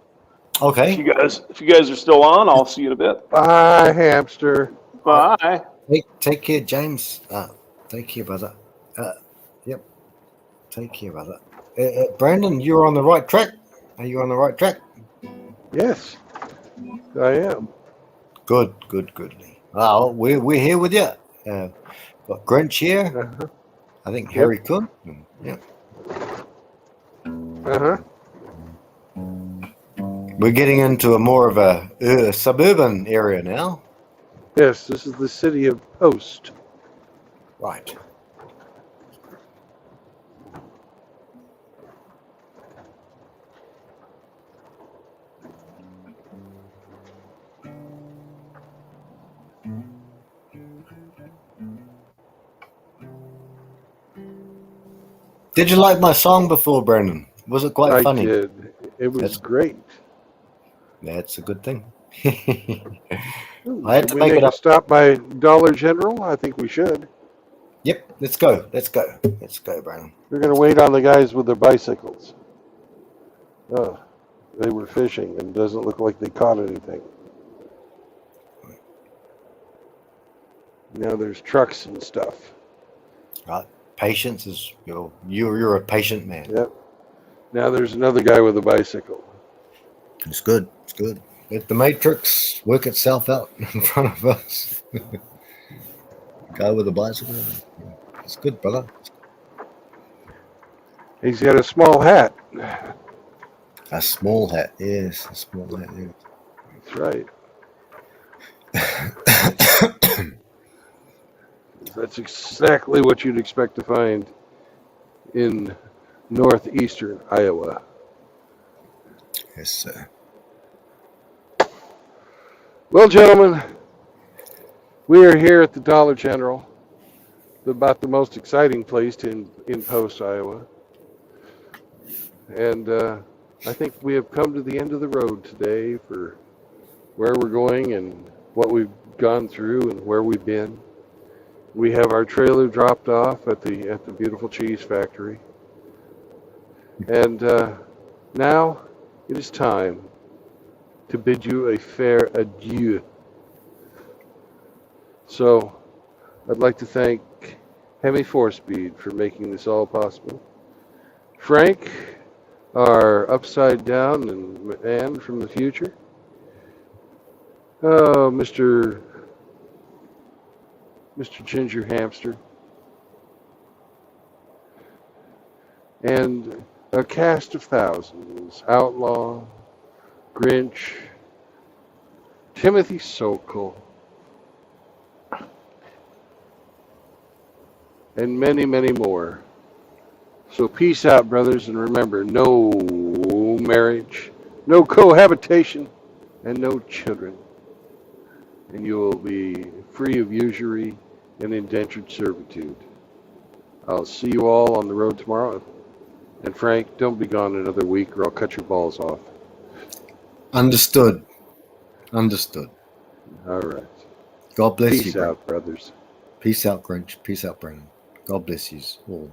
okay. If you guys are still on, I'll see you in a bit. Bye, hamster. Bye. Take care, James. Take care, brother. Yep. Take care, brother. Brandon, you're on the right track. Are you on the right track? Yes, I am. Good, Lee. Well, we're here with you. Got Grinch here. Uh-huh. I think Yep. Harry Coon. Yeah. Uh-huh. We're getting into a more of a suburban area now. Yes, this is the city of Post. Right. Did you like my song before, Brendan? Was it quite I funny? did. It was That's- great. That's a good thing. Ooh, I had should to we make make it a up. stop by Dollar General? I think we should. Yep, let's go. Let's go, Brendan. We're going to wait on the guys with their bicycles. Oh, they were fishing and doesn't look like they caught anything. Now there's trucks and stuff. Right. Patience is you're a patient man. Yep. Now there's another guy with a bicycle. It's good. It's good. Let the matrix work itself out in front of us. Guy with a bicycle. It's good, brother. He's got a small hat. A small hat. Yes, a small hat. Yes. That's right. That's exactly what you'd expect to find in northeastern Iowa. Yes, sir. Well, gentlemen, we are here at the Dollar General, about the most exciting place in Post, Iowa. And I think we have come to the end of the road today for where we're going and what we've gone through and where we've been. We have our trailer dropped off at the beautiful cheese factory. And now it is time to bid you a fair adieu. So I'd like to thank Hemi 4-Speed for making this all possible. Frank, our upside down and man from the future. Oh, Mr. Ginger Hamster. And a cast of thousands. Outlaw, Grinch, Timothy Sokol, and many, many more. So peace out, brothers, and remember, no marriage, no cohabitation, and no children. And you will be free of usury and indentured servitude. I'll see you all on the road tomorrow. And Frank, don't be gone another week or I'll cut your balls off. Understood. All right. God bless you. Peace out, brothers. Peace out, Grinch. Peace out, Brennan. God bless you all.